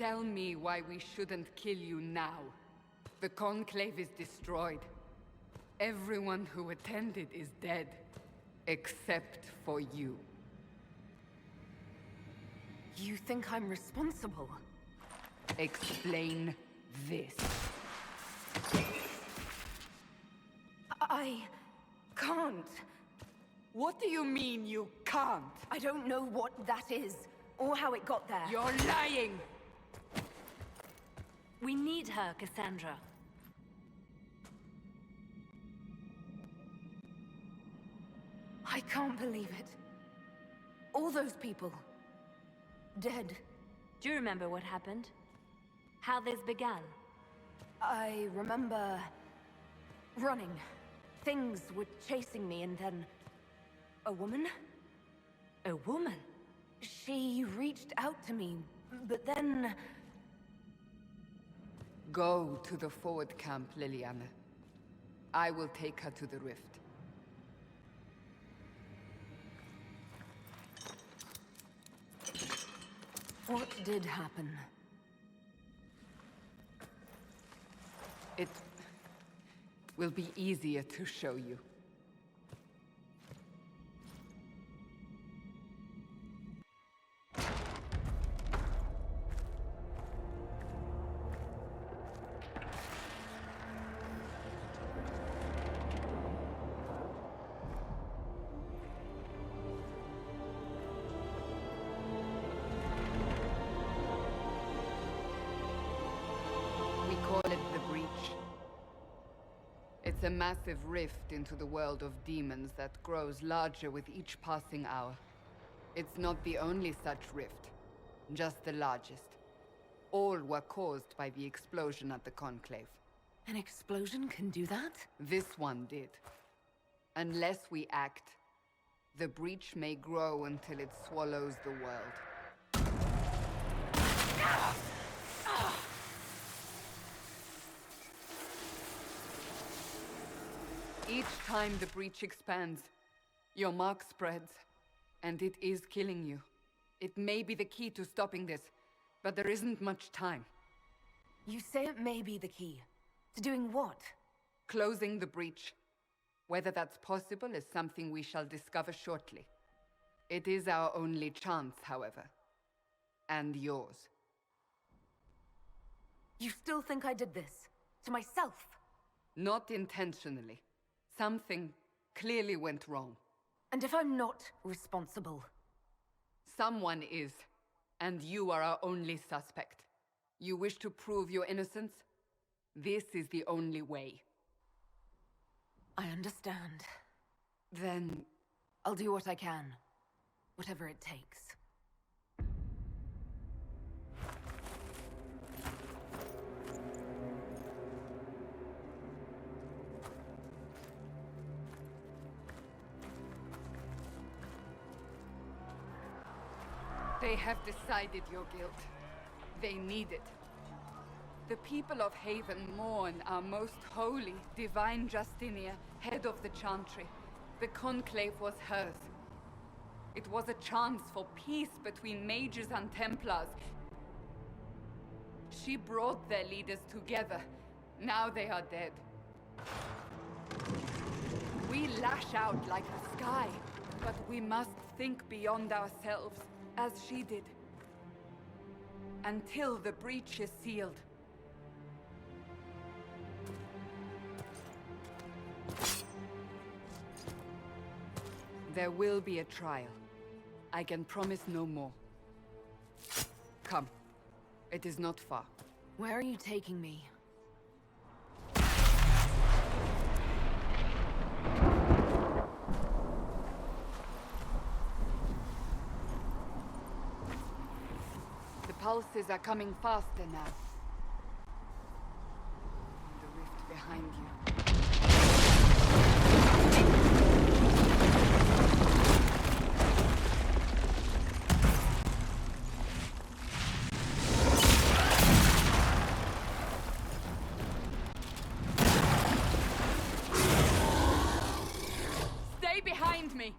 tell me why we shouldn't kill you now. The Conclave is destroyed. Everyone who attended is dead. Except for you. You think I'm responsible? Explain this. I can't. What do you mean you can't? I don't know what that is, or how it got there. You're lying! We need her, Cassandra. I can't believe it. All those people. Dead. Do you remember what happened? How this began? I remember... running. Things were chasing me, and then... a woman? A woman? She reached out to me, but then... Go to the forward camp, Liliana. I will take her to the rift. What did happen? It will be easier to show you. It's a massive rift into the world of demons that grows larger with each passing hour. It's not the only such rift, just the largest. All were caused by the explosion at the Conclave. An explosion can do that? This one did. Unless we act, the breach may grow until it swallows the world. Each time the breach expands, your mark spreads, and it is killing you. It may be the key to stopping this, but there isn't much time. You say it may be the key. To doing what? Closing the breach. Whether that's possible is something we shall discover shortly. It is our only chance, however. And yours. You still think I did this? To myself? Not intentionally. Something clearly went wrong. And if I'm not responsible? Someone is, and you are our only suspect. You wish to prove your innocence? This is the only way. I understand. Then... I'll do what I can. Whatever it takes. They have decided your guilt. They need it. The people of Haven mourn our most holy, divine Justinia, head of the Chantry. The Conclave was hers. It was a chance for peace between mages and Templars. She brought their leaders together. Now they are dead. We lash out like the sky, but we must think beyond ourselves, as she did. Until the breach is sealed. There will be a trial. I can promise no more. Come. It is not far. Where are you taking me? The pulses are coming faster now. The rift behind you. Stay behind me!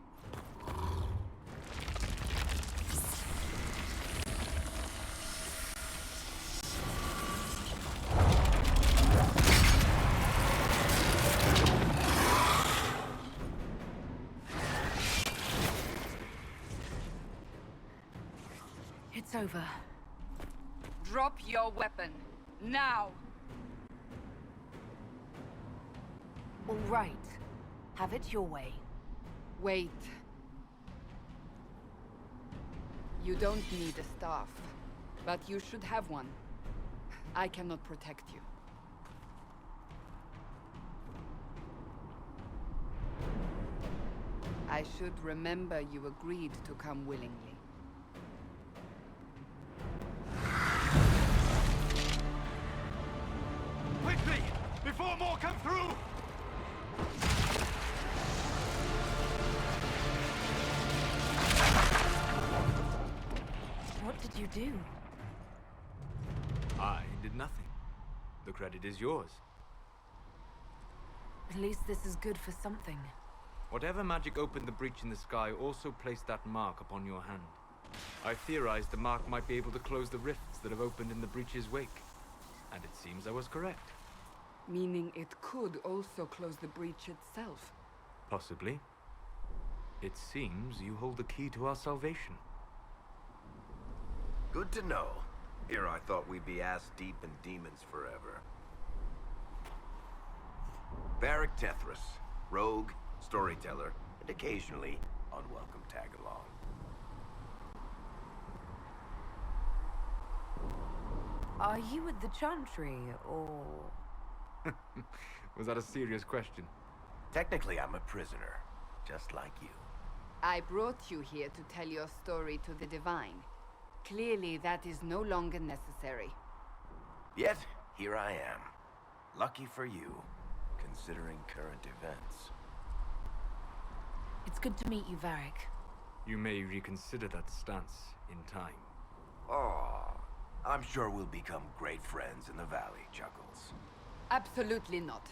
over. Drop your weapon. Now! All right. Have it your way. Wait. You don't need a staff, but you should have one. I cannot protect you. I should remember you agreed to come willingly. Quickly! Before more come through! What did you do? I did nothing. The credit is yours. At least this is good for something. Whatever magic opened the breach in the sky also placed that mark upon your hand. I theorized the mark might be able to close the rifts that have opened in the breach's wake. And it seems I was correct. Meaning it could also close the breach itself. Possibly. It seems you hold the key to our salvation. Good to know. Here I thought we'd be ass-deep in demons forever. Varric Tethras, rogue, storyteller, and occasionally unwelcome tag-along. Are you with the Chantry, or...? Was that a serious question? Technically, I'm a prisoner, just like you. I brought you here to tell your story to the Divine. Clearly, that is no longer necessary. Yet, here I am. Lucky for you, considering current events. It's good to meet you, Varric. You may reconsider that stance in time. Oh, I'm sure we'll become great friends in the valley, Chuckles. Absolutely not.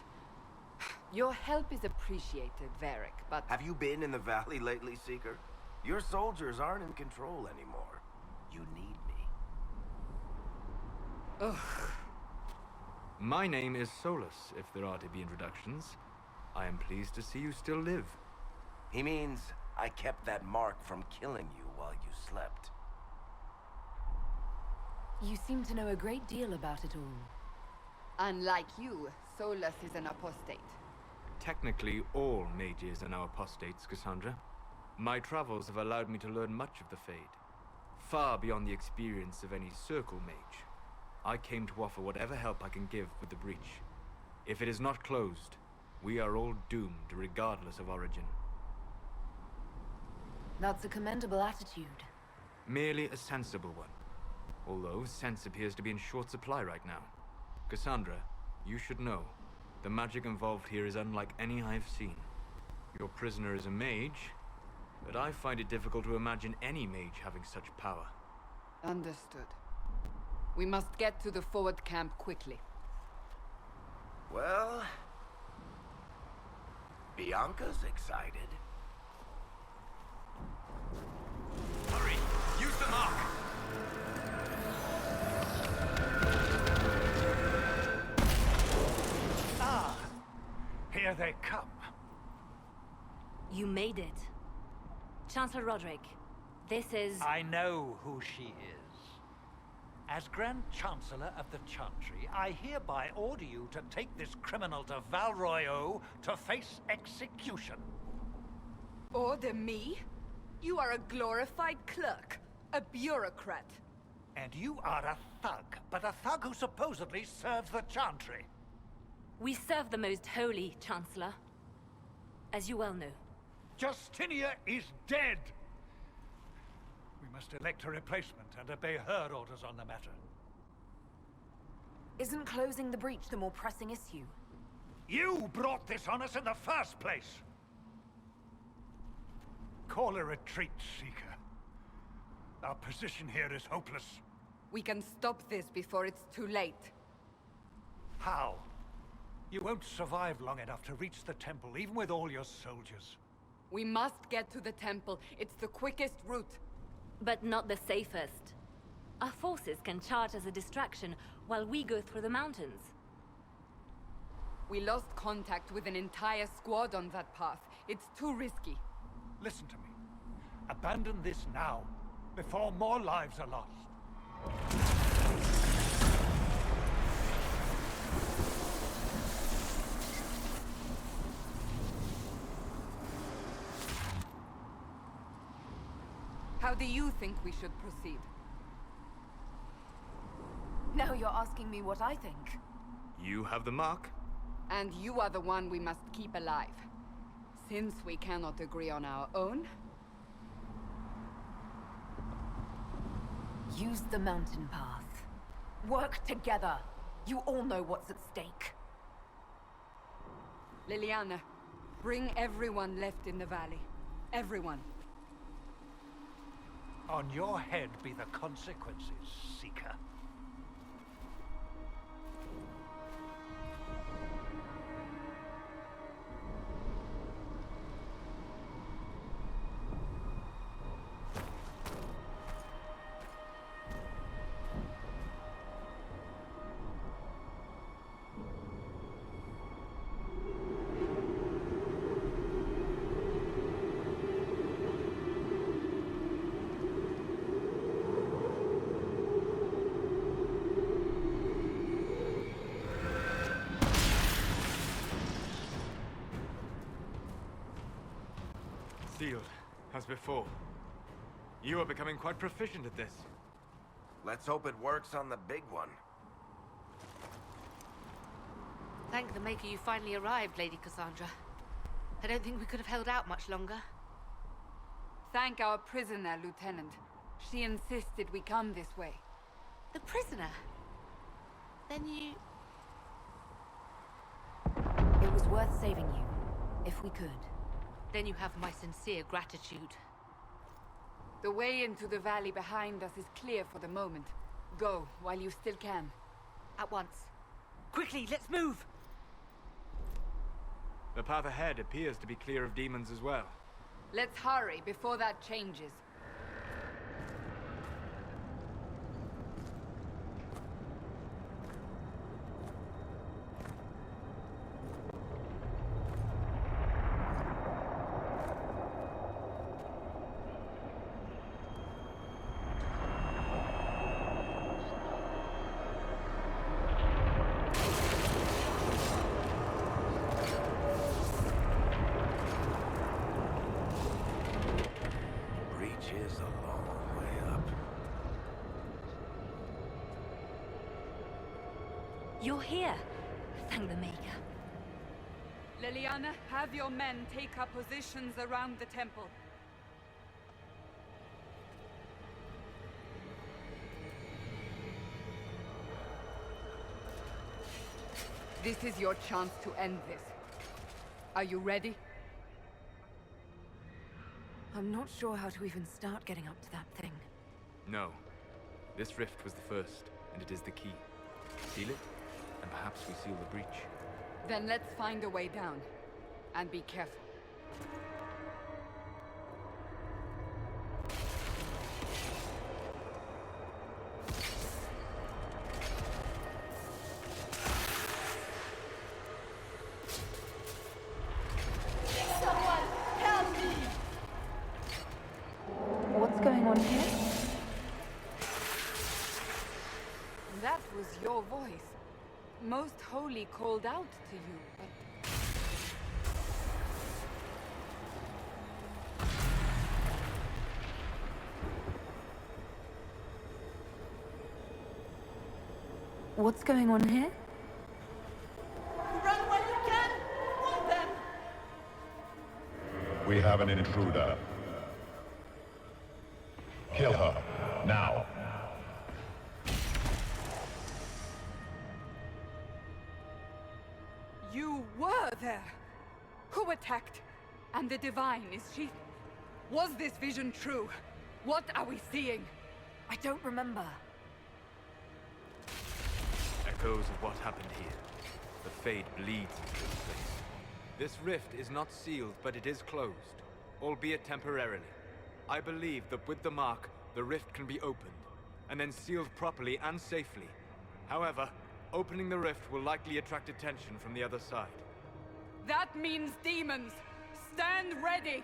Your help is appreciated, Varric, but... Have you been in the valley lately, Seeker? Your soldiers aren't in control anymore. You need me. Ugh. My name is Solus, if there are to be introductions. I am pleased to see you still live. He means I kept that mark from killing you while you slept. You seem to know a great deal about it all. Unlike you, Solus is an apostate. Technically, all mages are now apostates, Cassandra. My travels have allowed me to learn much of the Fade. Far beyond the experience of any circle mage. I came to offer whatever help I can give with the breach. If it is not closed, we are all doomed regardless of origin. That's a commendable attitude. Merely a sensible one. Although sense appears to be in short supply right now. Cassandra, you should know. The magic involved here is unlike any I've seen. Your prisoner is a mage, but I find it difficult to imagine any mage having such power. Understood. We must get to the forward camp quickly. Well... Bianca's excited. Hurry! Use the mark! Ah! Here they come. You made it. Chancellor Roderick, this is... I know who she is. As Grand Chancellor of the Chantry, I hereby order you to take this criminal to Valroyo to face execution. Order me? You are a glorified clerk, a bureaucrat. And you are a thug, but a thug who supposedly serves the Chantry. We serve the most holy, Chancellor. As you well know. Justinia is dead! We must elect a replacement and obey her orders on the matter. Isn't closing the breach the more pressing issue? You brought this on us in the first place! Call a retreat, Seeker. Our position here is hopeless. We can stop this before it's too late. How? You won't survive long enough to reach the temple, even with all your soldiers. We must get to the temple. It's the quickest route. But not the safest. Our forces can charge as a distraction while we go through the mountains. We lost contact with an entire squad on that path. It's too risky. Listen to me. Abandon this now, before more lives are lost. How do you think we should proceed? Now you're asking me what I think. You have the mark. And you are the one we must keep alive. Since we cannot agree on our own, Use the mountain path. Work together. You all know what's at stake. Liliana, bring everyone left in the valley. Everyone. On your head be the consequences, Seeker. Sealed, as before. You are becoming quite proficient at this. Let's hope it works on the big one. Thank the Maker you finally arrived, Lady Cassandra. I don't think we could have held out much longer. Thank our prisoner, Lieutenant. She insisted we come this way. The prisoner? Then you... It was worth saving you, if we could. Then you have my sincere gratitude. The way into the valley behind us is clear for the moment. Go, while you still can. At once. Quickly, let's move! The path ahead appears to be clear of demons as well. Let's hurry before that changes. Is a long way up. You're here. Thank the Maker. Liliana, have your men take up positions around the temple. This is your chance to end this. Are you ready? I'm not sure how to even start getting up to that thing. No. This rift was the first, and it is the key. Seal it, and perhaps we seal the breach. Then let's find a way down. And be careful. What's going on here? That was your voice. Most Holy called out to you, but... What's going on here? Run while you can! Hold them! We have an intruder. Kill her, now. You were there! Who attacked? And the Divine, is she... Was this vision true? What are we seeing? I don't remember. Echoes of what happened here. The Fade bleeds into this place. This rift is not sealed, but it is closed, albeit temporarily. I believe that with the mark, the rift can be opened, and then sealed properly and safely. However, opening the rift will likely attract attention from the other side. That means demons! Stand ready!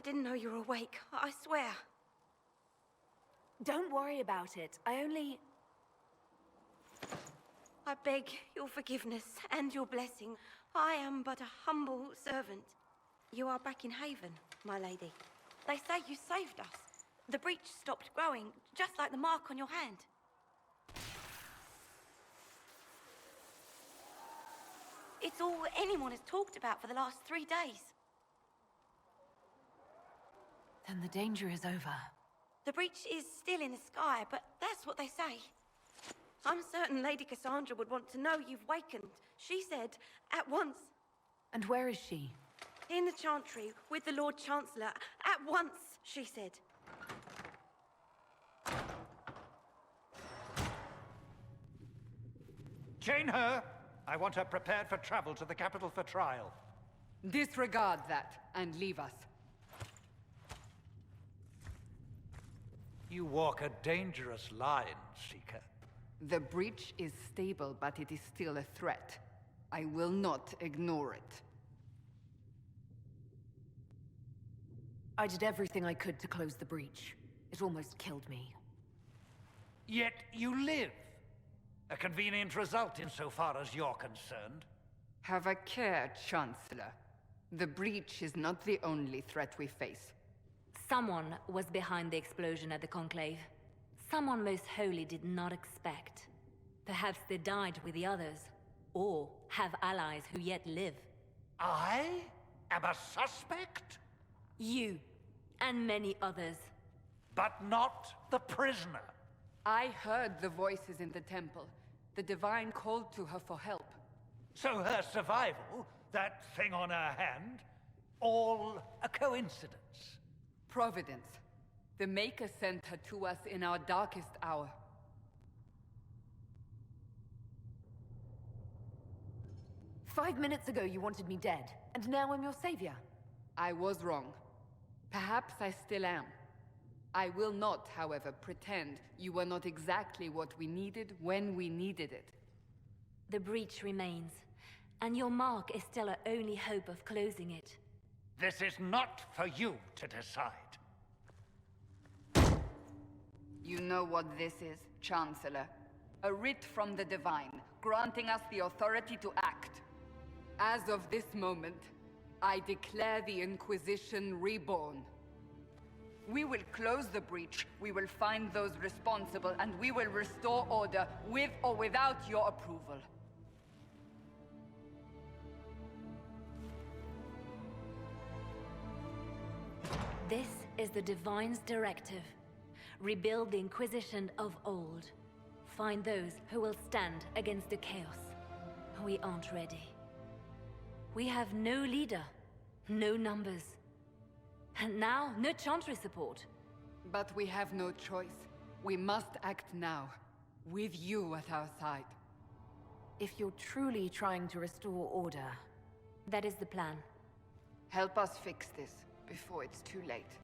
didn't know you were awake, I swear. Don't worry about it. I beg your forgiveness and your blessing. I am but a humble servant. You are back in Haven, my lady. They say you saved us. The breach stopped growing, just like the mark on your hand. It's all anyone has talked about for the last 3 days. Then the danger is over. The breach is still in the sky, but that's what they say. I'm certain Lady Cassandra would want to know you've wakened. She said, at once. And where is she? In the Chantry, with the Lord Chancellor. At once, she said. Chain her! I want her prepared for travel to the capital for trial. Disregard that and leave us. You walk a dangerous line, Seeker. The breach is stable, but it is still a threat. I will not ignore it. I did everything I could to close the breach. It almost killed me. Yet you live. A convenient result insofar as you're concerned. Have a care, Chancellor. The breach is not the only threat we face. Someone was behind the explosion at the Conclave. Someone most holy did not expect. Perhaps they died with the others, or have allies who yet live. I am a suspect? You, and many others. But not the prisoner. I heard the voices in the temple. The Divine called to her for help. So her survival, that thing on her hand, all a coincidence. Providence. The Maker sent her to us in our darkest hour. "5 minutes ago you wanted me dead, and now I'm your savior." I was wrong. Perhaps I still am. I will not, however, pretend you were not exactly what we needed when we needed it. The breach remains, and your mark is still our only hope of closing it. This is not for you to decide. You know what this is, Chancellor. A writ from the Divine, granting us the authority to act. As of this moment, I declare the Inquisition reborn. We will close the breach, we will find those responsible, and we will restore order, with or without your approval. This is the Divine's directive. Rebuild the Inquisition of old. Find those who will stand against the chaos. We aren't ready. We have no leader, no numbers. And now, no Chantry support. But we have no choice. We must act now, with you at our side. If you're truly trying to restore order... That is the plan. Help us fix this, before it's too late.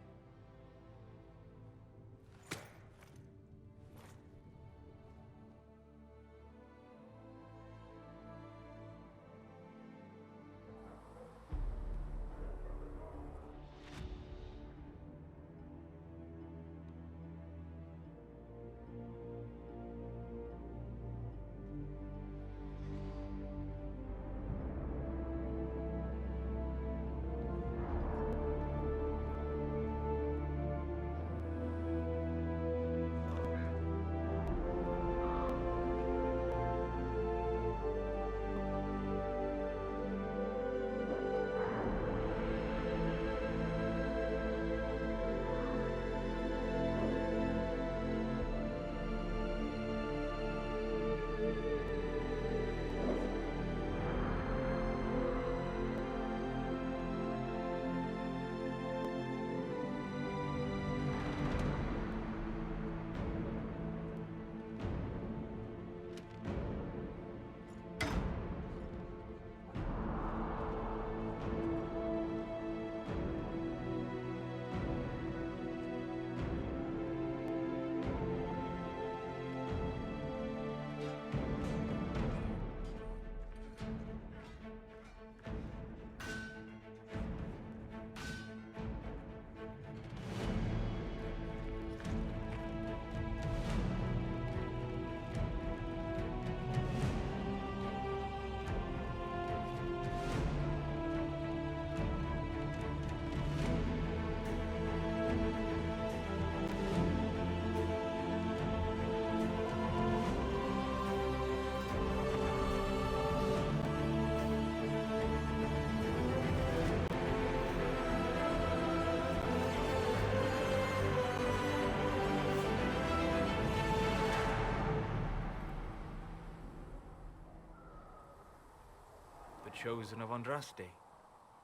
chosen of Andraste,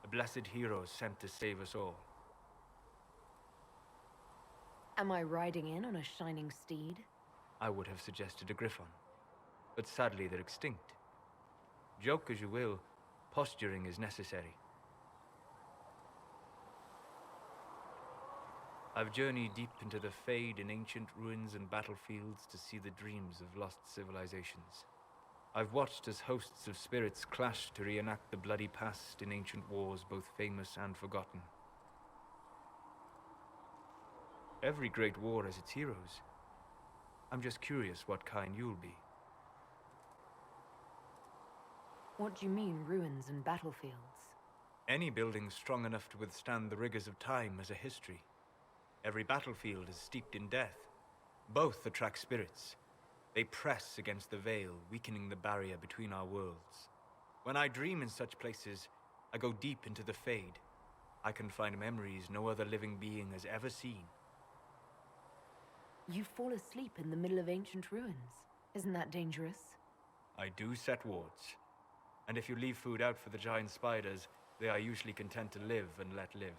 a blessed hero sent to save us all. Am I riding in on a shining steed? I would have suggested a griffon, but sadly they're extinct. Joke as you will, posturing is necessary. I've journeyed deep into the Fade in ancient ruins and battlefields to see the dreams of lost civilizations. I've watched as hosts of spirits clash to reenact the bloody past in ancient wars both famous and forgotten. Every great war has its heroes. I'm just curious what kind you'll be. What do you mean, ruins and battlefields? Any building strong enough to withstand the rigors of time has a history. Every battlefield is steeped in death. Both attract spirits. They press against the veil, weakening the barrier between our worlds. When I dream in such places, I go deep into the Fade. I can find memories no other living being has ever seen. You fall asleep in the middle of ancient ruins. Isn't that dangerous? I do set wards. And if you leave food out for the giant spiders, they are usually content to live and let live.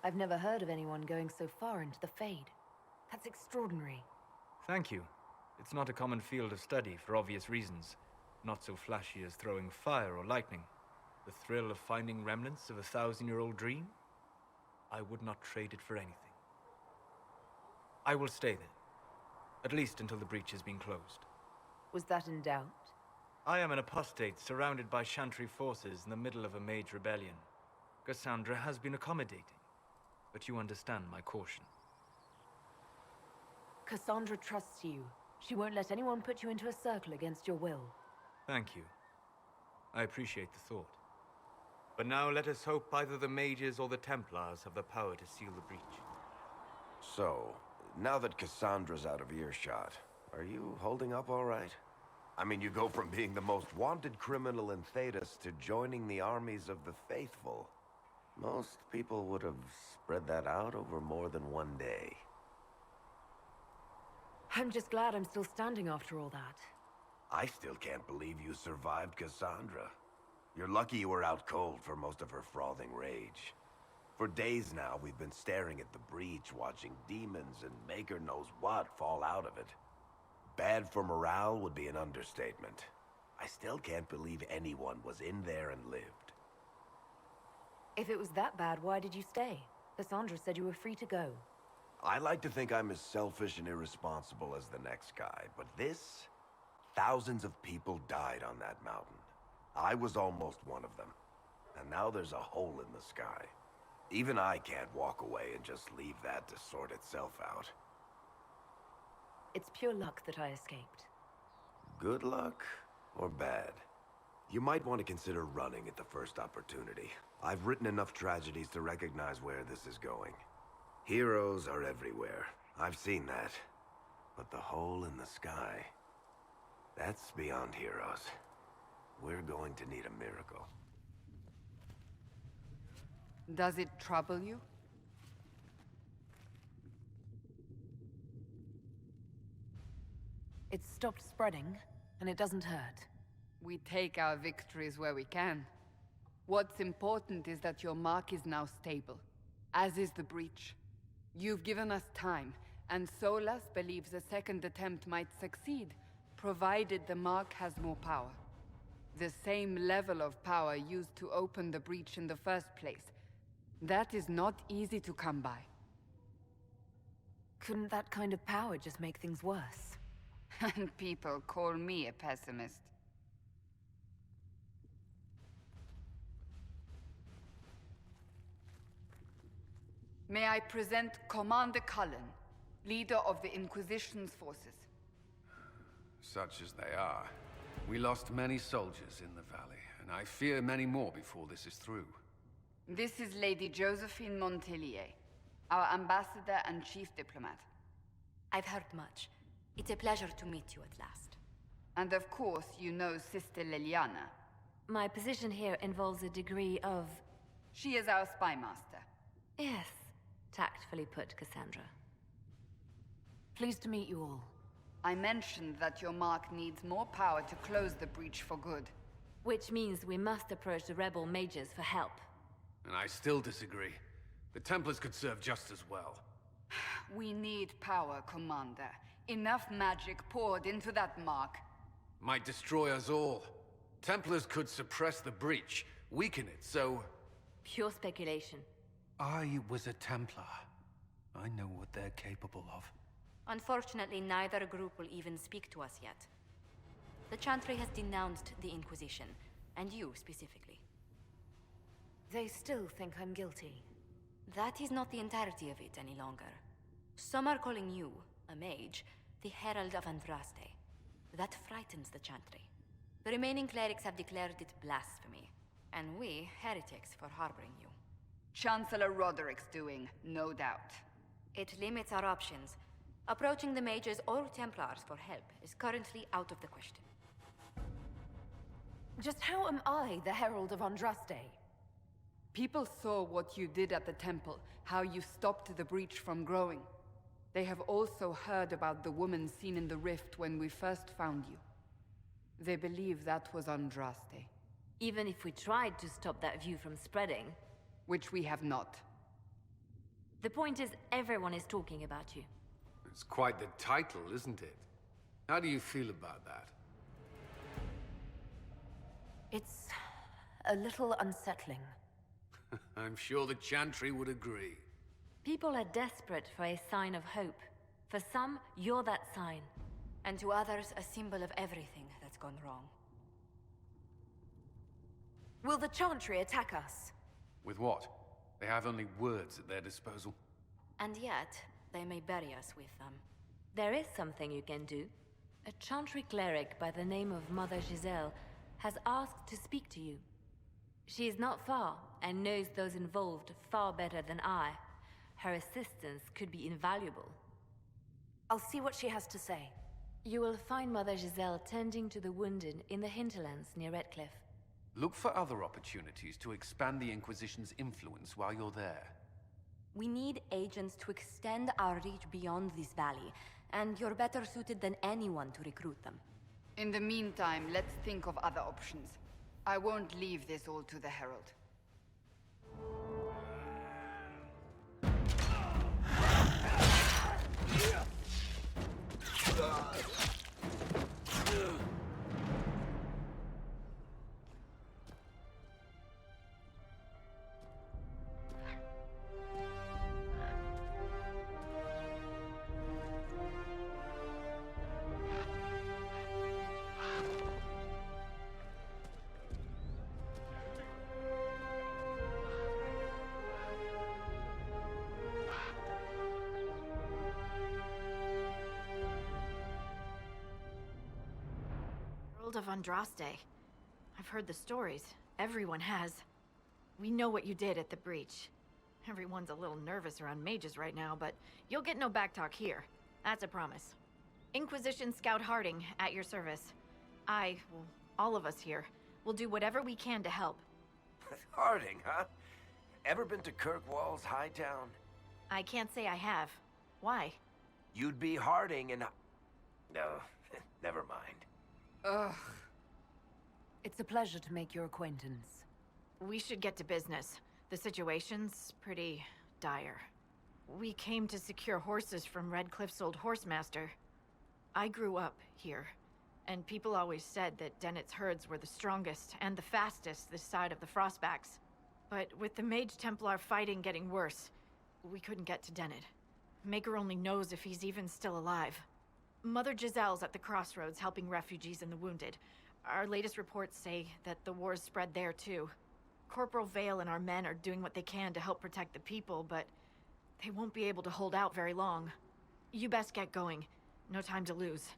I've never heard of anyone going so far into the Fade. That's extraordinary. Thank you. It's not a common field of study for obvious reasons. Not so flashy as throwing fire or lightning. The thrill of finding remnants of a 1,000-year-old dream? I would not trade it for anything. I will stay there. At least until the breach has been closed. Was that in doubt? I am an apostate surrounded by Chantry forces in the middle of a mage rebellion. Cassandra has been accommodating, but you understand my caution. Cassandra trusts you. She won't let anyone put you into a circle against your will. Thank you. I appreciate the thought. But now let us hope either the mages or the Templars have the power to seal the breach. So, now that Cassandra's out of earshot, are you holding up all right? I mean, you go from being the most wanted criminal in Tedas to joining the armies of the faithful. Most people would have spread that out over more than one day. I'm just glad I'm still standing after all that. I still can't believe you survived Cassandra. You're lucky you were out cold for most of her frothing rage. For days now, we've been staring at the breach, watching demons and maker knows what fall out of it. Bad for morale would be an understatement. I still can't believe anyone was in there and lived. If it was that bad, why did you stay? Cassandra said you were free to go. I like to think I'm as selfish and irresponsible as the next guy, but this... Thousands of people died on that mountain. I was almost one of them. And now there's a hole in the sky. Even I can't walk away and just leave that to sort itself out. It's pure luck that I escaped. Good luck or bad? You might want to consider running at the first opportunity. I've written enough tragedies to recognize where this is going. Heroes are everywhere. I've seen that. But the hole in the sky... that's beyond heroes. We're going to need a miracle. Does it trouble you? It's stopped spreading, and it doesn't hurt. We take our victories where we can. What's important is that your mark is now stable, as is the breach. You've given us time, and Solas believes a second attempt might succeed, provided the mark has more power. The same level of power used to open the breach in the first place. That is not easy to come by. Couldn't that kind of power just make things worse? And people call me a pessimist. May I present Commander Cullen, leader of the Inquisition's forces. Such as they are. We lost many soldiers in the valley, and I fear many more before this is through. This is Lady Josephine Montelier, our ambassador and chief diplomat. I've heard much. It's a pleasure to meet you at last. And of course, you know Sister Liliana. My position here involves a degree of... She is our spy master. Yes, tactfully put, Cassandra. Pleased to meet you all. I mentioned that your mark needs more power to close the breach for good. Which means we must approach the rebel mages for help. And I still disagree. The Templars could serve just as well. We need power, Commander. Enough magic poured into that mark. Might destroy us all. Templars could suppress the breach, weaken it, so... Pure speculation. I was a Templar. I know what they're capable of. Unfortunately, neither group will even speak to us yet. The Chantry has denounced the Inquisition, and you specifically. They still think I'm guilty. That is not the entirety of it any longer. Some are calling you, a mage, the Herald of Andraste. That frightens the Chantry. The remaining clerics have declared it blasphemy, and we, heretics, for harboring you. Chancellor Roderick's doing, no doubt. It limits our options. Approaching the mages or Templars for help is currently out of the question. Just how am I the Herald of Andraste? People saw what you did at the temple, how you stopped the breach from growing. They have also heard about the woman seen in the rift when we first found you. They believe that was Andraste. Even if we tried to stop that view from spreading... Which we have not. The point is, everyone is talking about you. It's quite the title, isn't it? How do you feel about that? It's a little unsettling. I'm sure the Chantry would agree. People are desperate for a sign of hope. For some, you're that sign. And to others, a symbol of everything that's gone wrong. Will the Chantry attack us? With what? They have only words at their disposal. And yet, they may bury us with them. There is something you can do. A Chantry cleric by the name of Mother Giselle has asked to speak to you. She is not far, and knows those involved far better than I. Her assistance could be invaluable. I'll see what she has to say. You will find Mother Giselle tending to the wounded in the hinterlands near Redcliffe. Look for other opportunities to expand the Inquisition's influence while you're there. We need agents to extend our reach beyond this valley, and you're better suited than anyone to recruit them. In the meantime, let's think of other options. I won't leave this all to the Herald. Of Andraste. I've heard the stories. Everyone has. We know what you did at the breach. Everyone's a little nervous around mages right now, but you'll get no backtalk here. That's a promise. Inquisition Scout Harding, at your service. All of us here, will do whatever we can to help. Harding, huh? Ever been to Kirkwall's Hightown? I can't say I have. Why? You'd be Harding and... No, never mind. Ugh. It's a pleasure to make your acquaintance. We should get to business. The situation's pretty dire. We came to secure horses from Redcliffe's old horsemaster. I grew up here, and people always said that Dennett's herds were the strongest and the fastest this side of the Frostbacks. But with the Mage Templar fighting getting worse, we couldn't get to Dennett. Maker only knows if he's even still alive. Mother Giselle's at the crossroads helping refugees and the wounded. Our latest reports say that the war's spread there too. Corporal Vale and our men are doing what they can to help protect the people, but they won't be able to hold out very long. You best get going. No time to lose.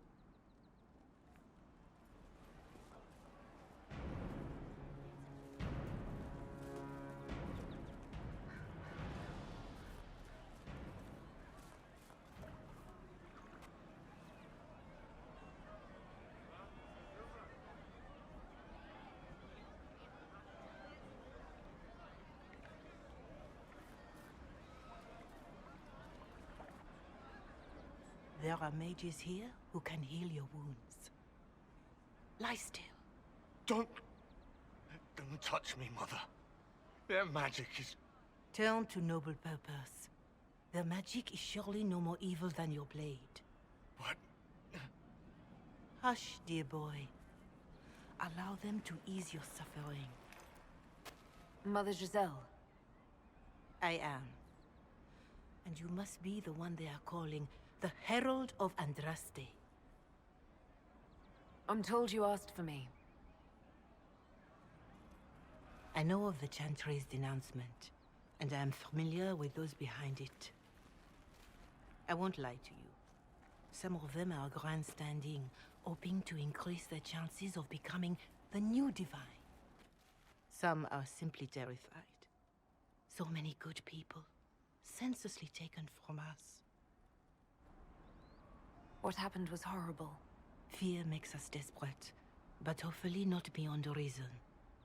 There are mages here who can heal your wounds. Lie still. Don't Don't touch me, Mother. Their magic is... Turn to noble purpose. Their magic is surely no more evil than your blade. But... Hush, dear boy. Allow them to ease your suffering. Mother Giselle. I am. And you must be the one they are calling the Herald of Andraste. I'm told you asked for me. I know of the Chantry's denouncement, and I am familiar with those behind it. I won't lie to you. Some of them are grandstanding, hoping to increase their chances of becoming the new divine. Some are simply terrified. So many good people, senselessly taken from us. What happened was horrible. Fear makes us desperate, but hopefully not beyond reason.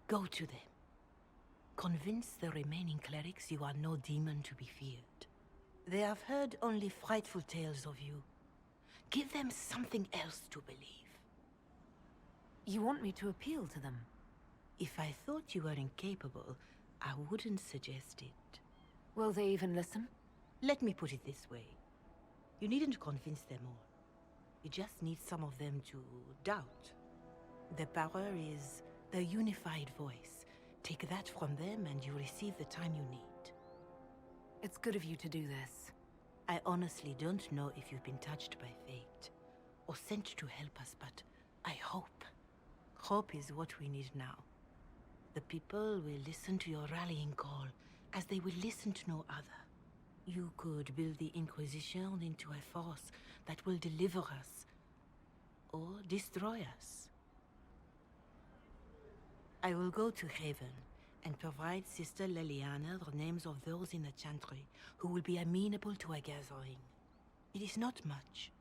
Go to them. Convince the remaining clerics you are no demon to be feared. They have heard only frightful tales of you. Give them something else to believe. You want me to appeal to them? If I thought you were incapable, I wouldn't suggest it. Will they even listen? Let me put it this way. You needn't convince them all. You just need some of them to doubt. The power is the unified voice. Take that from them and you receive the time you need. It's good of you to do this. I honestly don't know if you've been touched by fate, or sent to help us, but I hope. Hope is what we need now. The people will listen to your rallying call, as they will listen to no other. You could build the Inquisition into a force that will deliver us, or destroy us. I will go to Haven and provide Sister Leliana the names of those in the Chantry who will be amenable to a gathering. It is not much,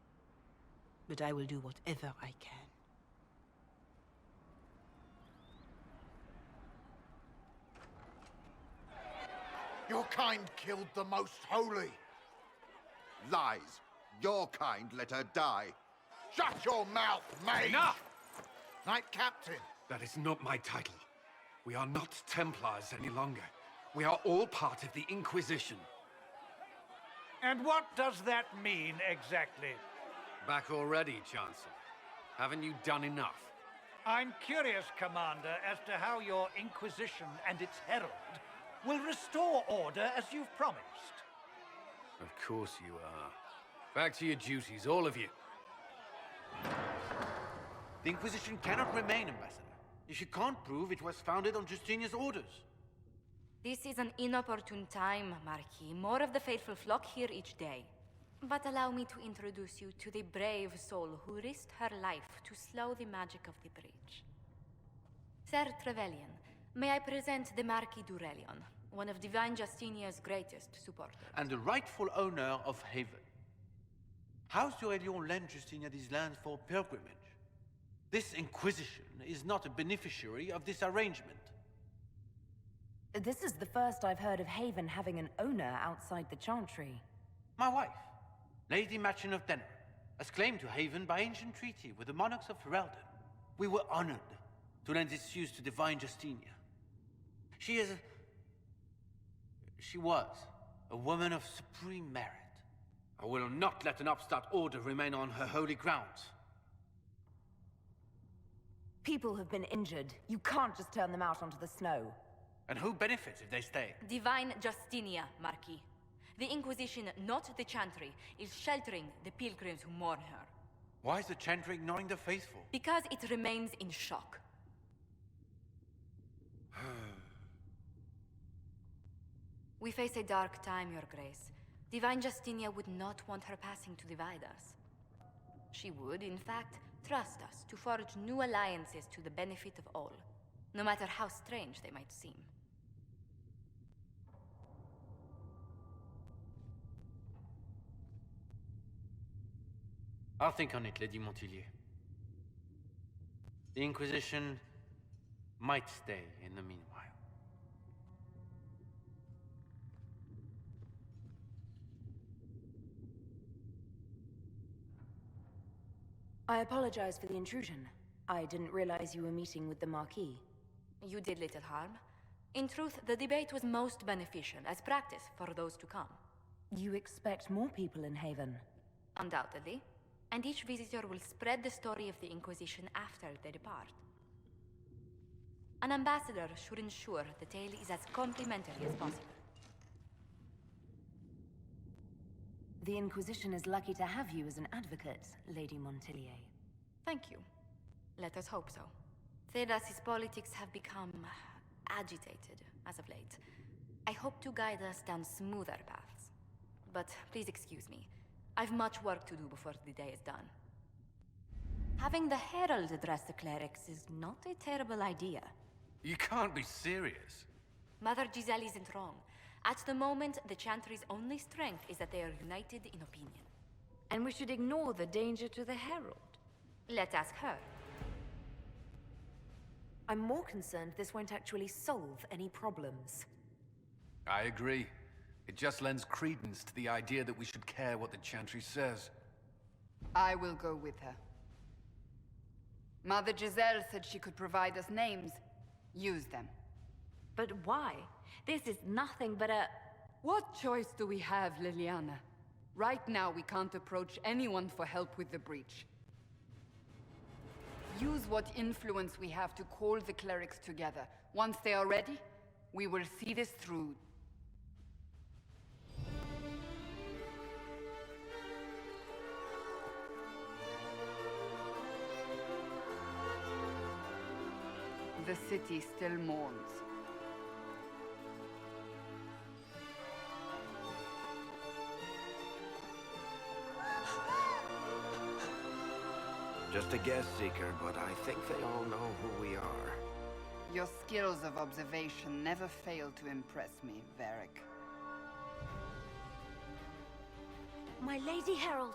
but I will do whatever I can. Your kind killed the most holy. Lies. Your kind let her die. Shut your mouth, mate! Enough! Knight Captain. That is not my title. We are not Templars any longer. We are all part of the Inquisition. And what does that mean exactly? Back already, Chancellor. Haven't you done enough? I'm curious, Commander, as to how your Inquisition and its herald will restore order as you've promised. Of course you are. Back to your duties, all of you. The Inquisition cannot remain, Ambassador, if you can't prove it was founded on Justinian's orders. This is an inopportune time, Marquis. More of the faithful flock here each day. But allow me to introduce you to the brave soul who risked her life to slow the magic of the breach. Sir Trevelyan, may I present the Marquis d'Aurelion, one of Divine Justinia's greatest supporters. And the rightful owner of Haven. House d'Aurelion lent Justinia these lands for pilgrimage. This Inquisition is not a beneficiary of this arrangement. This is the first I've heard of Haven having an owner outside the Chantry. My wife, Lady Machin of Denner, has claimed to Haven by ancient treaty with the monarchs of Ferelden. We were honored to lend its use to Divine Justinia. She was a woman of supreme merit. I will not let an upstart order remain on her holy grounds. People have been injured. You can't just turn them out onto the snow. And who benefits if they stay? Divine Justinia, Marquis. The Inquisition, not the Chantry, is sheltering the pilgrims who mourn her. Why is the Chantry ignoring the faithful? Because it remains in shock. We face a dark time, Your Grace. Divine Justinia would not want her passing to divide us. She would, in fact, trust us to forge new alliances to the benefit of all, no matter how strange they might seem. I'll think on it, Lady Montillier. The Inquisition might stay in the meanwhile. I apologize for the intrusion. I didn't realize you were meeting with the Marquis. You did little harm. In truth, the debate was most beneficial as practice for those to come. You expect more people in Haven? Undoubtedly. And each visitor will spread the story of the Inquisition after they depart. An ambassador should ensure the tale is as complimentary as possible. The Inquisition is lucky to have you as an advocate, Lady Montillier. Thank you. Let us hope so. Tedas's politics have become agitated as of late. I hope to guide us down smoother paths. But please excuse me. I've much work to do before the day is done. Having the Herald address the clerics is not a terrible idea. You can't be serious. Mother Giselle isn't wrong. At the moment, the Chantry's only strength is that they are united in opinion. And we should ignore the danger to the Herald. Let's ask her. I'm more concerned this won't actually solve any problems. I agree. It just lends credence to the idea that we should care what the Chantry says. I will go with her. Mother Giselle said she could provide us names. Use them. But why? This is nothing but a... What choice do we have, Liliana? Right now, we can't approach anyone for help with the breach. Use what influence we have to call the clerics together. Once they are ready, we will see this through. The city still mourns. Just a guest seeker, but I think they all know who we are. Your skills of observation never fail to impress me, Varric. My Lady Herald.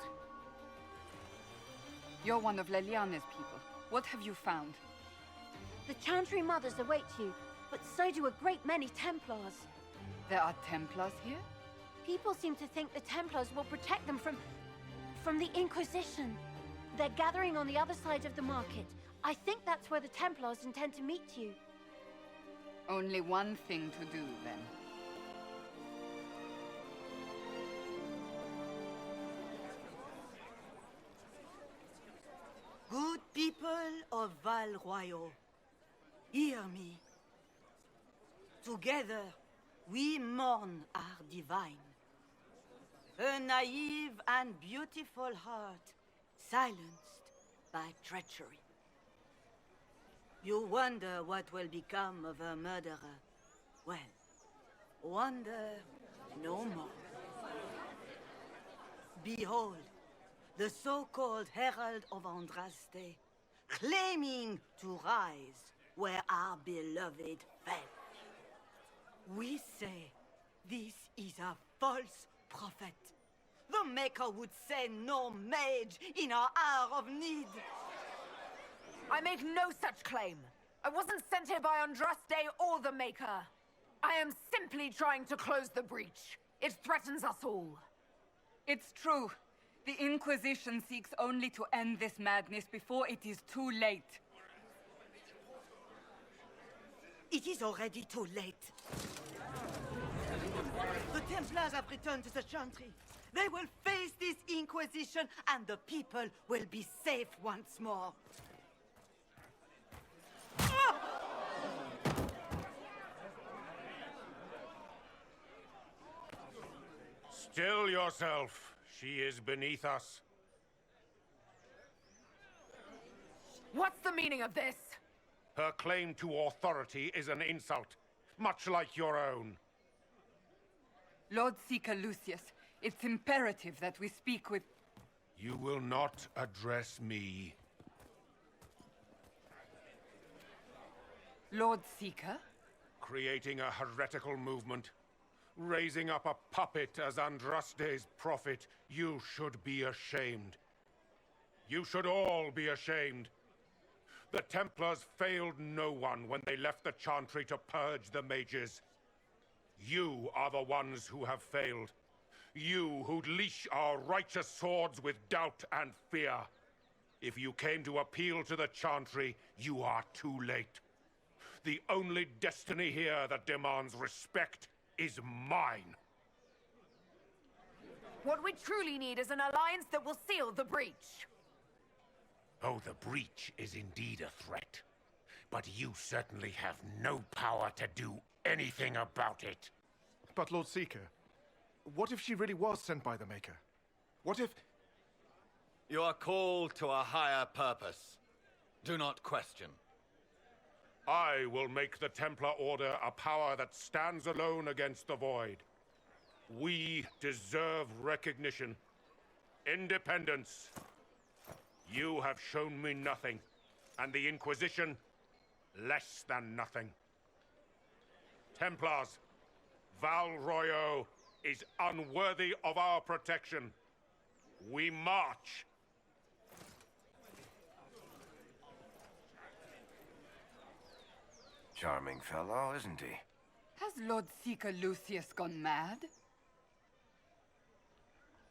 You're one of Leliana's people. What have you found? The Chantry Mothers await you, but so do a great many Templars. There are Templars here? People seem to think the Templars will protect them from the Inquisition. They're gathering on the other side of the market. I think that's where the Templars intend to meet you. Only one thing to do, then. Good people of Val Royal, hear me. Together, we mourn our divine. A naive and beautiful heart, silenced by treachery. You wonder what will become of a murderer. Well, wonder no more. Behold, the so-called Herald of Andraste, claiming to rise where our beloved fell. We say this is a false prophet. The Maker would send no mage in our hour of need. I make no such claim. I wasn't sent here by Andraste or the Maker. I am simply trying to close the breach. It threatens us all. It's true. The Inquisition seeks only to end this madness before it is too late. It is already too late. The Templars have returned to the Chantry. They will face this Inquisition, and the people will be safe once more. Still yourself. She is beneath us. What's the meaning of this? Her claim to authority is an insult, much like your own. Lord Seeker Lucius, it's imperative that we speak with... You will not address me. Lord Seeker? Creating a heretical movement. Raising up a puppet as Andraste's prophet. You should be ashamed. You should all be ashamed. The Templars failed no one when they left the Chantry to purge the mages. You are the ones who have failed. You who'd leash our righteous swords with doubt and fear. If you came to appeal to the Chantry, you are too late. The only destiny here that demands respect is mine. What we truly need is an alliance that will seal the breach. Oh, the breach is indeed a threat. But you certainly have no power to do anything about it. But Lord Seeker, what if she really was sent by the Maker? What if... You are called to a higher purpose. Do not question. I will make the Templar Order a power that stands alone against the Void. We deserve recognition. Independence. You have shown me nothing, and the Inquisition, less than nothing. Templars, Val Royo is unworthy of our protection. We march. Charming fellow, isn't he? Has Lord Seeker Lucius gone mad?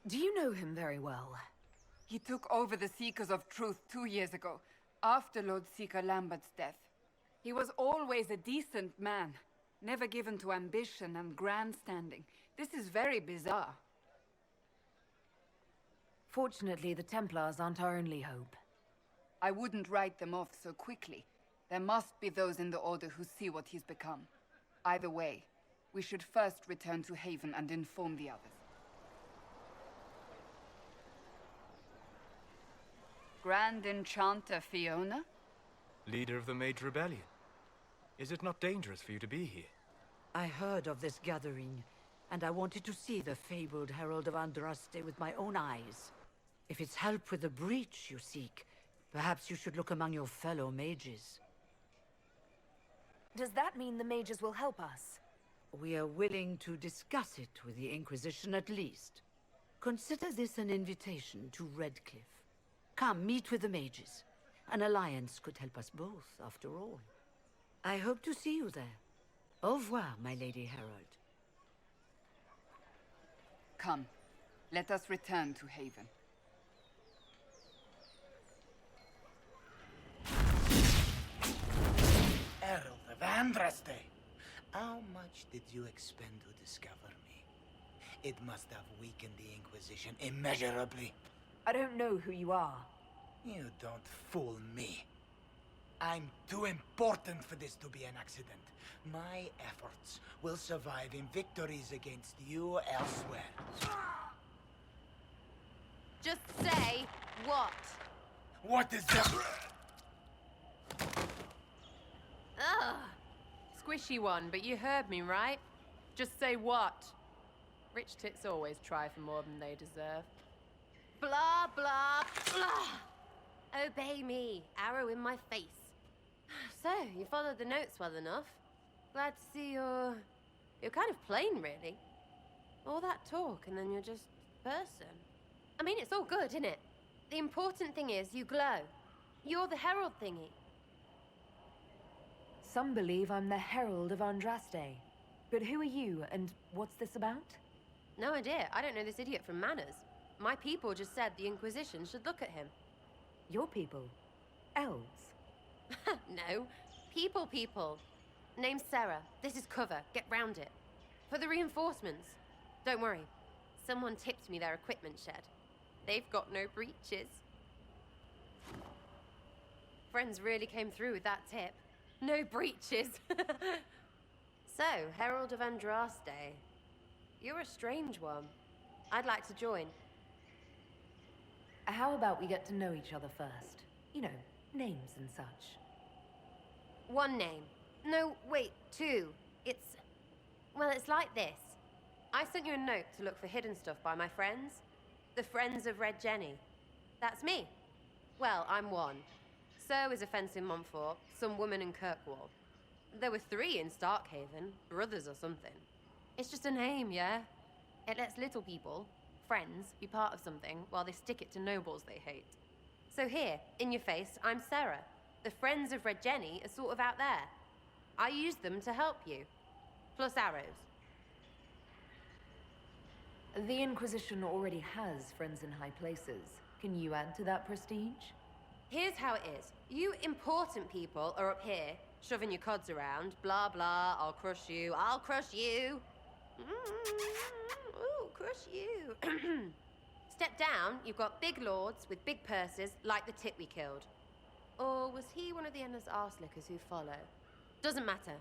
Do you know him very well? He took over the Seekers of Truth 2 years ago, after Lord Seeker Lambert's death. He was always a decent man, never given to ambition and grandstanding. This is very bizarre. Fortunately, the Templars aren't our only hope. I wouldn't write them off so quickly. There must be those in the Order who see what he's become. Either way, we should first return to Haven and inform the others. Grand Enchanter Fiona? Leader of the Mage Rebellion. Is it not dangerous for you to be here? I heard of this gathering, and I wanted to see the fabled Herald of Andraste with my own eyes. If it's help with the breach you seek, perhaps you should look among your fellow mages. Does that mean the mages will help us? We are willing to discuss it with the Inquisition at least. Consider this an invitation to Redcliffe. Come, meet with the mages. An alliance could help us both, after all. I hope to see you there. Au revoir, my Lady Herald. Come, let us return to Haven. Herald of Andraste, how much did you expend to discover me? It must have weakened the Inquisition immeasurably. I don't know who you are. You don't fool me. I'm too important for this to be an accident. My efforts will survive in victories against you elsewhere. Just say what? What is that? Ugh. Squishy one, but you heard me, right? Just say what? Rich tits always try for more than they deserve. Blah, blah, blah. Obey me. Arrow in my face. So, you followed the notes well enough. Glad to see you're kind of plain, really. All that talk, and then you're just person. I mean, it's all good, isn't it? The important thing is you glow. You're the herald thingy. Some believe I'm the Herald of Andraste. But who are you, and what's this about? No idea. I don't know this idiot from Manners. My people just said the Inquisition should look at him. Your people? Elves? No. People. Name's Sarah. This is cover. Get round it. For the reinforcements. Don't worry. Someone tipped me their equipment shed. They've got no breaches. Friends really came through with that tip. No breaches. So, Herald of Andraste. You're a strange one. I'd like to join. How about we get to know each other first? You know, names and such. One name. No, wait, two. Well, it's like this. I sent you a note to look for hidden stuff by my friends. The Friends of Red Jenny. That's me. Well, I'm one. So is a fence in Montfort, some woman in Kirkwall. There were 3 in Starkhaven, brothers or something. It's just a name, yeah? It lets little people, friends, be part of something while they stick it to nobles they hate. So here, in your face, I'm Sarah. The Friends of Red Jenny are sort of out there. I use them to help you. Plus arrows. The Inquisition already has friends in high places. Can you add to that prestige? Here's how it is. You important people are up here, Shoving your cods around, blah blah, I'll crush you, I'll crush you. Ooh, crush you. Step down, you've got big lords with big purses, like the tit we killed. Or was he one of the endless arse-lickers who follow? Doesn't matter.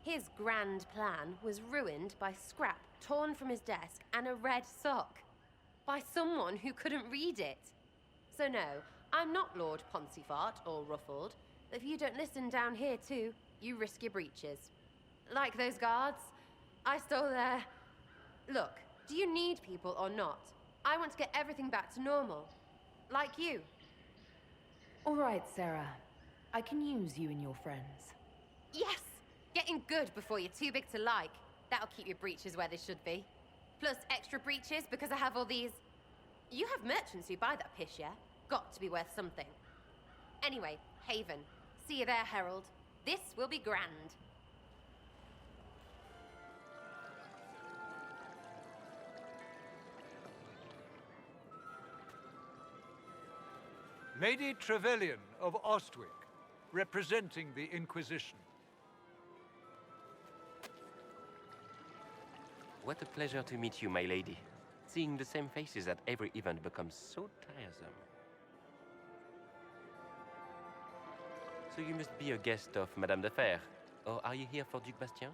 His grand plan was ruined by scrap torn from his desk and a red sock. By someone who couldn't read it. So no, I'm not Lord Poncyfart or Ruffled. If you don't listen down here too, you risk your breeches. Like those guards, I stole their... Look, do you need people or not? I want to get everything back to normal. Like you. All right, Sarah. I can use you and your friends. Yes! Getting good before you're too big to like. That'll keep your breeches where they should be. Plus extra breeches because I have all these... You have merchants who buy that piss, yeah? Got to be worth something. Anyway, Haven. See you there, Herald. This will be grand. Lady Trevelyan of Ostwick, representing the Inquisition. What a pleasure to meet you, my lady. Seeing the same faces at every event becomes so tiresome. So you must be a guest of Madame de Fer, or are you here for Duc Bastien?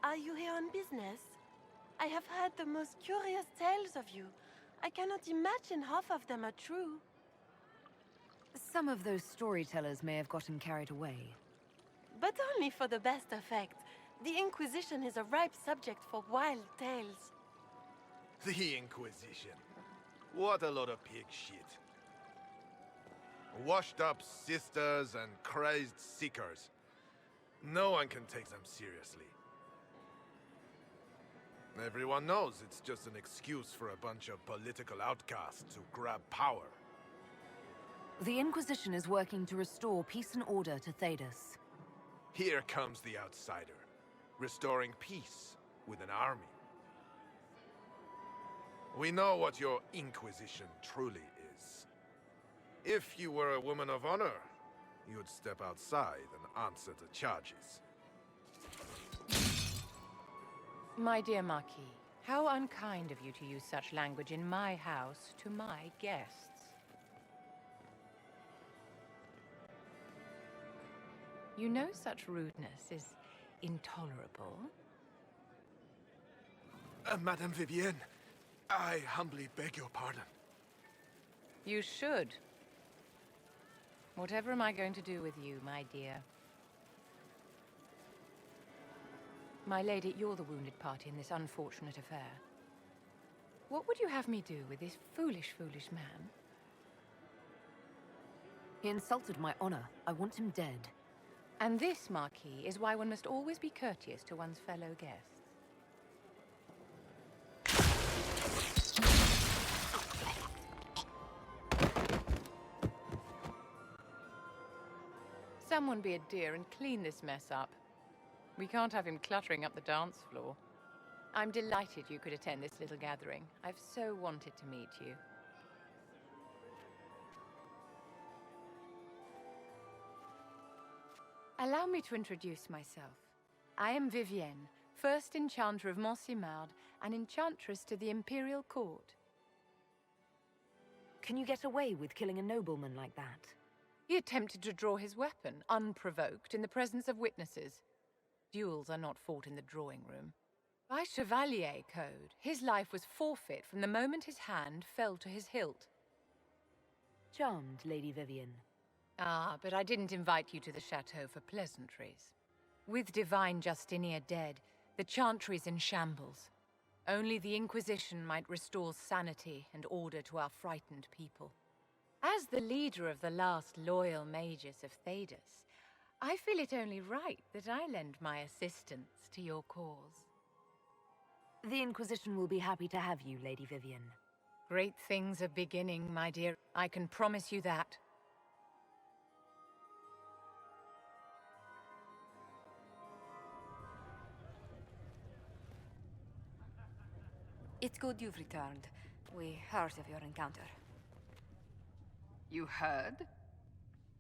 Are you here on business? I have heard the most curious tales of you. I cannot imagine half of them are true. Some of those storytellers may have gotten carried away. But only for the best effect. The Inquisition is a ripe subject for wild tales. The Inquisition. What a lot of pig shit. Washed up sisters and crazed seekers. No one can take them seriously. Everyone knows it's just an excuse for a bunch of political outcasts to grab power. The Inquisition is working to restore peace and order to Tedas. Here comes the outsider, restoring peace with an army. We know what your Inquisition truly is. If you were a woman of honor, you'd step outside and answer the charges. My dear Marquis, how unkind of you to use such language in my house to my guests. You know such rudeness is intolerable. Madame Vivienne, I humbly beg your pardon. You should. Whatever am I going to do with you, my dear? My lady, you're the wounded party in this unfortunate affair. What would you have me do with this foolish, foolish man? He insulted my honor. I want him dead. And this, Marquis, is why one must always be courteous to one's fellow guests. Someone be a dear and clean this mess up. We can't have him cluttering up the dance floor. I'm delighted you could attend this little gathering. I've so wanted to meet you. Allow me to introduce myself. I am Vivienne, first enchanter of Montsimard and enchantress to the Imperial Court. Can you get away with killing a nobleman like that? He attempted to draw his weapon, unprovoked, in the presence of witnesses. Duels are not fought in the drawing room. By Chevalier code, his life was forfeit from the moment his hand fell to his hilt. Charmed, Lady Vivienne. Ah, but I didn't invite you to the chateau for pleasantries. With divine Justinia dead, the Chantry's in shambles. Only the Inquisition might restore sanity and order to our frightened people. As the leader of the last loyal mages of Tedas, I feel it only right that I lend my assistance to your cause. The Inquisition will be happy to have you, Lady Vivienne. Great things are beginning, my dear. I can promise you that. It's good you've returned. We heard of your encounter. You heard?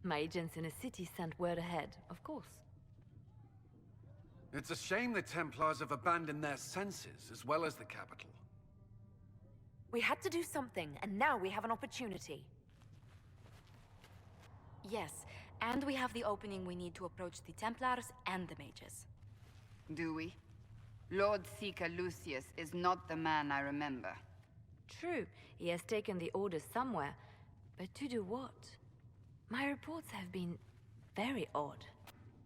My agents in a city sent word ahead, of course. It's a shame the Templars have abandoned their senses, as well as the capital. We had to do something, and now we have an opportunity. Yes, and we have the opening we need to approach the Templars and the mages. Do we? Lord Seeker Lucius is not the man I remember. True, he has taken the orders somewhere, but to do what? My reports have been very odd.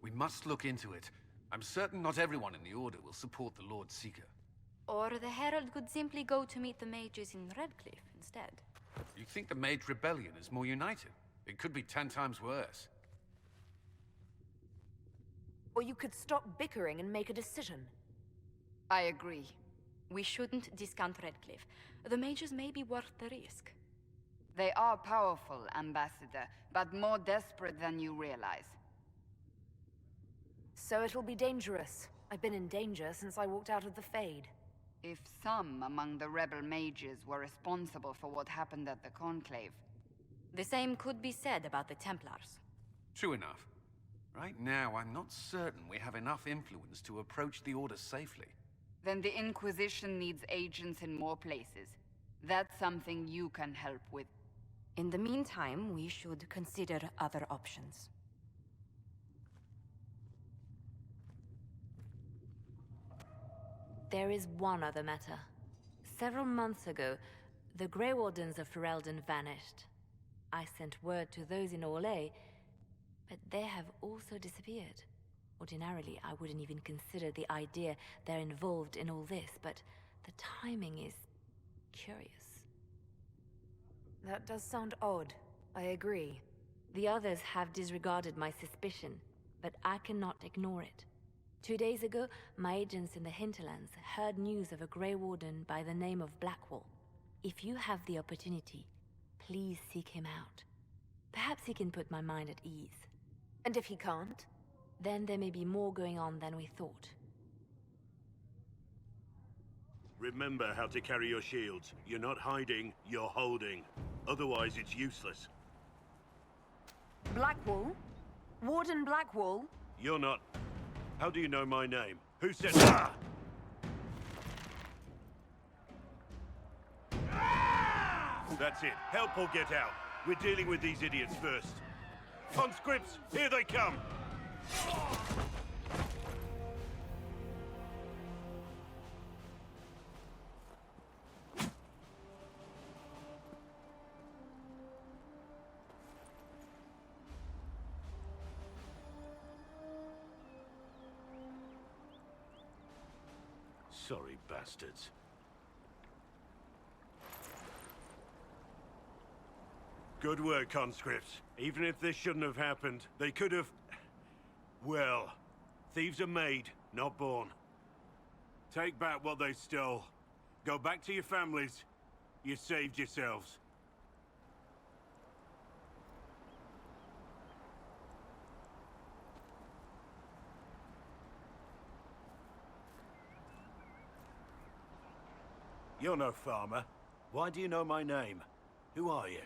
We must look into it. I'm certain not everyone in the Order will support the Lord Seeker. Or the Herald could simply go to meet the mages in Redcliffe instead. You think the Mage Rebellion is more united? It could be 10 times worse. Or you could stop bickering and make a decision. I agree. We shouldn't discount Redcliffe. The mages may be worth the risk. They are powerful, Ambassador, but more desperate than you realize. So it'll be dangerous. I've been in danger since I walked out of the Fade. If some among the rebel mages were responsible for what happened at the Conclave... The same could be said about the Templars. True enough. Right now, I'm not certain we have enough influence to approach the Order safely. Then the Inquisition needs agents in more places. That's something you can help with. In the meantime, we should consider other options. There is one other matter. Several months ago, the Grey Wardens of Ferelden vanished. I sent word to those in Orlais, but they have also disappeared. Ordinarily, I wouldn't even consider the idea they're involved in all this, but the timing is curious. That does sound odd. I agree. The others have disregarded my suspicion, but I cannot ignore it. 2 days ago, my agents in the hinterlands heard news of a Grey Warden by the name of Blackwall. If you have the opportunity, please seek him out. Perhaps he can put my mind at ease. And if he can't? Then there may be more going on than we thought. Remember how to carry your shields. You're not hiding, you're holding. Otherwise, it's useless. Blackwall? Warden Blackwall? You're not... How do you know my name? Who said... Ah! That's it. Help or get out. We're dealing with these idiots first. Conscripts, here they come! Sorry, bastards. Good work, conscripts. Even if this shouldn't have happened, they could have... Well, thieves are made, not born. Take back what they stole. Go back to your families. You saved yourselves. You're no farmer. Why do you know my name? Who are you?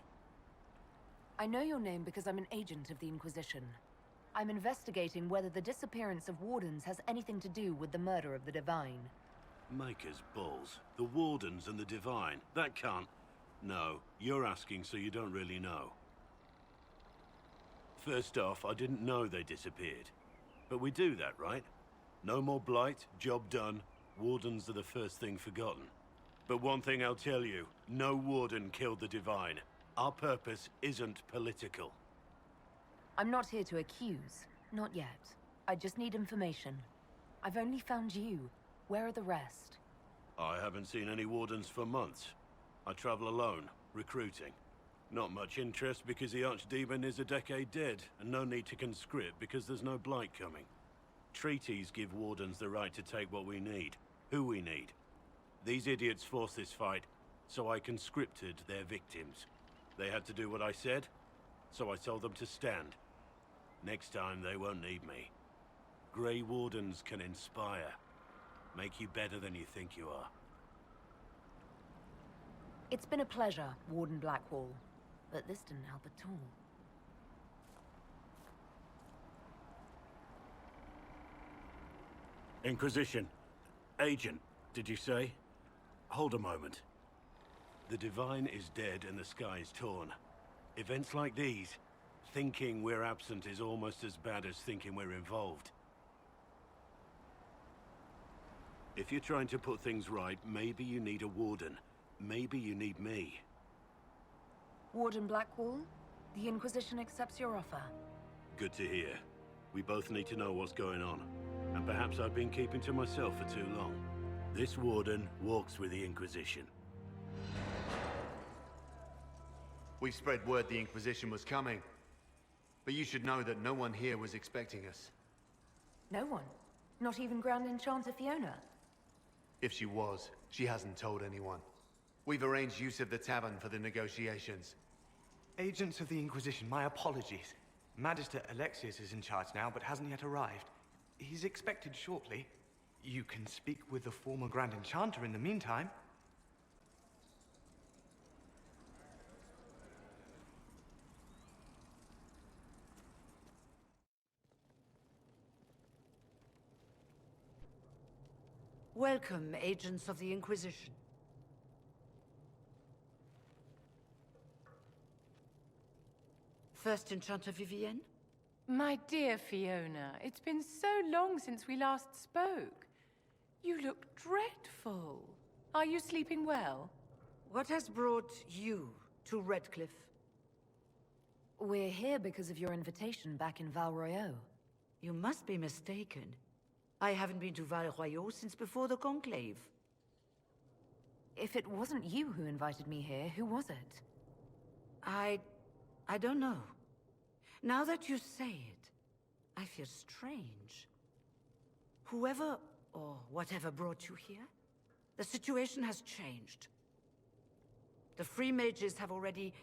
I know your name because I'm an agent of the Inquisition. I'm investigating whether the disappearance of Wardens has anything to do with the murder of the Divine. Maker's balls. The Wardens and the Divine. That can't... No, you're asking so you don't really know. First off, I didn't know they disappeared. But we do that, right? No more blight, job done. Wardens are the first thing forgotten. But one thing I'll tell you, no Warden killed the Divine. Our purpose isn't political. I'm not here to accuse. Not yet. I just need information. I've only found you. Where are the rest? I haven't seen any Wardens for months. I travel alone, recruiting. Not much interest because the Archdemon is a decade dead, and no need to conscript because there's no blight coming. Treaties give Wardens the right to take what we need, who we need. These idiots forced this fight, so I conscripted their victims. They had to do what I said, so I told them to stand. Next time, they won't need me. Grey Wardens can inspire. Make you better than you think you are. It's been a pleasure, Warden Blackwall. But this didn't help at all. Inquisition. Agent, did you say? Hold a moment. The Divine is dead and the sky is torn. Events like these, thinking we're absent is almost as bad as thinking we're involved. If you're trying to put things right, maybe you need a warden. Maybe you need me. Warden Blackwall, the Inquisition accepts your offer. Good to hear. We both need to know what's going on. And perhaps I've been keeping to myself for too long. This warden walks with the Inquisition. We spread word the Inquisition was coming. But you should know that no one here was expecting us. No one? Not even Grand Enchanter Fiona? If she was, she hasn't told anyone. We've arranged use of the tavern for the negotiations. Agents of the Inquisition, my apologies. Magister Alexius is in charge now, but hasn't yet arrived. He's expected shortly. You can speak with the former Grand Enchanter in the meantime. Welcome, agents of the Inquisition. First Enchanter Vivienne? My dear Fiona, it's been so long since we last spoke. You look dreadful. Are you sleeping well? What has brought you to Redcliffe? We're here because of your invitation back in Val Royeaux. You must be mistaken. I haven't been to Val Royeaux since before the Conclave. If it wasn't you who invited me here, who was it? I don't know. Now that you say it, I feel strange. Whoever or whatever brought you here, the situation has changed. The Free Mages have already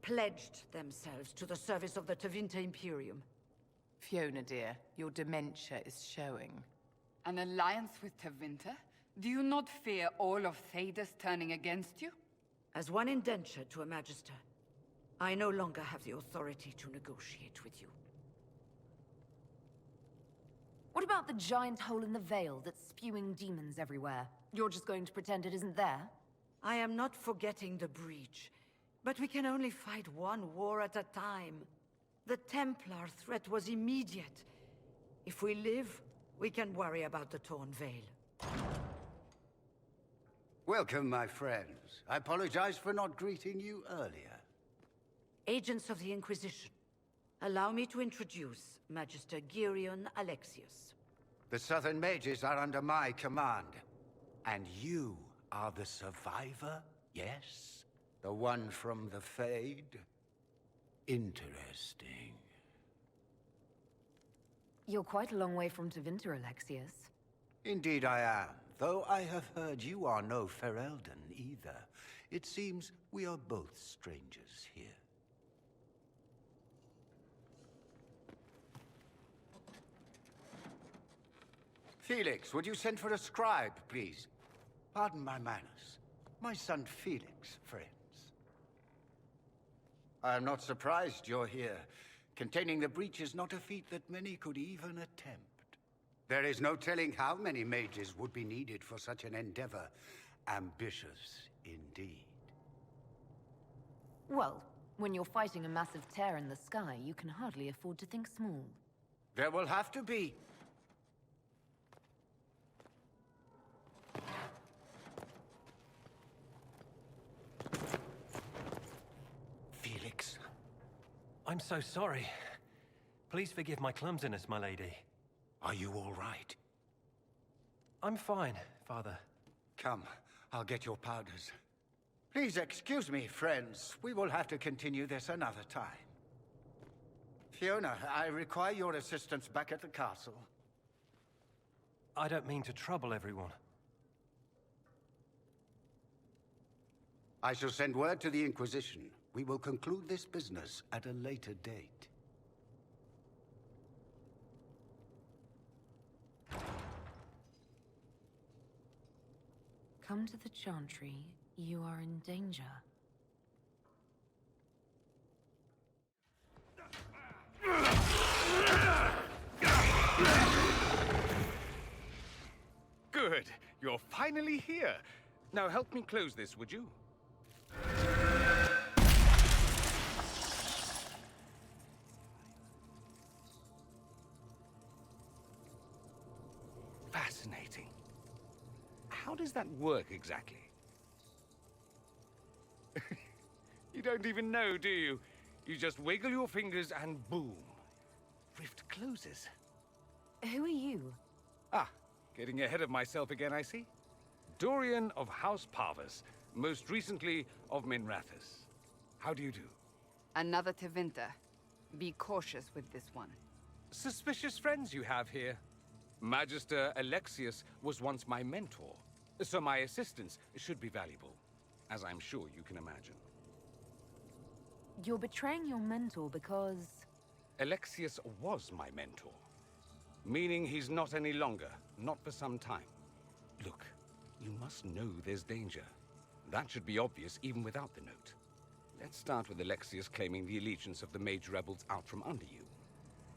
pledged themselves to the service of the Tevinter Imperium. Fiona, dear, your dementia is showing. An alliance with Tevinter? Do you not fear all of Tedas turning against you? As one indentured to a Magister, I no longer have the authority to negotiate with you. What about the giant hole in the veil that's spewing demons everywhere? You're just going to pretend it isn't there? I am not forgetting the breach, but we can only fight one war at a time. The Templar threat was immediate. If we live, we can worry about the torn veil. Welcome, my friends. I apologize for not greeting you earlier. Agents of the Inquisition, allow me to introduce Magister Girion Alexius. The Southern Mages are under my command. And you are the survivor, yes? The one from the Fade? Interesting. You're quite a long way from Tevinter, Alexius. Indeed I am, though I have heard you are no Ferelden either. It seems we are both strangers here. Felix, would you send for a scribe, please? Pardon my manners. My son Felix, friends. I am not surprised you're here. Containing the breach is not a feat that many could even attempt. There is no telling how many mages would be needed for such an endeavor. Ambitious indeed. Well, when you're fighting a massive tear in the sky, you can hardly afford to think small. There will have to be. Felix. I'm so sorry. Please forgive my clumsiness, my lady. Are you all right? I'm fine, Father. Come, I'll get your powders. Please excuse me, friends. We will have to continue this another time. Fiona, I require your assistance back at the castle. I don't mean to trouble everyone. I shall send word to the Inquisition. We will conclude this business at a later date. Come to the Chantry. You are in danger. You're finally here. Now help me close this, would you? Fascinating. How does that work exactly? You don't even know, do you? You just wiggle your fingers and boom. Rift closes. Who are you? Ah, getting ahead of myself again, I see. Dorian of House Parvus, most recently of Minrathous. How do you do? Another Tevinter. Be cautious with this one. Suspicious friends you have here. Magister Alexius was once my mentor, so my assistance should be valuable, as I'm sure you can imagine. You're betraying your mentor because... Alexius was my mentor, meaning he's not any longer, not for some time. Look, you must know there's danger. That should be obvious even without the note. Let's start with Alexius claiming the allegiance of the mage rebels out from under you.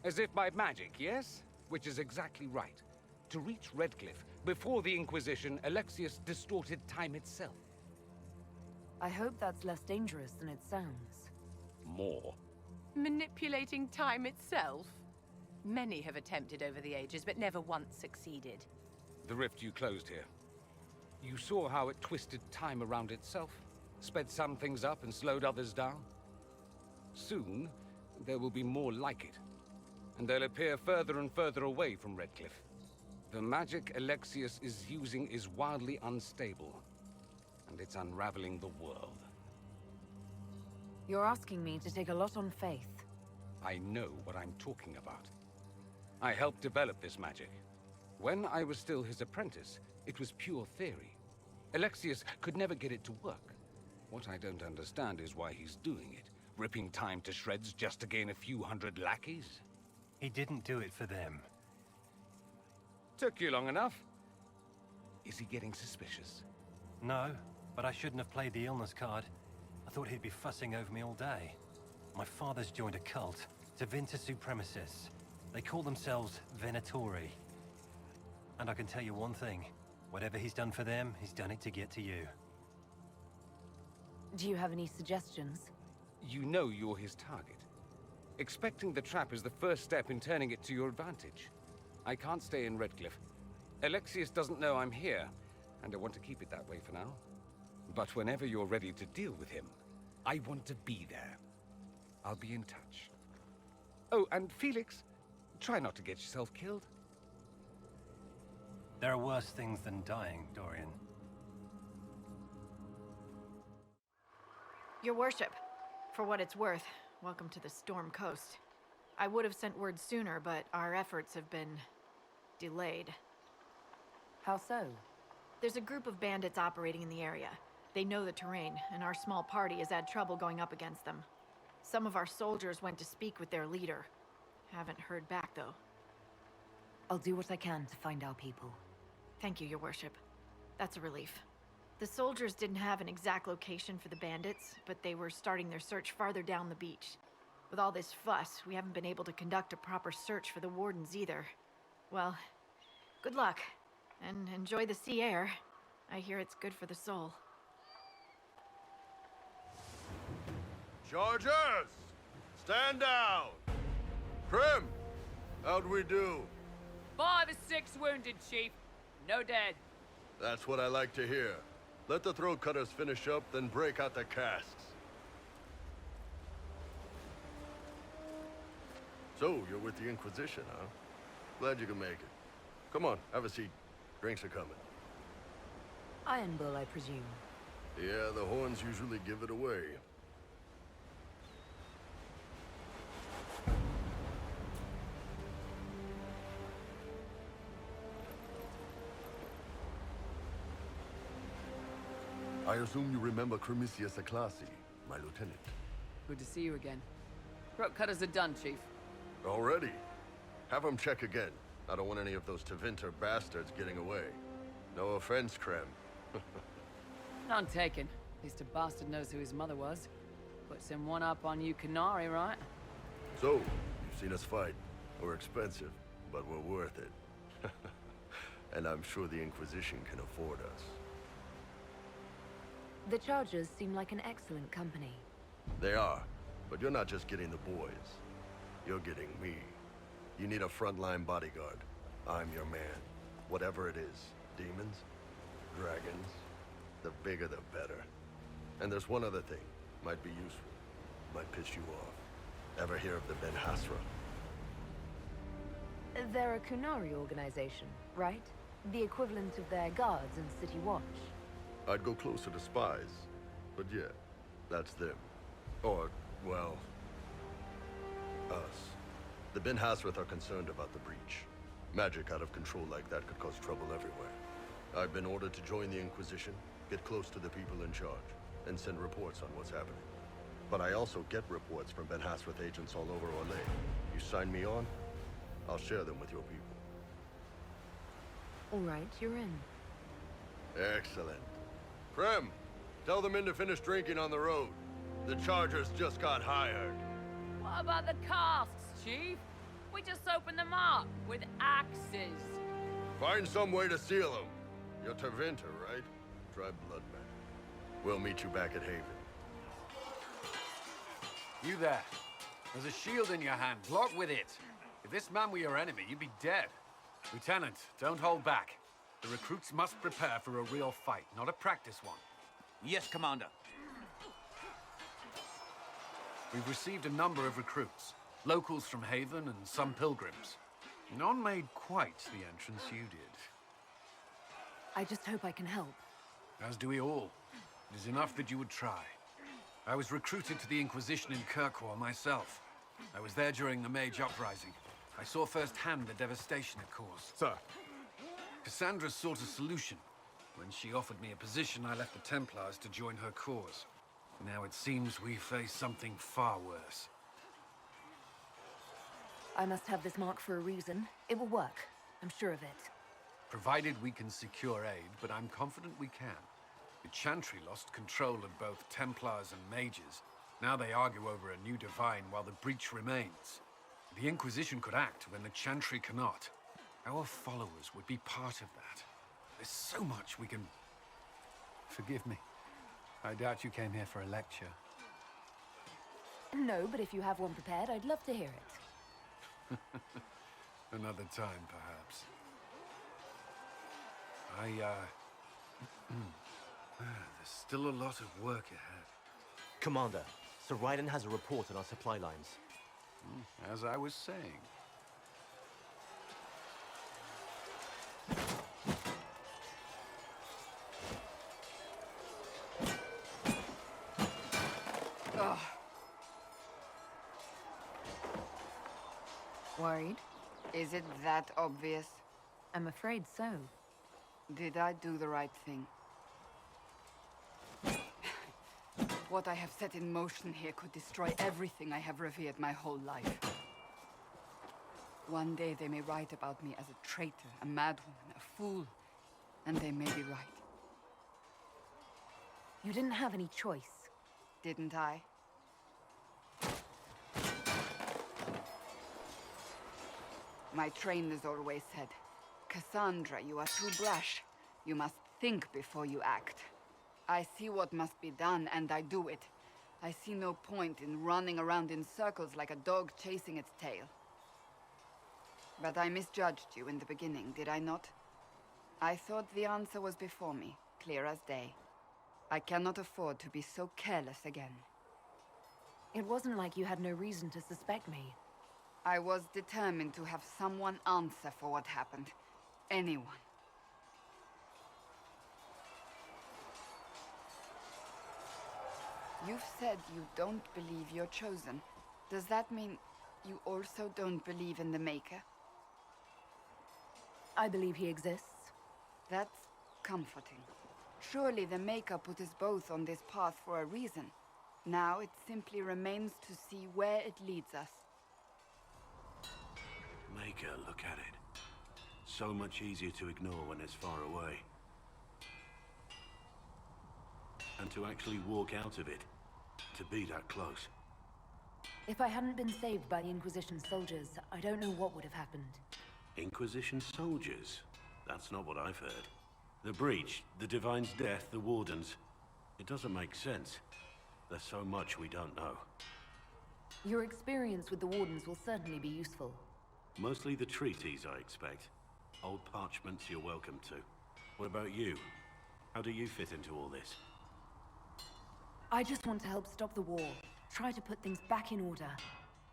As if by magic, yes? Which is exactly right. To reach Redcliffe, before the Inquisition, Alexius distorted time itself. I hope that's less dangerous than it sounds. More. Manipulating time itself? Many have attempted over the ages, but never once succeeded. The rift you closed here. You saw how it twisted time around itself, sped some things up and slowed others down. Soon, there will be more like it, and they'll appear further and further away from Redcliffe. The magic Alexius is using is wildly unstable, and it's unraveling the world. You're asking me to take a lot on faith. I know what I'm talking about. I helped develop this magic. When I was still his apprentice, it was pure theory. Alexius could never get it to work. What I don't understand is why he's doing it, ripping time to shreds just to gain a few hundred lackeys. He didn't do it for them. Took you long enough. Is he getting suspicious? No, but I shouldn't have played the illness card. I thought he'd be fussing over me all day. My father's joined a cult, Tevinter Supremacists. They call themselves Venatori. And I can tell you one thing. Whatever he's done for them, he's done it to get to you. Do you have any suggestions? You know you're his target. Expecting the trap is the first step in turning it to your advantage. I can't stay in Redcliffe. Alexius doesn't know I'm here, and I want to keep it that way for now. But whenever you're ready to deal with him, I want to be there. I'll be in touch. Oh, and Felix, try not to get yourself killed. There are worse things than dying, Dorian. Your worship, for what it's worth, welcome to the Storm Coast. I would have sent word sooner, but our efforts have been delayed. How so? There's a group of bandits operating in the area. They know the terrain, and our small party has had trouble going up against them. Some of our soldiers went to speak with their leader. Haven't heard back, though. I'll do what I can to find our people. Thank you, Your Worship. That's a relief. The soldiers didn't have an exact location for the bandits, but they were starting their search farther down the beach. With all this fuss, we haven't been able to conduct a proper search for the wardens either. Well, good luck, and enjoy the sea air. I hear it's good for the soul. Chargers! Stand down! Prim! How'd we do? 5 or 6 wounded, Chief. No dead. That's what I like to hear. Let the throat cutters finish up, then break out the casks. So, you're with the Inquisition, huh? Glad you can make it. Come on, have a seat. Drinks are coming. Iron Bull, I presume. Yeah, the horns usually give it away. I assume you remember Cremisius Aclassi, my lieutenant. Good to see you again. Throat cutters are done, Chief. Already? Have them check again. I don't want any of those Tevinter bastards getting away. No offense, Krem. None taken. At least a bastard knows who his mother was. Puts him one up on you Canary, right? So, you've seen us fight. We're expensive, but we're worth it. And I'm sure the Inquisition can afford us. The Chargers seem like an excellent company. They are, but you're not just getting the boys. You're getting me. You need a frontline bodyguard. I'm your man. Whatever it is. Demons? Dragons? The bigger the better. And there's one other thing. Might be useful. Might piss you off. Ever hear of the Ben Hasra? They're a Kunari organization, right? The equivalent of their guards and city watch. I'd go closer to spies. But yeah, that's them. Or, well, us. The Ben Hasrath are concerned about the breach. Magic out of control like that could cause trouble everywhere. I've been ordered to join the Inquisition, get close to the people in charge, and send reports on what's happening. But I also get reports from Ben Hasrath agents all over Orlais. You sign me on, I'll share them with your people. All right, you're in. Excellent. Prem, tell the men to finish drinking on the road. The Chargers just got hired. What about the casks, Chief? We just opened them up with axes. Find some way to seal them. You're Tervinter, right? Try Bloodman. We'll meet you back at Haven. You there. There's a shield in your hand. Block with it. If this man were your enemy, you'd be dead. Lieutenant, don't hold back. The recruits must prepare for a real fight, not a practice one. Yes, Commander. We've received a number of recruits. Locals from Haven and some pilgrims. None made quite the entrance you did. I just hope I can help. As do we all. It is enough that you would try. I was recruited to the Inquisition in Kirkwall myself. I was there during the Mage Uprising. I saw firsthand the devastation it caused. Sir. Cassandra sought a solution. When she offered me a position, I left the Templars to join her cause. Now it seems we face something far worse. I must have this mark for a reason. It will work. I'm sure of it. Provided we can secure aid, but I'm confident we can. The Chantry lost control of both Templars and Mages. Now they argue over a new divine while the breach remains. The Inquisition could act when the Chantry cannot. Our followers would be part of that. There's so much we can... Forgive me. I doubt you came here for a lecture. No, but if you have one prepared, I'd love to hear it. Another time, perhaps. There's still a lot of work ahead. Commander, Sir Raiden has a report on our supply lines. As I was saying. Ugh. Worried? Is it that obvious? I'm afraid so. Did I do the right thing? What I have set in motion here could destroy everything I have revered my whole life. One day they may write about me as a traitor, a madwoman, a fool, and they may be right. You didn't have any choice. Didn't I? My trainers always said, Cassandra, you are too brash. You must think before you act. I see what must be done, and I do it. I see no point in running around in circles like a dog chasing its tail. But I misjudged you in the beginning, did I not? I thought the answer was before me, clear as day. I cannot afford to be so careless again. It wasn't like you had no reason to suspect me. I was determined to have someone answer for what happened. Anyone. You've said you don't believe you're chosen. Does that mean you also don't believe in the Maker? I believe he exists. That's comforting. Surely the Maker put us both on this path for a reason. Now it simply remains to see where it leads us. Maker, look at it. So much easier to ignore when it's far away. And to actually walk out of it. To be that close. If I hadn't been saved by the Inquisition soldiers, I don't know what would have happened. Inquisition soldiers? That's not what I've heard. The breach, the Divine's death, the Wardens. It doesn't make sense. There's so much we don't know. Your experience with the Wardens will certainly be useful. Mostly the treaties, I expect. Old parchments you're welcome to. What about you? How do you fit into all this? I just want to help stop the war. Try to put things back in order.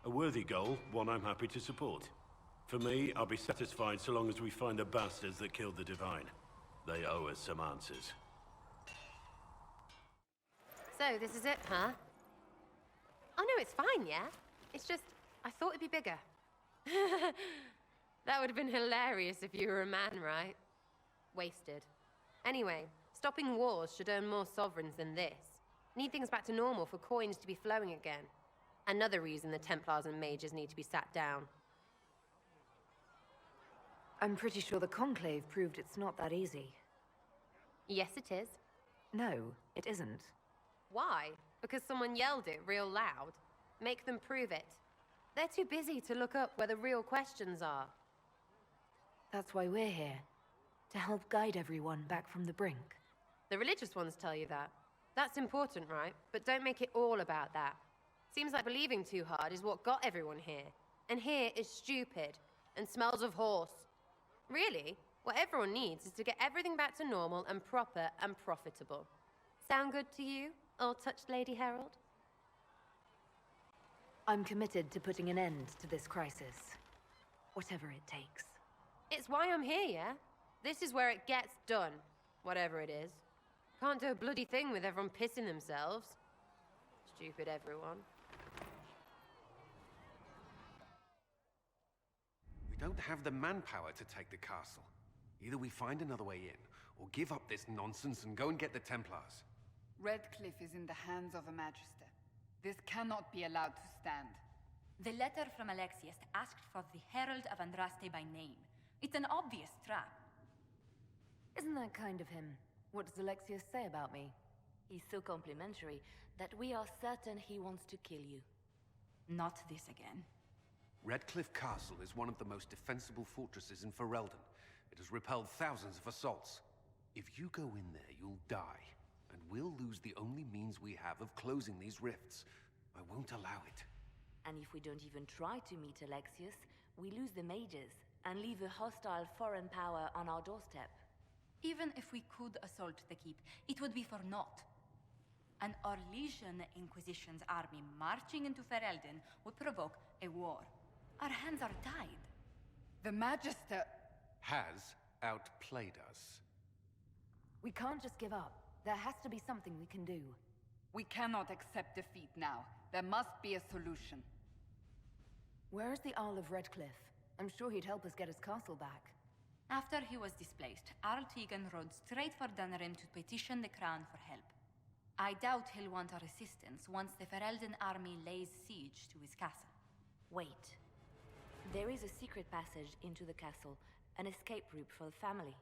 A worthy goal, one I'm happy to support. For me, I'll be satisfied so long as we find the bastards that killed the Divine. They owe us some answers. So, this is it, huh? Oh no, it's fine, yeah? It's just, I thought it'd be bigger. That would have been hilarious if you were a man, right? Wasted. Anyway, stopping wars should earn more sovereigns than this. Need things back to normal for coins to be flowing again. Another reason the Templars and mages need to be sat down. I'm pretty sure the Conclave proved it's not that easy. Yes, it is. No, it isn't. Why? Because someone yelled it real loud? Make them prove it. They're too busy to look up where the real questions are. That's why we're here. To help guide everyone back from the brink. The religious ones tell you that. That's important, right? But don't make it all about that. Seems like believing too hard is what got everyone here. And here is stupid and smells of horse. Really, what everyone needs is to get everything back to normal and proper and profitable. Sound good to you, old-touched Lady Herald? I'm committed to putting an end to this crisis. Whatever it takes. It's why I'm here, yeah? This is where it gets done, whatever it is. Can't do a bloody thing with everyone pissing themselves. Stupid everyone. We don't have the manpower to take the castle. Either we find another way in, or give up this nonsense and go and get the Templars. Redcliffe is in the hands of a Magister. This cannot be allowed to stand. The letter from Alexius asked for the Herald of Andraste by name. It's an obvious trap. Isn't that kind of him? What does Alexius say about me? He's so complimentary that we are certain he wants to kill you. Not this again. Redcliffe Castle is one of the most defensible fortresses in Ferelden. It has repelled thousands of assaults. If you go in there, you'll die. And we'll lose the only means we have of closing these rifts. I won't allow it. And if we don't even try to meet Alexius, we lose the mages and leave a hostile foreign power on our doorstep. Even if we could assault the keep, it would be for naught. An Orlesian Inquisition's army marching into Ferelden would provoke a war. Our hands are tied. The Magister has outplayed us. We can't just give up. There has to be something we can do. We cannot accept defeat now. There must be a solution. Where is the Earl of Redcliffe? I'm sure he'd help us get his castle back. After he was displaced, Arl Tegan rode straight for Dunrim to petition the crown for help. I doubt he'll want our assistance once the Ferelden army lays siege to his castle. Wait. There is a secret passage into the castle, an escape route for the family.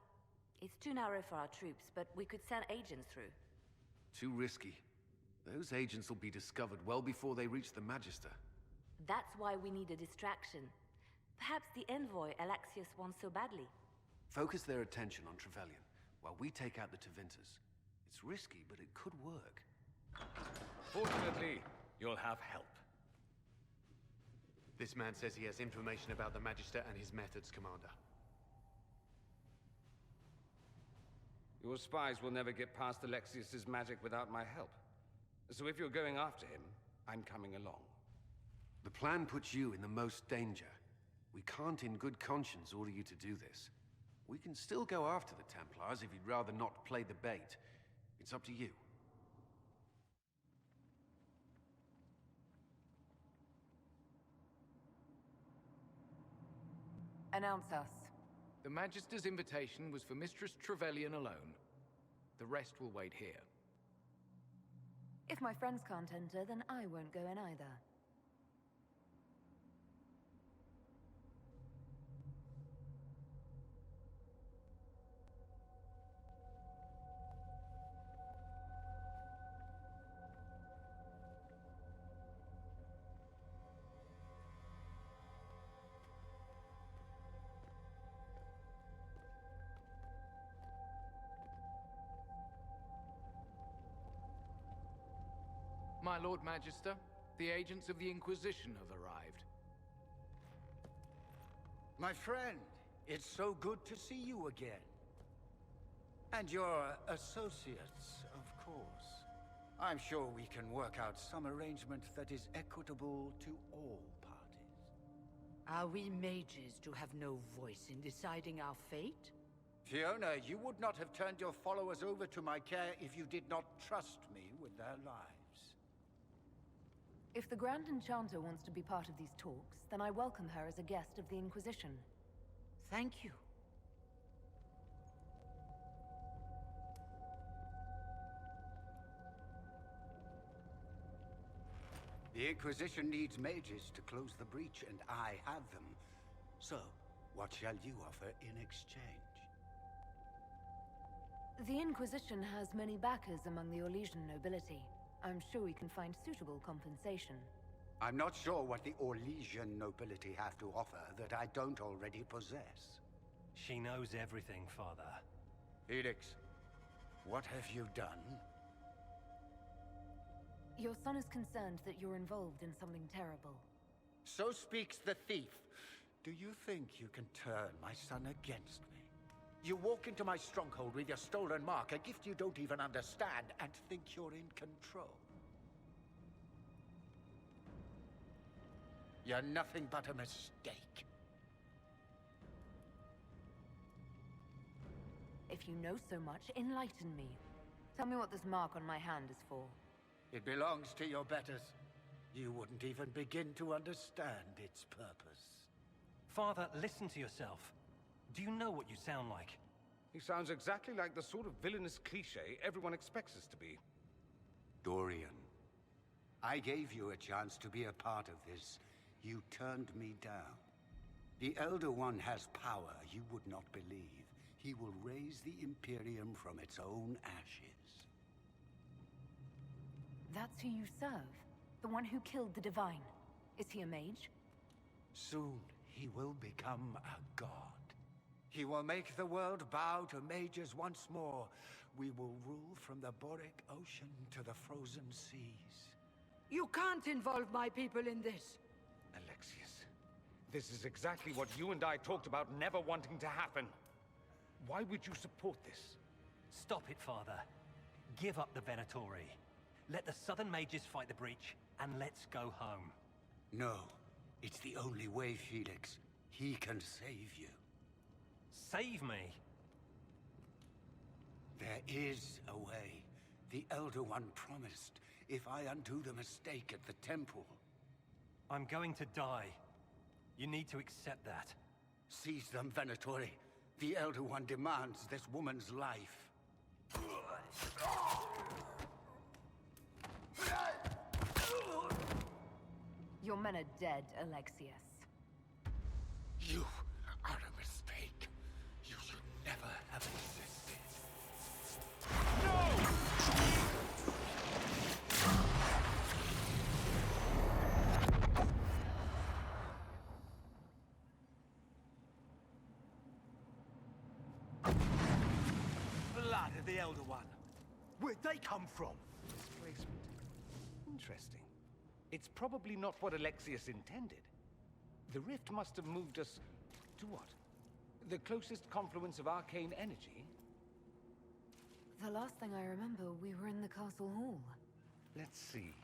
It's too narrow for our troops, but we could send agents through. Too risky. Those agents will be discovered well before they reach the Magister. That's why we need a distraction. Perhaps the envoy Alexius wants so badly. Focus their attention on Trevelyan, while we take out the Tevinters. It's risky, but it could work. Fortunately, you'll have help. This man says he has information about the Magister and his methods, Commander. Your spies will never get past Alexius's magic without my help. So if you're going after him, I'm coming along. The plan puts you in the most danger. We can't in good conscience order you to do this. We can still go after the Templars if you'd rather not play the bait. It's up to you. Announce us. The Magister's invitation was for Mistress Trevelyan alone. The rest will wait here. If my friends can't enter, then I won't go in either. My Lord Magister, the agents of the Inquisition have arrived. My friend, it's so good to see you again. And your associates, of course. I'm sure we can work out some arrangement that is equitable to all parties. Are we mages to have no voice in deciding our fate? Fiona, you would not have turned your followers over to my care if you did not trust me with their lives. If the Grand Enchanter wants to be part of these talks, then I welcome her as a guest of the Inquisition. Thank you. The Inquisition needs mages to close the breach, and I have them. So, what shall you offer in exchange? The Inquisition has many backers among the Orlesian nobility. I'm sure we can find suitable compensation. I'm not sure what the Orlesian nobility have to offer that I don't already possess. She knows everything, Father. Felix, what have you done? Your son is concerned that you're involved in something terrible. So speaks the thief. Do you think you can turn my son against me? You walk into my stronghold with your stolen mark, a gift you don't even understand, and think you're in control. You're nothing but a mistake. If you know so much, enlighten me. Tell me what this mark on my hand is for. It belongs to your betters. You wouldn't even begin to understand its purpose. Father, listen to yourself. Do you know what you sound like? He sounds exactly like the sort of villainous cliché everyone expects us to be. Dorian, I gave you a chance to be a part of this. You turned me down. The Elder One has power you would not believe. He will raise the Imperium from its own ashes. That's who you serve? The one who killed the Divine? Is he a mage? Soon, he will become a god. He will make the world bow to mages once more. We will rule from the Boric Ocean to the frozen seas. You can't involve my people in this. Alexius, this is exactly what you and I talked about never wanting to happen. Why would you support this? Stop it, Father. Give up the Venatori. Let the Southern Mages fight the breach, and let's go home. No, it's the only way, Felix. He can save you. Save me? There is a way. The Elder One promised, if I undo the mistake at the temple. I'm going to die. You need to accept that. Seize them, Venatori. The Elder One demands this woman's life. Your men are dead, Alexius. You are a mistake. You should never have existed. Blood of the Elder One. Where'd they come from? Displacement. Interesting. It's probably not what Alexius intended. The rift must have moved us to what? The closest confluence of arcane energy? The last thing I remember, we were in the castle hall. Let's see.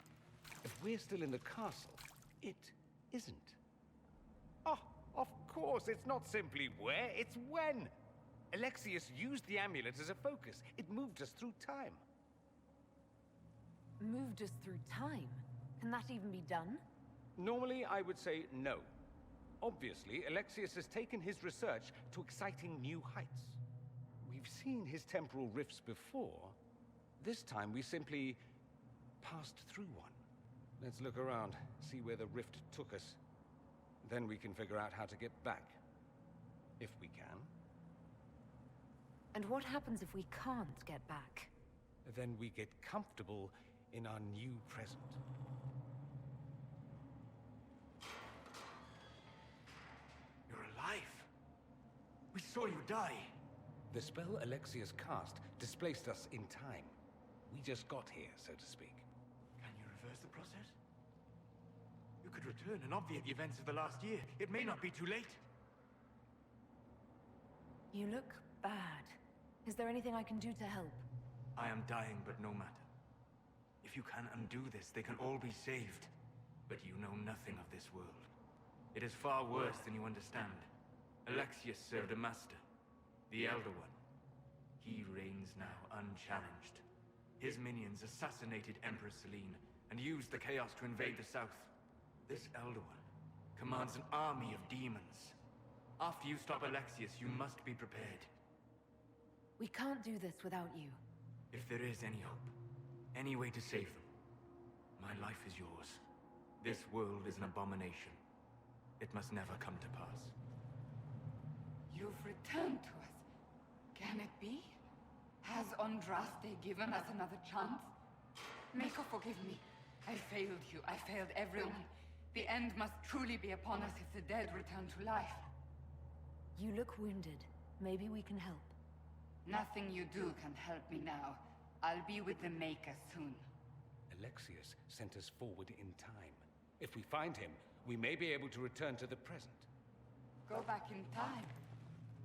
If we're still in the castle, it isn't. Oh, of course, it's not simply where, it's when. Alexius used the amulet as a focus. It moved us through time. Moved us through time? Can that even be done? Normally, I would say no. Obviously, Alexius has taken his research to exciting new heights. We've seen his temporal rifts before. This time, we simply passed through one. Let's look around, see where the rift took us. Then we can figure out how to get back. If we can. And what happens if we can't get back? Then we get comfortable in our new present. You're alive. We saw you die. The spell Alexius cast displaced us in time. We just got here, so to speak. Can you reverse the process? You could return and obviate the events of the last year. It may not be too late. You look bad. Is there anything I can do to help? I am dying, but no matter. If you can undo this, they can all be saved. But you know nothing of this world. It is far worse than you understand. Alexius served a master, the Elder One. He reigns now unchallenged. His minions assassinated Empress Selene and used the chaos to invade the south. This Elder One commands an army of demons. After you stop Alexius, you must be prepared. We can't do this without you. If there is any hope, any way to save them, my life is yours. This world is an abomination. It must never come to pass. You've returned to us. Can it be? Has Andraste given us another chance? Mako, forgive me. I failed you. I failed everyone. The end must truly be upon us if the dead return to life. You look wounded. Maybe we can help. Nothing you do can help me now. I'll be with the Maker soon. Alexius sent us forward in time. If we find him, we may be able to return to the present. Go back in time?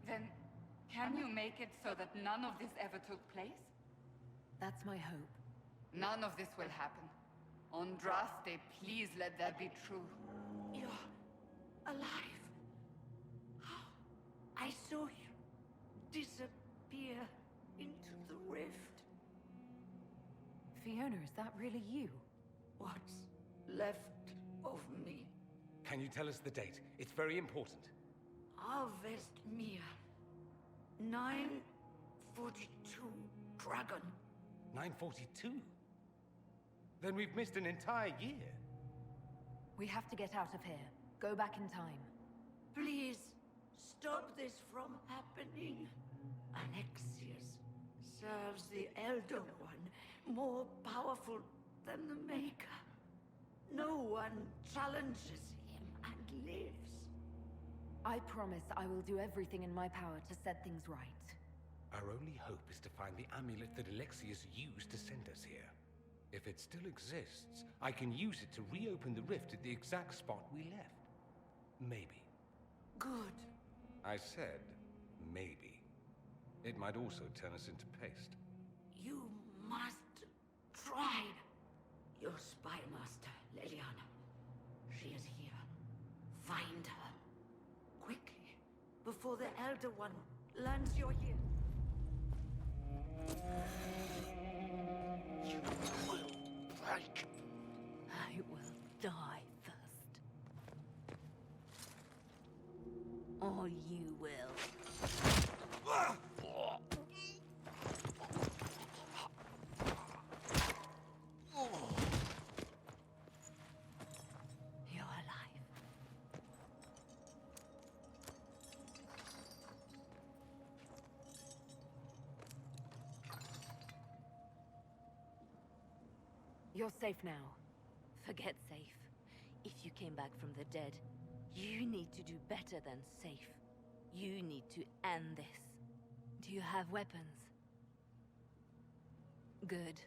Then, can you make it so that none of this ever took place? That's my hope. None of this will happen. Andraste, please let that be true. You're alive. I saw you disappear into the rift. Fiona, is that really you? What's left of me? Can you tell us the date? It's very important. Harvest Mir. 942 Dragon. 942? Then we've missed an entire year. We have to get out of here. Go back in time. Please, stop this from happening. Alexius serves the Elder One, more powerful than the Maker. No one challenges him and lives. I promise I will do everything in my power to set things right. Our only hope is to find the amulet that Alexius used to send us here. If it still exists, I can use it to reopen the rift at the exact spot we left. Maybe. Good. I said, maybe. It might also turn us into paste. You must try. Your spy master, Leliana. She is here. Find her. Quickly, before the Elder One learns you're here. You will break. I will die first. Or you will. You're alive. You're safe now. Forget safe. If you came back from the dead, you need to do better than safe. You need to end this. Do you have weapons? Good.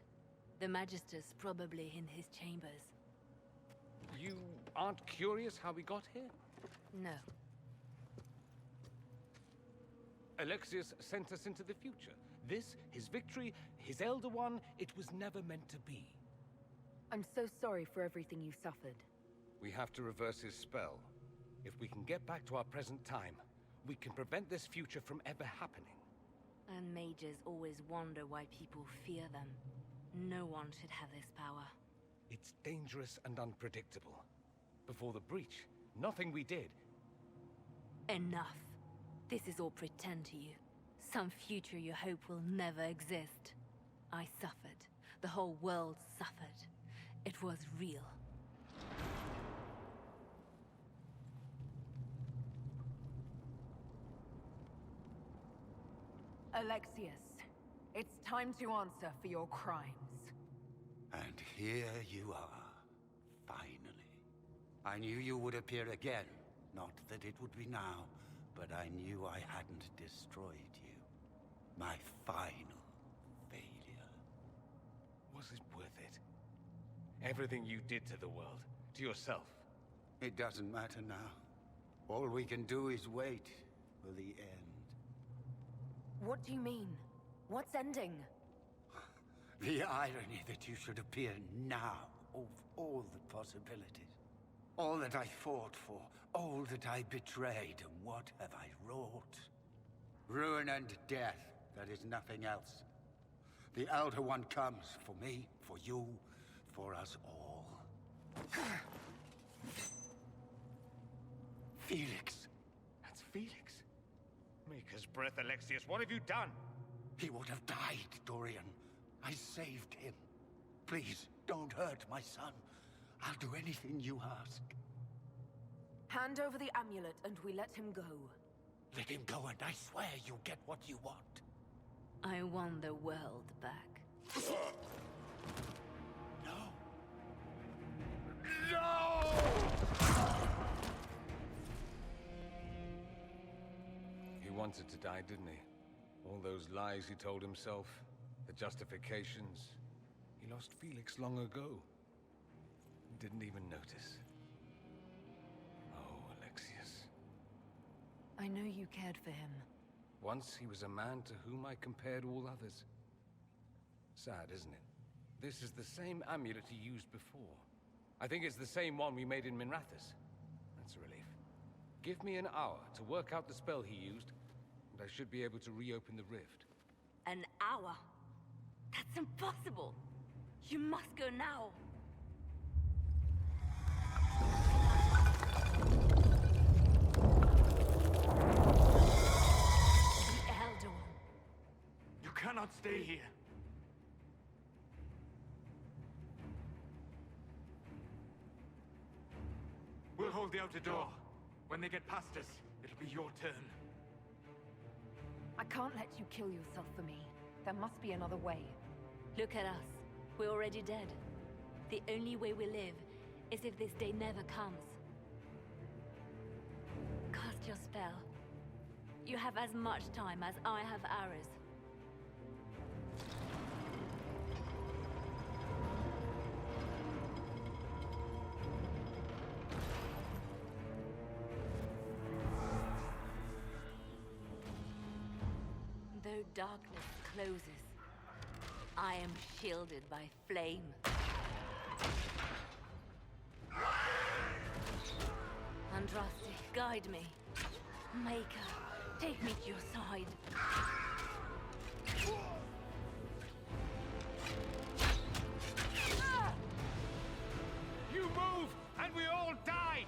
The Magister's probably in his chambers. You aren't curious how we got here? No. Alexius sent us into the future. This, his victory, his Elder One, it was never meant to be. I'm so sorry for everything you suffered. We have to reverse his spell. If we can get back to our present time, we can prevent this future from ever happening. And mages always wonder why people fear them. No one should have this power. It's dangerous and unpredictable. Before the breach, nothing we did. Enough. This is all pretend to you. Some future you hope will never exist. I suffered. The whole world suffered. It was real. Alexius, it's time to answer for your crimes. And here you are, finally. I knew you would appear again. Not that it would be now, but I knew I hadn't destroyed you. My final failure. Was it worth it? Everything you did to the world, to yourself. It doesn't matter now. All we can do is wait for the end. What do you mean? What's ending? The irony that you should appear now of all the possibilities. All that I fought for, all that I betrayed, and what have I wrought? Ruin and death, that is nothing else. The Elder One comes for me, for you, for us all. Felix. That's Felix. Maker's breath, Alexius. What have you done? He would have died, Dorian. I saved him. Please, don't hurt my son. I'll do anything you ask. Hand over the amulet and we let him go. Let him go and I swear you'll get what you want. I want the world back. No. No! He wanted to die, didn't he? All those lies he told himself, the justifications. He lost Felix long ago. Didn't even notice. Oh, Alexius. I know you cared for him. Once he was a man to whom I compared all others. Sad, isn't it? This is the same amulet he used before. I think it's the same one we made in Minrathous. That's a relief. Give me an hour to work out the spell he used, and I should be able to reopen the rift. An hour? That's impossible! You must go now! The Elder One. You cannot stay here. We'll hold the outer door. When they get past us, it'll be your turn. I can't let you kill yourself for me. There must be another way. Look at us. We're already dead. The only way we live is if this day never comes. Cast your spell. You have as much time as I have hours. Though darkness closes, I am shielded by flame. Andraste, guide me. Maker, take me to your side. You move, and we all die!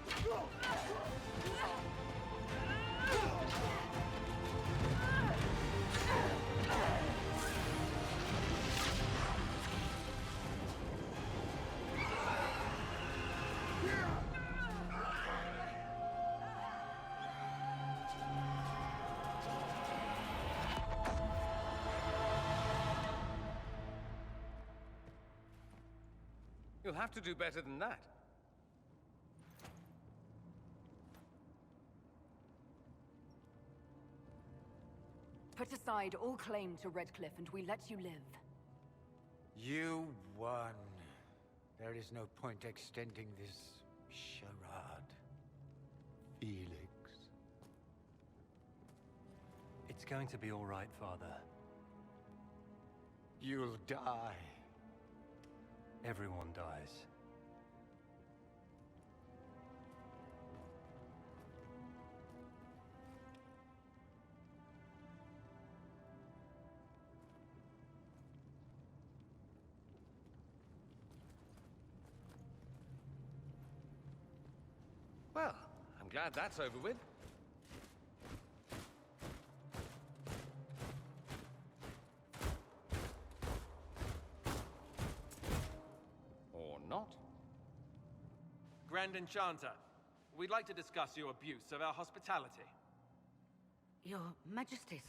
You'll have to do better than that. Put aside all claim to Redcliffe and we let you live. You won. There is no point extending this charade. Felix. It's going to be all right, Father. You'll die. Everyone dies. Well, I'm glad that's over with. Or not. Grand Enchanter, we'd like to discuss your abuse of our hospitality. Your Majesties.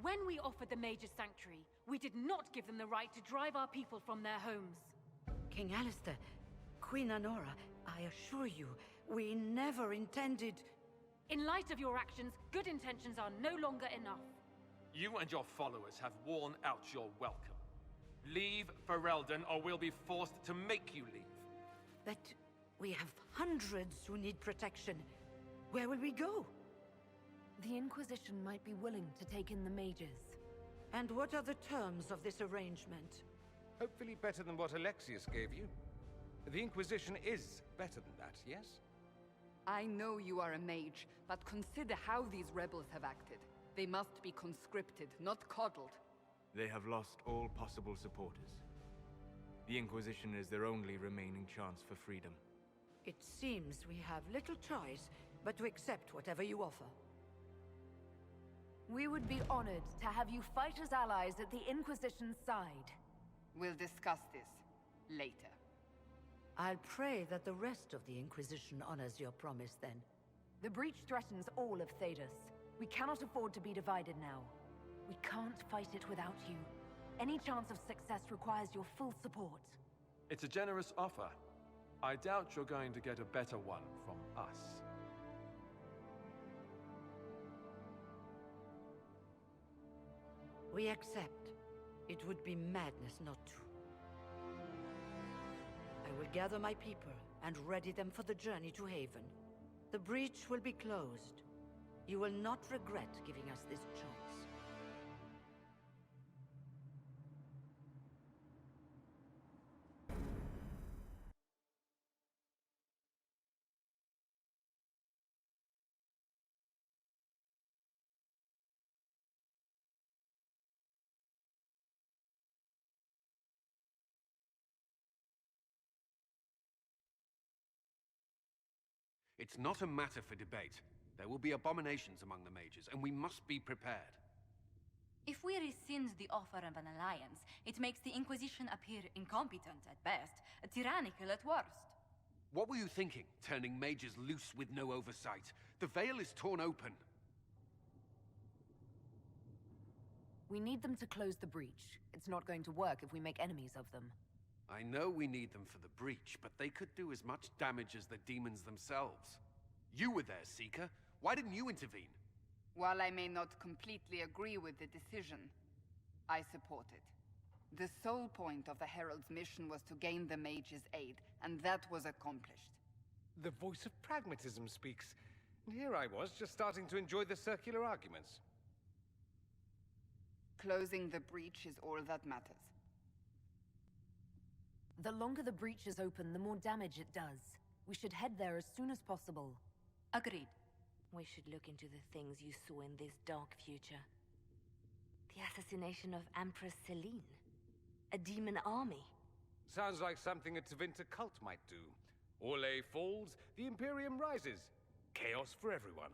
When we offered the Mage's Sanctuary, we did not give them the right to drive our people from their homes. King Alistair, Queen Anora, I assure you, we never intended... In light of your actions, good intentions are no longer enough. You and your followers have worn out your welcome. Leave Ferelden, or we'll be forced to make you leave. But we have hundreds who need protection. Where will we go? The Inquisition might be willing to take in the mages. And what are the terms of this arrangement? Hopefully better than what Alexius gave you. The Inquisition is better than that, yes? I know you are a mage, but consider how these rebels have acted. They must be conscripted, not coddled. They have lost all possible supporters. The Inquisition is their only remaining chance for freedom. It seems we have little choice but to accept whatever you offer. We would be honored to have you fight as allies at the Inquisition's side. We'll discuss this later. I'll pray that the rest of the Inquisition honors your promise then. The breach threatens all of Tedas. We cannot afford to be divided now. We can't fight it without you. Any chance of success requires your full support. It's a generous offer. I doubt you're going to get a better one from us. We accept. It would be madness not to. I will gather my people and ready them for the journey to Haven. The breach will be closed. You will not regret giving us this chance. It's not a matter for debate. There will be abominations among the mages, and we must be prepared. If we rescind the offer of an alliance, it makes the Inquisition appear incompetent at best, tyrannical at worst. What were you thinking, turning mages loose with no oversight? The veil is torn open. We need them to close the breach. It's not going to work if we make enemies of them. I know we need them for the breach, but they could do as much damage as the demons themselves. You were there, Seeker. Why didn't you intervene? While I may not completely agree with the decision, I support it. The sole point of the Herald's mission was to gain the mage's aid, and that was accomplished. The voice of pragmatism speaks. And here I was, just starting to enjoy the circular arguments. Closing the breach is all that matters. The longer the breach is open, the more damage it does. We should head there as soon as possible. Agreed. We should look into the things you saw in this dark future. The assassination of Empress Celine. A demon army. Sounds like something a Tevinter cult might do. Orlais falls, the Imperium rises. Chaos for everyone.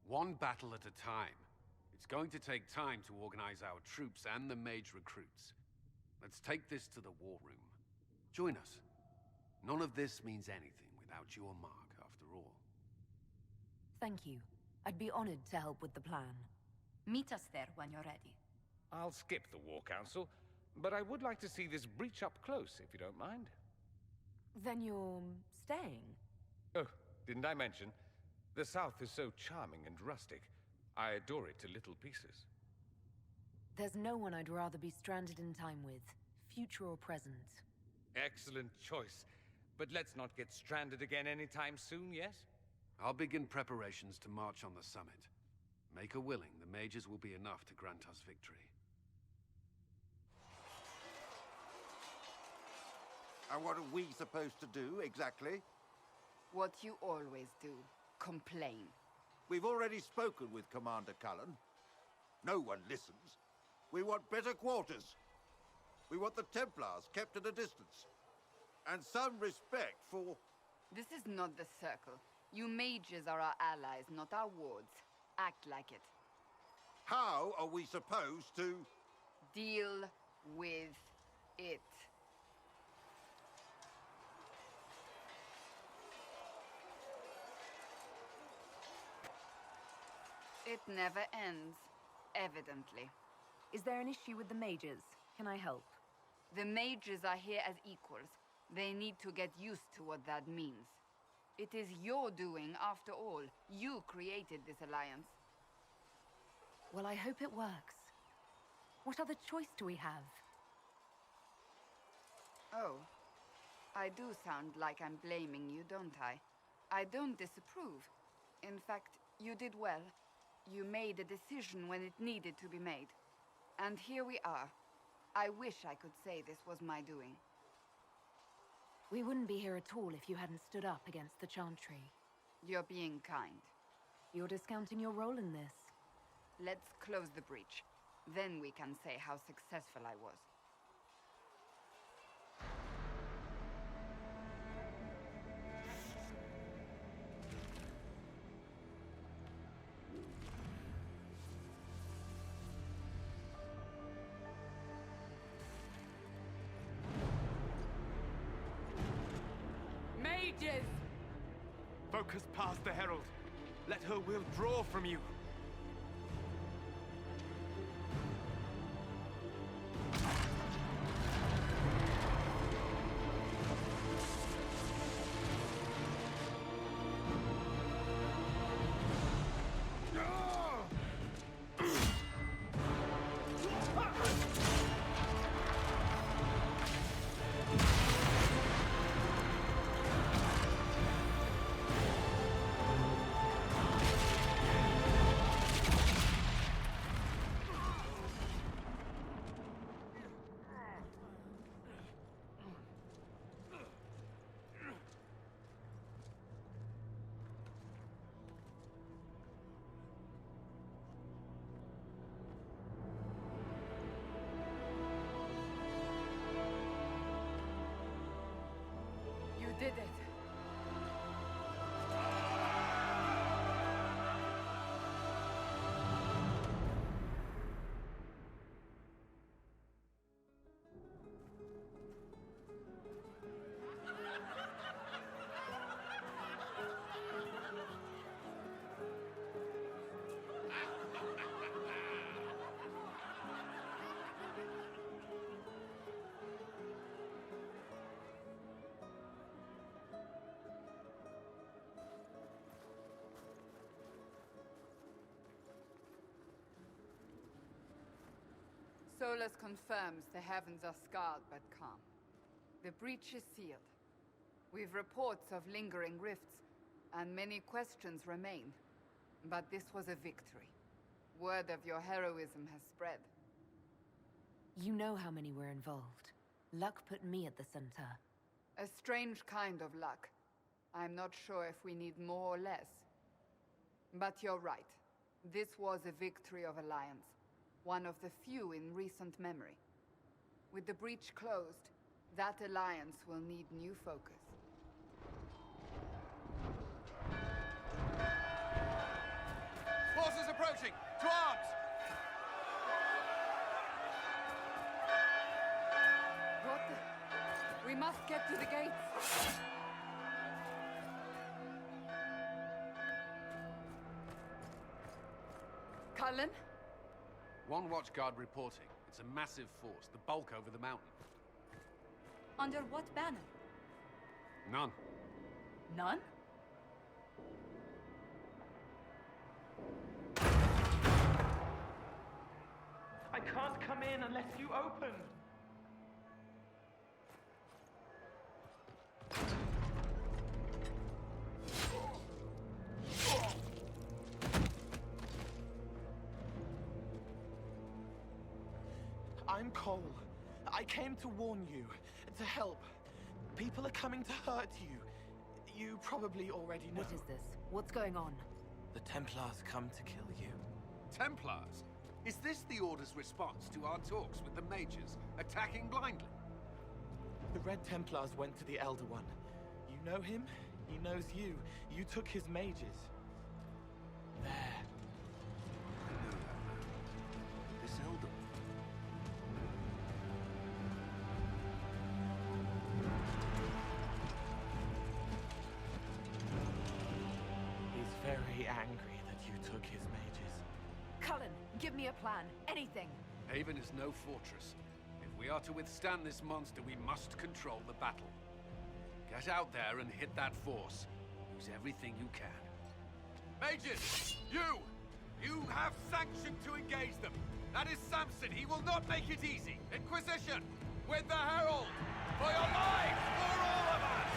One battle at a time. It's going to take time to organize our troops and the mage recruits. Let's take this to the war room. Join us. None of this means anything without your mark, after all. Thank you. I'd be honored to help with the plan. Meet us there when you're ready. I'll skip the War Council, but I would like to see this breach up close, if you don't mind. Then you're staying? Oh, didn't I mention? The South is so charming and rustic. I adore it to little pieces. There's no one I'd rather be stranded in time with, future or present. Excellent choice. But let's not get stranded again anytime soon, yes? I'll begin preparations to march on the summit. Make her willing, the mages will be enough to grant us victory. And what are we supposed to do, exactly? What you always do. Complain. We've already spoken with Commander Cullen. No one listens. We want better quarters. We want the Templars kept at a distance. And some respect for... This is not the Circle. You mages are our allies, not our wards. Act like it. How are we supposed to... Deal with it. It never ends, evidently. Is there an issue with the mages? Can I help? The mages are here as equals. They need to get used to what that means. It is your doing, after all. You created this alliance. Well, I hope it works. What other choice do we have? Oh. I do sound like I'm blaming you, don't I? I don't disapprove. In fact, you did well. You made a decision when it needed to be made. And here we are. I wish I could say this was my doing. We wouldn't be here at all if you hadn't stood up against the Chantry. You're being kind. You're discounting your role in this. Let's close the breach. Then we can say how successful I was. Mages! Focus past the Herald. Let her will draw from you. Did it. Solus confirms the heavens are scarred but calm. The breach is sealed. We've reports of lingering rifts, and many questions remain. But this was a victory. Word of your heroism has spread. You know how many were involved. Luck put me at the center. A strange kind of luck. I'm not sure if we need more or less. But you're right. This was a victory of Alliance. One of the few in recent memory. With the breach closed, that alliance will need new focus. Forces approaching! To arms! What the? We must get to the gates! Cullen? One watchguard reporting. It's a massive force, the bulk over the mountain. Under what banner? None. None? I can't come in unless you open. I'm Cole. I came to warn you, to help. People are coming to hurt you. You probably already know. What is this? What's going on? The Templars come to kill you. Templars? Is this the Order's response to our talks with the mages, attacking blindly? The Red Templars went to the Elder One. You know him? He knows you. You took his mages. There. I know that man. This Elder. He's very angry that you took his mages. Cullen, give me a plan. Anything. Haven is no fortress. If we are to withstand this monster, we must control the battle. Get out there and hit that force. Use everything you can. Mages! You have sanction to engage them. That is Samson. He will not make it easy. Inquisition! With the Herald! For your lives! For all of us!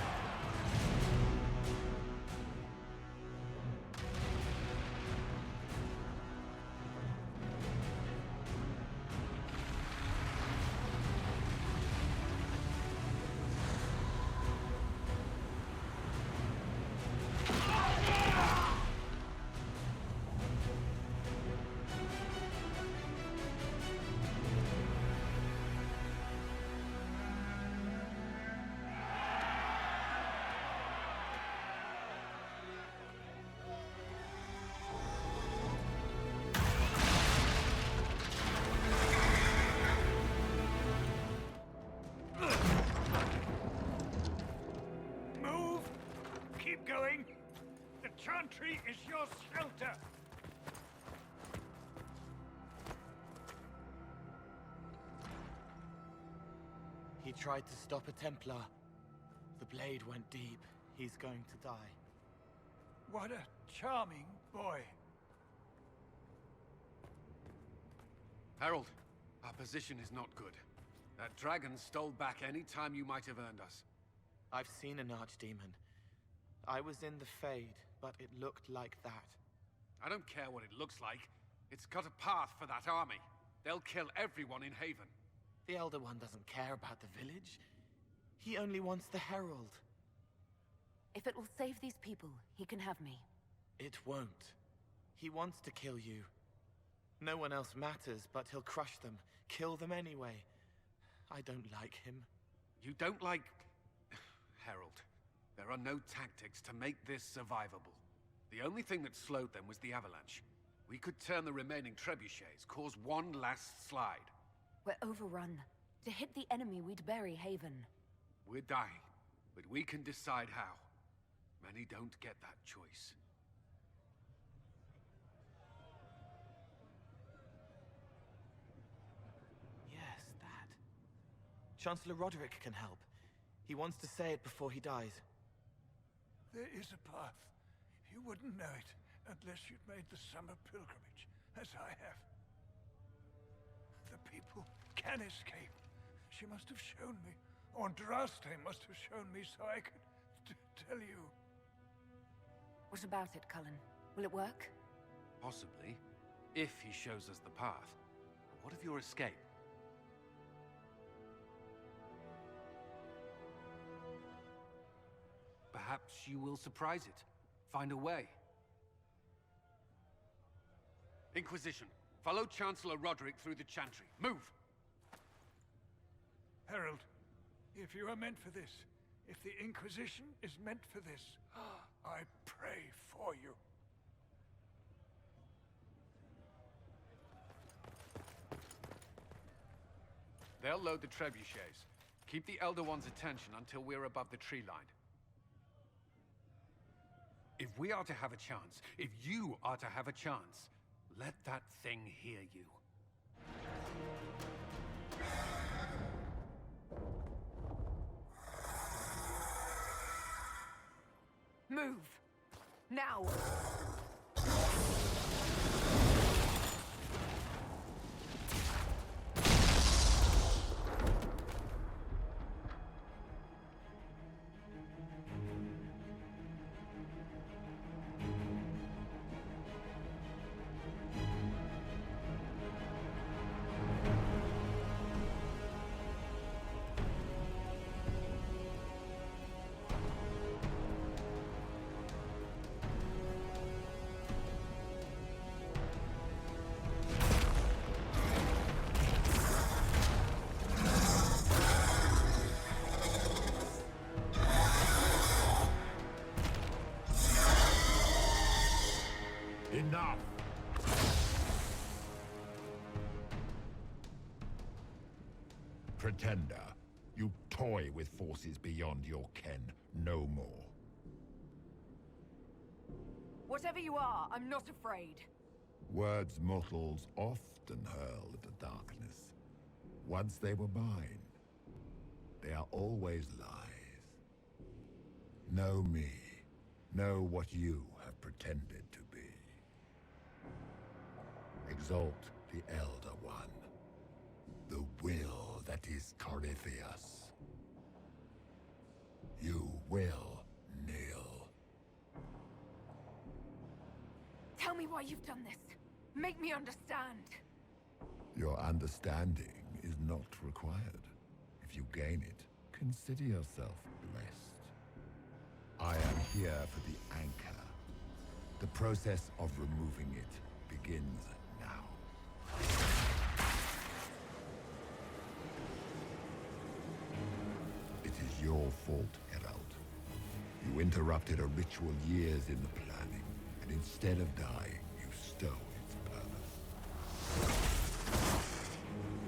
Move! Keep going! The chantry is your shelter! He tried to stop a Templar. The blade went deep. He's going to die. What a charming boy. Harold, our position is not good. That dragon stole back any time you might have earned us. I've seen an archdemon. I was in the Fade, but it looked like that. I don't care what it looks like. It's got a path for that army. They'll kill everyone in Haven. The Elder One doesn't care about the village. He only wants the Herald. If it will save these people, he can have me. It won't. He wants to kill you. No one else matters, but he'll crush them, kill them anyway. I don't like him. You don't like... Harold, there are no tactics to make this survivable. The only thing that slowed them was the avalanche. We could turn the remaining trebuchets, cause one last slide. We're overrun. To hit the enemy, we'd bury Haven. We're dying, but we can decide how. Many don't get that choice. Yes, that. Chancellor Roderick can help. He wants to say it before he dies. There is a path. You wouldn't know it unless you'd made the summer pilgrimage, as I have. The people can escape. She must have shown me. Andraste must have shown me so I could tell you. What about it, Cullen? Will it work? Possibly, if he shows us the path. But what of your escape? Perhaps you will surprise it. Find a way. Inquisition, follow Chancellor Roderick through the Chantry. Move! Herald, if you are meant for this, if the Inquisition is meant for this, I pray for you. They'll load the trebuchets. Keep the Elder One's attention until we're above the tree line. If we are to have a chance, if you are to have a chance, let that thing hear you. Move! Now! Enough! Pretender, you toy with forces beyond your ken, no more. Whatever you are, I'm not afraid. Words mortals often hurl at the darkness. Once they were mine, they are always lies. Know me. Know what you have pretended to be. Exalt the Elder One. The will that is Corypheus. You will kneel. Tell me why you've done this. Make me understand. Your understanding is not required. If you gain it, consider yourself blessed. I am here for the anchor. The process of removing it begins now. It is your fault, Herald. You interrupted a ritual years in the planning, and instead of dying, you stole its purpose.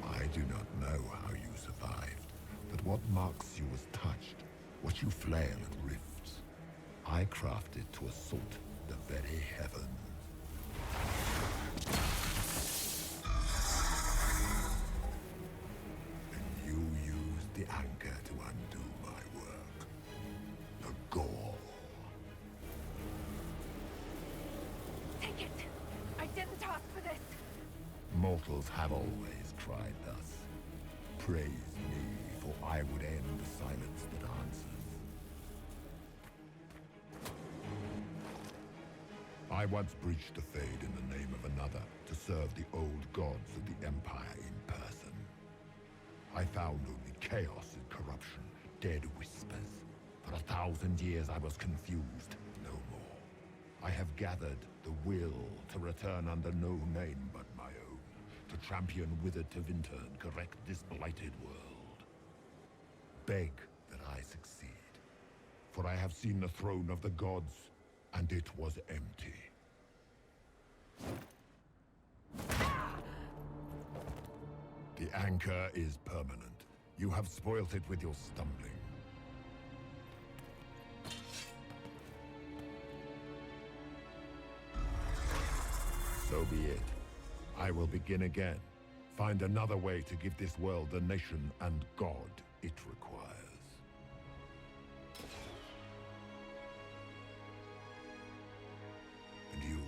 I do not know how you survived, but what marks you as touched, what you flail at rifts, I crafted to assault the very heavens. And you used the anchor to undo my work. The gall. Take it! I didn't ask for this! Mortals have always cried thus. Praise me, for I would end the silence that answers. I once breached the Fade in the name of another to serve the old gods of the Empire in person. I found only chaos and corruption, dead whispers. For 1,000 years I was confused, no more. I have gathered the will to return under no name but my own, to champion withered to winter and correct this blighted world. Beg that I succeed, for I have seen the throne of the gods, and it was empty. The anchor is permanent. You have spoilt it with your stumbling. So be it. I will begin again. Find another way to give this world the nation and God it requires. And you,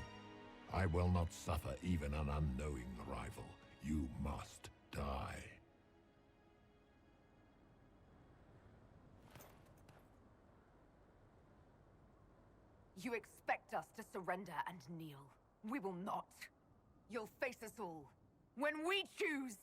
I will not suffer even an unknowing rival. You must die. You expect us to surrender and kneel. We will not. You'll face us all. When we choose!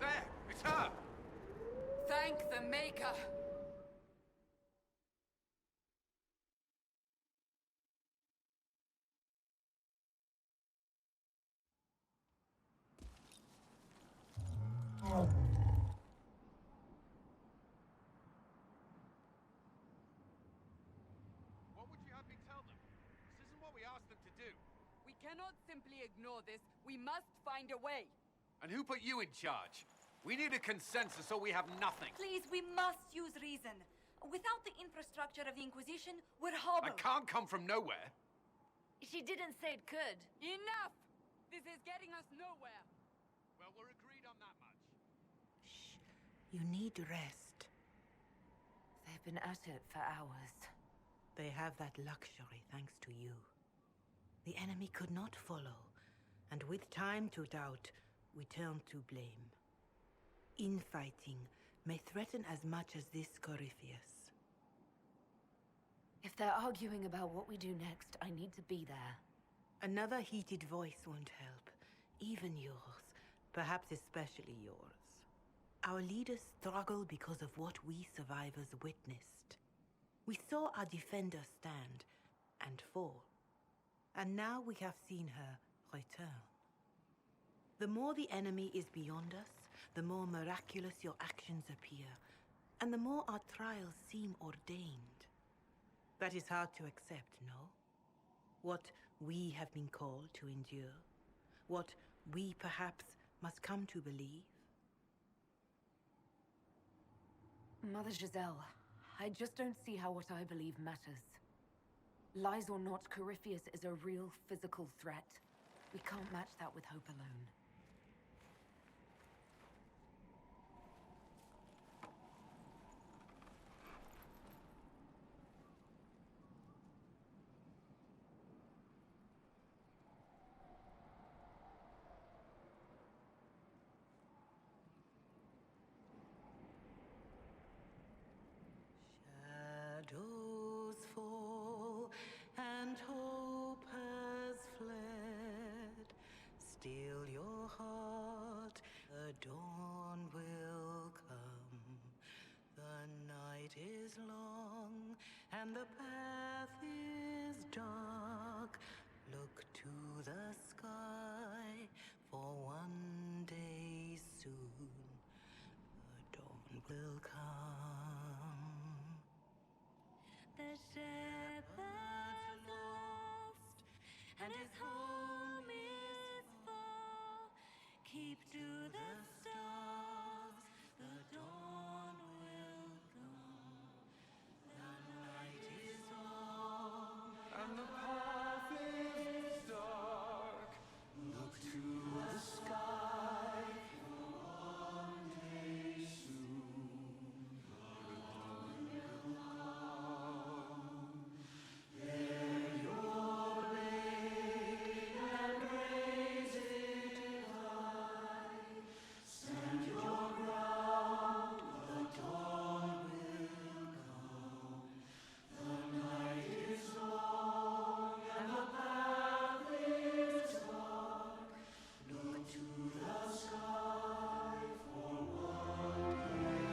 There! It's her! Thank the Maker! What would you have me tell them? This isn't what we asked them to do. We cannot simply ignore this. We must find a way. And who put you in charge? We need a consensus or we have nothing. Please, we must use reason. Without the infrastructure of the Inquisition, we're hobbled. I can't come from nowhere. She didn't say it could. Enough! This is getting us nowhere. Well, we're agreed on that much. You need rest. They've been at it for hours. They have that luxury thanks to you. The enemy could not follow, and with time to doubt, we turn to blame. Infighting may threaten as much as this Corypheus. If they're arguing about what we do next, I need to be there. Another heated voice won't help. even yours, perhaps especially yours. Our leaders struggle because of what we survivors witnessed. We saw our defender stand and fall, and now we have seen her return. The more the enemy is beyond us, the more miraculous your actions appear, and the more our trials seem ordained. That is hard to accept, no? What we have been called to endure, what we perhaps must come to believe. Mother Giselle, I just don't see how what I believe matters. Lies or not, Corypheus is a real physical threat. We can't match that with hope alone. Shadows fall and hope has fled. Still your heart, the dawn will come. The night is long and the path is dark. Look to the sky, for one day soon the dawn will come. The shepherd's lost, and his home is far. Keep to the stars, the dawn will come. The night is long, And the path is dark. Look to the sky, for one day soon the dawn will come. Bear your blade and raise it high. Stand your ground, the dawn will come. The night is long and the path is dark. Look to the sky, for one day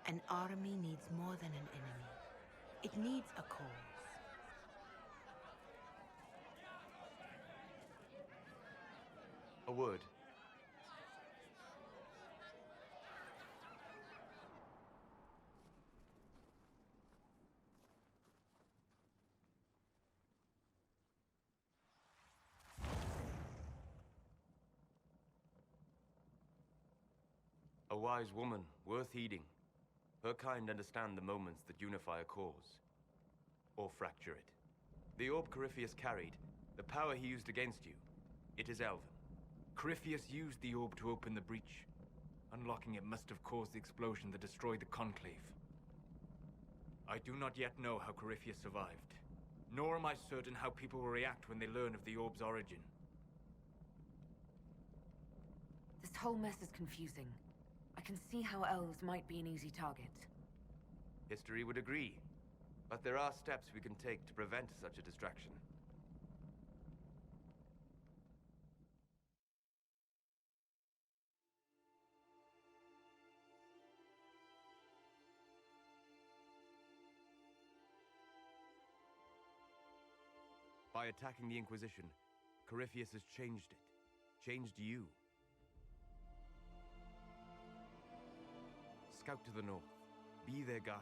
An army needs more than an enemy. It needs a cause. A word. A wise woman, worth heeding. Her kind understand the moments that unify a cause, or fracture it. The orb Corypheus carried, the power he used against you, it is Elven. Corypheus used the orb to open the breach. Unlocking it must have caused the explosion that destroyed the Conclave. I do not yet know how Corypheus survived, nor am I certain how people will react when they learn of the orb's origin. This whole mess is confusing. I can see how elves might be an easy target. History would agree, but there are steps we can take to prevent such a distraction. By attacking the Inquisition, Corypheus has changed it. Changed you. Scout to the north. Be their guide.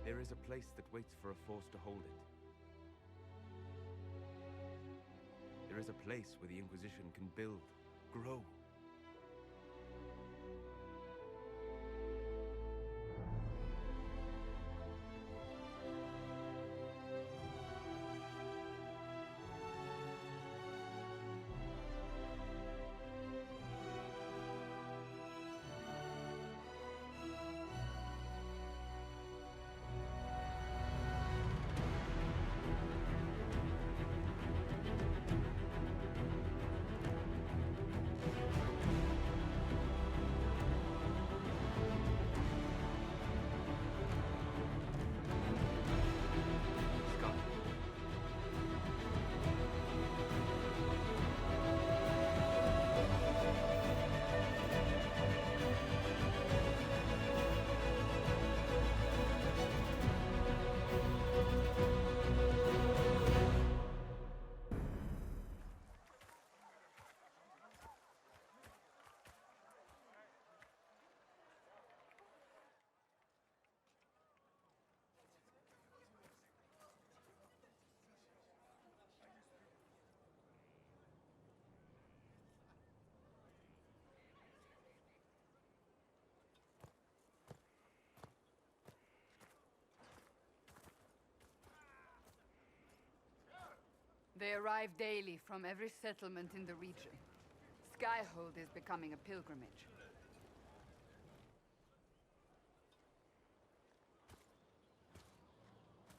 There is a place that waits for a force to hold it. There is a place where the Inquisition can build, grow. They arrive daily from every settlement in the region. Skyhold is becoming a pilgrimage.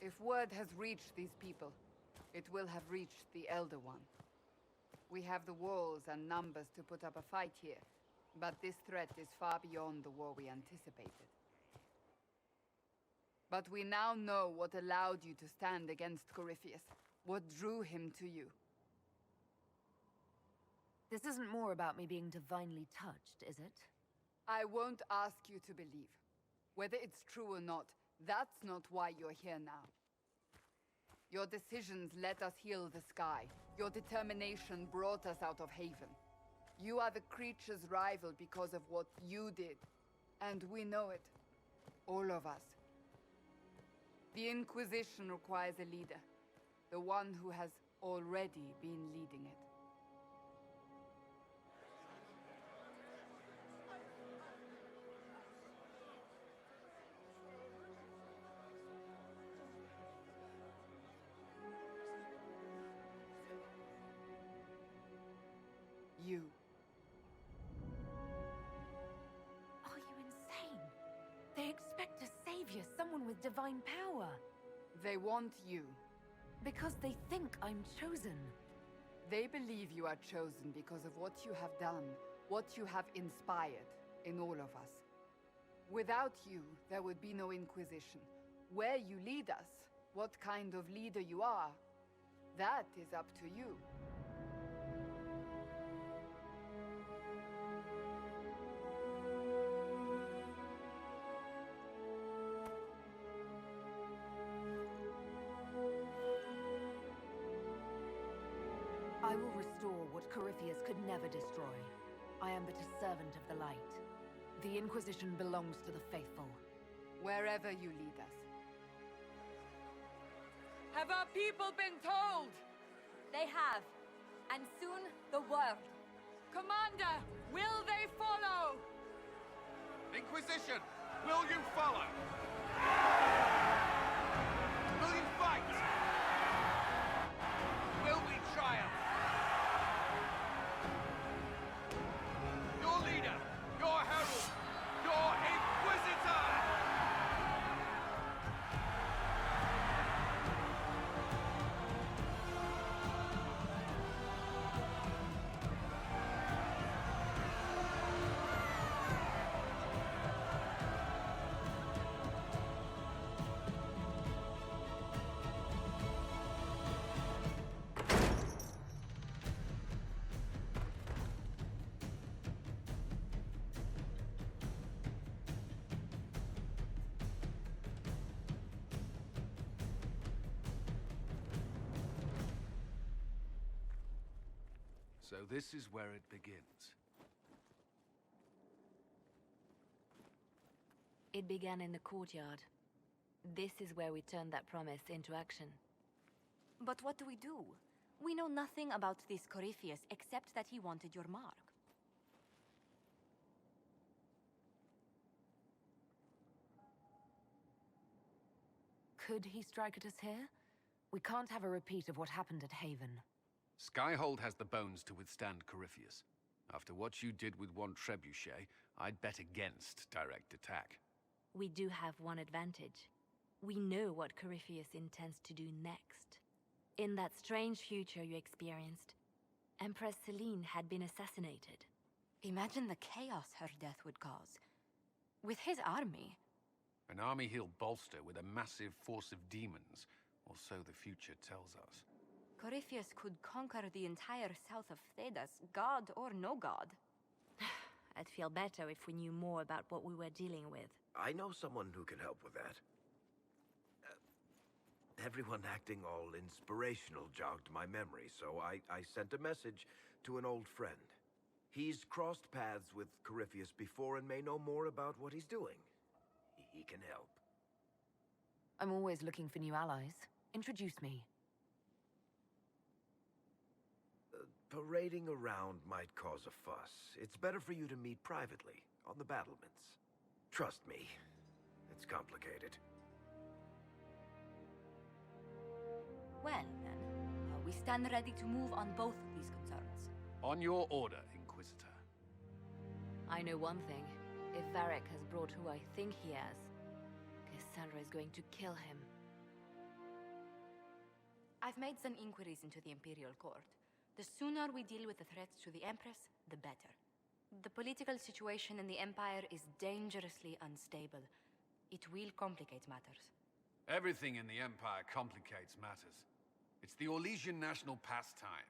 If word has reached these people, it will have reached the Elder One. We have the walls and numbers to put up a fight here, but this threat is far beyond the war we anticipated. But we now know what allowed you to stand against Corypheus, what drew him to you. This isn't more about me being divinely touched, is it? I won't ask you to believe. Whether it's true or not, that's not why you're here now. Your decisions let us heal the sky. Your determination brought us out of Haven. You are the creature's rival because of what you did. And we know it. All of us. The Inquisition requires a leader. The one who has already been leading it. You. Are you insane? They expect a savior, someone with divine power. They want you. Because they think I'm chosen. They believe you are chosen because of what you have done, what you have inspired in all of us. Without you, there would be no Inquisition. Where you lead us, what kind of leader you are, that is up to you. I will restore what Corypheus could never destroy. I am but a servant of the light. The Inquisition belongs to the faithful. Wherever you lead us. Have our people been told? They have. And soon, the world. Commander, will they follow? Inquisition, will you follow? Will you fight? Will we triumph? Your leader, your herald, your Inquisitor! So this is where it begins. It began in the courtyard. This is where we turned that promise into action. But what do? We know nothing about this Corypheus except that he wanted your mark. Could he strike at us here? We can't have a repeat of what happened at Haven. Skyhold has the bones to withstand Corypheus. After what you did with one trebuchet, I'd bet against direct attack. We do have one advantage. We know what Corypheus intends to do next. In that strange future you experienced, Empress Celine had been assassinated. Imagine the chaos her death would cause. With his army. An army he'll bolster with a massive force of demons, or so the future tells us. Corypheus could conquer the entire south of Tedas, god or no god. I'd feel better if we knew more about what we were dealing with. I know someone who can help with that. Everyone acting all inspirational jogged my memory, so I sent a message to an old friend. He's crossed paths with Corypheus before and may know more about what he's doing. He can help. I'm always looking for new allies. Introduce me. Parading around might cause a fuss. It's better for you to meet privately, on the battlements. Trust me, it's complicated. Well, then, we stand ready to move on both of these concerns. On your order, Inquisitor. I know one thing. If Varric has brought who I think he has, Cassandra is going to kill him. I've made some inquiries into the Imperial Court. The sooner we deal with the threats to the Empress, the better. The political situation in the Empire is dangerously unstable. It will complicate matters. Everything in the Empire complicates matters. It's the Orlesian national pastime.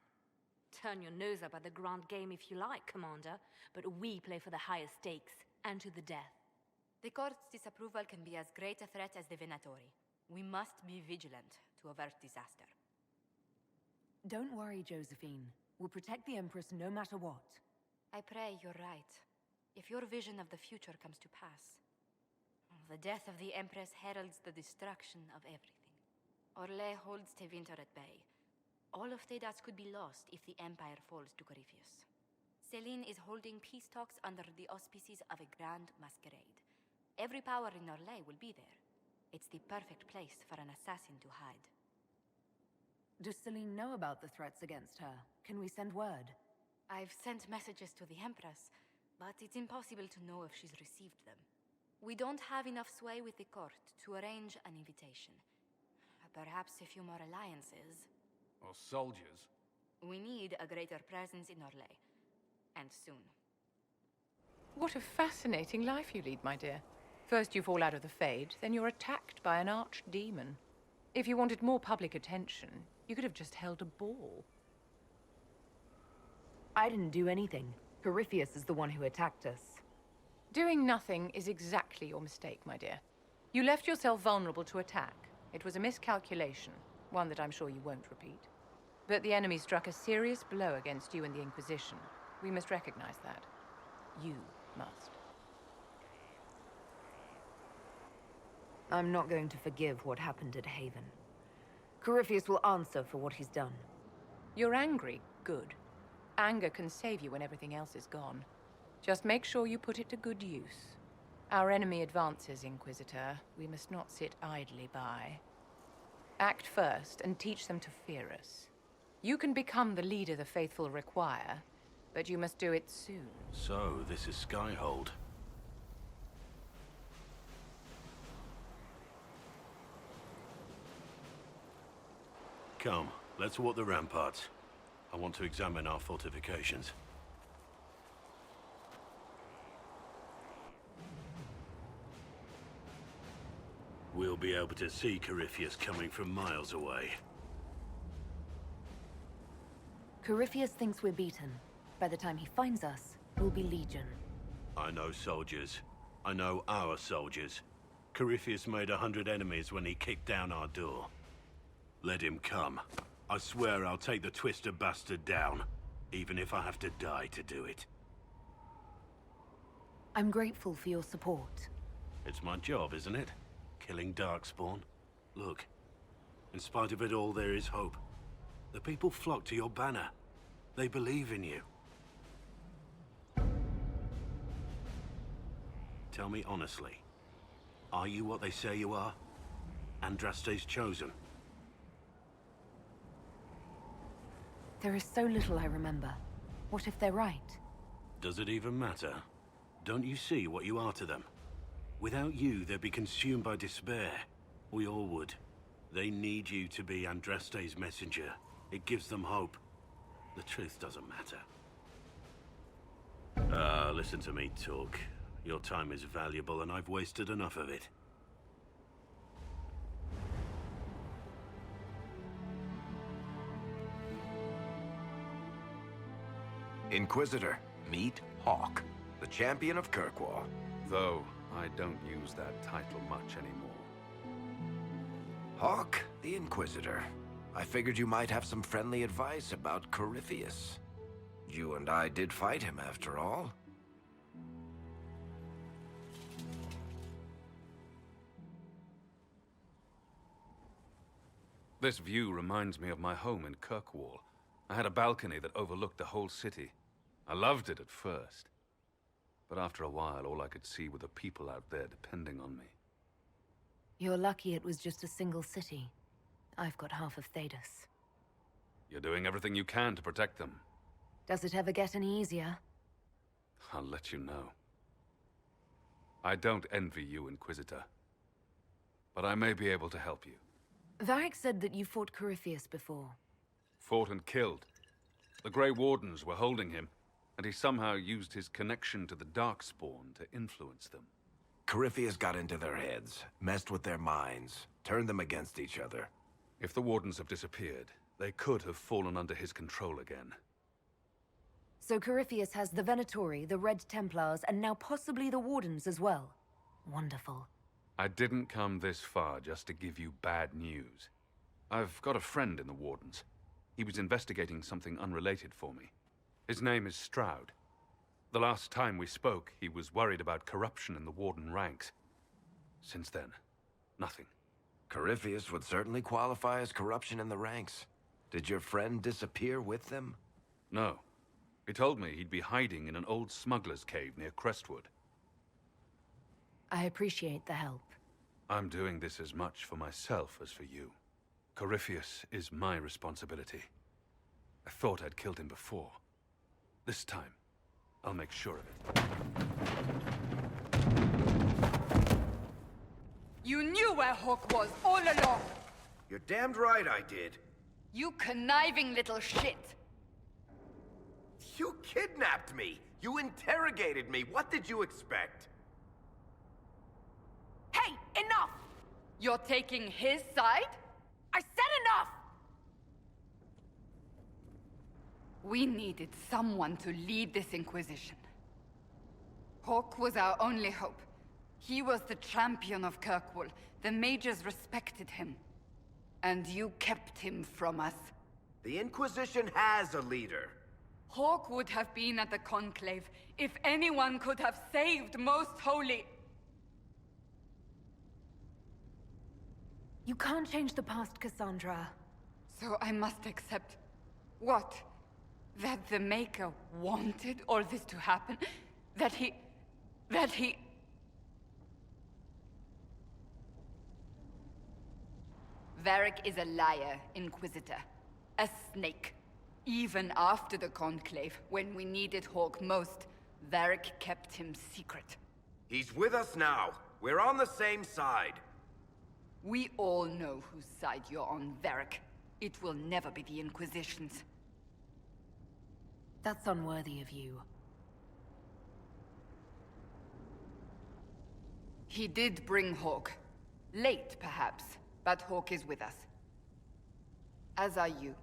Turn your nose up at the grand game if you like, Commander, but we play for the higher stakes, and to the death. The Court's disapproval can be as great a threat as the Venatori. We must be vigilant to avert disaster. Don't worry, Josephine. We'll protect the Empress no matter what. I pray you're right. If your vision of the future comes to pass, the death of the Empress heralds the destruction of everything. Orlais holds Tevinter at bay. All of Tedas could be lost if the Empire falls to Corypheus. Celine is holding peace talks under the auspices of a grand masquerade. Every power in Orlais will be there. It's the perfect place for an assassin to hide. Does Celine know about the threats against her? Can we send word? I've sent messages to the Empress, but it's impossible to know if she's received them. We don't have enough sway with the court to arrange an invitation. Perhaps a few more alliances. Or soldiers. We need a greater presence in Orlais. And soon. What a fascinating life you lead, my dear. First you fall out of the Fade, then you're attacked by an archdemon. If you wanted more public attention, you could have just held a ball. I didn't do anything. Corypheus is the one who attacked us. Doing nothing is exactly your mistake, my dear. You left yourself vulnerable to attack. It was a miscalculation, one that I'm sure you won't repeat. But the enemy struck a serious blow against you and the Inquisition. We must recognize that. You must. I'm not going to forgive what happened at Haven. Corypheus will answer for what he's done. You're angry? Good. Anger can save you when everything else is gone. Just make sure you put it to good use. Our enemy advances, Inquisitor. We must not sit idly by. Act first and teach them to fear us. You can become the leader the faithful require, but you must do it soon. So, this is Skyhold. Come, let's walk the ramparts. I want to examine our fortifications. We'll be able to see Corypheus coming from miles away. Corypheus thinks we're beaten. By the time he finds us, we'll be Legion. I know soldiers. I know our soldiers. Corypheus made 100 enemies when he kicked down our door. Let him come. I swear I'll take the Twister bastard down, even if I have to die to do it. I'm grateful for your support. It's my job, isn't it? Killing Darkspawn. Look, in spite of it all, there is hope. The people flock to your banner. They believe in you. Tell me honestly, are you what they say you are? Andraste's chosen? There is so little I remember. What if they're right? Does it even matter? Don't you see what you are to them? Without you, they'd be consumed by despair. We all would. They need you to be Andraste's messenger. It gives them hope. The truth doesn't matter. Listen to me talk. Your time is valuable and I've wasted enough of it. Inquisitor, meet Hawk, the champion of Kirkwall. Though I don't use that title much anymore. Hawk, the Inquisitor. I figured you might have some friendly advice about Corypheus. You and I did fight him, after all. This view reminds me of my home in Kirkwall. I had a balcony that overlooked the whole city. I loved it at first. But after a while, all I could see were the people out there depending on me. You're lucky it was just a single city. I've got half of Tedas. You're doing everything you can to protect them. Does it ever get any easier? I'll let you know. I don't envy you, Inquisitor. But I may be able to help you. Varric said that you fought Corypheus before. Fought and killed. The Grey Wardens were holding him, and he somehow used his connection to the Darkspawn to influence them. Corypheus got into their heads, messed with their minds, turned them against each other. If the Wardens have disappeared, they could have fallen under his control again. So Corypheus has the Venatori, the Red Templars, and now possibly the Wardens as well. Wonderful. I didn't come this far just to give you bad news. I've got a friend in the Wardens. He was investigating something unrelated for me. His name is Stroud. The last time we spoke, he was worried about corruption in the Warden ranks. Since then, nothing. Corypheus would certainly qualify as corruption in the ranks. Did your friend disappear with them? No. He told me he'd be hiding in an old smuggler's cave near Crestwood. I appreciate the help. I'm doing this as much for myself as for you. Corypheus is my responsibility. I thought I'd killed him before. This time, I'll make sure of it. You knew where Hawk was all along! You're damned right I did. You conniving little shit! You kidnapped me! You interrogated me! What did you expect? Hey, enough! You're taking his side? I said enough! We needed someone to lead this Inquisition. Hawk was our only hope. He was the champion of Kirkwall. The mages respected him. And you kept him from us. The Inquisition has a leader. Hawk would have been at the Conclave if anyone could have saved Most Holy. You can't change the past, Cassandra. So I must accept... what? That the Maker wanted all this to happen? That he... Varric is a liar, Inquisitor. A snake. Even after the Conclave, when we needed Hawk most, Varric kept him secret. He's with us now. We're on the same side. We all know whose side you're on, Varric. It will never be the Inquisition's. That's unworthy of you. He did bring Hawk. Late, perhaps, but Hawk is with us. As are you.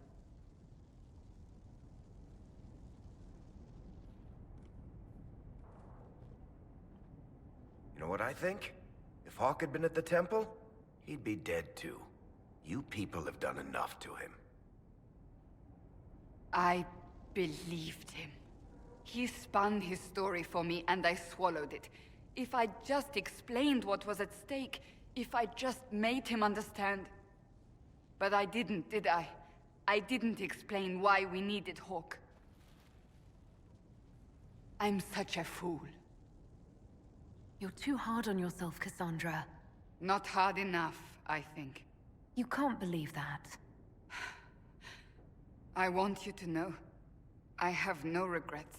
You know what I think? If Hawk had been at the temple, he'd be dead too. You people have done enough to him. I believed him. He spun his story for me and I swallowed it. If I just explained what was at stake, if I just made him understand. But I didn't, did I? I didn't explain why we needed Hawk. I'm such a fool. You're too hard on yourself, Cassandra. Not hard enough, I think. You can't believe that. I want you to know, I have no regrets.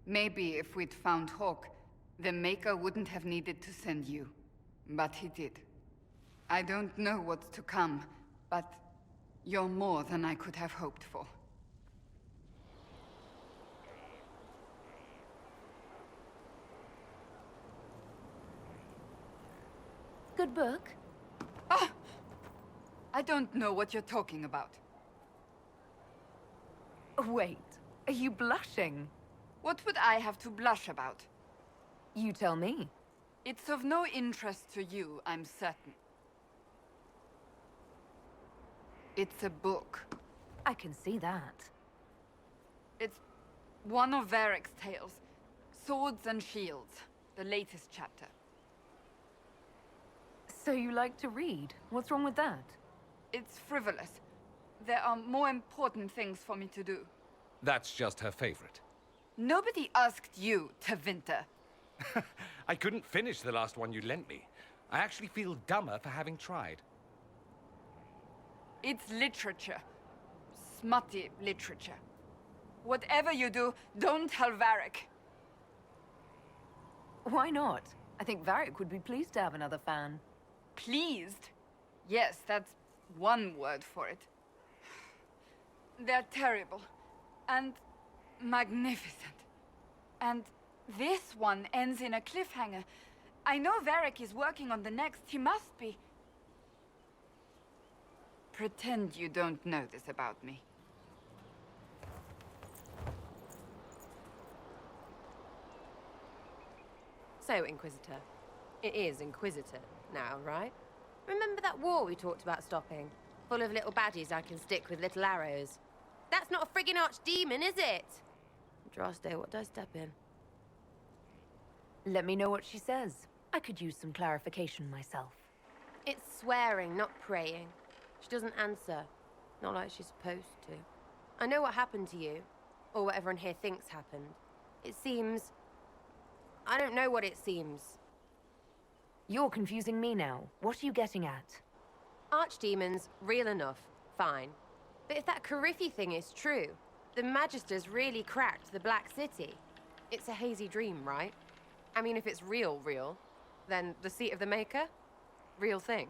Maybe if we'd found Hawk, the Maker wouldn't have needed to send you. But he did. I don't know what's to come, but you're more than I could have hoped for. Good book? Ah! I don't know what you're talking about. Wait, are you blushing? What would I have to blush about? You tell me. It's of no interest to you, I'm certain. It's a book. I can see that. It's one of Varric's tales. Swords and Shields, the latest chapter. So you like to read? What's wrong with that? It's frivolous. There are more important things for me to do. That's just her favorite. Nobody asked you, Tevinter. I couldn't finish the last one you lent me. I actually feel dumber for having tried. It's literature. smutty literature. Whatever you do, don't tell Varric. Why not? I think Varric would be pleased to have another fan. Pleased? Yes, that's one word for it. They're terrible. And magnificent. And this one ends in a cliffhanger. I know Varric is working on the next. He must be. Pretend you don't know this about me. So, Inquisitor. It is Inquisitor now, right? Remember that war we talked about stopping? Full of little baddies I can stick with little arrows. That's not a friggin' archdemon, is it? Andraste, what did I step in? Let me know what she says. I could use some clarification myself. It's swearing, not praying. She doesn't answer. Not like she's supposed to. I know what happened to you. Or what everyone here thinks happened. It seems... I don't know what it seems. You're confusing me now. What are you getting at? Archdemons, real enough. Fine. But if that Coryphi thing is true, the Magisters really cracked the Black City. It's a hazy dream, right? I mean, if it's real, then the seat of the Maker? Real thing.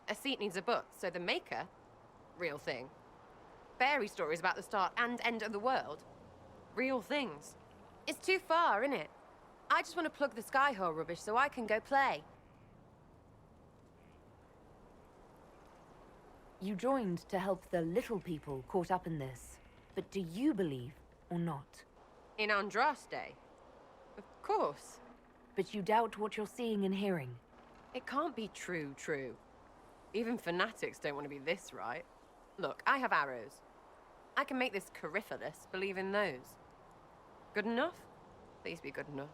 A seat needs a butt, so the Maker? Real thing. Fairy stories about the start and end of the world? Real things. It's too far, innit? I just want to plug the Skyhole rubbish so I can go play. You joined to help the little people caught up in this. But do you believe or not? In Andraste? Of course. But you doubt what you're seeing and hearing. It can't be true. Even fanatics don't want to be this right. Look, I have arrows. I can make this Coryphalus believe in those. Good enough? Please be good enough.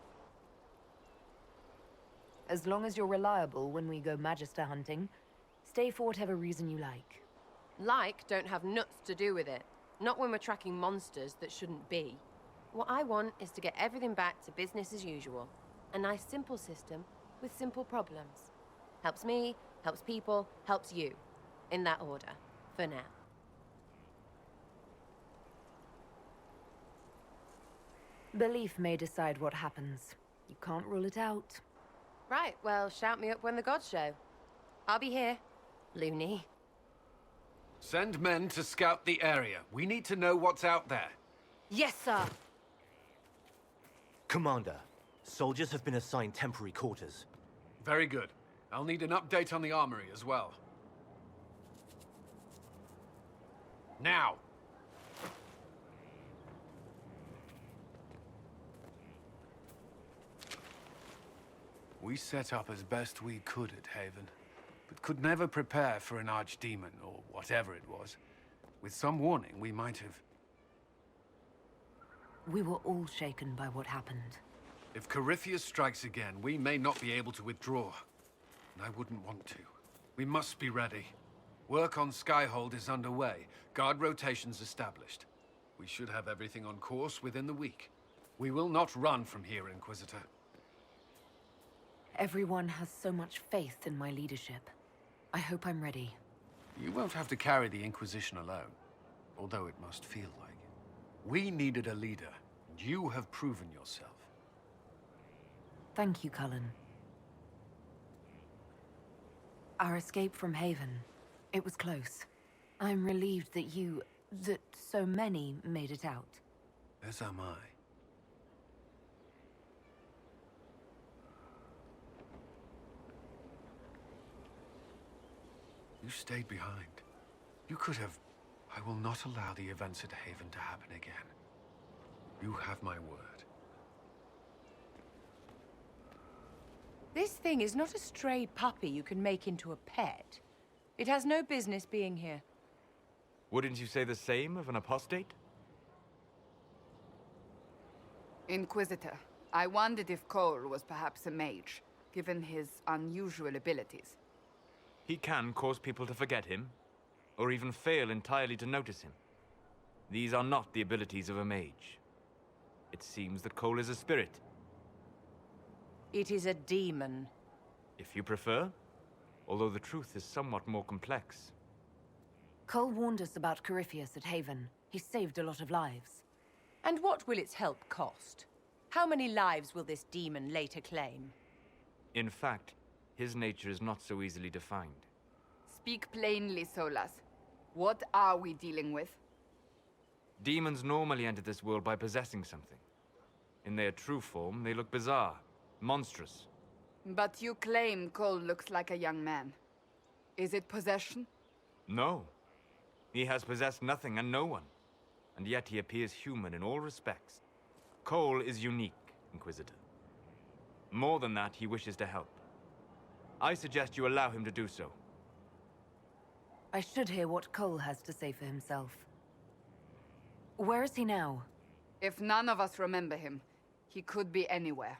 As long as you're reliable when we go Magister hunting, stay for whatever reason you like. Like don't have nuts to do with it. Not when we're tracking monsters that shouldn't be. What I want is to get everything back to business as usual. A nice simple system with simple problems. Helps me, helps people, helps you. In that order. For now. Belief may decide what happens. You can't rule it out. Right, well, shout me up when the gods show. I'll be here, loony. Send men to scout the area. We need to know what's out there. Yes, sir. Commander, soldiers have been assigned temporary quarters. Very good. I'll need an update on the armory as well. Now! We set up as best we could at Haven, but could never prepare for an archdemon, or whatever it was. With some warning, we might have... We were all shaken by what happened. If Corypheus strikes again, we may not be able to withdraw. And I wouldn't want to. We must be ready. Work on Skyhold is underway. Guard rotations established. We should have everything on course within the week. We will not run from here, Inquisitor. Everyone has so much faith in my leadership. I hope I'm ready. You won't have to carry the Inquisition alone, although it must feel like it. We needed a leader, and you have proven yourself. Thank you, Cullen. Our escape from Haven, it was close. I'm relieved that so many made it out. As am I. You stayed behind. You could have... I will not allow the events at Haven to happen again. You have my word. This thing is not a stray puppy you can make into a pet. It has no business being here. Wouldn't you say the same of an apostate? Inquisitor, I wondered if Cole was perhaps a mage, given his unusual abilities. He can cause people to forget him, or even fail entirely to notice him. These are not the abilities of a mage. It seems that Cole is a spirit. It is a demon. If you prefer, although the truth is somewhat more complex. Cole warned us about Corypheus at Haven. He saved a lot of lives. And what will its help cost? How many lives will this demon later claim? In fact, his nature is not so easily defined. Speak plainly, Solas. What are we dealing with? Demons normally enter this world by possessing something. In their true form, they look bizarre, monstrous. But you claim Cole looks like a young man. Is it possession? No. He has possessed nothing and no one. And yet he appears human in all respects. Cole is unique, Inquisitor. More than that, he wishes to help. I suggest you allow him to do so. I should hear what Cole has to say for himself. Where is he now? If none of us remember him, he could be anywhere.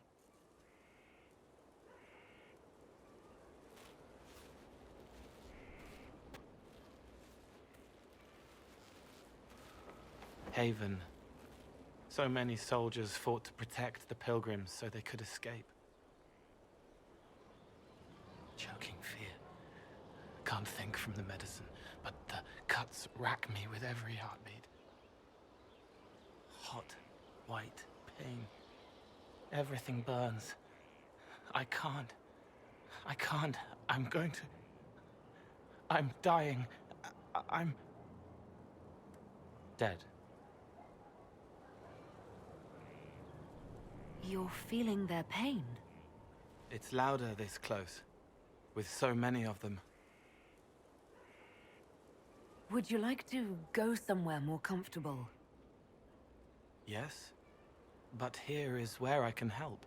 Haven. So many soldiers fought to protect the pilgrims so they could escape. Choking fear. Can't think from the medicine, but the cuts rack me with every heartbeat. Hot, white pain. Everything burns. I can't. I'm going to... I'm dying. I'm... dead. You're feeling their pain? It's louder this close, with so many of them. Would you like to go somewhere more comfortable? Yes, but here is where I can help.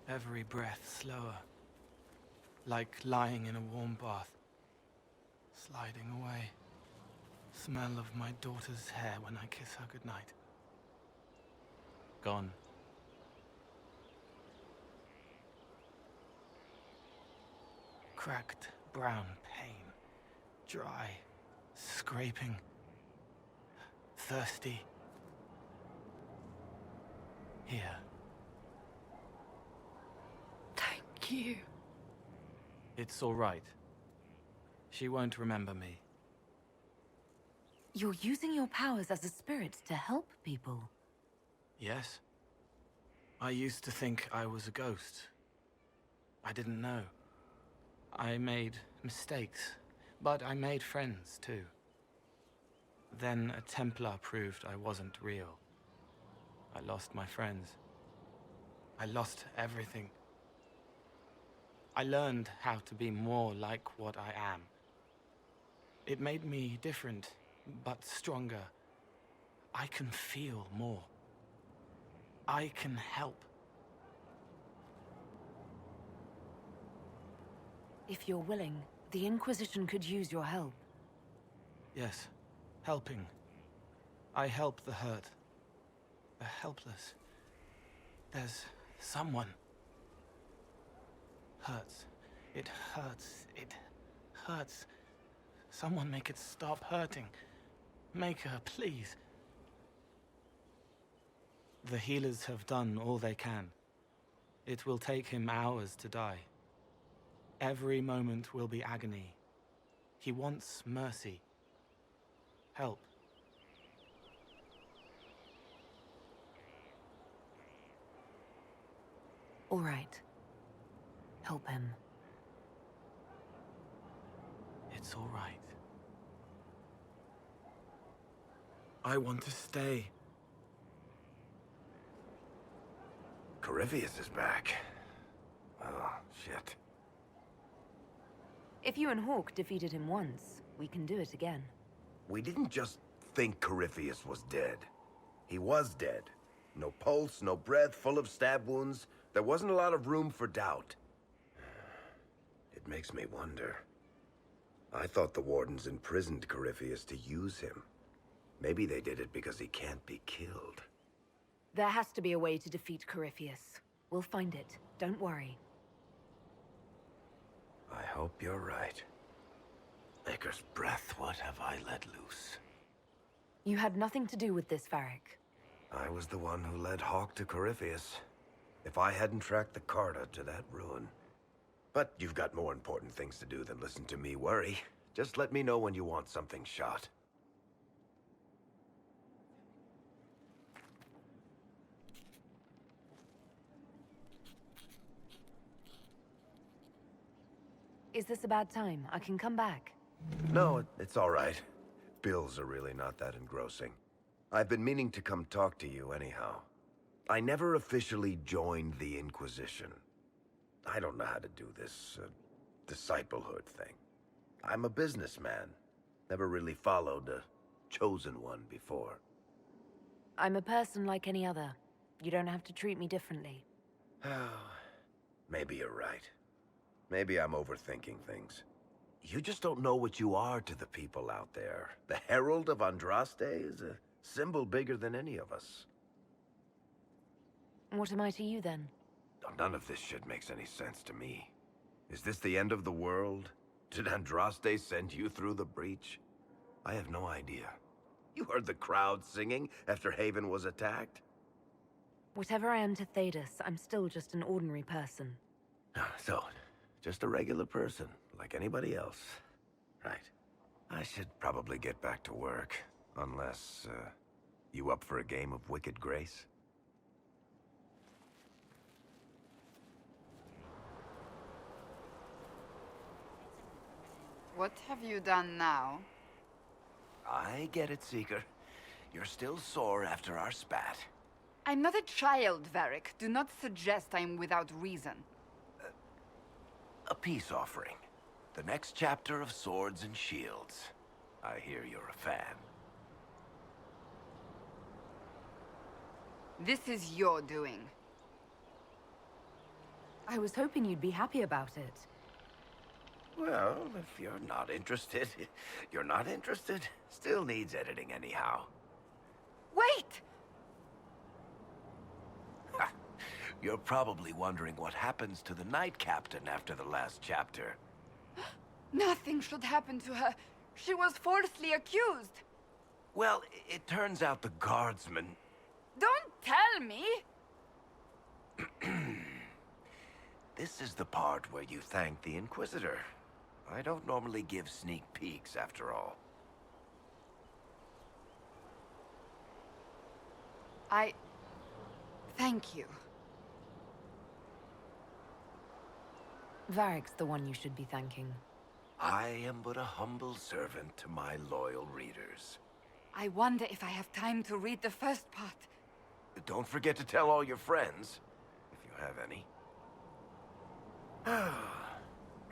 Every breath slower, like lying in a warm bath, sliding away. Smell of my daughter's hair when I kiss her goodnight. Gone. Cracked brown pain, dry, scraping, thirsty. Here. Thank you. It's all right. She won't remember me. You're using your powers as a spirit to help people. Yes. I used to think I was a ghost. I didn't know. I made mistakes, but I made friends too. Then a Templar proved I wasn't real. I lost my friends. I lost everything. I learned how to be more like what I am. It made me different, but stronger. I can feel more. I can help. If you're willing, the Inquisition could use your help. Yes, helping. I help the hurt. The helpless. There's someone. Hurts. It hurts. It hurts. Someone make it stop hurting. Make her, please. The healers have done all they can. It will take him hours to die. Every moment will be agony. He wants mercy. Help. All right. Help him. It's all right. I want to stay. Corypheus is back. Oh, shit. If you and Hawk defeated him once, we can do it again. We didn't just think Corypheus was dead. He was dead. No pulse, no breath, full of stab wounds. There wasn't a lot of room for doubt. It makes me wonder. I thought the Wardens imprisoned Corypheus to use him. Maybe they did it because he can't be killed. There has to be a way to defeat Corypheus. We'll find it. Don't worry. I hope you're right. Maker's breath, what have I let loose? You had nothing to do with this, Varric. I was the one who led Hawk to Corypheus. If I hadn't tracked the Carta to that ruin. But you've got more important things to do than listen to me worry. Just let me know when you want something shot. Is this a bad time? I can come back. No, it's all right. Bills are really not that engrossing. I've been meaning to come talk to you anyhow. I never officially joined the Inquisition. I don't know how to do this, disciplehood thing. I'm a businessman. Never really followed a chosen one before. I'm a person like any other. You don't have to treat me differently. Maybe you're right. Maybe I'm overthinking things. You just don't know what you are to the people out there. The Herald of Andraste is a symbol bigger than any of us. What am I to you, then? None of this shit makes any sense to me. Is this the end of the world? Did Andraste send you through the breach? I have no idea. You heard the crowd singing after Haven was attacked? Whatever I am to Tedas, I'm still just an ordinary person. So, just a regular person, like anybody else. Right. I should probably get back to work. Unless, you up for a game of Wicked Grace? What have you done now? I get it, Seeker. You're still sore after our spat. I'm not a child, Varric. Do not suggest I'm without reason. A peace offering. The next chapter of Swords and Shields. I hear you're a fan. This is your doing. I was hoping you'd be happy about it. Well, if you're not interested, you're not interested. Still needs editing anyhow. Wait! You're probably wondering what happens to the Knight Captain after the last chapter. Nothing should happen to her. She was falsely accused. Well, it turns out the guardsman... Don't tell me! This is the part where you thank the Inquisitor. I don't normally give sneak peeks, after all. Thank you. Varric's the one you should be thanking. I am but a humble servant to my loyal readers. I wonder if I have time to read the first part. Don't forget to tell all your friends, if you have any.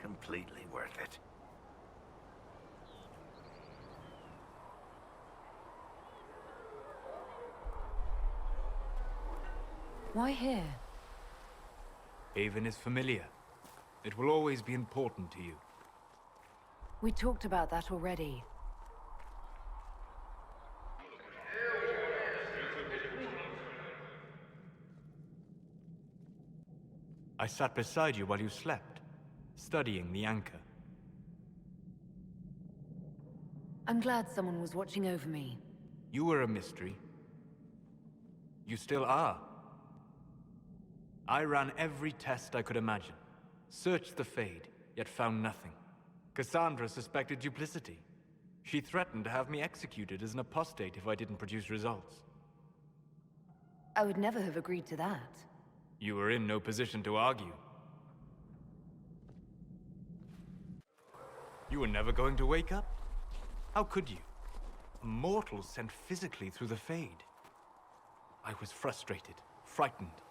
Completely worth it. Why here? Haven is familiar. It will always be important to you. We talked about that already. I sat beside you while you slept, studying the anchor. I'm glad someone was watching over me. You were a mystery. You still are. I ran every test I could imagine. Searched the Fade, yet found nothing. Cassandra suspected duplicity. She threatened to have me executed as an apostate if I didn't produce results. I would never have agreed to that. You were in no position to argue. You were never going to wake up? How could you? A mortal sent physically through the Fade. I was frustrated, frightened.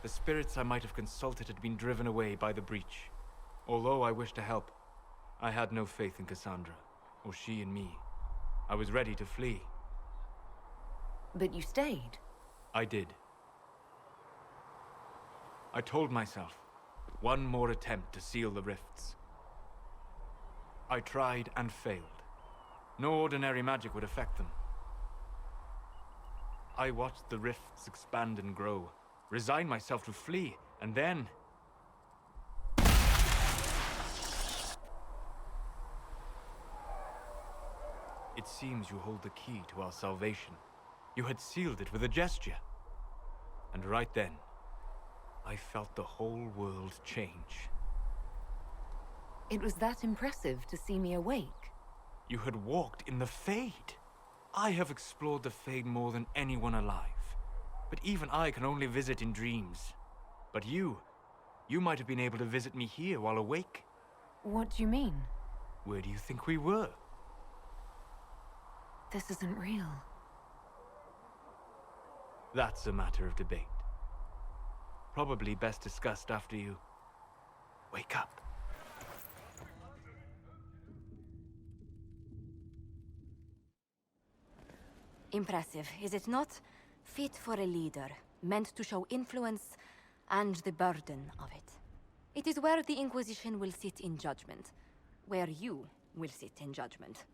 The spirits I might have consulted had been driven away by the breach. Although I wished to help, I had no faith in Cassandra, or she in me. I was ready to flee. But you stayed. I did. I told myself, one more attempt to seal the rifts. I tried and failed. No ordinary magic would affect them. I watched the rifts expand and grow, resigned myself to flee, and then... It seems you hold the key to our salvation. You had sealed it with a gesture. And right then, I felt the whole world change. It was that impressive to see me awake. You had walked in the Fade. I have explored the Fade more than anyone alive. But even I can only visit in dreams. But you might have been able to visit me here while awake. What do you mean? Where do you think we were? This isn't real. That's a matter of debate. Probably best discussed after you wake up. Impressive, is it not? Fit for a leader, meant to show influence and the burden of it. It is where the Inquisition will sit in judgment. Where you will sit in judgment.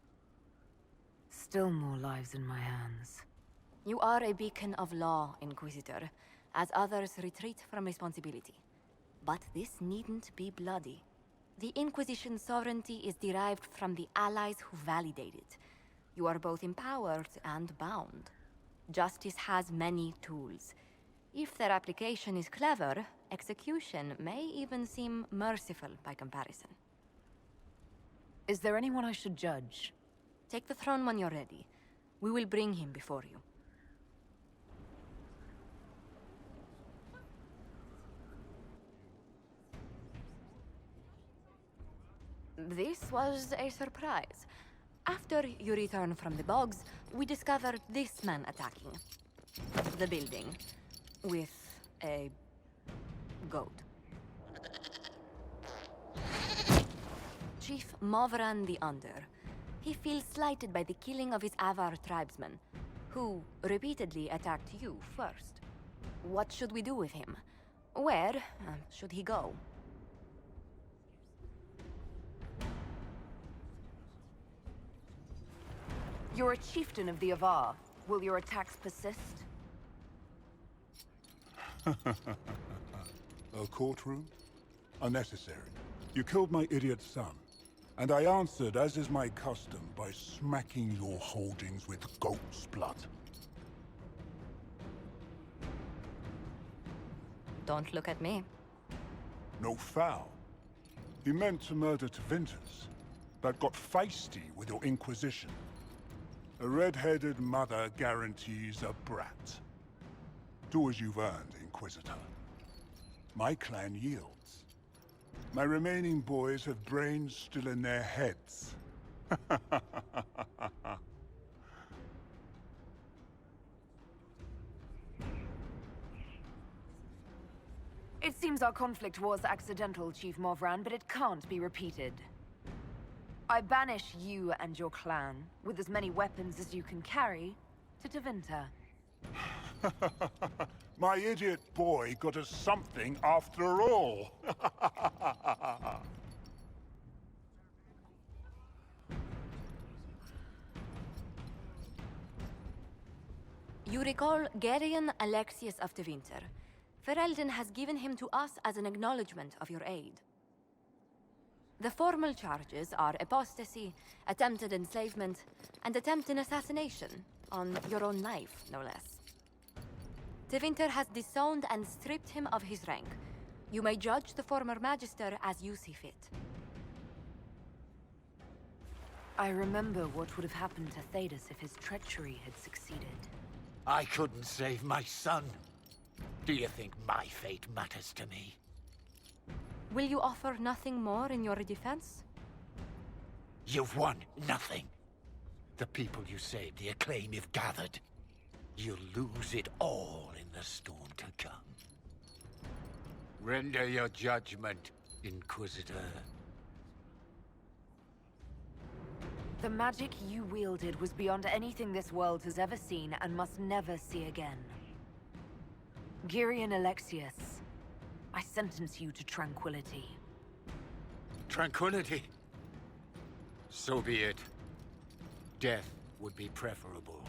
Still more lives in my hands. You are a beacon of law, Inquisitor, as others retreat from responsibility. But this needn't be bloody. The Inquisition's sovereignty is derived from the allies who validate it. You are both empowered and bound. Justice has many tools. If their application is clever, execution may even seem merciful by comparison. Is there anyone I should judge? Take the throne when you're ready. We will bring him before you. This was a surprise. After you return from the bogs, we discovered this man attacking the building with a goat. Chief Movran the Under. He feels slighted by the killing of his Avar tribesmen, who repeatedly attacked you first. What should we do with him? Where should he go? You're a chieftain of the Avar. Will your attacks persist? A courtroom? Unnecessary. You killed my idiot son. And I answered, as is my custom, by smacking your holdings with goat's blood. Don't look at me. No foul. You meant to murder Tevinters, but got feisty with your Inquisition. A red-headed mother guarantees a brat. Do as you've earned, Inquisitor. My clan yields. My remaining boys have brains still in their heads. It seems our conflict was accidental, Chief Movran, but it can't be repeated. I banish you and your clan, with as many weapons as you can carry, to Tevinter. My idiot boy got us something after all. You recall Gerion Alexius of Tevinter. Ferelden has given him to us as an acknowledgement of your aid. The formal charges are apostasy, attempted enslavement, and attempted assassination, on your own life, no less. Tevinter has disowned and stripped him of his rank. You may judge the former Magister as you see fit. I remember what would have happened to Tedas if his treachery had succeeded. I couldn't save my son. Do you think my fate matters to me? Will you offer nothing more in your defense? You've won nothing. The people you saved, the acclaim you've gathered. You'll lose it all in the storm to come. Render your judgment, Inquisitor. The magic you wielded was beyond anything this world has ever seen and must never see again. Gerion Alexius, I sentence you to tranquility. Tranquility? So be it. Death would be preferable.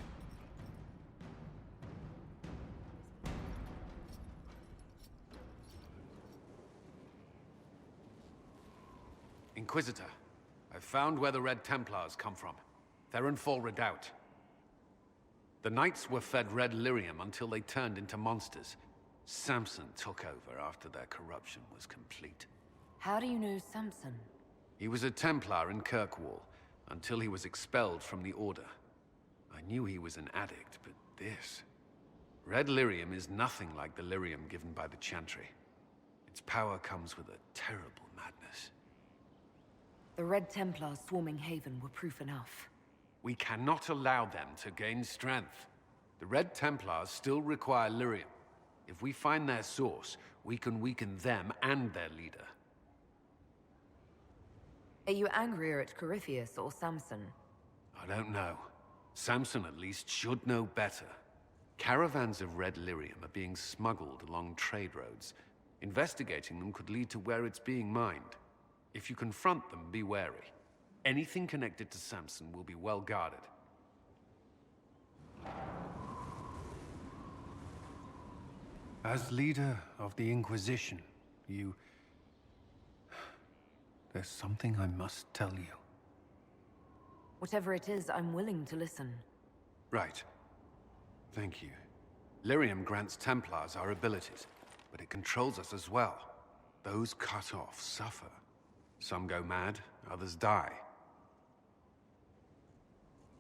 Inquisitor, I've found where the Red Templars come from. They're in full redoubt. The Knights were fed red lyrium until they turned into monsters. Samson took over after their corruption was complete. How do you know Samson? He was a Templar in Kirkwall, until he was expelled from the Order. I knew he was an addict, but this... Red lyrium is nothing like the lyrium given by the Chantry. Its power comes with a terrible madness. The Red Templars swarming Haven were proof enough. We cannot allow them to gain strength. The Red Templars still require lyrium. If we find their source, we can weaken them and their leader. Are you angrier at Corypheus or Samson? I don't know. Samson at least should know better. Caravans of red lyrium are being smuggled along trade roads. Investigating them could lead to where it's being mined. If you confront them, be wary. Anything connected to Samson will be well guarded. As leader of the Inquisition, there's something I must tell you. Whatever it is, I'm willing to listen. Right. Thank you. Lyrium grants Templars our abilities, but it controls us as well. Those cut off suffer. Some go mad, others die.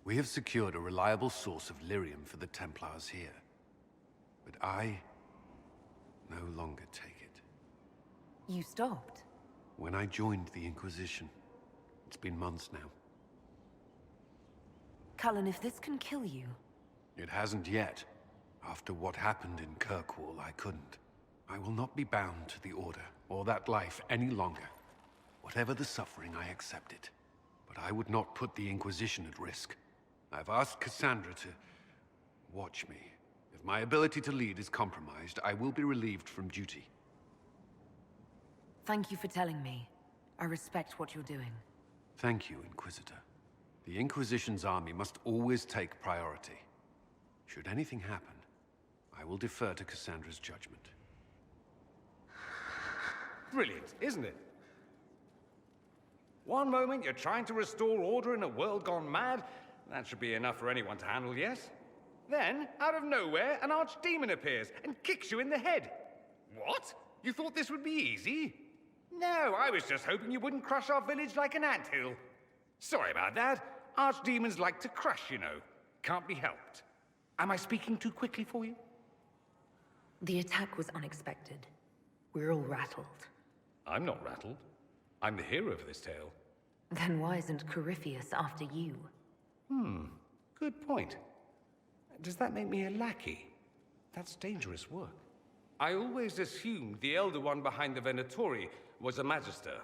We have secured a reliable source of lyrium for the Templars here. But I no longer take it. You stopped? When I joined the Inquisition. It's been months now. Cullen, if this can kill you... It hasn't yet. After what happened in Kirkwall, I couldn't. I will not be bound to the Order, or that life any longer. Whatever the suffering, I accept it. But I would not put the Inquisition at risk. I've asked Cassandra to watch me. If my ability to lead is compromised, I will be relieved from duty. Thank you for telling me. I respect what you're doing. Thank you, Inquisitor. The Inquisition's army must always take priority. Should anything happen, I will defer to Cassandra's judgment. Brilliant, isn't it? One moment you're trying to restore order in a world gone mad. That should be enough for anyone to handle, yes? Then, out of nowhere, an archdemon appears and kicks you in the head. What? You thought this would be easy? No, I was just hoping you wouldn't crush our village like an anthill. Sorry about that. Archdemons like to crush, you know. Can't be helped. Am I speaking too quickly for you? The attack was unexpected. We're all rattled. I'm not rattled. I'm the hero of this tale. Then why isn't Corypheus after you? Good point. Does that make me a lackey? That's dangerous work. I always assumed the Elder One behind the Venatori was a Magister.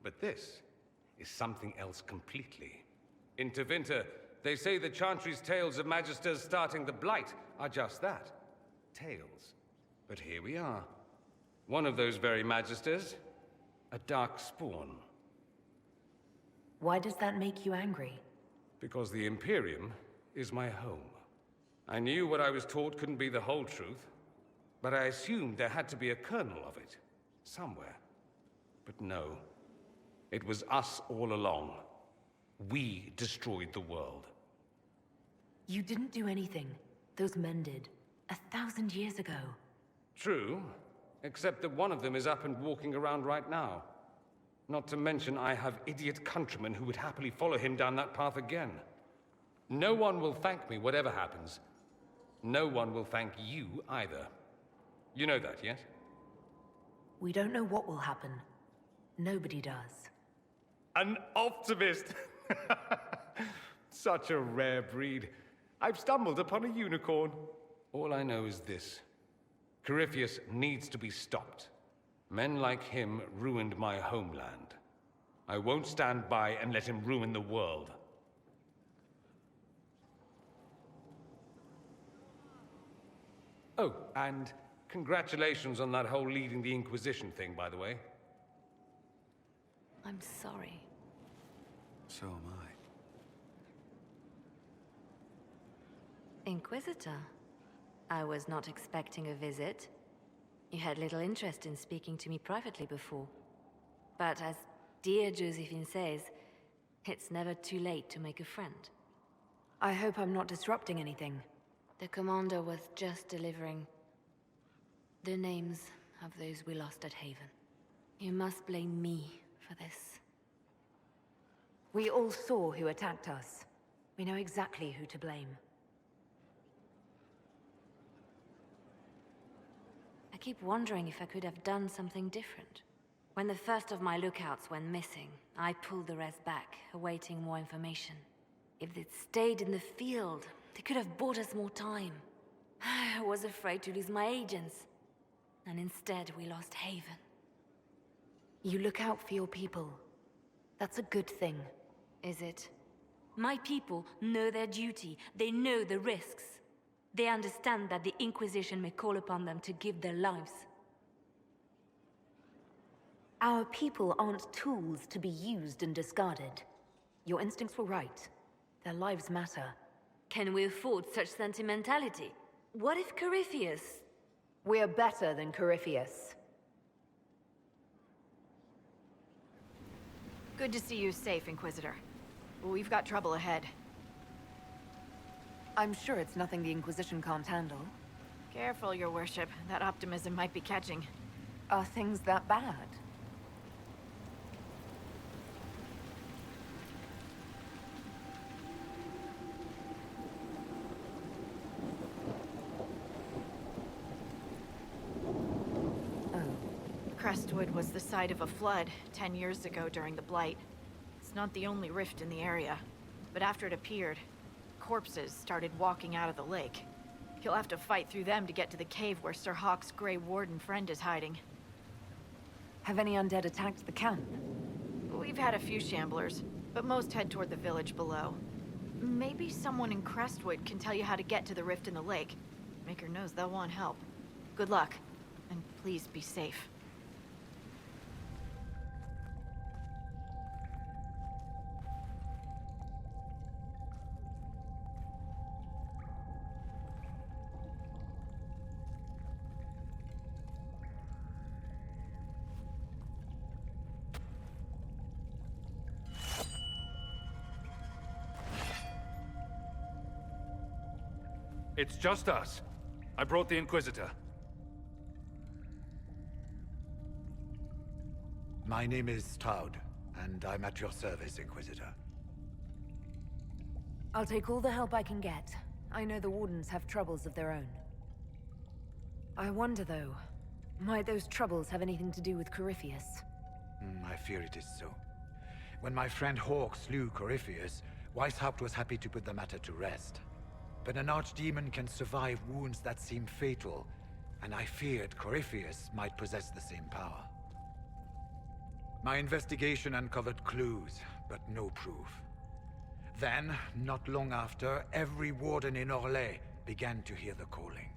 But this is something else completely. In Tevinter, they say the Chantry's tales of Magisters starting the Blight are just that. Tales. But here we are. One of those very Magisters, a dark spawn. Why does that make you angry? Because the Imperium is my home. I knew what I was taught couldn't be the whole truth, but I assumed there had to be a kernel of it, somewhere. But no, it was us all along. We destroyed the world. You didn't do anything. Those men did. 1,000 years ago. True, except that one of them is up and walking around right now. Not to mention I have idiot countrymen who would happily follow him down that path again. No one will thank me, whatever happens. No one will thank you either. You know that, yes? We don't know what will happen. Nobody does. An optimist! Such a rare breed. I've stumbled upon a unicorn. All I know is this. Corypheus needs to be stopped. Men like him ruined my homeland. I won't stand by and let him ruin the world. Oh, and congratulations on that whole leading the Inquisition thing, by the way. I'm sorry. So am I. Inquisitor, I was not expecting a visit. You had little interest in speaking to me privately before. But as dear Josephine says, it's never too late to make a friend. I hope I'm not disrupting anything. The commander was just delivering the names of those we lost at Haven. You must blame me for this. We all saw who attacked us. We know exactly who to blame. I keep wondering if I could have done something different. When the first of my lookouts went missing, I pulled the rest back, awaiting more information. If they'd stayed in the field, they could have bought us more time. I was afraid to lose my agents. And instead, we lost Haven. You look out for your people. That's a good thing. Is it? My people know their duty. They know the risks. They understand that the Inquisition may call upon them to give their lives. Our people aren't tools to be used and discarded. Your instincts were right. Their lives matter. Can we afford such sentimentality? What if Corypheus... We're better than Corypheus. Good to see you safe, Inquisitor. We've got trouble ahead. I'm sure it's nothing the Inquisition can't handle. Careful, Your Worship. That optimism might be catching. Are things that bad? Crestwood was the site of a flood 10 years ago during the Blight. It's not the only rift in the area, but after it appeared, corpses started walking out of the lake. You'll have to fight through them to get to the cave where Sir Hawke's Grey Warden friend is hiding. Have any undead attacked the camp? We've had a few shamblers, but most head toward the village below. Maybe someone in Crestwood can tell you how to get to the rift in the lake. Maker knows they'll want help. Good luck, and please be safe. It's just us. I brought the Inquisitor. My name is Toud, and I'm at your service, Inquisitor. I'll take all the help I can get. I know the Wardens have troubles of their own. I wonder, though, might those troubles have anything to do with Corypheus? I fear it is so. When my friend Hawke slew Corypheus, Weishaupt was happy to put the matter to rest. But an archdemon can survive wounds that seem fatal, and I feared Corypheus might possess the same power. My investigation uncovered clues, but no proof. Then, not long after, every warden in Orlais began to hear the calling.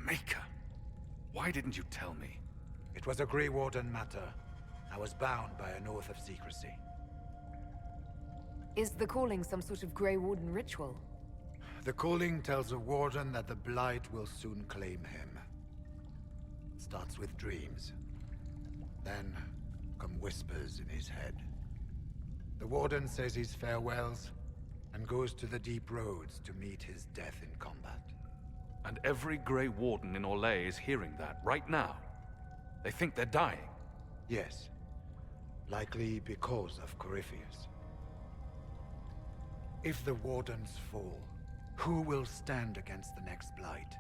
Maker, why didn't you tell me? It was a Grey Warden matter. I was bound by an oath of secrecy. Is the calling some sort of Grey Warden ritual? The calling tells a warden that the Blight will soon claim him. Starts with dreams. Then come whispers in his head. The warden says his farewells and goes to the deep roads to meet his death in combat. And every Grey Warden in Orlais is hearing that right now. They think they're dying. Yes. Likely because of Corypheus. If the Wardens fall, who will stand against the next Blight?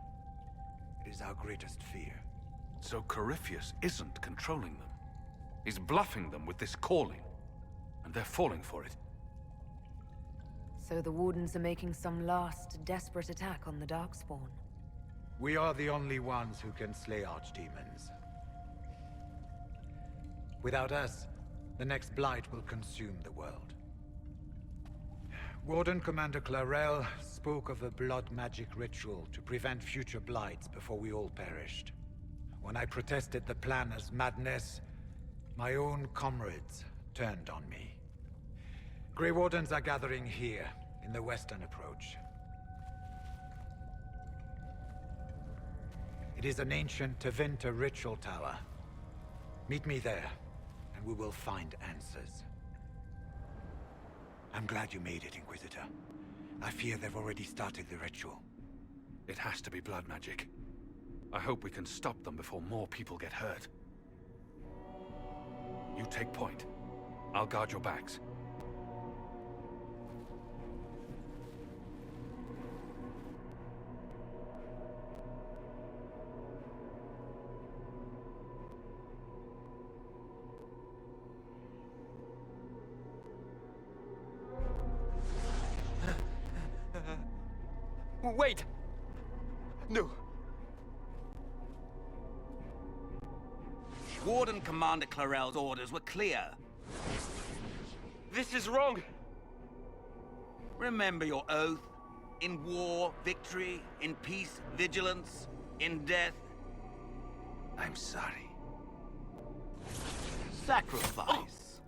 It is our greatest fear. So Corypheus isn't controlling them. He's bluffing them with this calling. And they're falling for it. So the Wardens are making some last, desperate attack on the Darkspawn. We are the only ones who can slay archdemons. Without us, the next Blight will consume the world. Warden Commander Clarel spoke of a blood magic ritual to prevent future blights before we all perished. When I protested the plan as madness, my own comrades turned on me. Grey Wardens are gathering here, in the western approach. It is an ancient Tevinter ritual tower. Meet me there, and we will find answers. I'm glad you made it, Inquisitor. I fear they've already started the ritual. It has to be blood magic. I hope we can stop them before more people get hurt. You take point. I'll guard your backs. Wait! No. Warden Commander Clarel's orders were clear. This is wrong. Remember your oath. In war, victory. In peace, vigilance. In death, I'm sorry. Sacrifice.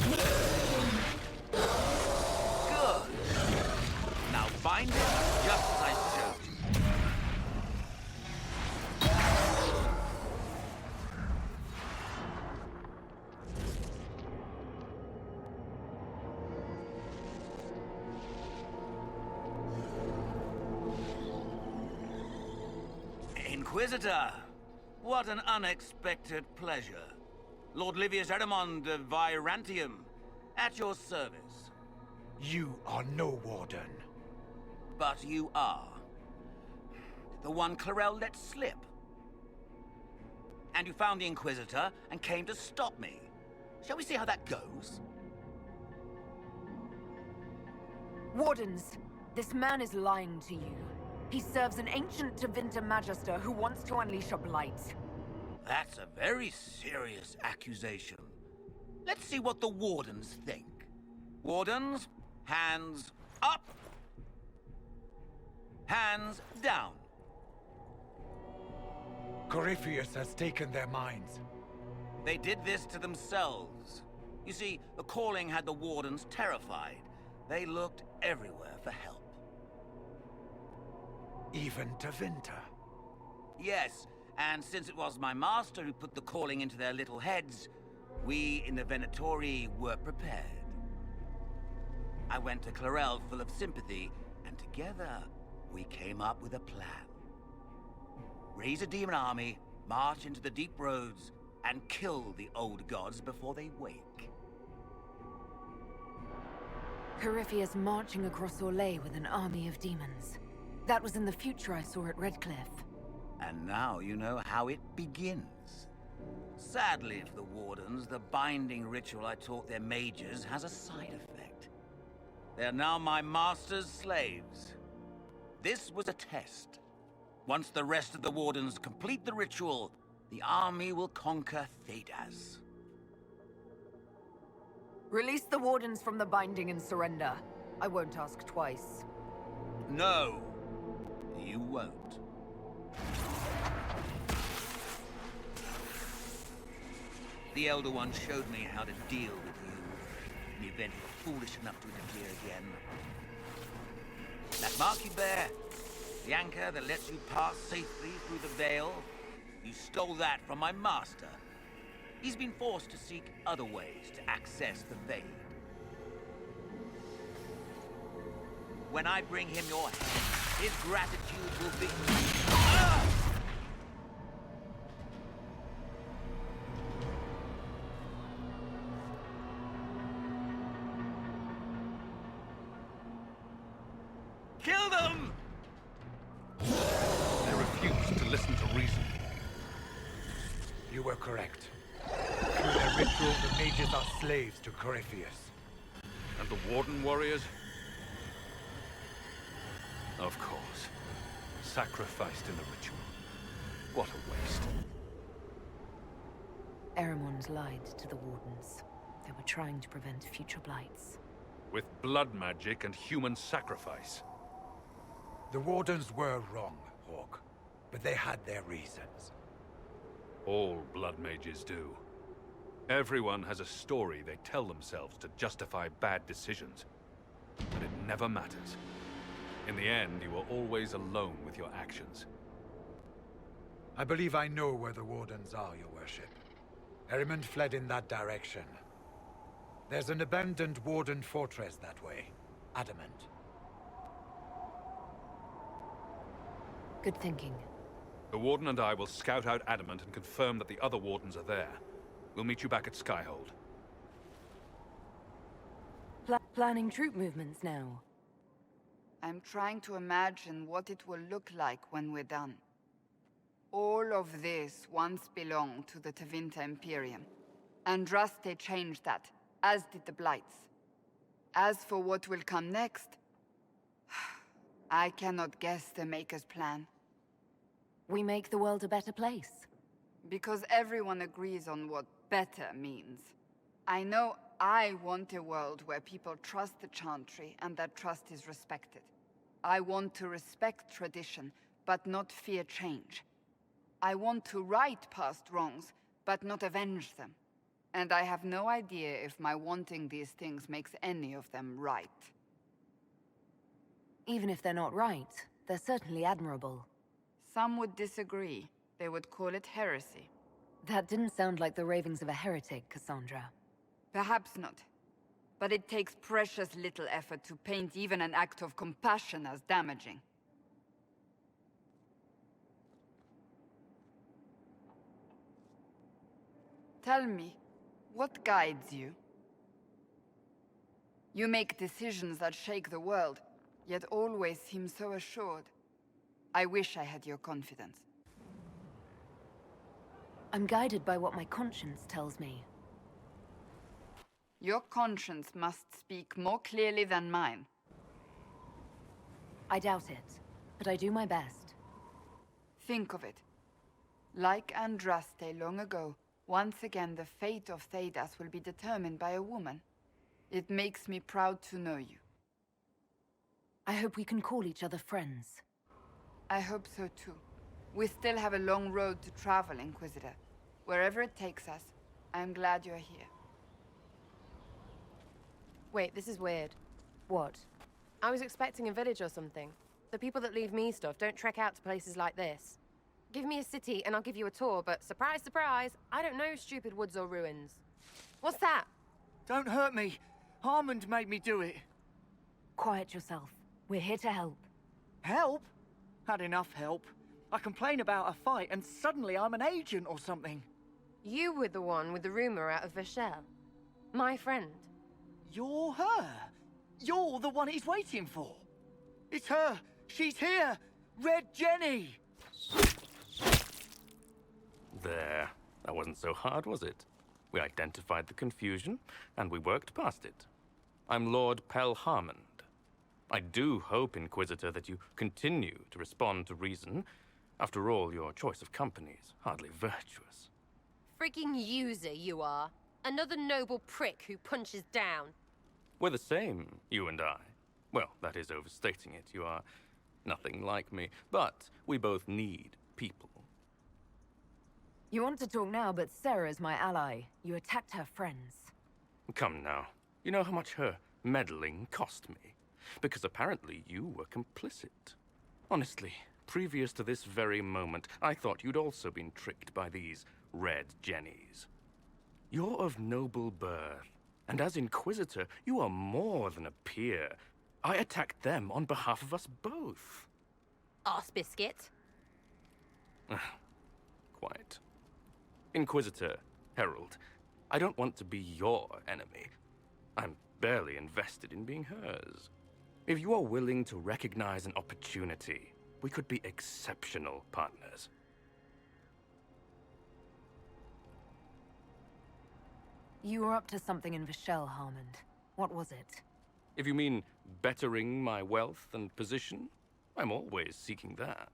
Good. Now bind it just as I showed you. Inquisitor, what an unexpected pleasure. Lord Livius Erimond of Virantium, at your service. You are no warden. But you are. The one Clarel let slip. And you found the Inquisitor and came to stop me. Shall we see how that goes? Wardens, this man is lying to you. He serves an ancient Tevinter Magister who wants to unleash a blight. That's a very serious accusation. Let's see what the Wardens think. Wardens, hands up. Hands down. Corypheus has taken their minds. They did this to themselves. You see, the calling had the Wardens terrified. They looked everywhere for help. Even Tevinter? Yes, and since it was my master who put the calling into their little heads, we in the Venatori were prepared. I went to Clarel full of sympathy, and together we came up with a plan. Raise a demon army, march into the deep roads, and kill the old gods before they wake. Corypheus marching across Orlais with an army of demons. That was in the future I saw at Redcliffe. And now you know how it begins. Sadly for the Wardens, the binding ritual I taught their mages has a side effect. They are now my master's slaves. This was a test. Once the rest of the Wardens complete the ritual, the army will conquer Tedas. Release the Wardens from the binding and surrender. I won't ask twice. No, you won't. The Elder One showed me how to deal with you in the event you were foolish enough to interfere again. That mark you bear, the anchor that lets you pass safely through the veil, you stole that from my master. He's been forced to seek other ways to access the Vade. When I bring him your head, his gratitude will be... Kill them! They refuse to listen to reason. You were correct. Through their ritual, the mages are slaves to Corypheus. And the Warden warriors? Of course. Sacrificed in the ritual. What a waste. Erimond lied to the Wardens. They were trying to prevent future blights. With blood magic and human sacrifice. The Wardens were wrong, Hawk. But they had their reasons. All blood mages do. Everyone has a story they tell themselves to justify bad decisions. But it never matters. In the end, you are always alone with your actions. I believe I know where the Wardens are, Your Worship. Erimond fled in that direction. There's an abandoned Warden fortress that way. Adamant. Good thinking. The Warden and I will scout out Adamant and confirm that the other Wardens are there. We'll meet you back at Skyhold. Planning troop movements now. I'm trying to imagine what it will look like when we're done. All of this once belonged to the Tevinter Imperium. Andraste changed that, as did the Blights. As for what will come next, I cannot guess the Maker's plan. We make the world a better place. Because everyone agrees on what better means. I know I want a world where people trust the Chantry and that trust is respected. I want to respect tradition, but not fear change. I want to right past wrongs, but not avenge them. And I have no idea if my wanting these things makes any of them right. Even if they're not right, they're certainly admirable. Some would disagree. They would call it heresy. That didn't sound like the ravings of a heretic, Cassandra. Perhaps not. But it takes precious little effort to paint even an act of compassion as damaging. Tell me, what guides you? You make decisions that shake the world, yet always seem so assured. I wish I had your confidence. I'm guided by what my conscience tells me. Your conscience must speak more clearly than mine. I doubt it, but I do my best. Think of it. Like Andraste long ago, once again the fate of Tedas will be determined by a woman. It makes me proud to know you. I hope we can call each other friends. I hope so too. We still have a long road to travel, Inquisitor. Wherever it takes us, I'm glad you're here. Wait, this is weird. What? I was expecting a village or something. The people that leave me stuff don't trek out to places like this. Give me a city and I'll give you a tour, but surprise, surprise, I don't know stupid woods or ruins. What's that? Don't hurt me. Harmond made me do it. Quiet yourself. We're here to help. Help? Had enough help. I complain about a fight and suddenly I'm an agent or something. You were the one with the rumor out of Vashel. My friend. You're her. You're the one he's waiting for. It's her. She's here. Red Jenny. There. That wasn't so hard, was it? We identified the confusion, and we worked past it. I'm Lord Pelharmond. I do hope, Inquisitor, that you continue to respond to reason. After all, your choice of company is hardly virtuous. Freaking user, you are. Another noble prick who punches down. We're the same, you and I. Well, that is overstating it. You are nothing like me. But we both need people. You want to talk now, but Sarah's my ally. You attacked her friends. Come now. You know how much her meddling cost me? Because apparently you were complicit. Honestly, previous to this very moment, I thought you'd also been tricked by these Red Jennies. You're of noble birth, and as Inquisitor, you are more than a peer. I attacked them on behalf of us both. Arse biscuit. Quite. Inquisitor, Herald, I don't want to be your enemy. I'm barely invested in being hers. If you are willing to recognize an opportunity, we could be exceptional partners. You were up to something in Vashel, Harmond. What was it? If you mean bettering my wealth and position, I'm always seeking that.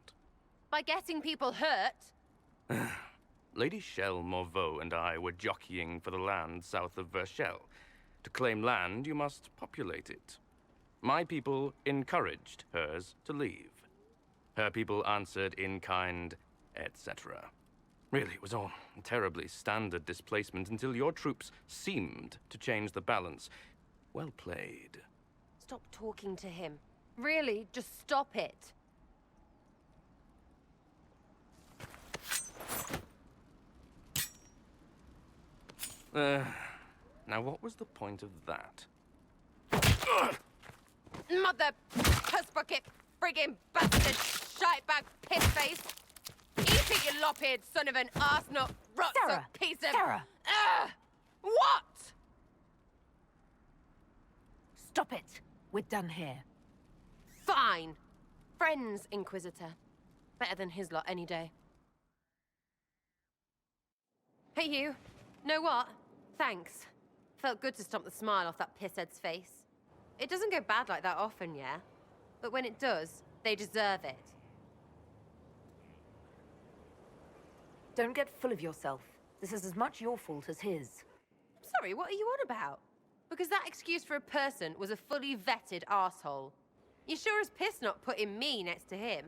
By getting people hurt? Lady Shell Morveau and I were jockeying for the land south of Vashel. To claim land, you must populate it. My people encouraged hers to leave. Her people answered in kind, etc. Really, it was all terribly standard displacement until your troops seemed to change the balance. Well played. Stop talking to him. Really, just stop it. Now what was the point of that? Mother puss bucket, friggin' bastard, shitebag, piss face. Eat it, you lop-eared son of an arsenut, rot Sarah! piece of... Sarah! What? Stop it! We're done here. Fine. Friends, Inquisitor. Better than his lot any day. Hey, you. Know what? Thanks. Felt good to stomp the smile off that pisshead's face. It doesn't go bad like that often, yeah? But when it does, they deserve it. Don't get full of yourself. This is as much your fault as his. Sorry, what are you on about? Because that excuse for a person was a fully vetted arsehole. You sure as piss not putting me next to him.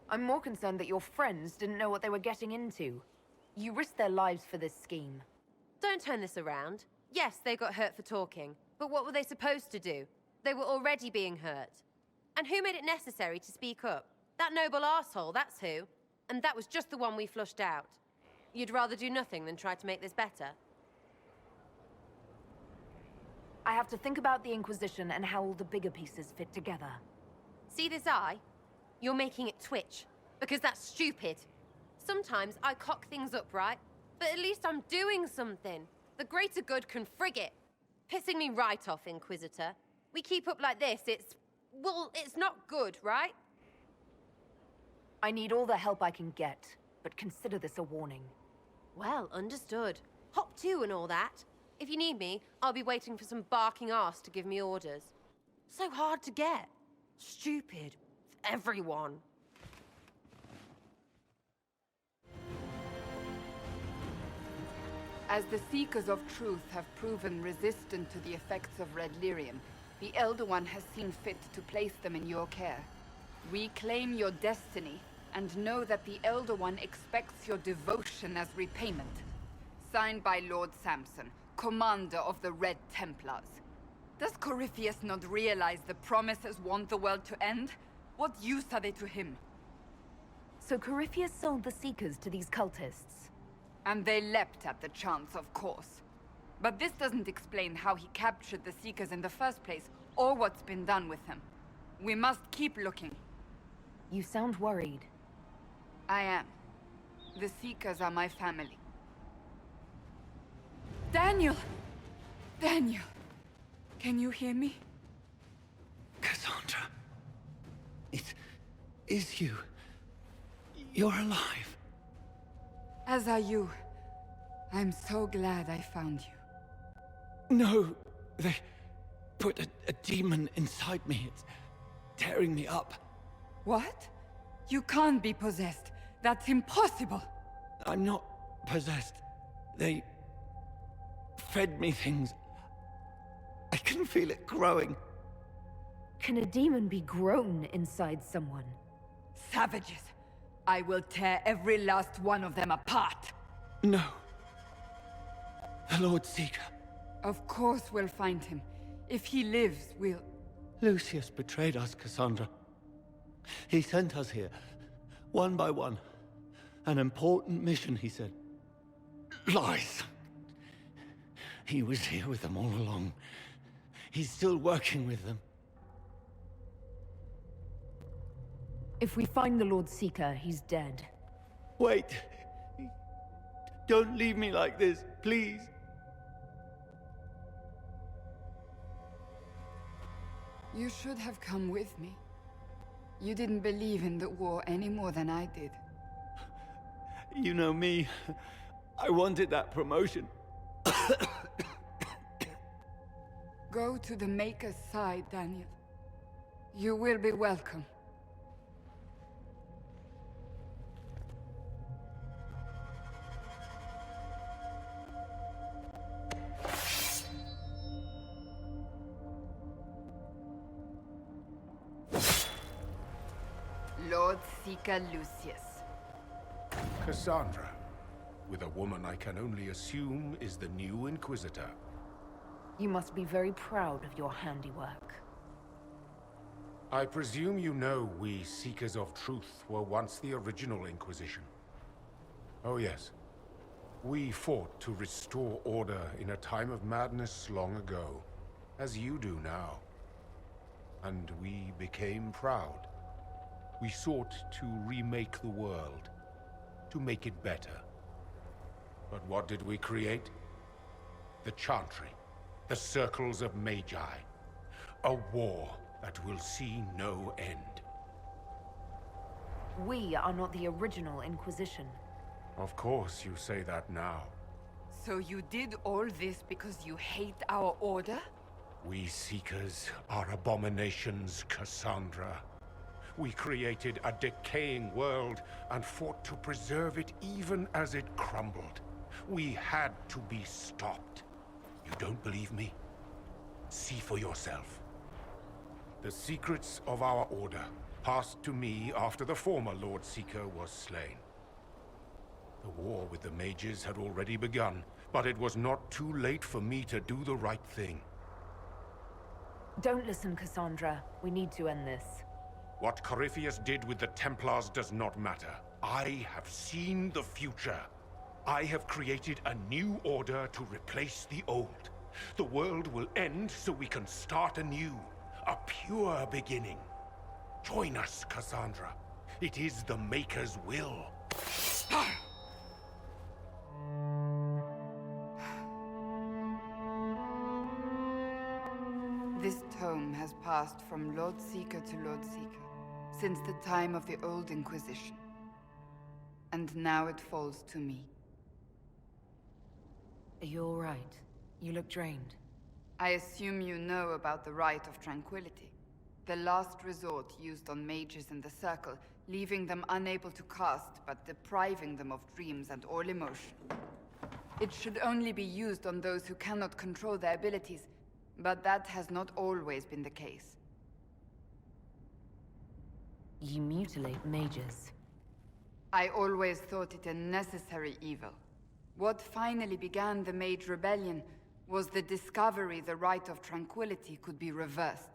I'm more concerned that your friends didn't know what they were getting into. You risked their lives for this scheme. Don't turn this around. Yes, they got hurt for talking, but what were they supposed to do? They were already being hurt. And who made it necessary to speak up? That noble arsehole, that's who. And that was just the one we flushed out. You'd rather do nothing than try to make this better? I have to think about the Inquisition and how all the bigger pieces fit together. See this eye? You're making it twitch, because that's stupid. Sometimes I cock things up, right? But at least I'm doing something. The greater good can frig it. Pissing me right off, Inquisitor. We keep up like this, well, it's not good, right? I need all the help I can get, but consider this a warning. Well, understood. Hop to and all that. If you need me, I'll be waiting for some barking arse to give me orders. So hard to get. Stupid. Everyone. As the Seekers of Truth have proven resistant to the effects of Red Lyrium, the Elder One has seen fit to place them in your care. Reclaim your destiny, and know that the Elder One expects your devotion as repayment. Signed by Lord Samson, Commander of the Red Templars. Does Corypheus not realize the promises want the world to end? What use are they to him? So Corypheus sold the Seekers to these cultists? And they leapt at the chance, of course. But this doesn't explain how he captured the Seekers in the first place, or what's been done with them. We must keep looking. You sound worried. I am. The Seekers are my family. Daniel! Daniel! Can you hear me? Cassandra. It is you. You're alive. As are you. I'm so glad I found you. No, they put a demon inside me. It's tearing me up. What? You can't be possessed. That's impossible. I'm not possessed. They fed me things. I can feel it growing. Can a demon be grown inside someone? Savages. I will tear every last one of them apart. No. The Lord Seeker. Of course we'll find him. If he lives, we'll... Lucius betrayed us, Cassandra. He sent us here, one by one. An important mission, he said. Lies. He was here with them all along. He's still working with them. If we find the Lord Seeker, he's dead. Wait. Don't leave me like this, please. You should have come with me. You didn't believe in the war any more than I did. You know me. I wanted that promotion. Go to the Maker's side, Daniel. You will be welcome. Lord Seeker Lucius. Cassandra, with a woman I can only assume is the new Inquisitor. You must be very proud of your handiwork. I presume you know we Seekers of Truth were once the original Inquisition. Oh yes. We fought to restore order in a time of madness long ago, as you do now. And we became proud. We sought to remake the world, to make it better. But what did we create? The Chantry, the Circles of Magi. A war that will see no end. We are not the original Inquisition. Of course you say that now. So you did all this because you hate our order? We Seekers are abominations, Cassandra. We created a decaying world and fought to preserve it even as it crumbled. We had to be stopped. You don't believe me? See for yourself. The secrets of our order passed to me after the former Lord Seeker was slain. The war with the mages had already begun, but it was not too late for me to do the right thing. Don't listen, Cassandra. We need to end this. What Corypheus did with the Templars does not matter. I have seen the future. I have created a new order to replace the old. The world will end so we can start anew. A pure beginning. Join us, Cassandra. It is the Maker's will. This tome has passed from Lord Seeker to Lord Seeker since the time of the old Inquisition. And now it falls to me. Are you all right? You look drained. I assume you know about the Rite of Tranquility. The last resort used on mages in the Circle, leaving them unable to cast, but depriving them of dreams and all emotion. It should only be used on those who cannot control their abilities, but that has not always been the case. You mutilate mages. I always thought it a necessary evil. What finally began the Mage Rebellion was the discovery the Rite of Tranquility could be reversed.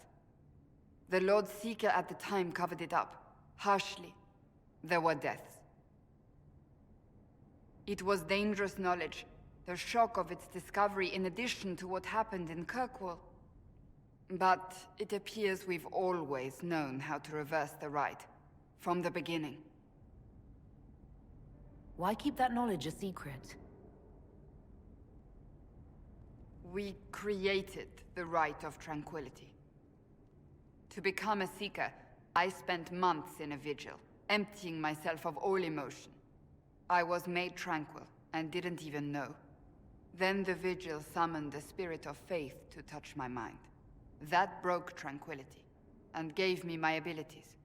The Lord Seeker at the time covered it up, harshly. There were deaths. It was dangerous knowledge, the shock of its discovery in addition to what happened in Kirkwall. But it appears we've always known how to reverse the Rite, from the beginning. Why keep that knowledge a secret? We created the Rite of Tranquility. To become a Seeker, I spent months in a vigil, emptying myself of all emotion. I was made tranquil, and didn't even know. Then the vigil summoned the spirit of faith to touch my mind. That broke tranquility, and gave me my abilities.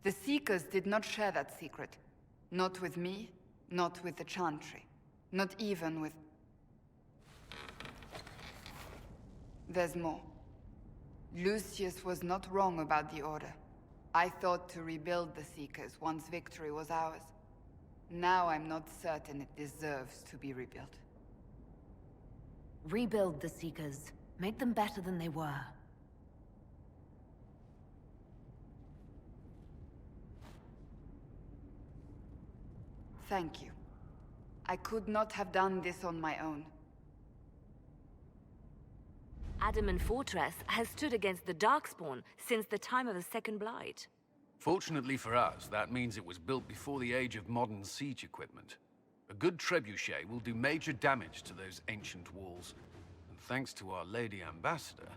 The Seekers did not share that secret. Not with me, not with the Chantry, not even with... There's more. Lucius was not wrong about the Order. I thought to rebuild the Seekers once victory was ours. Now I'm not certain it deserves to be rebuilt. Rebuild the Seekers. Make them better than they were. Thank you. I could not have done this on my own. Adamant Fortress has stood against the Darkspawn since the time of the Second Blight. Fortunately for us, that means it was built before the age of modern siege equipment. A good trebuchet will do major damage to those ancient walls. And thanks to our Lady Ambassador...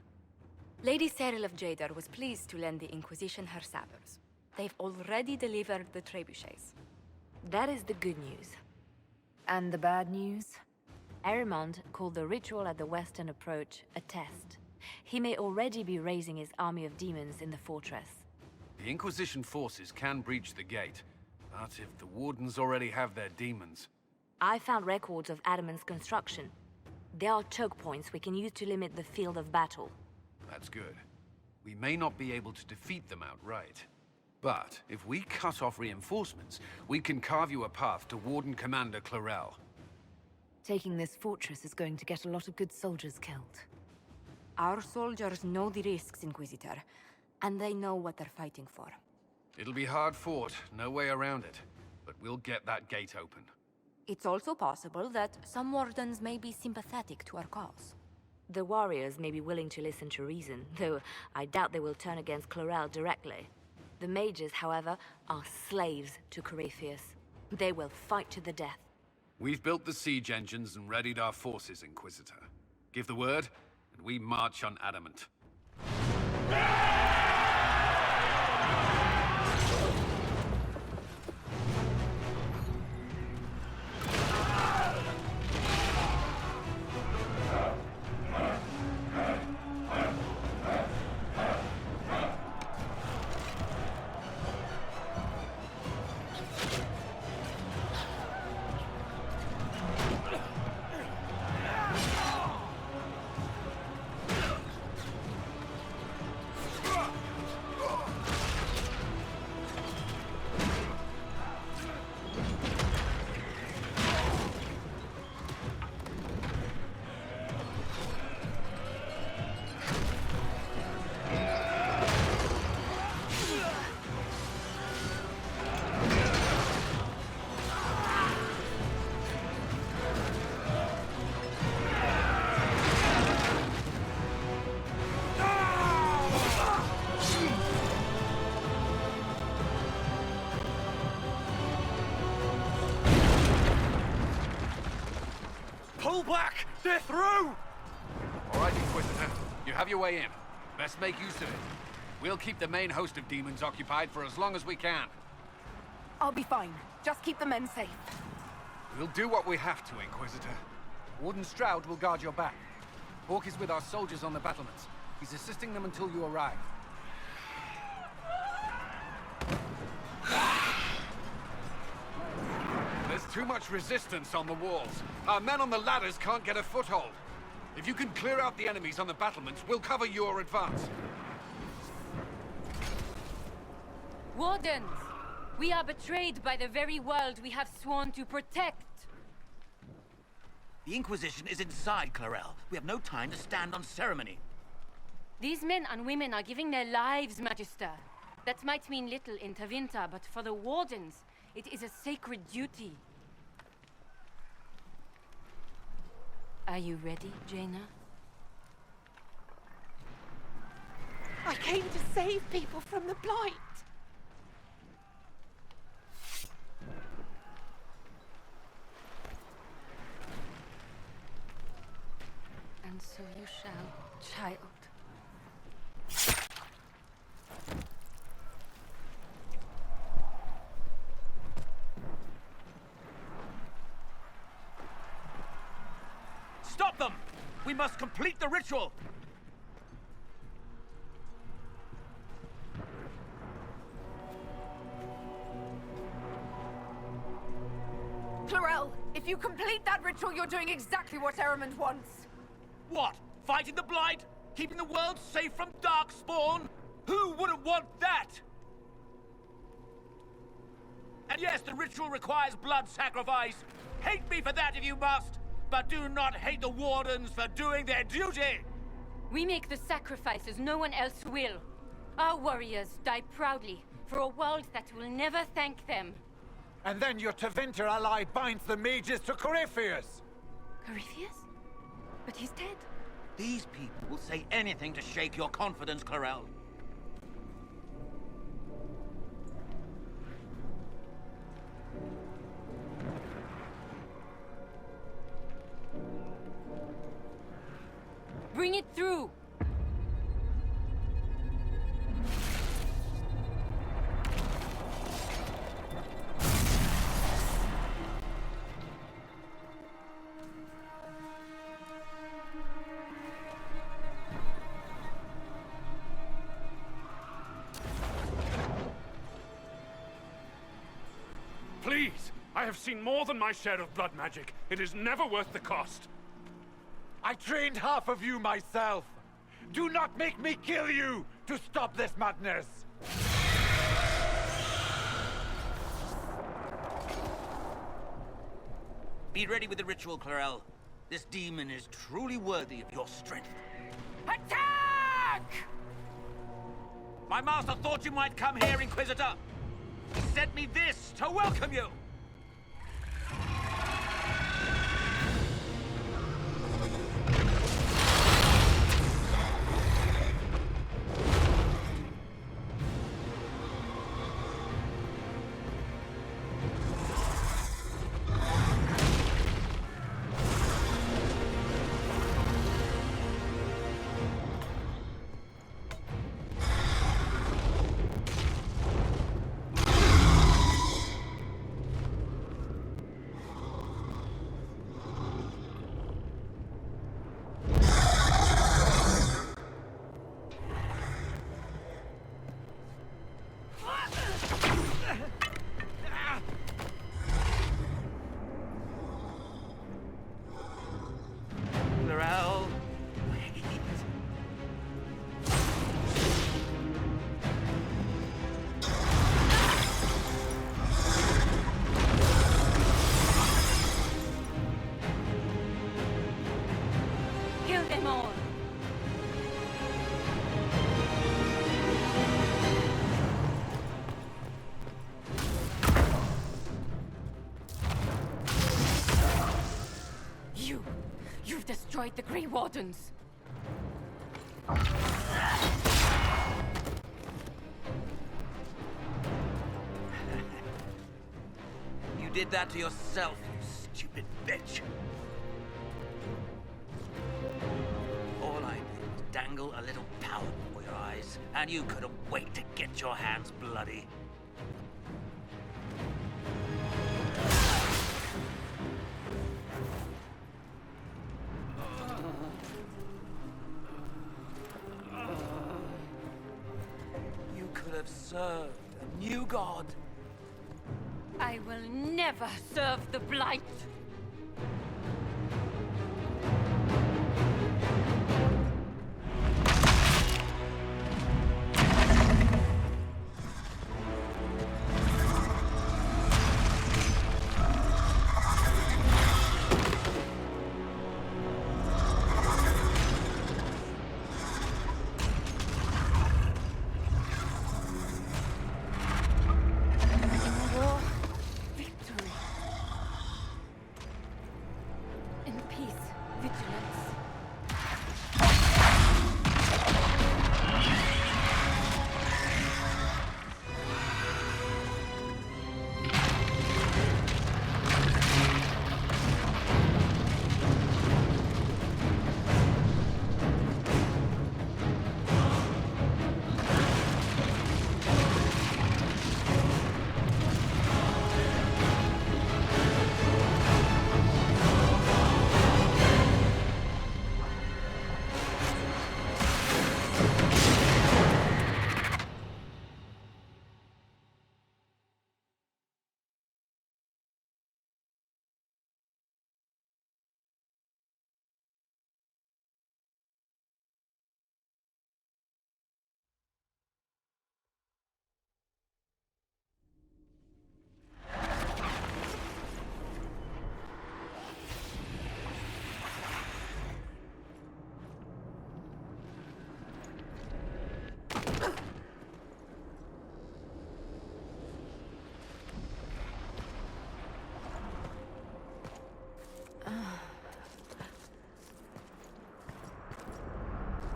Lady Cyril of Jadar was pleased to lend the Inquisition her sabers. They've already delivered the trebuchets. That is the good news. And the bad news? Erimond called the ritual at the western approach a test. He may already be raising his army of demons in the fortress. The Inquisition forces can breach the gate, but if the Wardens already have their demons... I found records of Adamant's construction. There are choke points we can use to limit the field of battle. That's good. We may not be able to defeat them outright. But if we cut off reinforcements, we can carve you a path to Warden Commander Clarel. Taking this fortress is going to get a lot of good soldiers killed. Our soldiers know the risks, Inquisitor, and they know what they're fighting for. It'll be hard fought, no way around it. But we'll get that gate open. It's also possible that some Wardens may be sympathetic to our cause. The warriors may be willing to listen to reason, though I doubt they will turn against Clarel directly. The mages, however, are slaves to Corypheus. They will fight to the death. We've built the siege engines and readied our forces, Inquisitor. Give the word, and we march on Adamant. Pull back! They're through! All right, Inquisitor. You have your way in. Best make use of it. We'll keep the main host of demons occupied for as long as we can. I'll be fine. Just keep the men safe. We'll do what we have to, Inquisitor. Warden Stroud will guard your back. Hawk is with our soldiers on the battlements. He's assisting them until you arrive. There's too much resistance on the walls. Our men on the ladders can't get a foothold. If you can clear out the enemies on the battlements, we'll cover your advance. Wardens! We are betrayed by the very world we have sworn to protect. The Inquisition is inside, Clarel. We have no time to stand on ceremony. These men and women are giving their lives, Magister. That might mean little in Tevinter, but for the Wardens, it is a sacred duty. Are you ready, Jaina? I came to save people from the Blight. And so you shall, child. Stop them! We must complete the ritual! Clarel, if you complete that ritual, you're doing exactly what Ehrman wants. What? Fighting the Blight? Keeping the world safe from Darkspawn? Who wouldn't want that? And yes, the ritual requires blood sacrifice. Hate me for that if you must, but do not hate the Wardens for doing their duty! We make the sacrifices no one else will. Our warriors die proudly for a world that will never thank them. And then your Tevinter ally binds the mages to Corypheus! Corypheus? But he's dead. These people will say anything to shake your confidence, Clarel. Bring it through! Please! I have seen more than my share of blood magic. It is never worth the cost. I trained half of you myself. Do not make me kill you to stop this madness. Be ready with the ritual, Clarel. This demon is truly worthy of your strength. Attack! My master thought you might come here, Inquisitor. He sent me this to welcome you. You've destroyed the Grey Wardens. You did that to yourself, you stupid bitch. All I did was dangle a little power before your eyes, and you couldn't wait to get your hands bloody. You could have served a new god. I will never serve the Blight!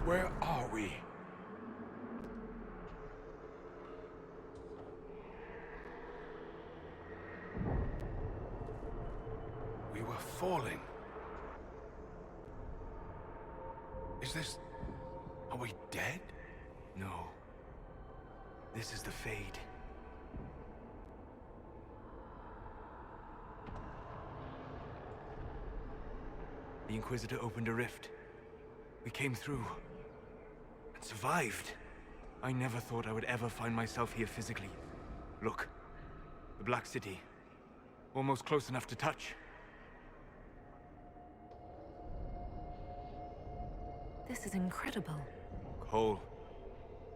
Where are we? We were falling. Is this... Are we dead? No. This is the Fade. The Inquisitor opened a rift. We came through. And survived. I never thought I would ever find myself here physically. Look. The Black City. Almost close enough to touch. This is incredible. Cole,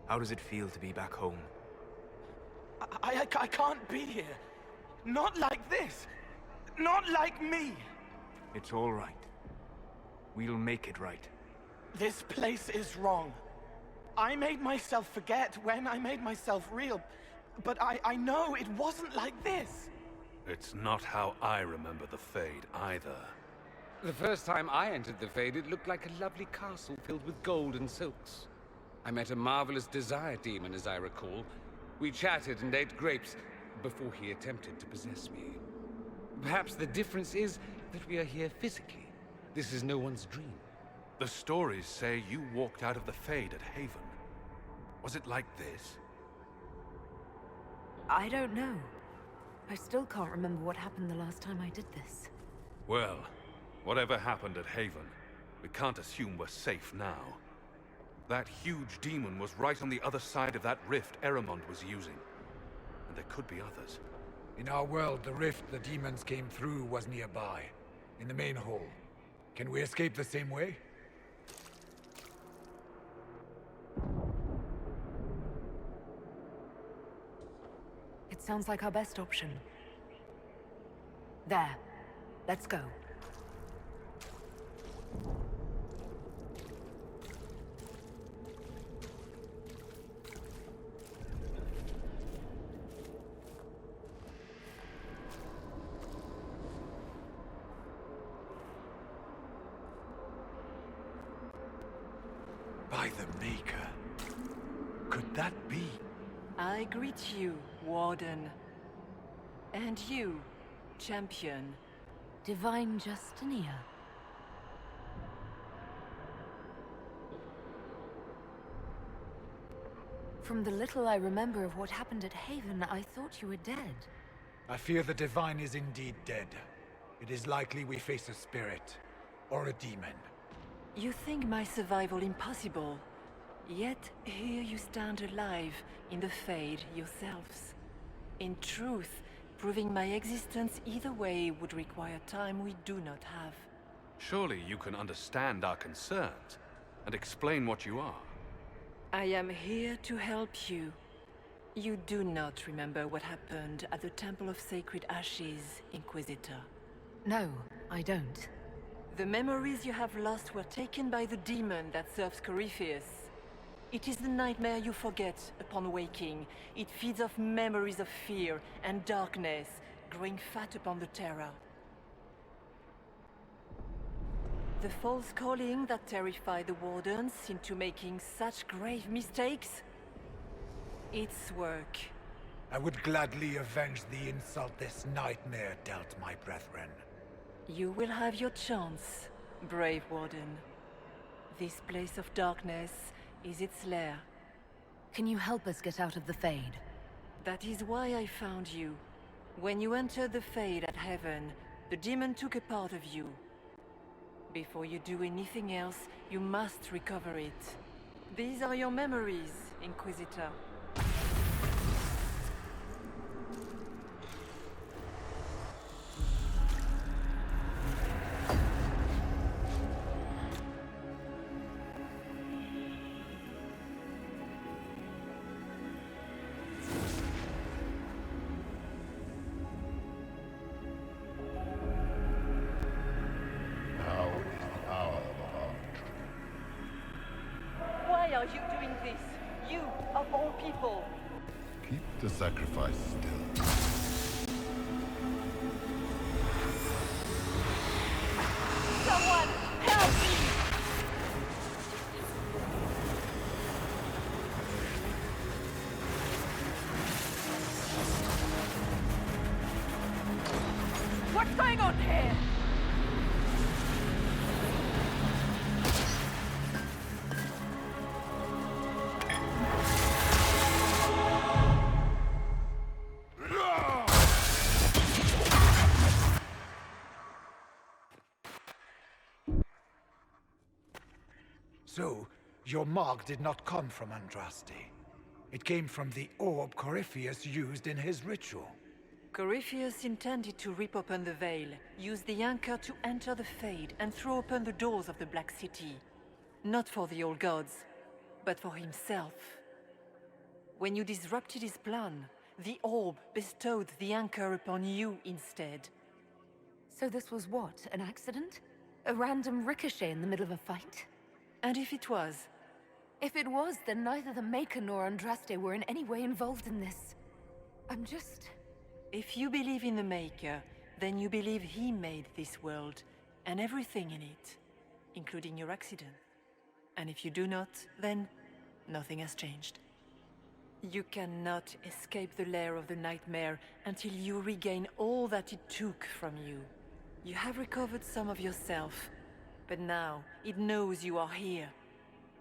how does it feel to be back home? I can't be here. Not like this. Not like me. It's all right. We'll make it right. This place is wrong. I made myself forget when I made myself real. But I know it wasn't like this. It's not how I remember the Fade, either. The first time I entered the Fade, it looked like a lovely castle filled with gold and silks. I met a marvelous desire demon, as I recall. We chatted and ate grapes before he attempted to possess me. Perhaps the difference is that we are here physically. This is no one's dream. The stories say you walked out of the Fade at Haven. Was it like this? I don't know. I still can't remember what happened the last time I did this. Well, whatever happened at Haven, we can't assume we're safe now. That huge demon was right on the other side of that rift Eramond was using. And there could be others. In our world, the rift the demons came through was nearby, in the main hall. Can we escape the same way? It sounds like our best option. There. Let's go. By the Maker. Could that be? I greet you, Warden. And you, Champion. Divine Justinia. From the little I remember of what happened at Haven, I thought you were dead. I fear the Divine is indeed dead. It is likely we face a spirit, or a demon. You think my survival impossible, yet here you stand alive in the Fade yourselves. In truth, proving my existence either way would require time we do not have. Surely you can understand our concerns and explain what you are. I am here to help you. You do not remember what happened at the Temple of Sacred Ashes, Inquisitor. No, I don't. The memories you have lost were taken by the demon that serves Corypheus. It is the nightmare you forget upon waking. It feeds off memories of fear and darkness, growing fat upon the terror. The false calling that terrified the Wardens into making such grave mistakes? Its work. I would gladly avenge the insult this nightmare dealt my brethren. You will have your chance, brave Warden. This place of darkness is its lair. Can you help us get out of the Fade? That is why I found you. When you entered the Fade at Heaven, the demon took a part of you. Before you do anything else, you must recover it. These are your memories, Inquisitor. Why are you doing this? You, of all people! Keep the sacrifice still. Someone, help me! What's going on here? So, your mark did not come from Andraste. It came from the orb Corypheus used in his ritual. Corypheus intended to rip open the veil, use the anchor to enter the Fade, and throw open the doors of the Black City. Not for the old gods, but for himself. When you disrupted his plan, the orb bestowed the anchor upon you instead. So this was what, an accident? A random ricochet in the middle of a fight? And if it was? If it was, then neither the Maker nor Andraste were in any way involved in this. I'm just... If you believe in the Maker, then you believe he made this world, and everything in it, including your accident. And if you do not, then nothing has changed. You cannot escape the lair of the nightmare until you regain all that it took from you. You have recovered some of yourself, but now it knows you are here.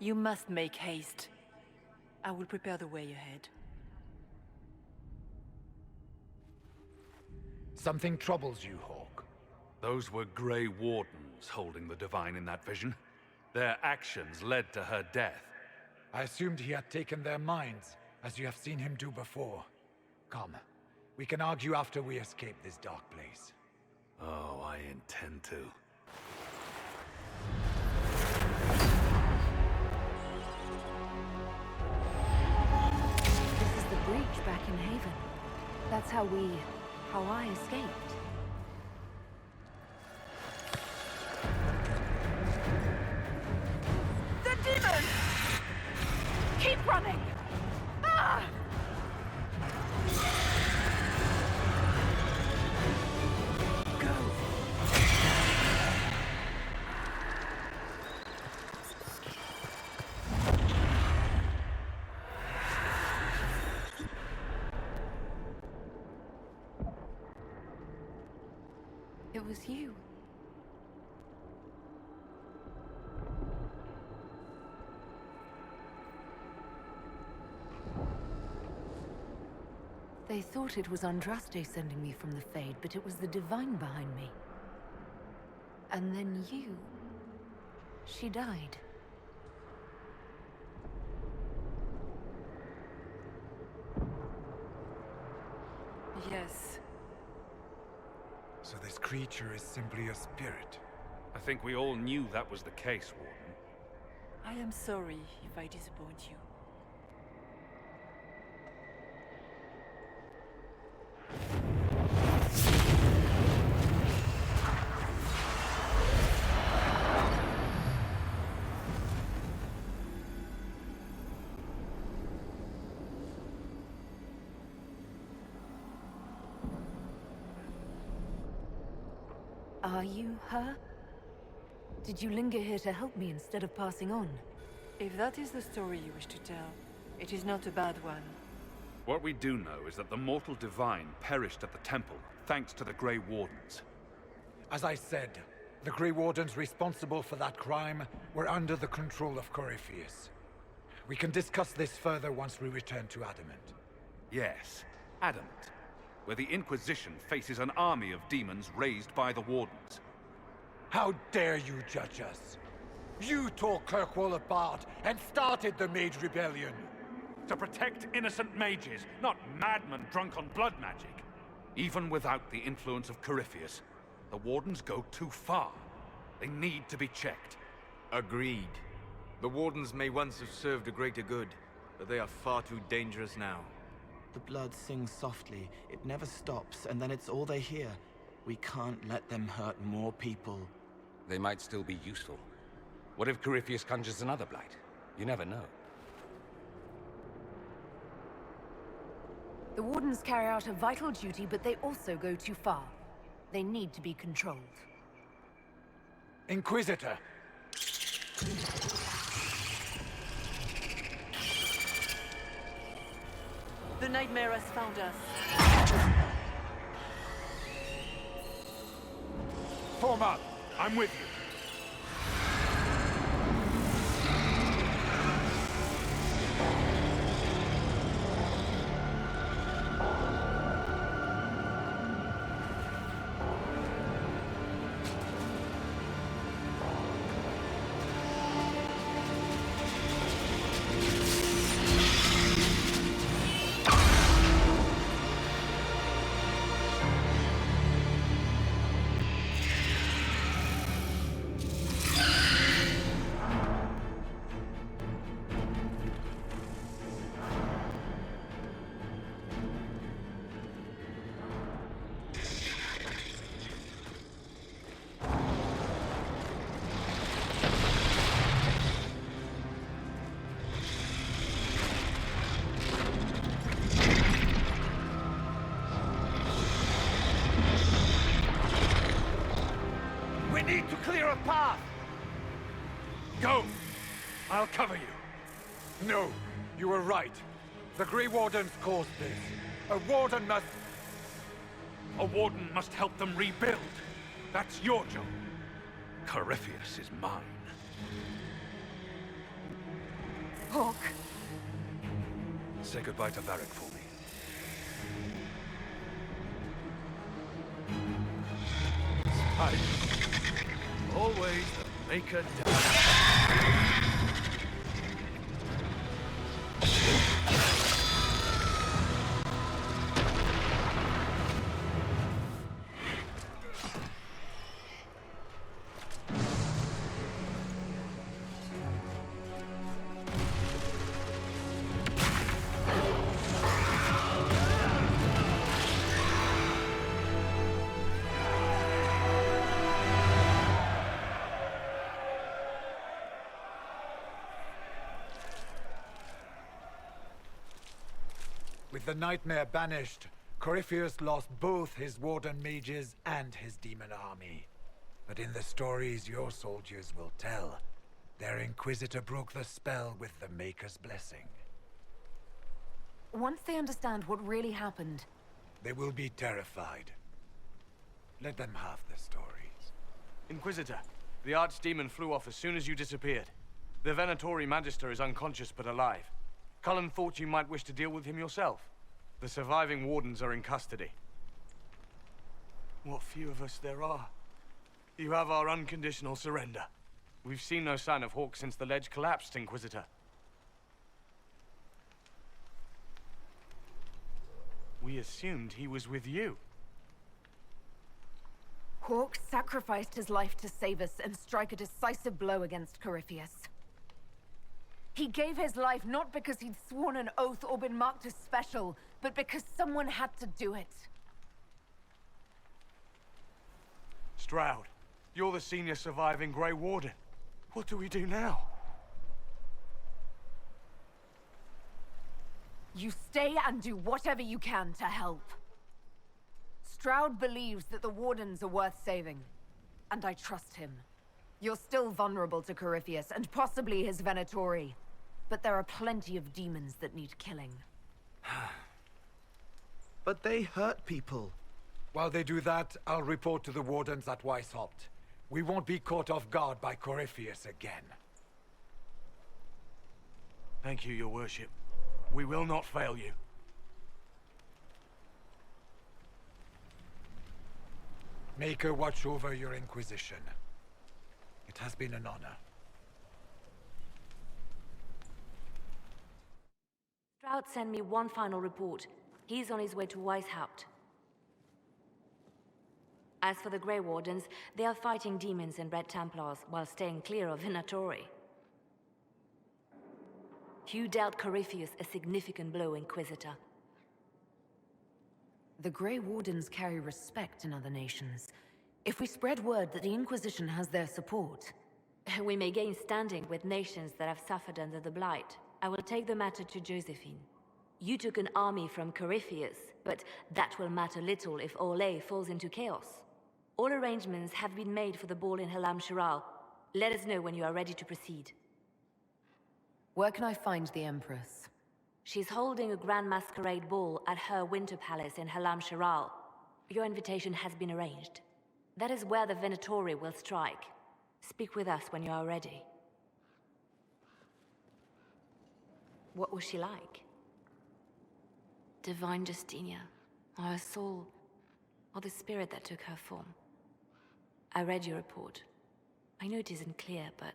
You must make haste. I will prepare the way ahead. Something troubles you, Hawk. Those were Grey Wardens holding the Divine in that vision. Their actions led to her death. I assumed he had taken their minds, as you have seen him do before. Come, we can argue after we escape this dark place. Oh, I intend to. This is the breach back in Haven. That's how I escaped. The demon! Keep running! Ah! It was you. They thought it was Andraste sending me from the Fade, but it was the Divine behind me. And then you... She died. Yes. So this creature is simply a spirit? I think we all knew that was the case, Warden. I am sorry if I disappoint you. Are you her? Did you linger here to help me instead of passing on? If that is the story you wish to tell, it is not a bad one. What we do know is that the mortal divine perished at the temple, thanks to the Grey Wardens. As I said, the Grey Wardens responsible for that crime were under the control of Corypheus. We can discuss this further once we return to Adamant. Yes, Adamant, where the Inquisition faces an army of demons raised by the Wardens. How dare you judge us? You tore Kirkwall apart and started the Mage Rebellion. To protect innocent mages, not madmen drunk on blood magic. Even without the influence of Corypheus, the Wardens go too far. They need to be checked. Agreed. The Wardens may once have served a greater good, but they are far too dangerous now. The blood sings softly, it never stops, and then it's all they hear. We can't let them hurt more people. They might still be useful. What if Corypheus conjures another blight? You never know. The Wardens carry out a vital duty, but they also go too far. They need to be controlled. Inquisitor! The nightmare has found us. Form up! I'm with you. Go! I'll cover you. No, you were right. The Grey Wardens caused this. A Warden must... A Warden must help them rebuild. That's your job. Corypheus is mine. Hawk. Say goodbye to Varric for me. Always the maker does. With the nightmare banished, Corypheus lost both his Warden mages and his demon army. But in the stories your soldiers will tell, their Inquisitor broke the spell with the Maker's blessing. Once they understand what really happened... They will be terrified. Let them have the stories. Inquisitor, the Archdemon flew off as soon as you disappeared. The Venatori Magister is unconscious but alive. Cullen thought you might wish to deal with him yourself. The surviving wardens are in custody. What few of us there are. You have our unconditional surrender. We've seen no sign of Hawk since the ledge collapsed, Inquisitor. We assumed he was with you. Hawk sacrificed his life to save us and strike a decisive blow against Corypheus. He gave his life not because he'd sworn an oath or been marked as special, but because someone had to do it. Stroud, you're the senior surviving Grey Warden. What do we do now? You stay and do whatever you can to help. Stroud believes that the Wardens are worth saving, and I trust him. You're still vulnerable to Corypheus, and possibly his Venatori. But there are plenty of demons that need killing. But they hurt people. While they do that, I'll report to the Wardens at Weishaupt. We won't be caught off guard by Corypheus again. Thank you, Your Worship. We will not fail you. Maker watch over your Inquisition. It has been an honor. Stroud sent me one final report. He's on his way to Weishaupt. As for the Grey Wardens, they are fighting demons and Red Templars while staying clear of Venatori. You dealt Corypheus a significant blow, Inquisitor. The Grey Wardens carry respect in other nations. If we spread word that the Inquisition has their support... We may gain standing with nations that have suffered under the Blight. I will take the matter to Josephine. You took an army from Corypheus, but that will matter little if Orlais falls into chaos. All arrangements have been made for the ball in Halam Shiral. Let us know when you are ready to proceed. Where can I find the Empress? She's holding a grand masquerade ball at her winter palace in Halam Shiral. Your invitation has been arranged. That is where the Venatori will strike. Speak with us when you are ready. What was she like? Divine Justinia, or her soul, or the spirit that took her form. I read your report. I know it isn't clear, but...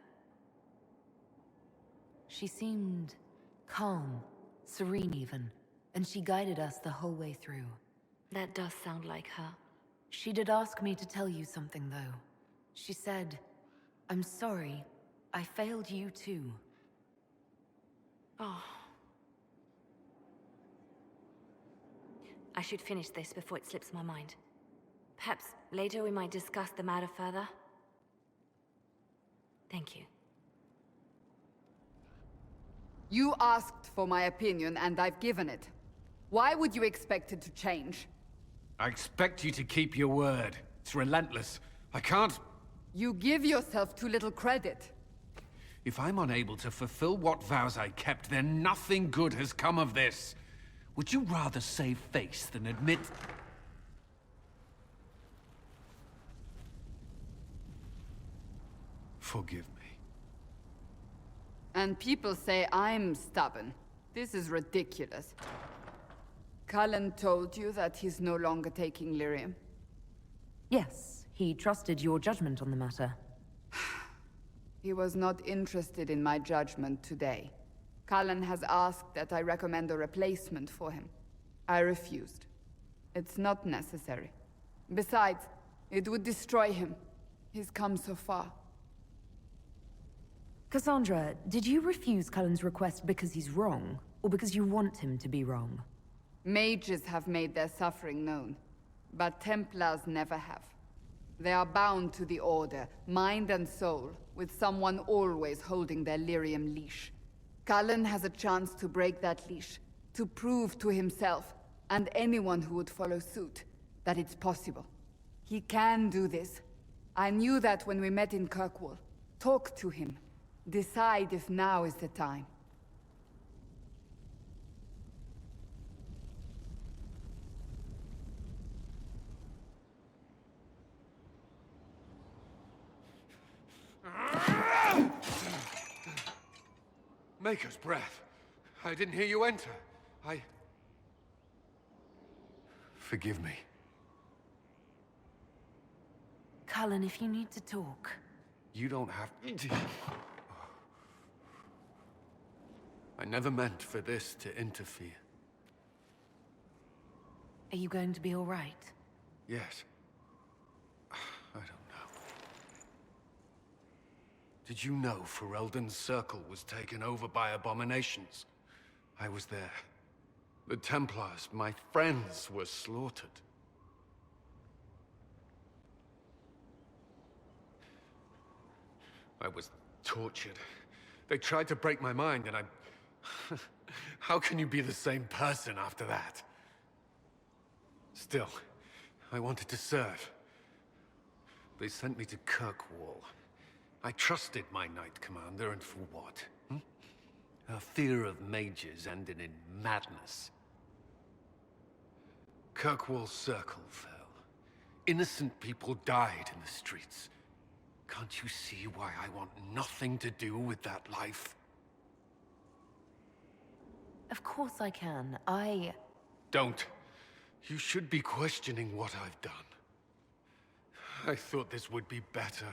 She seemed calm, serene even, and she guided us the whole way through. That does sound like her. She did ask me to tell you something, though. She said, "I'm sorry, I failed you too." Oh. I should finish this before it slips my mind. Perhaps later we might discuss the matter further. Thank you. You asked for my opinion, and I've given it. Why would you expect it to change? I expect you to keep your word. It's relentless. I can't... You give yourself too little credit. If I'm unable to fulfill what vows I kept, then nothing good has come of this. Would you rather save face than admit... Forgive me. And people say I'm stubborn. This is ridiculous. Cullen told you that he's no longer taking lyrium? Yes, he trusted your judgment on the matter. He was not interested in my judgment today. Cullen has asked that I recommend a replacement for him. I refused. It's not necessary. Besides, it would destroy him. He's come so far. Cassandra, did you refuse Cullen's request because he's wrong, or because you want him to be wrong? Mages have made their suffering known, but Templars never have. They are bound to the Order, mind and soul, with someone always holding their lyrium leash. Cullen has a chance to break that leash, to prove to himself, and anyone who would follow suit, that it's possible. He can do this. I knew that when we met in Kirkwall. Talk to him. Decide if now is the time. Maker's breath. I didn't hear you enter. Forgive me. Cullen, if you need to talk... You don't have to. I never meant for this to interfere. Are you going to be all right? Yes. I don't know. Did you know Ferelden's circle was taken over by abominations? I was there. The Templars, my friends, were slaughtered. I was tortured. They tried to break my mind, and I... How can you be the same person after that? Still, I wanted to serve. They sent me to Kirkwall. I trusted my Knight Commander, and for what? Her fear of mages ended in madness. Kirkwall's circle fell. Innocent people died in the streets. Can't you see why I want nothing to do with that life? Of course I can. Don't. You should be questioning what I've done. I thought this would be better.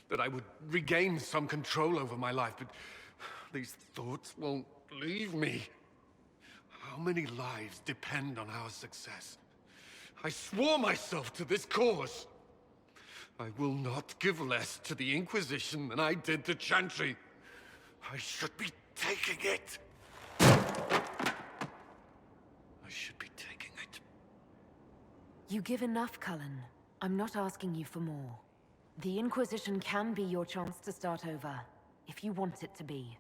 That I would regain some control over my life, but these thoughts won't leave me. How many lives depend on our success? I swore myself to this cause. I will not give less to the Inquisition than I did to Chantry. I should be taking it. I should be taking it. You give enough, Cullen. I'm not asking you for more. The Inquisition can be your chance to start over, if you want it to be.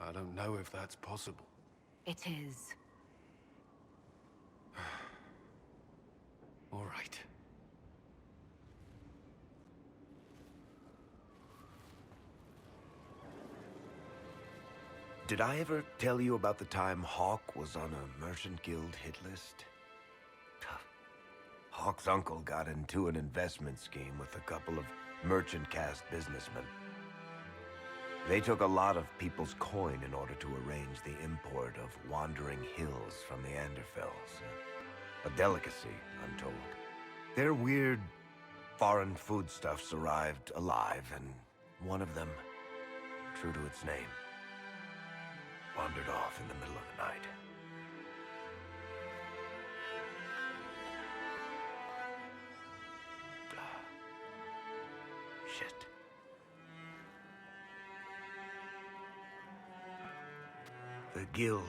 I don't know if that's possible. It is. All right. Did I ever tell you about the time Hawk was on a Merchant Guild hit list? Hawk's uncle got into an investment scheme with a couple of merchant caste businessmen. They took a lot of people's coin in order to arrange the import of wandering hills from the Anderfells. A delicacy, I'm told. Their weird, foreign foodstuffs arrived alive, and one of them, true to its name, wandered off in the middle of the night. Shit. The guild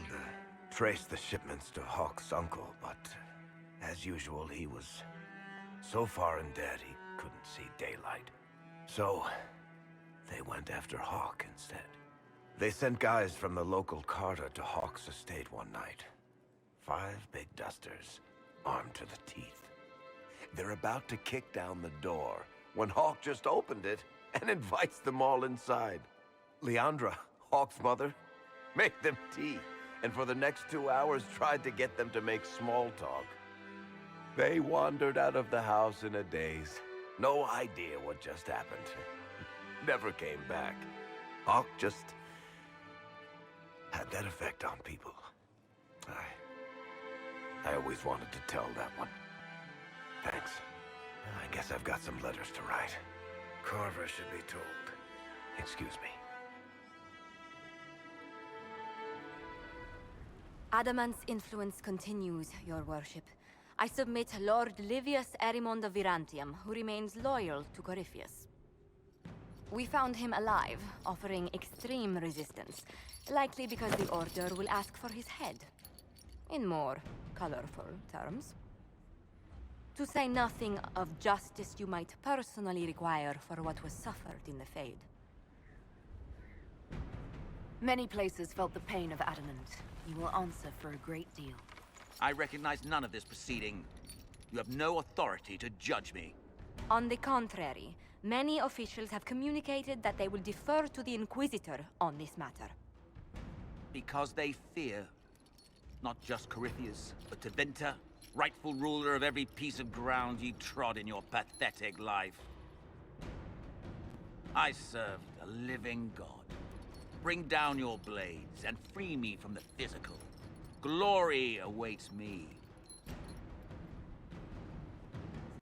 traced the shipments to Hawk's uncle, but as usual, he was so far in debt he couldn't see daylight. So they went after Hawk instead. They sent guys from the local carter to Hawk's estate one night. 5 big dusters, armed to the teeth. They're about to kick down the door when Hawk just opened it and invites them all inside. Leandra, Hawk's mother, made them tea, and for the next 2 hours tried to get them to make small talk. They wandered out of the house in a daze. No idea what just happened. Never came back. Hawk just had that effect on people. I always wanted to tell that one. Thanks. I guess I've got some letters to write. Carver should be told. Excuse me. Adamant's influence continues, your worship. I submit Lord Livius Erimond of Virantium, who remains loyal to Corypheus. We found him alive, offering extreme resistance, likely because the Order will ask for his head. In more colorful terms. To say nothing of justice you might personally require for what was suffered in the Fade. Many places felt the pain of Adamant. You will answer for a great deal. I recognize none of this proceeding. You have no authority to judge me. On the contrary, many officials have communicated that they will defer to the Inquisitor on this matter. Because they fear. Not just Corypheus, but Tevinter, rightful ruler of every piece of ground you trod in your pathetic life. I serve the living God. Bring down your blades and free me from the physical. Glory awaits me.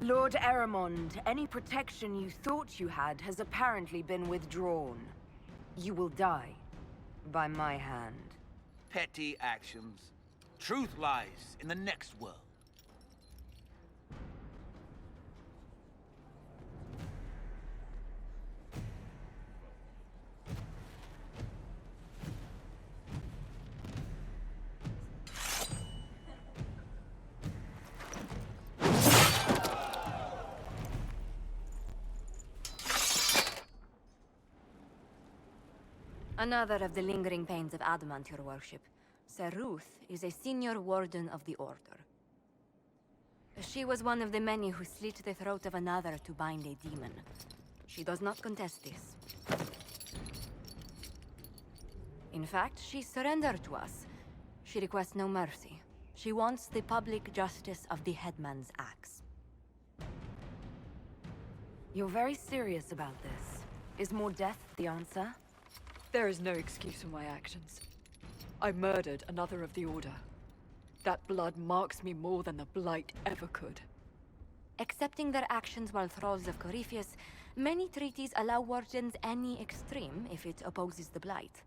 Lord Eramond, any protection you thought you had has apparently been withdrawn. You will die. By my hand. Petty actions. Truth lies in the next world. Another of the lingering pains of adamant, your worship. Saruth is a senior warden of the Order. She was one of the many who slit the throat of another to bind a demon. She does not contest this. In fact, she surrendered to us. She requests no mercy. She wants the public justice of the headman's axe. You're very serious about this. Is more death the answer? There is no excuse for my actions. I murdered another of the Order. That blood marks me more than the Blight ever could. Accepting their actions while thralls of Corypheus, many treaties allow wardens any extreme if it opposes the Blight.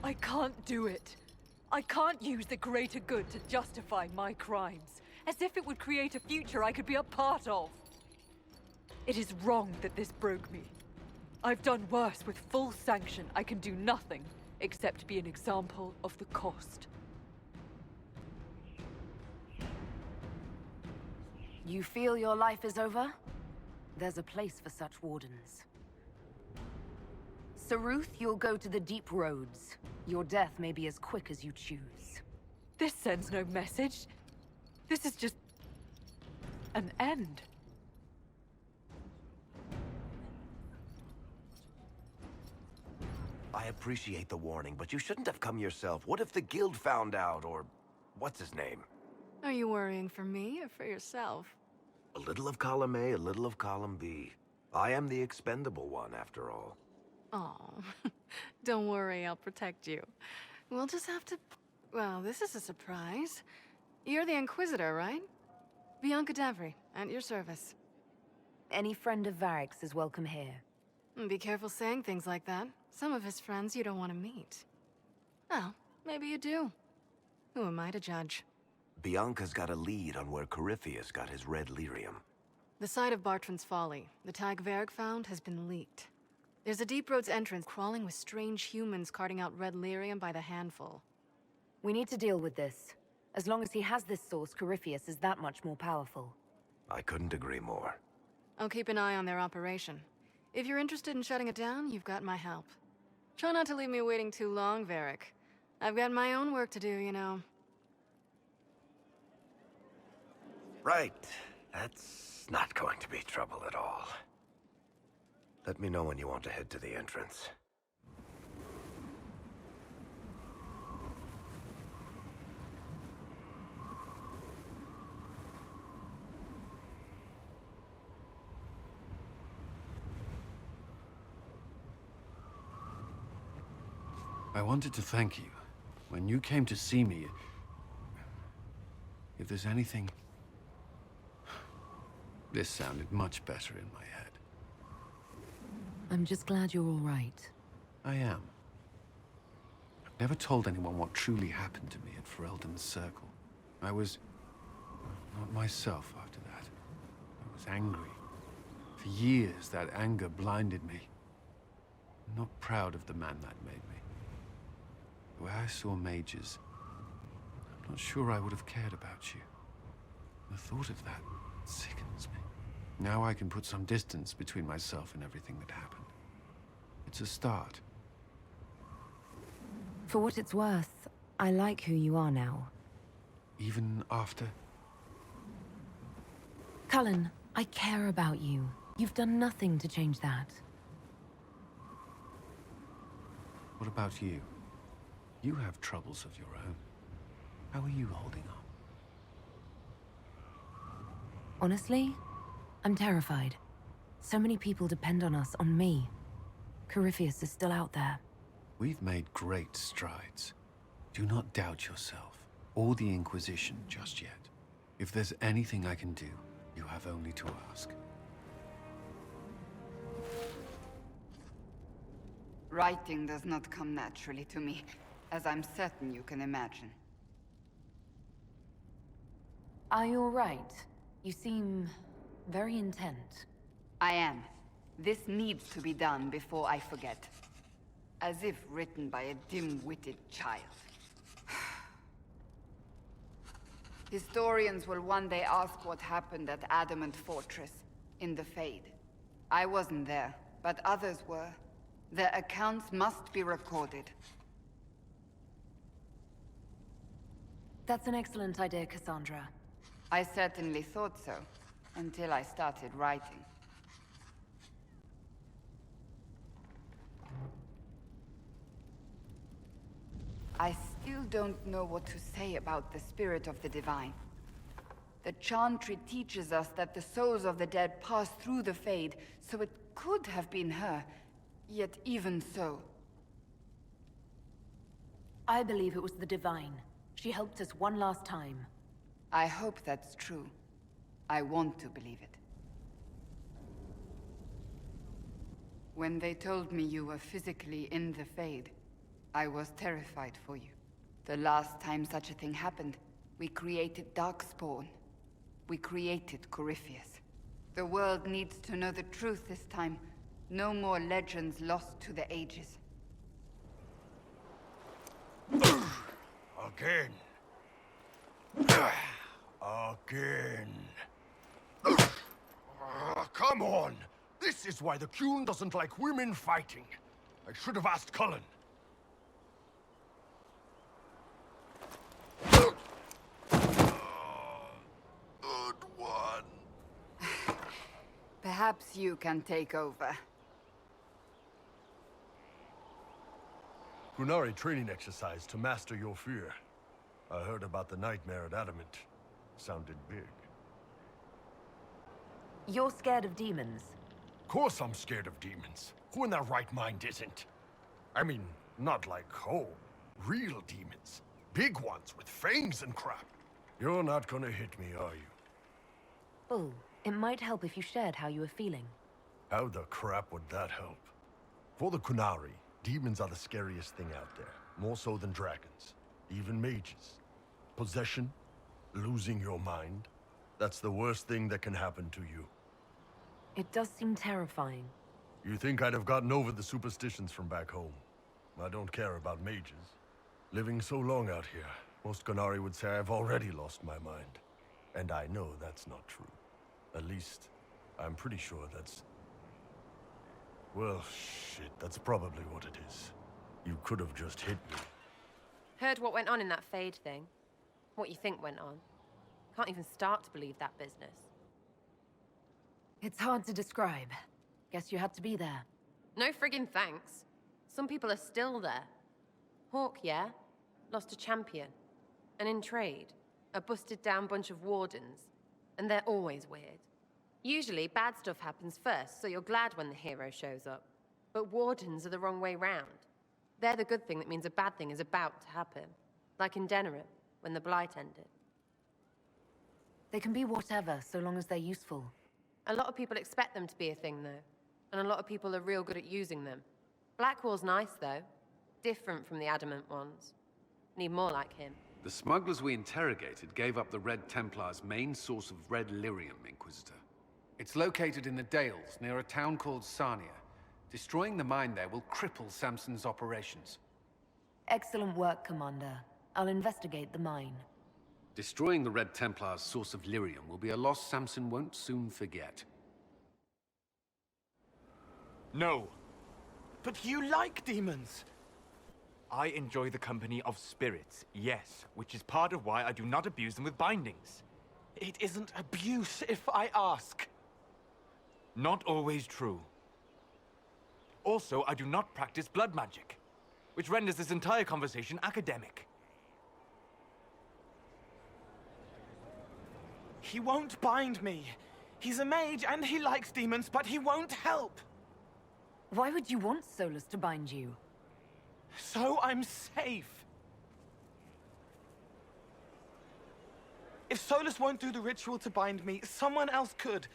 I can't do it. I can't use the greater good to justify my crimes, as if it would create a future I could be a part of. It is wrong that this broke me. I've done worse with full sanction. I can do nothing except be an example of the cost. You feel your life is over? There's a place for such wardens. Saruth, you'll go to the deep roads. Your death may be as quick as you choose. This sends no message. This is just an end. I appreciate the warning, but you shouldn't have come yourself. What if the guild found out, or what's his name? Are you worrying for me or for yourself? A little of column A, a little of column B. I am the expendable one, after all. Oh, don't worry, I'll protect you. We'll just have to... Well, this is a surprise. You're the Inquisitor, right? Bianca Davry, at your service. Any friend of Varric's is welcome here. Be careful saying things like that. Some of his friends you don't want to meet. Well, maybe you do. Who am I to judge? Bianca's got a lead on where Corypheus got his red lyrium. The site of Bartran's Folly, the tag Verg found, has been leaked. There's a Deep Roads entrance crawling with strange humans carting out red lyrium by the handful. We need to deal with this. As long as he has this source, Corypheus is that much more powerful. I couldn't agree more. I'll keep an eye on their operation. If you're interested in shutting it down, you've got my help. Try not to leave me waiting too long, Varric. I've got my own work to do, you know. Right. That's not going to be trouble at all. Let me know when you want to head to the entrance. I wanted to thank you. When you came to see me, if there's anything... This sounded much better in my head. I'm just glad you're all right. I am. I've never told anyone what truly happened to me at Ferelden's Circle. I was... not myself after that. I was angry. For years, that anger blinded me. I'm not proud of the man that made me. The way I saw mages, I'm not sure I would have cared about you. The thought of that sickens me. Now I can put some distance between myself and everything that happened. It's a start. For what it's worth, I like who you are now. Even after? Cullen, I care about you. You've done nothing to change that. What about you? You have troubles of your own. How are you holding up? Honestly, I'm terrified. So many people depend on us, on me. Corypheus is still out there. We've made great strides. Do not doubt yourself, or the Inquisition just yet. If there's anything I can do, You have only to ask. Writing does not come naturally to me, as I'm certain you can imagine. Are you all right? You seem very intent. I am. This needs to be done before I forget. As if written by a dim-witted child. Historians will one day ask what happened at Adamant Fortress, in the Fade. I wasn't there, but others were. Their accounts must be recorded. That's an excellent idea, Cassandra. I certainly thought so, until I started writing. I still don't know what to say about the spirit of the divine. The Chantry teaches us that the souls of the dead pass through the Fade, so it could have been her. Yet even so... I believe it was the divine. She helped us one last time. I hope that's true. I want to believe it. When they told me you were physically in the Fade, I was terrified for you. The last time such a thing happened, we created Darkspawn. We created Corypheus. The world needs to know the truth this time. No more legends lost to the ages. Again. Again. Come on! This is why the Qun doesn't like women fighting. I should have asked Cullen. Good one. Perhaps you can take over. Qunari training exercise to master your fear. I heard about the nightmare at Adamant. Sounded big. You're scared of demons? Of course I'm scared of demons. Who in their right mind isn't? I mean, not like, oh, real demons. Big ones with fangs and crap. You're not gonna hit me, are you? Oh, it might help if you shared how you were feeling. How the crap would that help? For the Qunari, demons are the scariest thing out there. More so than dragons. Even mages. Possession, losing your mind. That's the worst thing that can happen to you. It does seem terrifying. You think I'd have gotten over the superstitions from back home? I don't care about mages. Living so long out here, most Qunari would say I've already lost my mind. And I know that's not true. At least, I'm pretty sure that's... Well, shit, that's probably what it is. You could have just hit me. Heard what went on in that Fade thing. What you think went on. Can't even start to believe that business. It's hard to describe. Guess you had to be there. No friggin' thanks. Some people are still there. Hawk, yeah? Lost a champion. And in trade, a busted down bunch of wardens. And they're always weird. Usually, bad stuff happens first, so you're glad when the hero shows up. But wardens are the wrong way round. They're the good thing that means a bad thing is about to happen. Like in Denerim, when the Blight ended. They can be whatever, so long as they're useful. A lot of people expect them to be a thing, though. And a lot of people are real good at using them. Blackwall's nice, though. Different from the Adamant ones. Need more like him. The smugglers we interrogated gave up the Red Templar's main source of red lyrium, Inquisitor. It's located in the Dales, near a town called Sarnia. Destroying the mine there will cripple Samson's operations. Excellent work, Commander. I'll investigate the mine. Destroying the Red Templar's source of lyrium will be a loss Samson won't soon forget. No. But you like demons! I enjoy the company of spirits, yes, which is part of why I do not abuse them with bindings. It isn't abuse if I ask. Not always true. Also, I do not practice blood magic, which renders this entire conversation academic. He won't bind me. He's a mage and he likes demons, but he won't help. Why would you want Solus to bind you? So I'm safe. If Solus won't do the ritual to bind me, someone else could.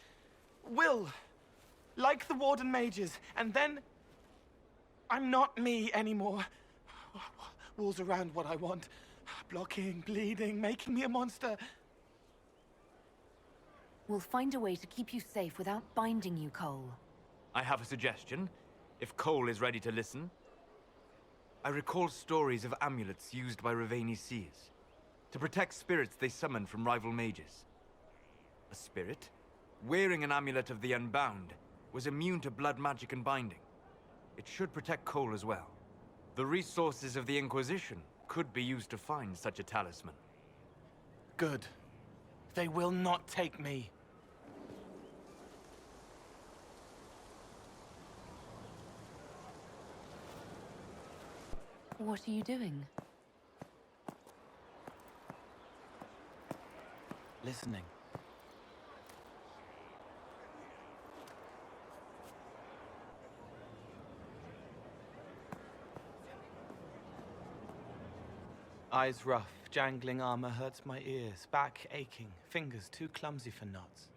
Will. Like the Warden mages, and then... I'm not me anymore. Walls around what I want. Blocking, bleeding, making me a monster. We'll find a way to keep you safe without binding you, Cole. I have a suggestion, if Cole is ready to listen. I recall stories of amulets used by Raveni seers to protect spirits they summoned from rival mages. A spirit, wearing an amulet of the Unbound, was immune to blood magic and binding. It should protect Cole as well. The resources of the Inquisition could be used to find such a talisman. Good. They will not take me. What are you doing? Listening. Eyes rough, jangling armor hurts my ears, back aching, fingers too clumsy for knots.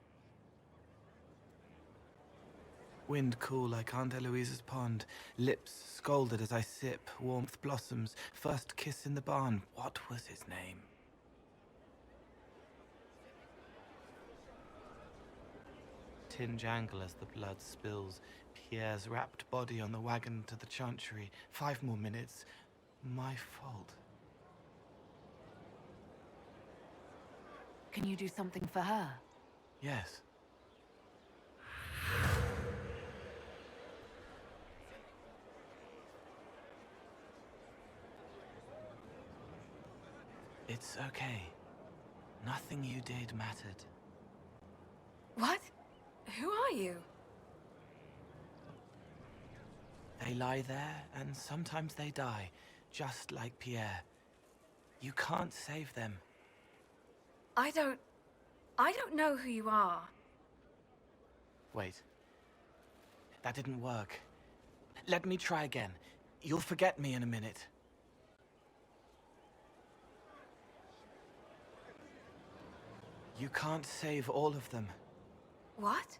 Wind cool like Aunt Eloise's pond, lips scalded as I sip, warmth blossoms, first kiss in the barn. What was his name? Tin jangle as the blood spills, Pierre's wrapped body on the wagon to the chantry. 5 more minutes. My fault. Can you do something for her? Yes. It's okay. Nothing you did mattered. What? Who are you? They lie there, and sometimes they die, just like Pierre. You can't save them. I don't know who you are. Wait. That didn't work. Let me try again. You'll forget me in a minute. You can't save all of them. What?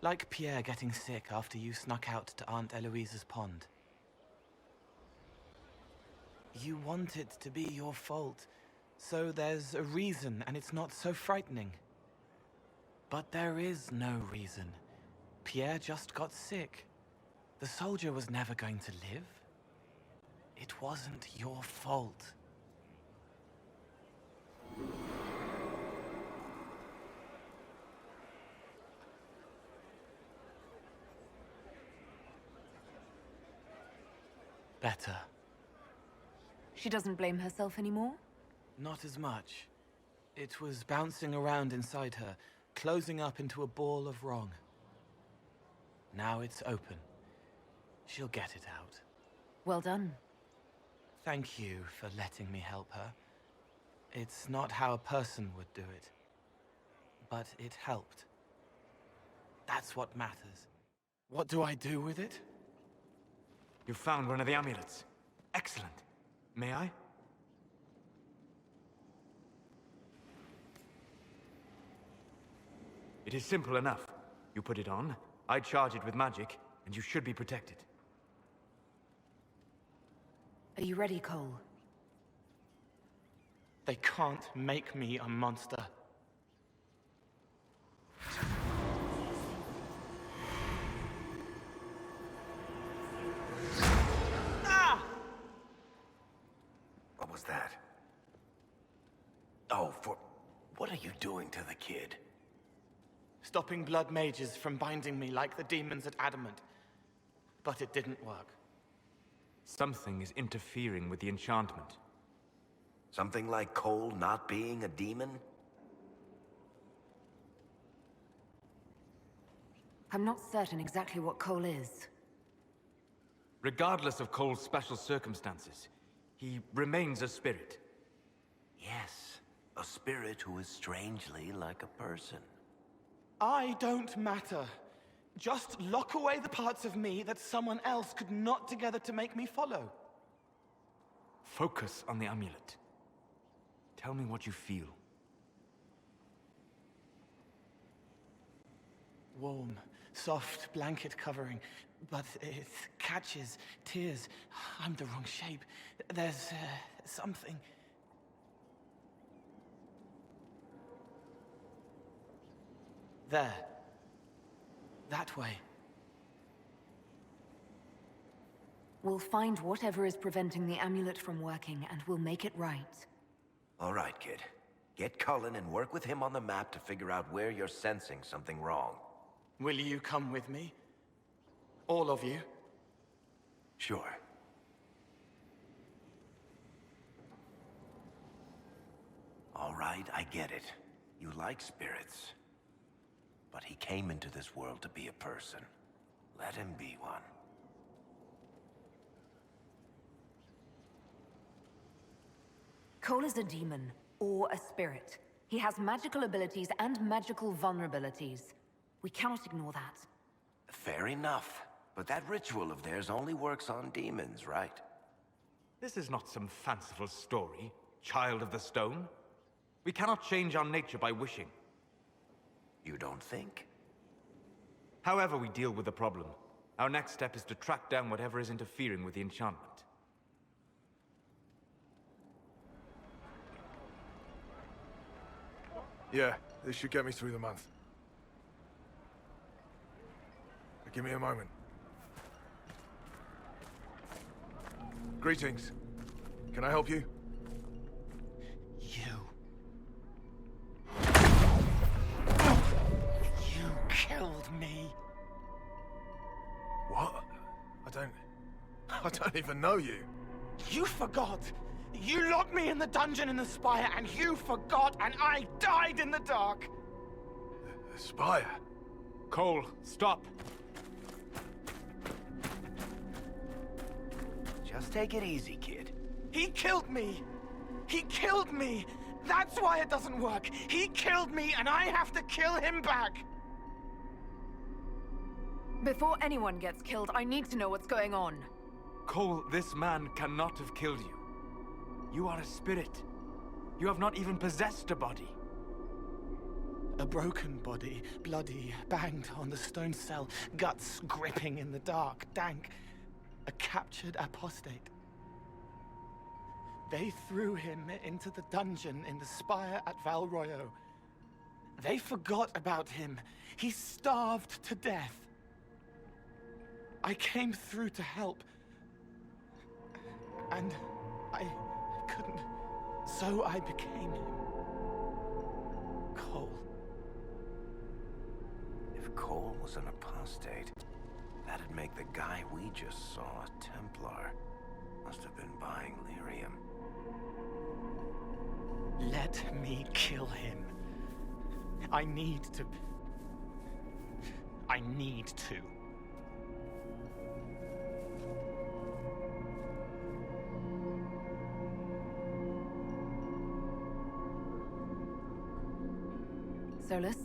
Like Pierre getting sick after you snuck out to Aunt Eloise's pond. You want it to be your fault, so there's a reason and it's not so frightening. But there is no reason. Pierre just got sick. The soldier was never going to live. It wasn't your fault. Better. She doesn't blame herself anymore? Not as much. It was bouncing around inside her, closing up into a ball of wrong. Now it's open. She'll get it out. Well done. Thank you for letting me help her. It's not how a person would do it. But it helped. That's what matters. What do I do with it? You found one of the amulets. Excellent. May I? It is simple enough. You put it on, I charge it with magic, and you should be protected. Are you ready, Cole? They can't make me a monster. What was that? Oh, what are you doing to the kid? Stopping blood mages from binding me like the demons at Adamant. But it didn't work. Something is interfering with the enchantment. Something like Cole not being a demon? I'm not certain exactly what Cole is. Regardless of Cole's special circumstances, he remains a spirit. Yes, a spirit who is strangely like a person. I don't matter. Just lock away the parts of me that someone else could knot together to make me follow. Focus on the amulet. Tell me what you feel. Warm, soft blanket covering, but it catches tears. I'm the wrong shape. There's something. There. That way. We'll find whatever is preventing the amulet from working, and we'll make it right. All right, kid. Get Cullen and work with him on the map to figure out where you're sensing something wrong. Will you come with me? All of you? Sure. All right, I get it. You like spirits. But he came into this world to be a person. Let him be one. Cole is a demon, or a spirit. He has magical abilities and magical vulnerabilities. We cannot ignore that. Fair enough. But that ritual of theirs only works on demons, right? This is not some fanciful story, child of the stone. We cannot change our nature by wishing. You don't think? However we deal with the problem, our next step is to track down whatever is interfering with the enchantment. Yeah, this should get me through the month. Give me a moment. Greetings. Can I help you? You killed me. What? I don't even know you. You forgot. You locked me in the dungeon in the spire, and you forgot, and I died in the dark. The spire? Cole, stop. Just take it easy, kid. He killed me. He killed me. That's why it doesn't work. He killed me, and I have to kill him back. Before anyone gets killed, I need to know what's going on. Cole, this man cannot have killed you. You are a spirit. You have not even possessed a body. A broken body, bloody, banged on the stone cell, guts gripping in the dark, dank. A captured apostate. They threw him into the dungeon in the spire at Val Royo. They forgot about him. He starved to death. I came through to help. And I couldn't. So I became him. Cole. If Cole was an apostate, that'd make the guy we just saw a Templar. Must have been buying lyrium. Let me kill him. I need to. Solus?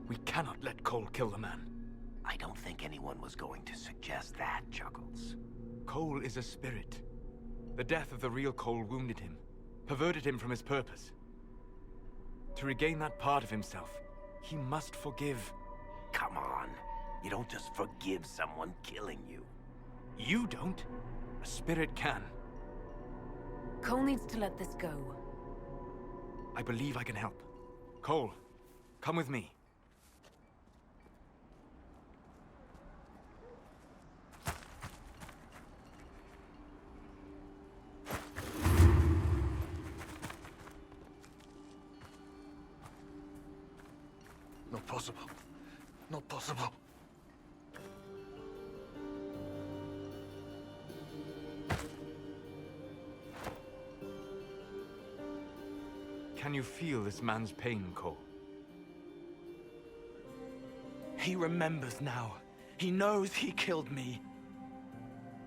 We cannot let Cole kill the man. I don't think anyone was going to suggest that, Chuckles. Cole is a spirit. The death of the real Cole wounded him, perverted him from his purpose. To regain that part of himself, he must forgive. Come on. You don't just forgive someone killing you. You don't. A spirit can. Cole needs to let this go. I believe I can help. Cole, come with me. Not possible. Not possible. Can you feel this man's pain, Cole? He remembers now. He knows he killed me.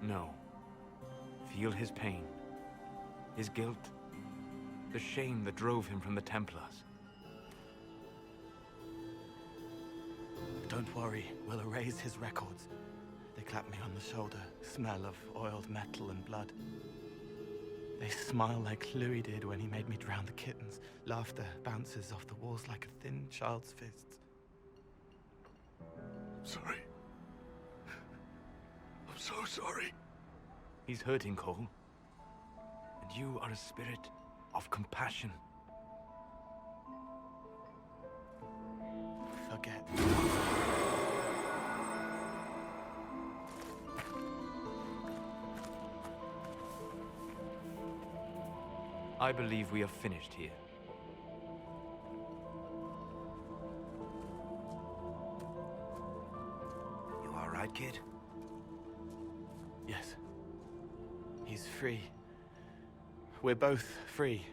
No. Feel his pain. His guilt. The shame that drove him from the Templars. Don't worry, we'll erase his records. They clap me on the shoulder, smell of oiled metal and blood. They smile like Louis did when he made me drown the kittens. Laughter bounces off the walls like a thin child's fists. Sorry. I'm so sorry. He's hurting, Cole. And you are a spirit of compassion. Forget. I believe we are finished here. You all right, kid? Yes. He's free. We're both free.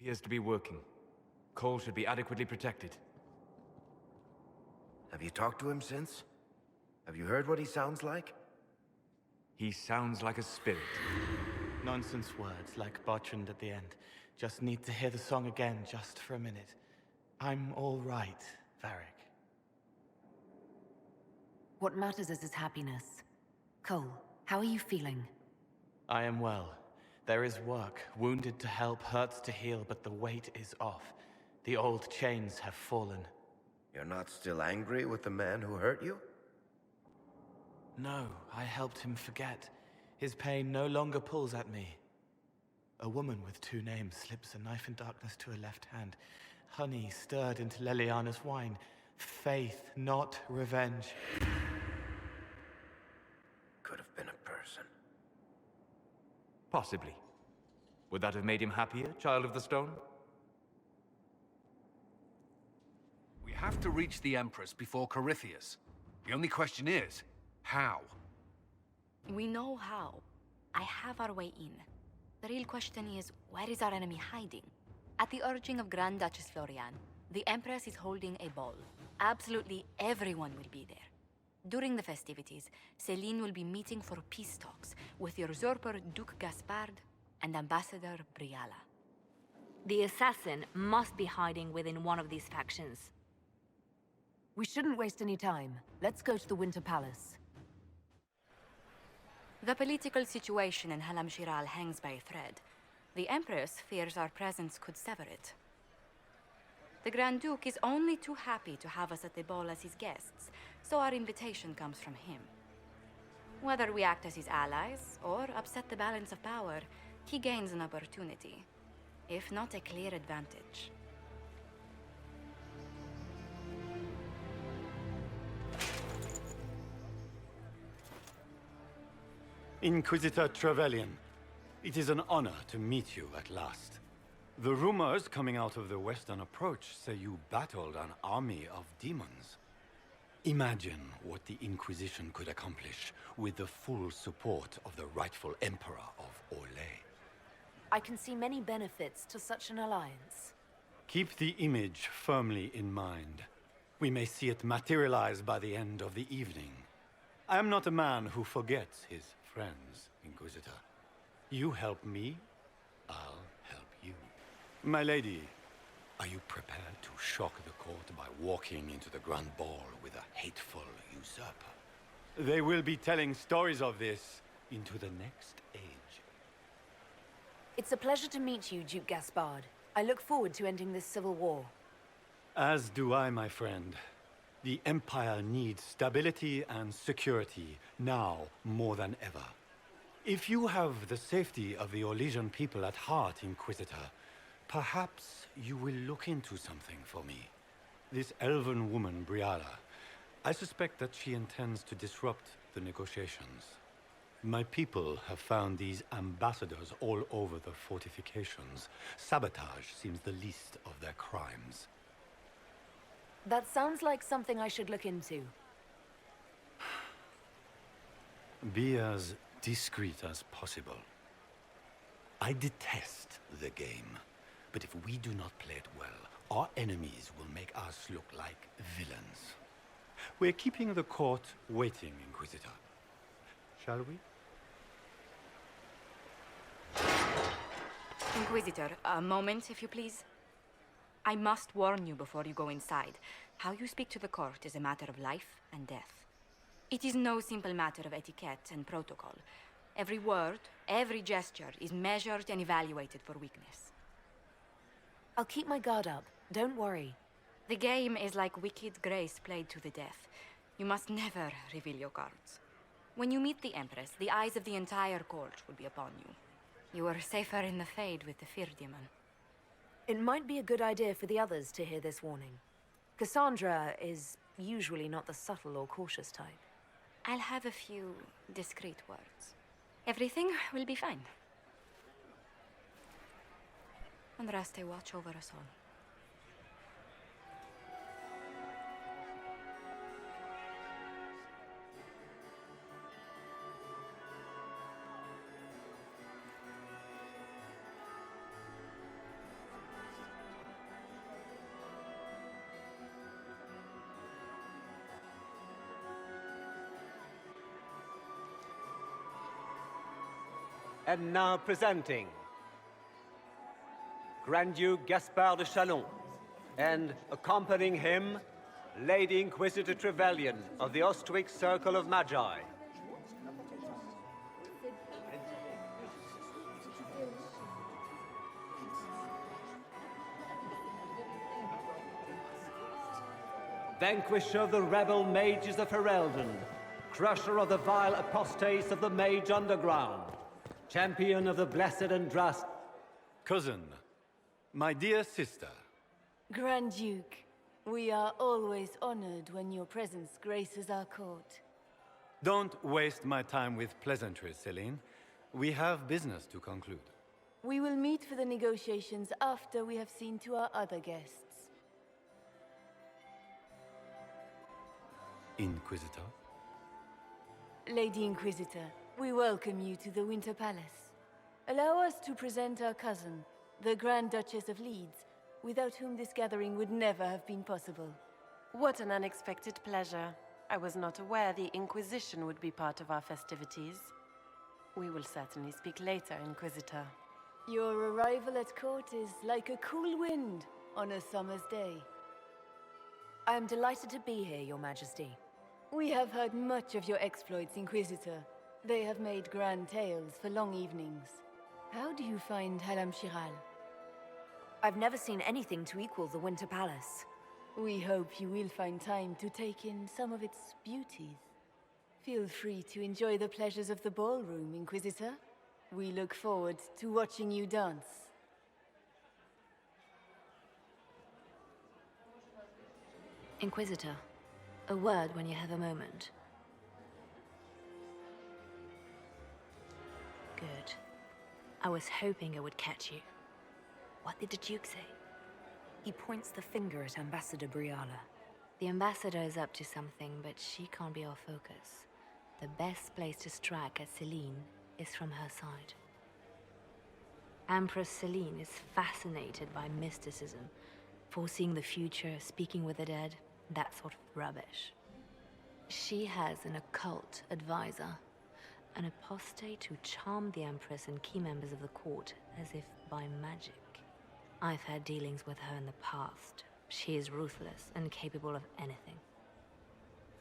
Appears to be working. Cole should be adequately protected. Have you talked to him since? Have you heard what he sounds like? He sounds like a spirit. Nonsense words like Bertrand at the end. Just need to hear the song again just for a minute. I'm all right, Varric. What matters is his happiness. Cole, how are you feeling? I am well. There is work. Wounded to help, hurts to heal, but the weight is off. The old chains have fallen. You're not still angry with the man who hurt you? No, I helped him forget. His pain no longer pulls at me. A woman with two names slips a knife in darkness to her left hand. Honey stirred into Leliana's wine. Faith, not revenge. Could have been a person. Possibly. Would that have made him happier, Child of the Stone? We have to reach the Empress before Corypheus. The only question is, how? We know how. I have our way in. The real question is, where is our enemy hiding? At the urging of Grand Duchess Florian, the Empress is holding a ball. Absolutely everyone will be there. During the festivities, Celine will be meeting for peace talks with usurper Duke Gaspard and Ambassador Briala. The assassin must be hiding within one of these factions. We shouldn't waste any time. Let's go to the Winter Palace. The political situation in Halam Shiral hangs by a thread. The Empress fears our presence could sever it. The Grand Duke is only too happy to have us at the ball as his guests, so our invitation comes from him. Whether we act as his allies or upset the balance of power, he gains an opportunity, if not a clear advantage. Inquisitor Trevelyan, it is an honor to meet you at last. The rumors coming out of the Western Approach say you battled an army of demons. Imagine what the Inquisition could accomplish with the full support of the rightful Emperor of Orlais. I can see many benefits to such an alliance. Keep the image firmly in mind. We may see it materialize by the end of the evening. I am not a man who forgets his friends, Inquisitor. You help me, I'll help you. My lady, are you prepared to shock the court by walking into the Grand Ball with a hateful usurper? They will be telling stories of this into the next age. It's a pleasure to meet you, Duke Gaspard. I look forward to ending this civil war. As do I, my friend. The Empire needs stability and security, now more than ever. If you have the safety of the Orlesian people at heart, Inquisitor, perhaps you will look into something for me. This elven woman, Briala, I suspect that she intends to disrupt the negotiations. My people have found these ambassadors all over the fortifications. Sabotage seems the least of their crimes. That sounds like something I should look into. Be as discreet as possible. I detest the game, but if we do not play it well, our enemies will make us look like villains. We're keeping the court waiting, Inquisitor. Shall we? Inquisitor, a moment, if you please. I must warn you before you go inside. How you speak to the court is a matter of life and death. It is no simple matter of etiquette and protocol. Every word, every gesture is measured and evaluated for weakness. I'll keep my guard up. Don't worry. The game is like wicked grace played to the death. You must never reveal your cards. When you meet the Empress, the eyes of the entire court will be upon you. You are safer in the Fade with the Fear Demon. It might be a good idea for the others to hear this warning. Cassandra is usually not the subtle or cautious type. I'll have a few discreet words. Everything will be fine. Andraste, watch over us all. And now presenting Grand Duke Gaspard de Chalon, and accompanying him, Lady Inquisitor Trevelyan of the Ostwick Circle of Magi. Vanquisher of the rebel mages of Ferelden, crusher of the vile apostates of the Mage Underground, champion of the blessed Andraste. Cousin, my dear sister. Grand Duke, we are always honored when your presence graces our court. Don't waste my time with pleasantries, Celine. We have business to conclude. We will meet for the negotiations after we have seen to our other guests. Inquisitor? Lady Inquisitor, we welcome you to the Winter Palace. Allow us to present our cousin, the Grand Duchess of Leeds, without whom this gathering would never have been possible. What an unexpected pleasure. I was not aware the Inquisition would be part of our festivities. We will certainly speak later, Inquisitor. Your arrival at court is like a cool wind on a summer's day. I am delighted to be here, Your Majesty. We have heard much of your exploits, Inquisitor. They have made grand tales for long evenings. How do you find Halam Shiral? I've never seen anything to equal the Winter Palace. We hope you will find time to take in some of its beauties. Feel free to enjoy the pleasures of the ballroom, Inquisitor. We look forward to watching you dance. Inquisitor, a word when you have a moment. Good. I was hoping I would catch you. What did the Duke say? He points the finger at Ambassador Briala. The Ambassador is up to something, but she can't be our focus. The best place to strike at Celine is from her side. Empress Celine is fascinated by mysticism, foreseeing the future, speaking with the dead, that sort of rubbish. She has an occult advisor, an apostate who charmed the Empress and key members of the court as if by magic. I've had dealings with her in the past. She is ruthless and capable of anything.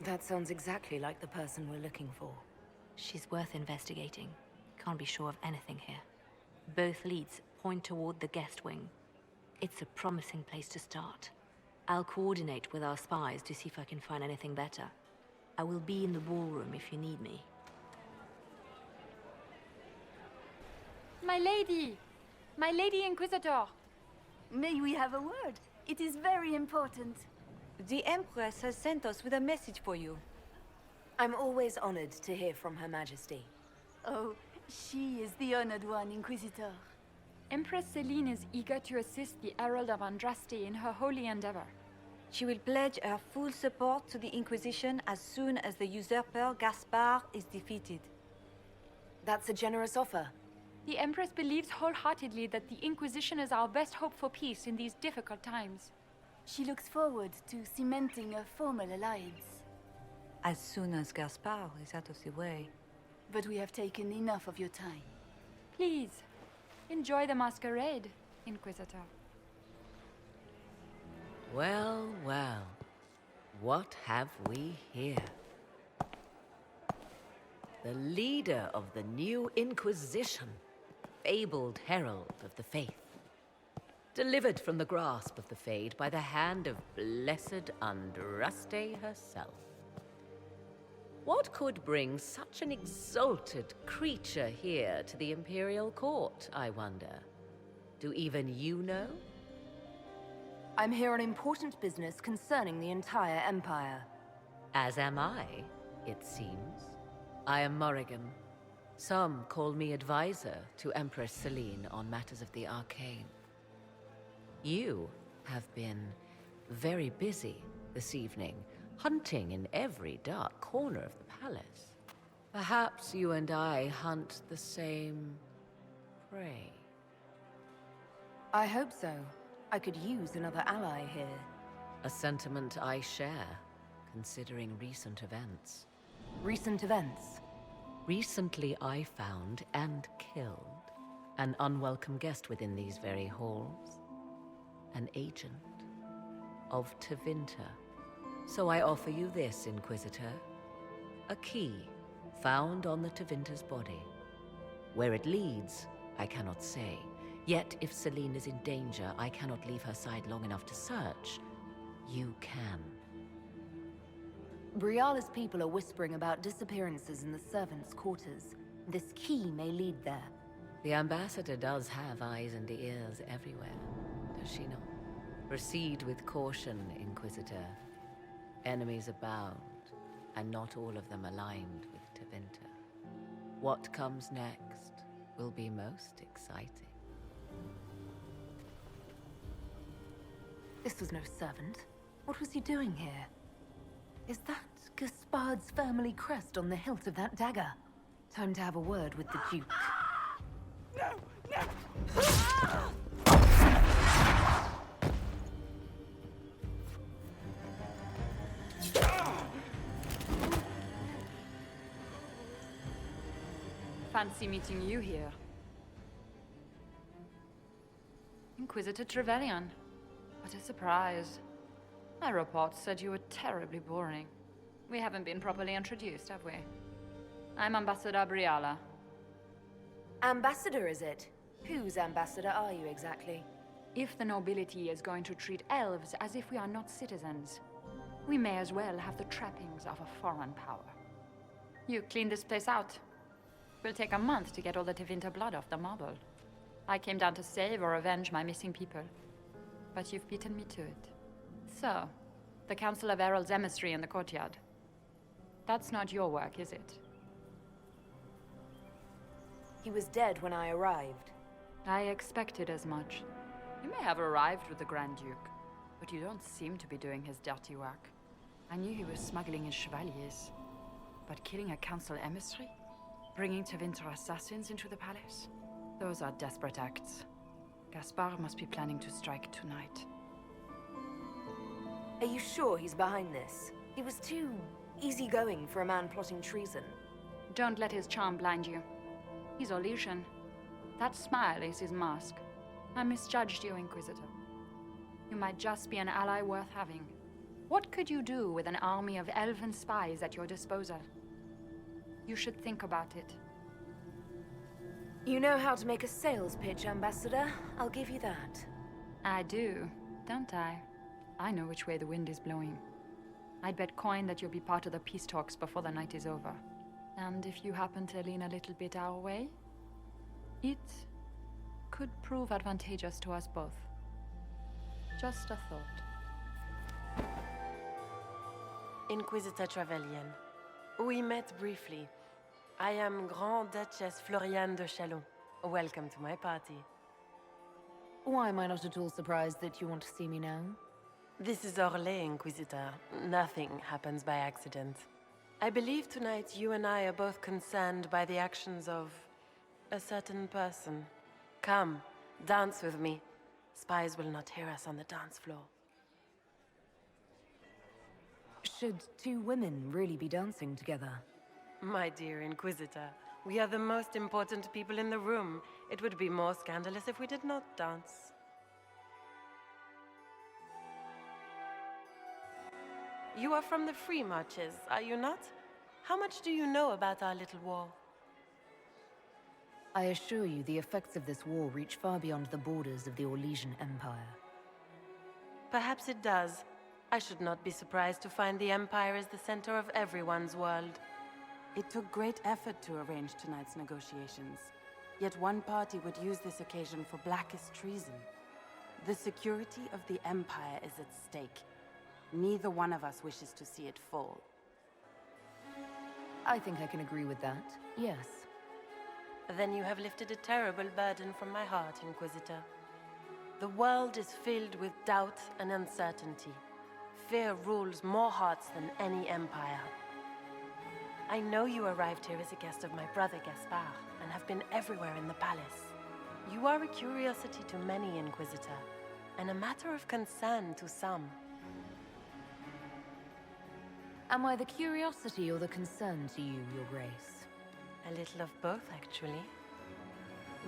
That sounds exactly like the person we're looking for. She's worth investigating. Can't be sure of anything here. Both leads point toward the guest wing. It's a promising place to start. I'll coordinate with our spies to see if I can find anything better. I will be in the ballroom if you need me. My lady! My Lady Inquisitor! May we have a word? It is very important. The Empress has sent us with a message for you. I'm always honored to hear from Her Majesty. Oh, she is the honored one, Inquisitor. Empress Celine is eager to assist the Herald of Andraste in her holy endeavor. She will pledge her full support to the Inquisition as soon as the usurper Gaspard is defeated. That's a generous offer. The Empress believes wholeheartedly that the Inquisition is our best hope for peace in these difficult times. She looks forward to cementing a formal alliance. As soon as Gaspard is out of the way. But we have taken enough of your time. Please, enjoy the masquerade, Inquisitor. Well, well. What have we here? The leader of the new Inquisition, fabled herald of the faith. Delivered from the grasp of the Fade by the hand of blessed Andraste herself. What could bring such an exalted creature here to the Imperial Court, I wonder? Do even you know? I'm here on important business concerning the entire Empire. As am I, it seems. I am Morrigan. Some call me advisor to Empress Celine on matters of the arcane. You have been very busy this evening, hunting in every dark corner of the palace. Perhaps you and I hunt the same prey. I hope so. I could use another ally here. A sentiment I share, considering recent events. Recent events? Recently I found and killed an unwelcome guest within these very halls. An agent of Tevinter. So I offer you this, Inquisitor. A key found on the Tevinter's body. Where it leads, I cannot say. Yet if Celine is in danger, I cannot leave her side long enough to search. You can. Briala's people are whispering about disappearances in the servants' quarters. This key may lead there. The ambassador does have eyes and ears everywhere, does she not? Proceed with caution, Inquisitor. Enemies abound, and not all of them aligned with Tevinter. What comes next will be most exciting. This was no servant. What was he doing here? Is that Gaspard's family crest on the hilt of that dagger? Time to have a word with the Duke. No! No! Fancy meeting you here. Inquisitor Trevelyan. What a surprise. My report said you were terribly boring. We haven't been properly introduced, have we? I'm Ambassador Briala. Ambassador, is it? Whose ambassador are you exactly? If the nobility is going to treat elves as if we are not citizens, we may as well have the trappings of a foreign power. You cleaned this place out. Will take a month to get all the Tevinter blood off the marble. I came down to save or avenge my missing people. But you've beaten me to it. So, the Council of Herald's emissary in the courtyard. That's not your work, is it? He was dead when I arrived. I expected as much. You may have arrived with the Grand Duke, but you don't seem to be doing his dirty work. I knew he was smuggling his chevaliers. But killing a council emissary? Bringing Tevinter assassins into the palace? Those are desperate acts. Gaspard must be planning to strike tonight. Are you sure he's behind this? He was too easygoing for a man plotting treason. Don't let his charm blind you. He's Orlesian. That smile is his mask. I misjudged you, Inquisitor. You might just be an ally worth having. What could you do with an army of elven spies at your disposal? You should think about it. You know how to make a sales pitch, Ambassador. I'll give you that. I do, don't I? I know which way the wind is blowing. I'd bet coin that you'll be part of the peace talks before the night is over. And if you happen to lean a little bit our way, it could prove advantageous to us both. Just a thought. Inquisitor Trevelyan. We met briefly. I am Grand Duchess Floriane de Chalon. Welcome to my party. Why am I not at all surprised that you want to see me now? This is Orlais, Inquisitor. Nothing happens by accident. I believe tonight you and I are both concerned by the actions of a certain person. Come, dance with me. Spies will not hear us on the dance floor. Should two women really be dancing together? My dear Inquisitor, we are the most important people in the room. It would be more scandalous if we did not dance. You are from the Free Marches, are you not? How much do you know about our little war? I assure you, the effects of this war reach far beyond the borders of the Orlesian Empire. Perhaps it does. I should not be surprised to find the Empire is the center of everyone's world. It took great effort to arrange tonight's negotiations. Yet one party would use this occasion for blackest treason. The security of the Empire is at stake. Neither one of us wishes to see it fall. I think I can agree with that, yes. Then you have lifted a terrible burden from my heart, Inquisitor. The world is filled with doubt and uncertainty. Fear rules more hearts than any empire. I know you arrived here as a guest of my brother Gaspard, and have been everywhere in the palace. You are a curiosity to many, Inquisitor, and a matter of concern to some. Am I the curiosity or the concern to you, Your Grace? A little of both, actually.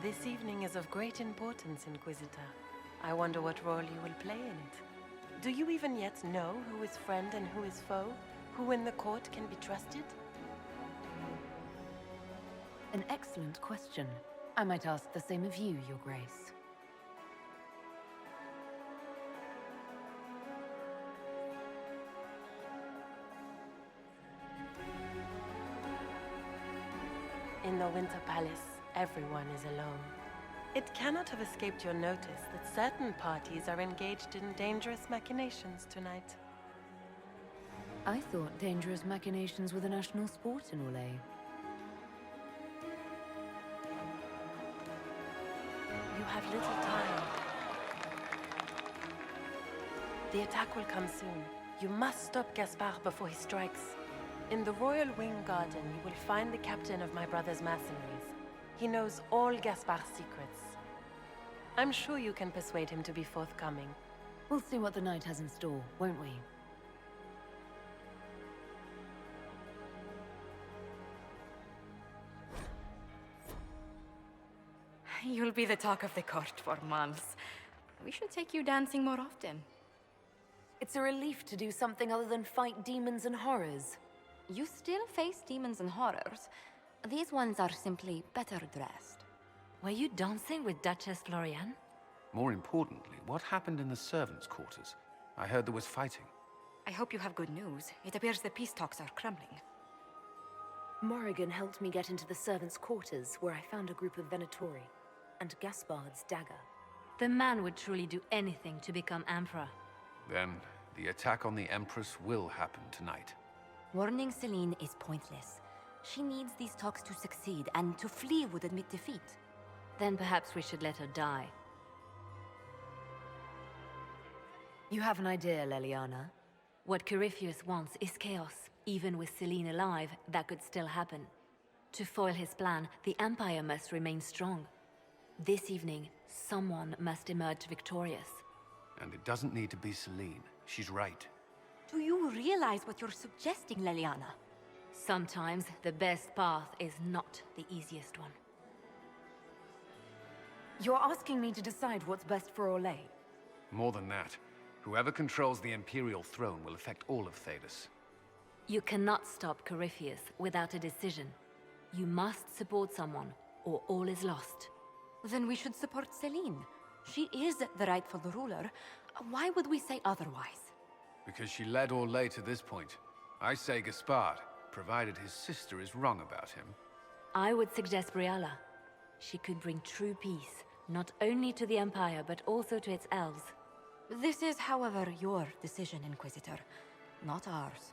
This evening is of great importance, Inquisitor. I wonder what role you will play in it. Do you even yet know who is friend and who is foe? Who in the court can be trusted? An excellent question. I might ask the same of you, Your Grace. In the Winter Palace, everyone is alone. It cannot have escaped your notice that certain parties are engaged in dangerous machinations tonight. I thought dangerous machinations were the national sport in Orlais. You have little time. The attack will come soon. You must stop Gaspard before he strikes. In the Royal Wing Garden, you will find the captain of my brother's mercenaries. He knows all Gaspard's secrets. I'm sure you can persuade him to be forthcoming. We'll see what the night has in store, won't we? You'll be the talk of the court for months. We should take you dancing more often. It's a relief to do something other than fight demons and horrors. You still face demons and horrors. These ones are simply better dressed. Were you dancing with Duchess Florian? More importantly, what happened in the servants' quarters? I heard there was fighting. I hope you have good news. It appears the peace talks are crumbling. Morrigan helped me get into the servants' quarters, where I found a group of Venatori, and Gaspard's dagger. The man would truly do anything to become Emperor. Then, the attack on the Empress will happen tonight. Warning Celine is pointless. She needs these talks to succeed, and to flee would admit defeat. Then perhaps we should let her die. You have an idea, Leliana? What Corypheus wants is chaos. Even with Celine alive, that could still happen. To foil his plan, the Empire must remain strong. This evening, someone must emerge victorious. And it doesn't need to be Celine. She's right. Do you realize what you're suggesting, Leliana? Sometimes the best path is not the easiest one. You're asking me to decide what's best for Orlais? More than that, whoever controls the Imperial throne will affect all of Tedas. You cannot stop Corypheus without a decision. You must support someone, or all is lost. Then we should support Celine. She is the rightful ruler. Why would we say otherwise? Because she led Orlais to this point. I say Gaspard, provided his sister is wrong about him. I would suggest Briala. She could bring true peace, not only to the Empire, but also to its elves. This is, however, your decision, Inquisitor, not ours.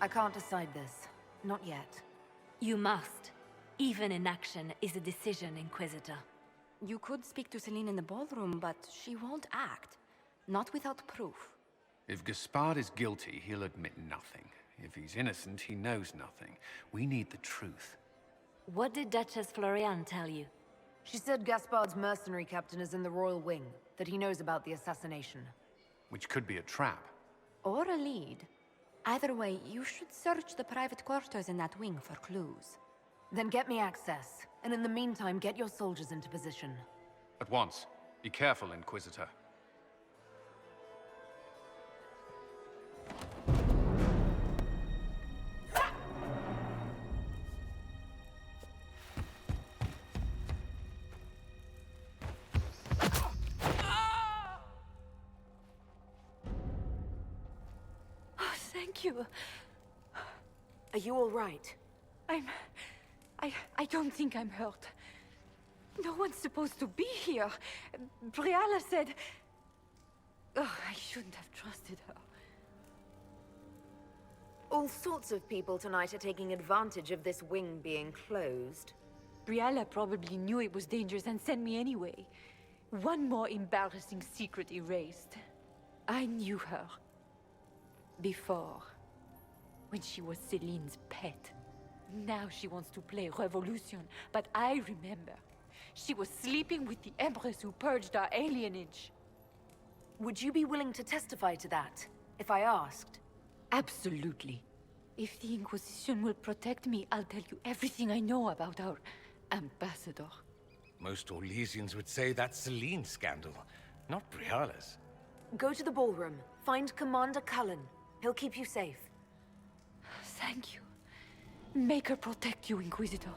I can't decide this. Not yet. You must. Even inaction is a decision, Inquisitor. You could speak to Celine in the ballroom, but she won't act. Not without proof. If Gaspard is guilty, he'll admit nothing. If he's innocent, he knows nothing. We need the truth. What did Duchess Florian tell you? She said Gaspard's mercenary captain is in the Royal Wing, that he knows about the assassination. Which could be a trap. Or a lead. Either way, you should search the private quarters in that wing for clues. Then get me access, and in the meantime, get your soldiers into position. At once. Be careful, Inquisitor. Thank you. Are you all right? I don't think I'm hurt. No one's supposed to be here. Briala said... Oh, I shouldn't have trusted her. All sorts of people tonight are taking advantage of this wing being closed. Briala probably knew it was dangerous and sent me anyway. One more embarrassing secret erased. I knew her. Before. When she was Celine's pet. Now she wants to play Revolution, but I remember. She was sleeping with the Empress who purged our alienage. Would you be willing to testify to that, if I asked? Absolutely. If the Inquisition will protect me, I'll tell you everything I know about our ambassador. Most Orlesians would say that's Celine's scandal, not Briala's. Go to the ballroom. Find Commander Cullen. He'll keep you safe. Thank you. Make her protect you, Inquisitor.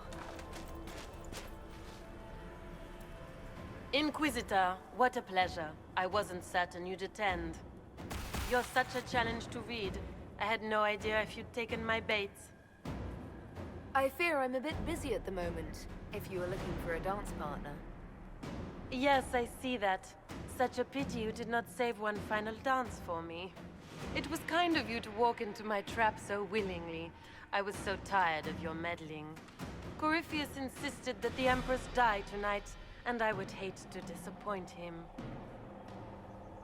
Inquisitor, what a pleasure. I wasn't certain you'd attend. You're such a challenge to read. I had no idea if you'd taken my bait. I fear I'm a bit busy at the moment, if you were looking for a dance partner. Yes, I see that. Such a pity you did not save one final dance for me. It was kind of you to walk into my trap so willingly. I was so tired of your meddling. Corypheus insisted that the Empress die tonight, and I would hate to disappoint him.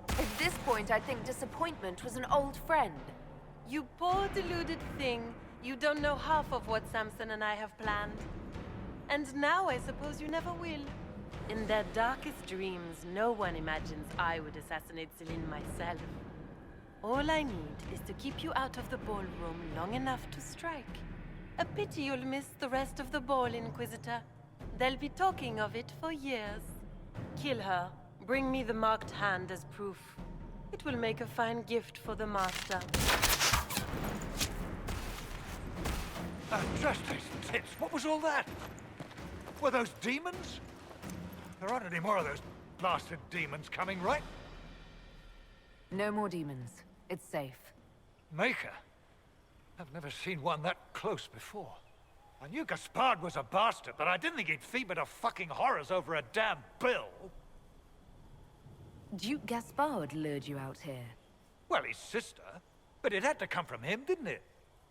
At this point, I think disappointment was an old friend. You poor deluded thing. You don't know half of what Samson and I have planned. And now I suppose you never will. In their darkest dreams, no one imagines I would assassinate Celine myself. All I need is to keep you out of the ballroom long enough to strike. A pity you'll miss the rest of the ball, Inquisitor. They'll be talking of it for years. Kill her. Bring me the marked hand as proof. It will make a fine gift for the Master. Justice tits, what was all that? Were those demons? There aren't any more of those blasted demons coming, right? No more demons. It's safe. Maker? I've never seen one that close before. I knew Gaspard was a bastard, but I didn't think he'd feed to fucking horrors over a damn bill. Duke Gaspard lured you out here. Well, his sister. But it had to come from him, didn't it?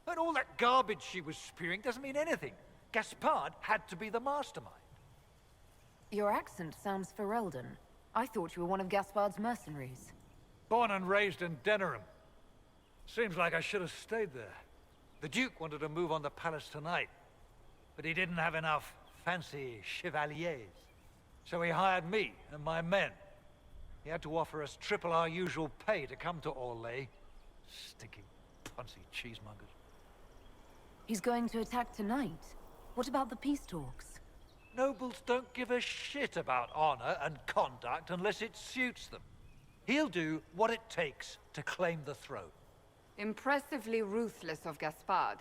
And all that garbage she was spewing doesn't mean anything. Gaspard had to be the mastermind. Your accent sounds Ferelden. I thought you were one of Gaspard's mercenaries. Born and raised in Denerim. Seems like I should have stayed there. The Duke wanted to move on the palace tonight, but he didn't have enough fancy chevaliers. So he hired me and my men. He had to offer us triple our usual pay to come to Orlais. Stinking, punsy cheesemongers. He's going to attack tonight. What about the peace talks? Nobles don't give a shit about honor and conduct unless it suits them. He'll do what it takes to claim the throne. Impressively ruthless of Gaspard,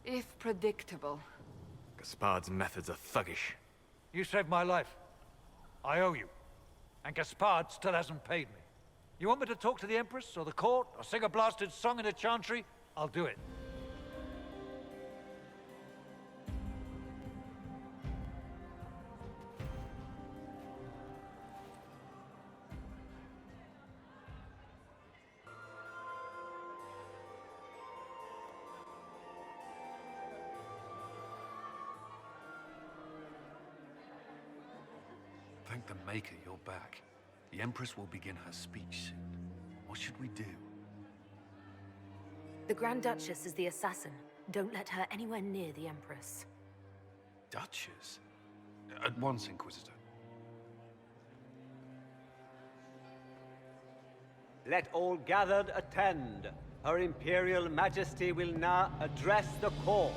if predictable. Gaspard's methods are thuggish. You saved my life. I owe you. And Gaspard still hasn't paid me. You want me to talk to the Empress, or the court, or sing a blasted song in a chantry? I'll do it. Thank the Maker you're back. The Empress will begin her speech soon. What should we do? The Grand Duchess is the assassin. Don't let her anywhere near the Empress. Duchess? At once, Inquisitor. Let all gathered attend. Her Imperial Majesty will now address the court.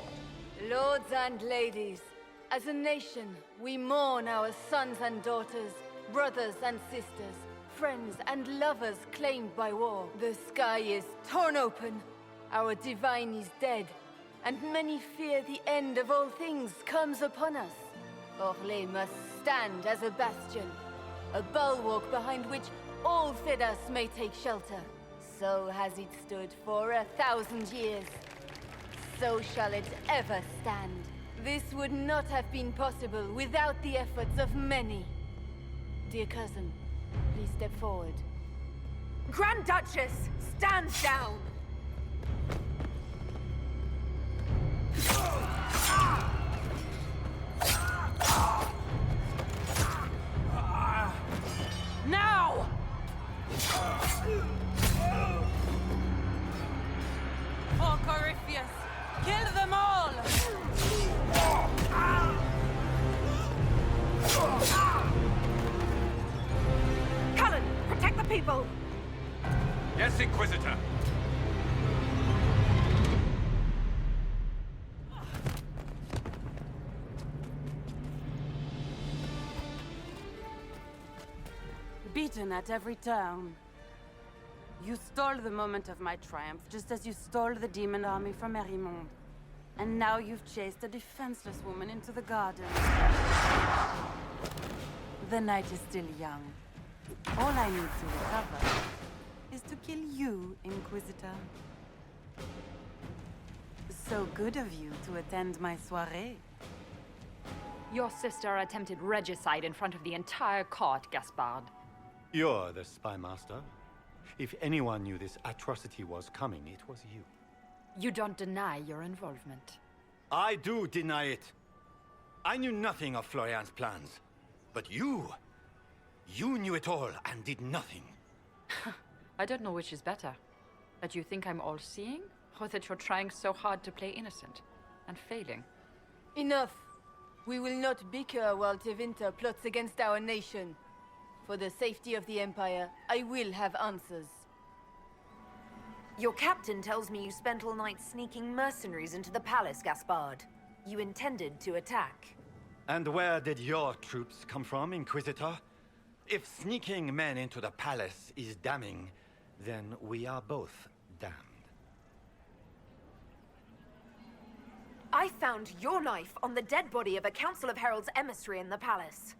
Lords and ladies, as a nation, we mourn our sons and daughters, brothers and sisters, friends and lovers claimed by war. The sky is torn open, our divine is dead, and many fear the end of all things comes upon us. Orlais must stand as a bastion, a bulwark behind which all Teddas may take shelter. So has it stood for 1,000 years. So shall it ever stand. This would not have been possible without the efforts of many. Dear cousin, please step forward. Grand Duchess, stand down! Now! For Corypheus, kill them all! Cullen, protect the people! Yes, Inquisitor. Beaten at every turn. You stole the moment of my triumph, just as you stole the demon army from Merimond. And now you've chased a defenseless woman into the garden. The night is still young. All I need to recover is to kill you, Inquisitor. So good of you to attend my soirée. Your sister attempted regicide in front of the entire court, Gaspard. You're the spy master. If anyone knew this atrocity was coming, it was you. You don't deny your involvement. I do deny it. I knew nothing of Florian's plans. But you knew it all and did nothing. I don't know which is better. That you think I'm all-seeing, or that you're trying so hard to play innocent and failing. Enough! We will not bicker while Tevinter plots against our nation. For the safety of the Empire, I will have answers. Your captain tells me you spent all night sneaking mercenaries into the palace, Gaspard. You intended to attack. And where did your troops come from, Inquisitor? If sneaking men into the palace is damning, then we are both damned. I found your knife on the dead body of a Council of Heralds emissary in the palace.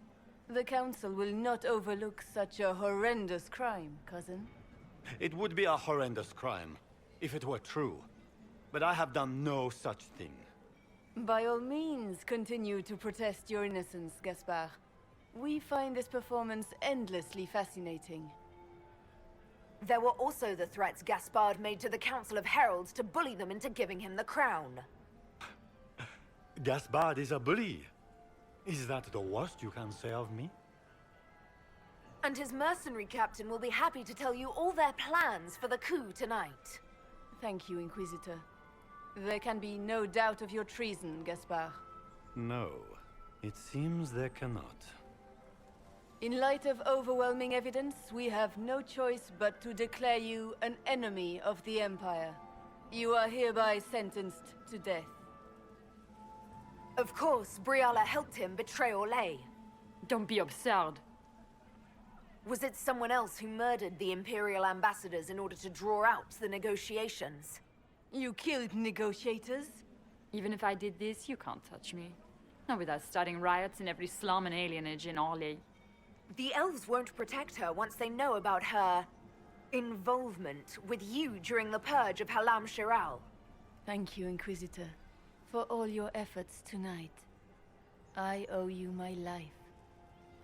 The Council will not overlook such a horrendous crime, cousin. It would be a horrendous crime, if it were true. But I have done no such thing. By all means, continue to protest your innocence, Gaspard. We find this performance endlessly fascinating. There were also the threats Gaspard made to the Council of Heralds to bully them into giving him the crown. Gaspard is a bully. Is that the worst you can say of me? And his mercenary captain will be happy to tell you all their plans for the coup tonight. Thank you, Inquisitor. There can be no doubt of your treason, Gaspard. No, it seems there cannot. In light of overwhelming evidence, we have no choice but to declare you an enemy of the Empire. You are hereby sentenced to death. Of course, Briala helped him betray Orlais. Don't be absurd. Was it someone else who murdered the Imperial ambassadors in order to draw out the negotiations? You killed negotiators? Even if I did this, you can't touch me. Not without starting riots in every slum and alienage in Orlais. The elves won't protect her once they know about her involvement with you during the purge of Halam Shiral. Thank you, Inquisitor, for all your efforts tonight. I owe you my life,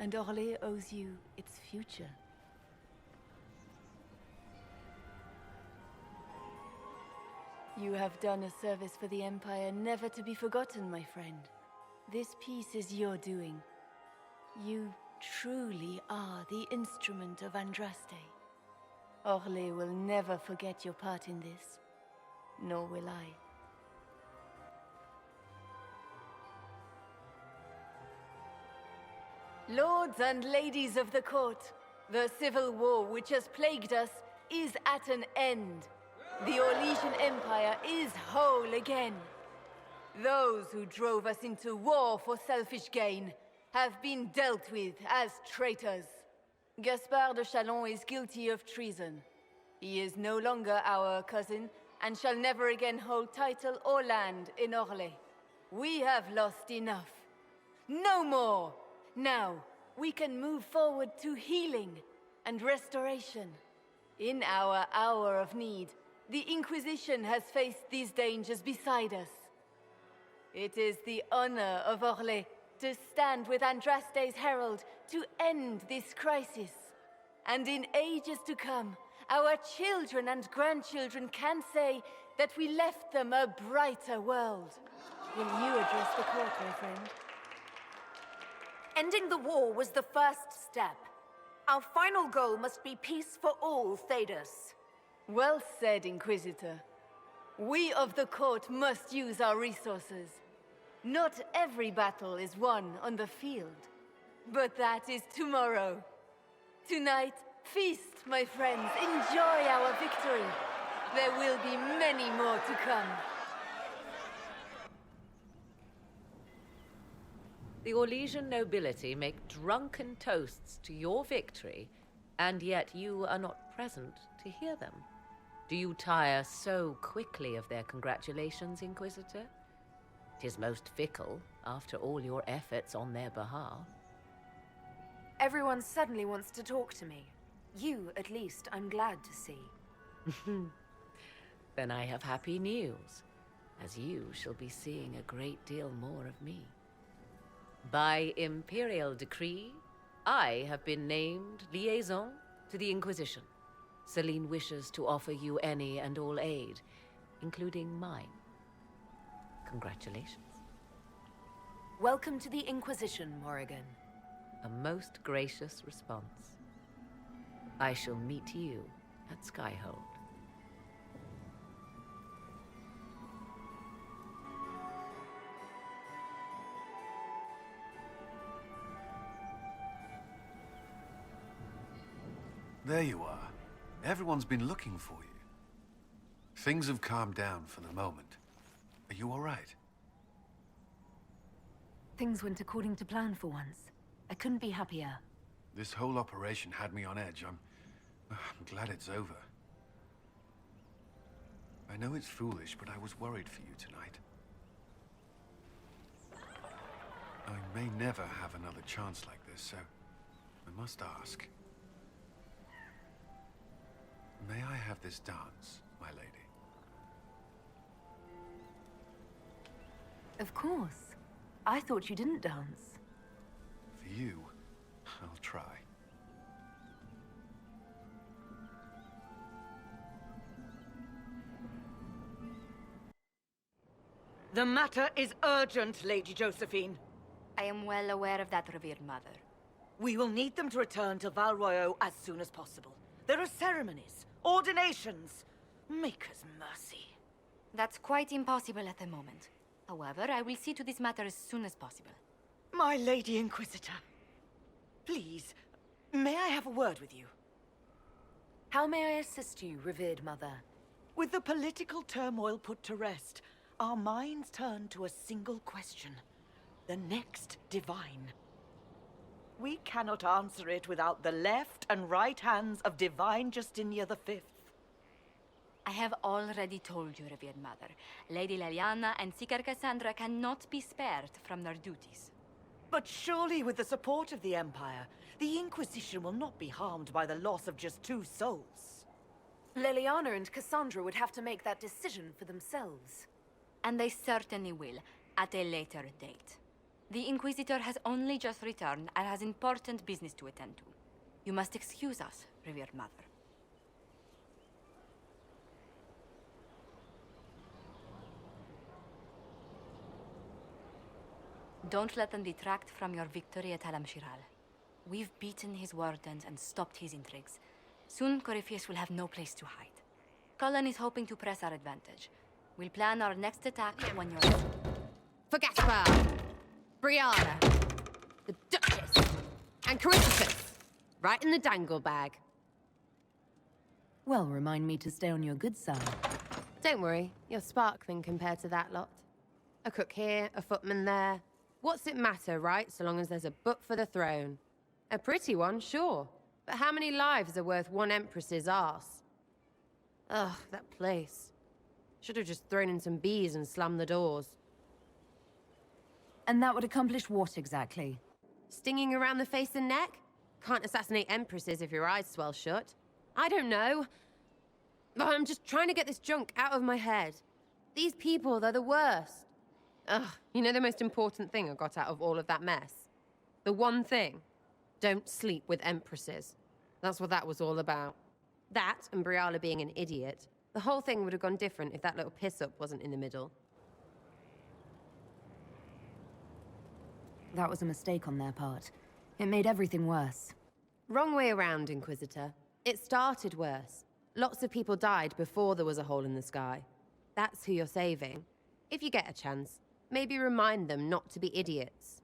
and Orlais owes you its future. You have done a service for the Empire never to be forgotten, my friend. This piece is your doing. You truly are the instrument of Andraste. Orlais will never forget your part in this, nor will I. Lords and ladies of the court, the civil war which has plagued us is at an end. The Orlesian Empire is whole again. Those who drove us into war for selfish gain have been dealt with as traitors. Gaspard de Chalon is guilty of treason. He is no longer our cousin and shall never again hold title or land in Orlais. We have lost enough. No more! Now, we can move forward to healing and restoration. In our hour of need, the Inquisition has faced these dangers beside us. It is the honor of Orlais to stand with Andraste's herald to end this crisis. And in ages to come, our children and grandchildren can say that we left them a brighter world. Will you address the court, my friend? Ending the war was the first step. Our final goal must be peace for all, Tedas. Well said, Inquisitor. We of the court must use our resources. Not every battle is won on the field, but that is tomorrow. Tonight, feast, my friends. Enjoy our victory. There will be many more to come. The Orlesian nobility make drunken toasts to your victory, and yet you are not present to hear them. Do you tire so quickly of their congratulations, Inquisitor? 'Tis most fickle, after all your efforts on their behalf. Everyone suddenly wants to talk to me. You, at least, I'm glad to see. Then I have happy news, as you shall be seeing a great deal more of me. By imperial decree, I have been named liaison to the Inquisition. Celine wishes to offer you any and all aid, including mine. Congratulations. Welcome to the Inquisition, Morrigan. A most gracious response. I shall meet you at Skyhold. There you are. Everyone's been looking for you. Things have calmed down for the moment. Are you all right? Things went according to plan for once. I couldn't be happier. This whole operation had me on edge. I'm glad it's over. I know it's foolish, but I was worried for you tonight. I may never have another chance like this, so I must ask. May I have this dance, my lady? Of course. I thought you didn't dance. For you, I'll try. The matter is urgent, Lady Josephine. I am well aware of that, revered mother. We will need them to return to Val Royeaux as soon as possible. There are ceremonies, ordinations. Make us mercy. That's quite impossible at the moment. However, I will see to this matter as soon as possible. My Lady Inquisitor, please, may I have a word with you? How may I assist you, revered mother? With the political turmoil put to rest, our minds turn to a single question. The next divine. We cannot answer it without the left and right hands of Divine Justinia V. I have already told you, revered mother. Lady Leliana and Seeker Cassandra cannot be spared from their duties. But surely with the support of the Empire, the Inquisition will not be harmed by the loss of just 2 souls. Leliana and Cassandra would have to make that decision for themselves. And they certainly will, at a later date. The Inquisitor has only just returned and has important business to attend to. You must excuse us, revered mother. Don't let them detract from your victory at Alam Shiral. We've beaten his wardens and stopped his intrigues. Soon, Corypheus will have no place to hide. Cullen is hoping to press our advantage. We'll plan our next attack when you're ready. For Gaspar, Brianna, the Duchess, and Corypheus. Right in the dangle bag. Well, remind me to stay on your good side. Don't worry, you're sparkling compared to that lot. A cook here, a footman there. What's it matter, right, so long as there's a book for the throne? A pretty one, sure. But how many lives are worth one empress's arse? Ugh, that place. Should have just thrown in some bees and slammed the doors. And that would accomplish what exactly? Stinging around the face and neck? Can't assassinate empresses if your eyes swell shut. I don't know. But I'm just trying to get this junk out of my head. These people, they're the worst. Ugh, you know the most important thing I got out of all of that mess? The one thing. Don't sleep with empresses. That's what that was all about. That, and Briala being an idiot. The whole thing would have gone different if that little piss-up wasn't in the middle. That was a mistake on their part. It made everything worse. Wrong way around, Inquisitor. It started worse. Lots of people died before there was a hole in the sky. That's who you're saving. If you get a chance, maybe remind them not to be idiots.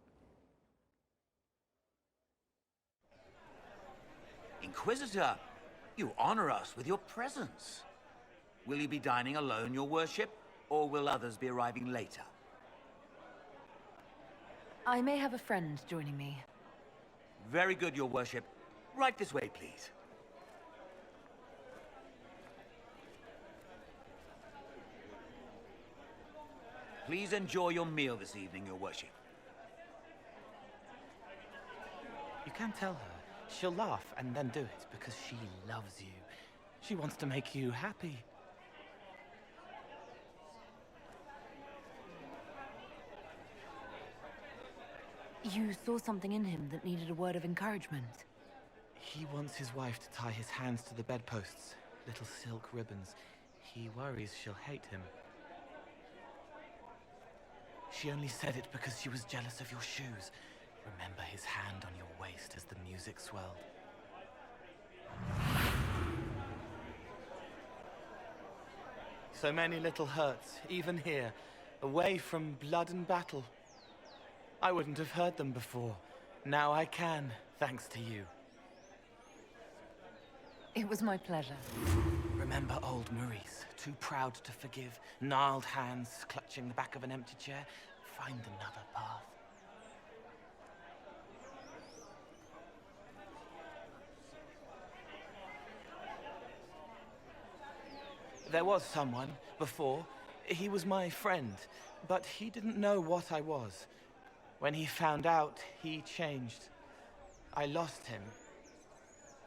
Inquisitor, you honor us with your presence. Will you be dining alone, your worship, or will others be arriving later? I may have a friend joining me. Very good, your worship. Right this way, please. Please enjoy your meal this evening, your worship. You can tell her. She'll laugh and then do it because she loves you. She wants to make you happy. You saw something in him that needed a word of encouragement. He wants his wife to tie his hands to the bedposts. Little silk ribbons. He worries she'll hate him. She only said it because she was jealous of your shoes. Remember his hand on your waist as the music swelled. So many little hurts, even here, away from blood and battle. I wouldn't have heard them before. Now I can, thanks to you. It was my pleasure. Remember old Maurice, too proud to forgive, gnarled hands clutching the back of an empty chair? Find another path. There was someone, before. He was my friend, but he didn't know what I was. When he found out, he changed. I lost him.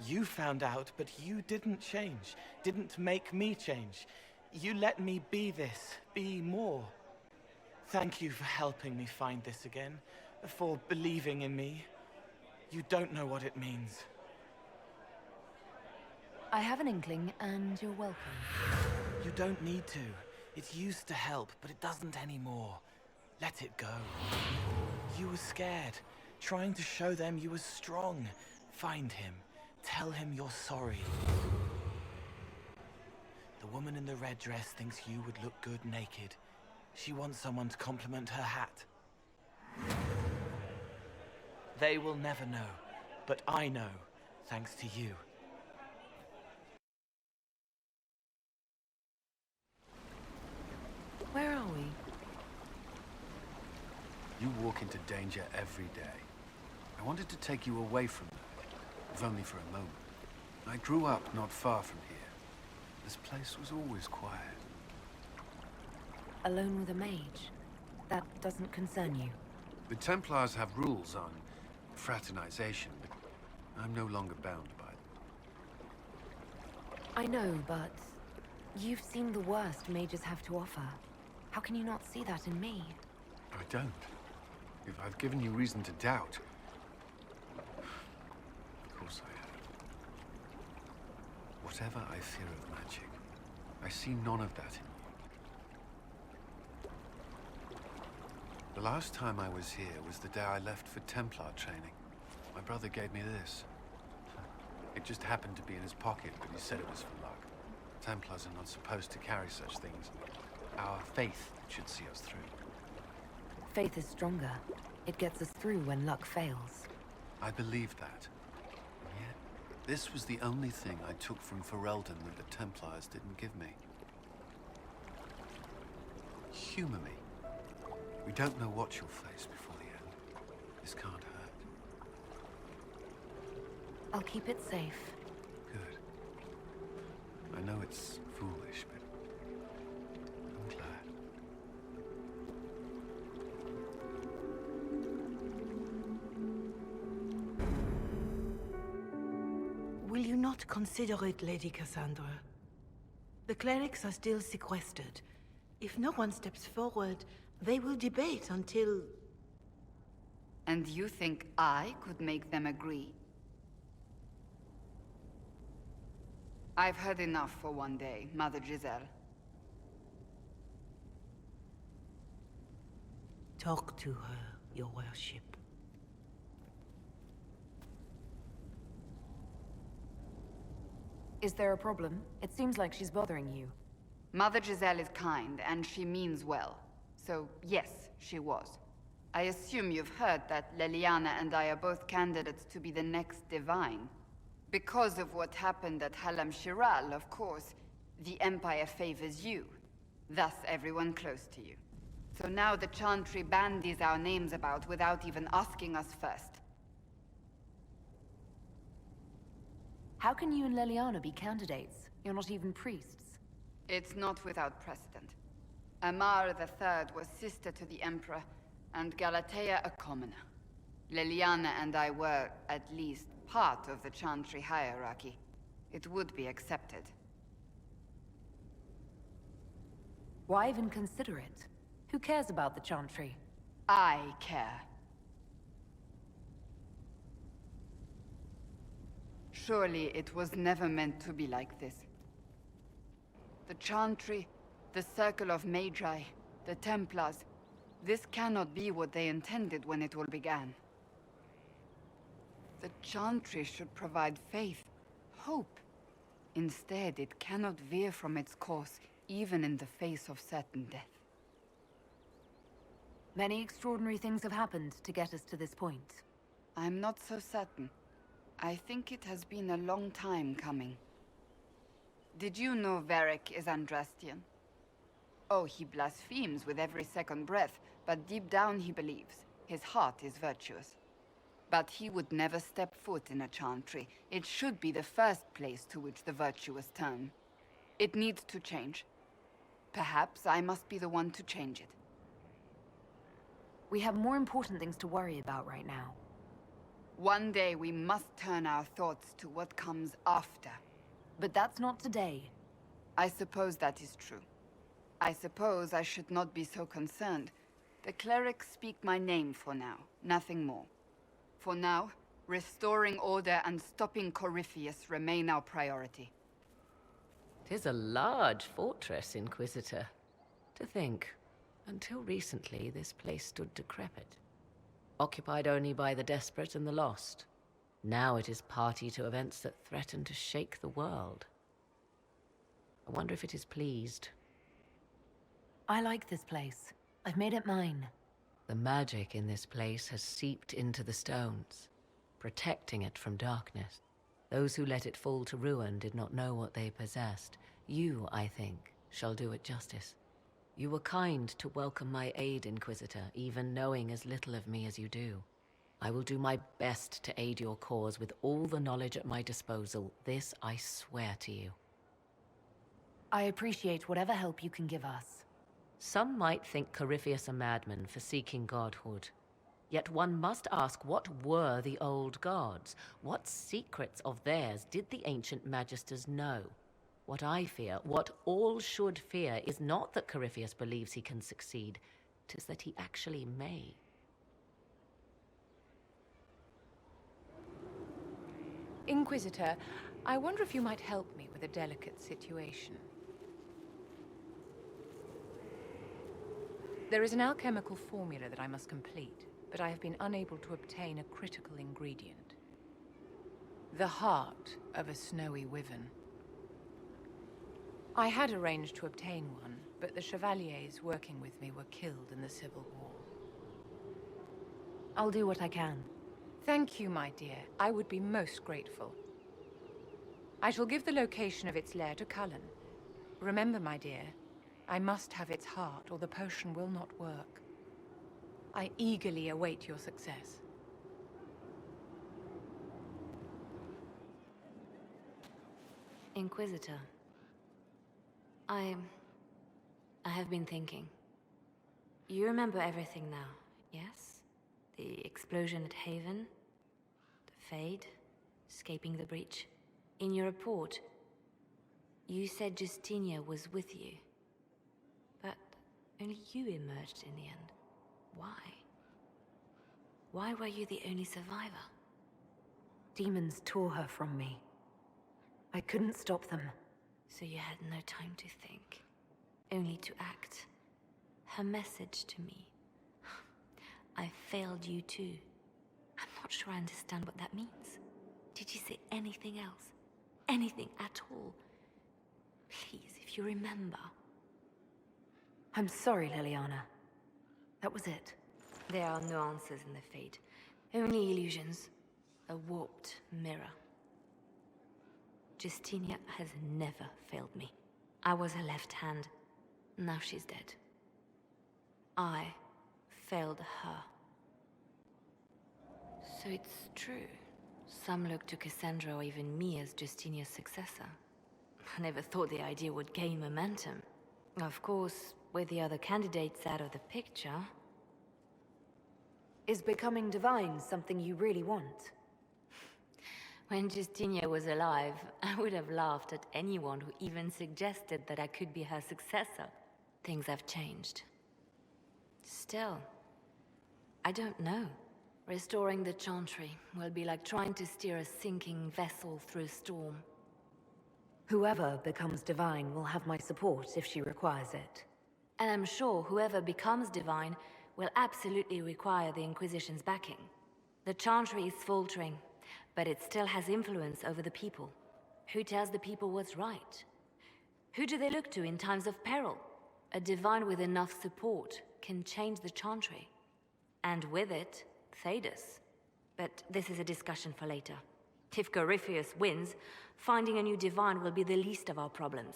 You found out, but you didn't change. Didn't make me change. You let me be this, be more. Thank you for helping me find this again, for believing in me. You don't know what it means. I have an inkling, and you're welcome. You don't need to. It used to help, but it doesn't anymore. Let it go. You were scared, trying to show them you were strong. Find him. Tell him you're sorry. The woman in the red dress thinks you would look good naked. She wants someone to compliment her hat. They will never know, but I know, thanks to you. Where are we? You walk into danger every day. I wanted to take you away from them, if only for a moment. I grew up not far from here. This place was always quiet. Alone with a mage? That doesn't concern you? The Templars have rules on fraternization, but I'm no longer bound by them. I know, but you've seen the worst mages have to offer. How can you not see that in me? I don't. If I've given you reason to doubt... Of course I have. Whatever I fear of magic, I see none of that in you. The last time I was here was the day I left for Templar training. My brother gave me this. It just happened to be in his pocket, but he said it was for luck. Templars are not supposed to carry such things. Our faith should see us through. Faith is stronger. It gets us through when luck fails. I believe that. And yet, this was the only thing I took from Ferelden that the Templars didn't give me. Humor me. We don't know what you'll face before the end. This can't hurt. I'll keep it safe. Good. I know it's foolish, but I'm glad. Will you not Consider it, Lady Cassandra. The clerics are still sequestered. If no one steps forward, they will debate until... And you think I could make them agree? I've heard enough for one day, Mother Giselle. Talk to her, your worship. Is there a problem? It seems like she's bothering you. Mother Giselle is kind, and she means well. So, yes, she was. I assume you've heard that Leliana and I are both candidates to be the next divine. Because of what happened at Halam Shiral, of course, the Empire favors you. Thus, everyone close to you. So now the Chantry bandies our names about without even asking us first. How can you and Leliana be candidates? You're not even priests. It's not without precedent. Amar III was sister to the Emperor, and Galatea a commoner. Leliana and I were, at least, part of the Chantry hierarchy. It would be accepted. Why even consider it? Who cares about the Chantry? I care. Surely it was never meant to be like this. The Chantry, the Circle of Magi, the Templars, this cannot be what they intended when it all began. The Chantry should provide faith, hope. Instead, it cannot veer from its course, even in the face of certain death. Many extraordinary things have happened to get us to this point. I'm not so certain. I think it has been a long time coming. Did you know Varric is Andrastian? Oh, he blasphemes with every second breath, but deep down he believes. His heart is virtuous. But he would never step foot in a Chantry. It should be the first place to which the virtuous turn. It needs to change. Perhaps I must be the one to change it. We have more important things to worry about right now. One day we must turn our thoughts to what comes after. But that's not today. I suppose that is true. I suppose I should not be so concerned. The clerics speak my name for now, nothing more. For now, restoring order and stopping Corypheus remain our priority. 'Tis a large fortress, Inquisitor. To think, until recently this place stood decrepit. Occupied only by the desperate and the lost. Now it is party to events that threaten to shake the world. I wonder if it is pleased. I like this place. I've made it mine. The magic in this place has seeped into the stones, protecting it from darkness. Those who let it fall to ruin did not know what they possessed. You, I think, shall do it justice. You were kind to welcome my aid, Inquisitor, even knowing as little of me as you do. I will do my best to aid your cause with all the knowledge at my disposal. This I swear to you. I appreciate whatever help you can give us. Some might think Corypheus a madman for seeking godhood. Yet one must ask, what were the old gods? What secrets of theirs did the ancient magisters know? What I fear, what all should fear, is not that Corypheus believes he can succeed. 'Tis that he actually may. Inquisitor, I wonder if you might help me with a delicate situation. There is an alchemical formula that I must complete, but I have been unable to obtain a critical ingredient. The heart of a snowy wyvern. I had arranged to obtain one, but the chevaliers working with me were killed in the civil war. I'll do what I can. Thank you, my dear. I would be most grateful. I shall give the location of its lair to Cullen. Remember, my dear, I must have its heart, or the potion will not work. I eagerly await your success. Inquisitor, I have been thinking. You remember everything now, yes? The explosion at Haven, the Fade, escaping the breach. In your report, you said Justinia was with you. But only you emerged in the end. Why? Why were you the only survivor? Demons tore her from me. I couldn't stop them. So you had no time to think, only to act. Her message to me. I failed you too. I'm not sure I understand what that means. Did you say anything else? Anything at all? Please, if you remember. I'm sorry, Liliana. That was it. There are no answers in the fate. Only illusions. A warped mirror. Justinia has never failed me. I was her left hand. Now she's dead. I failed her. So it's true. Some look to Cassandra or even me as Justinia's successor. I never thought the idea would gain momentum. Of course, with the other candidates out of the picture... Is becoming divine something you really want? When Justinia was alive, I would have laughed at anyone who even suggested that I could be her successor. Things have changed. Still, I don't know. Restoring the Chantry will be like trying to steer a sinking vessel through a storm. Whoever becomes divine will have my support if she requires it. And I'm sure whoever becomes divine will absolutely require the Inquisition's backing. The Chantry is faltering, but it still has influence over the people. Who tells the people what's right? Who do they look to in times of peril? A divine with enough support can change the Chantry. And with it, Tedas. But this is a discussion for later. If Corypheus wins, finding a new divine will be the least of our problems.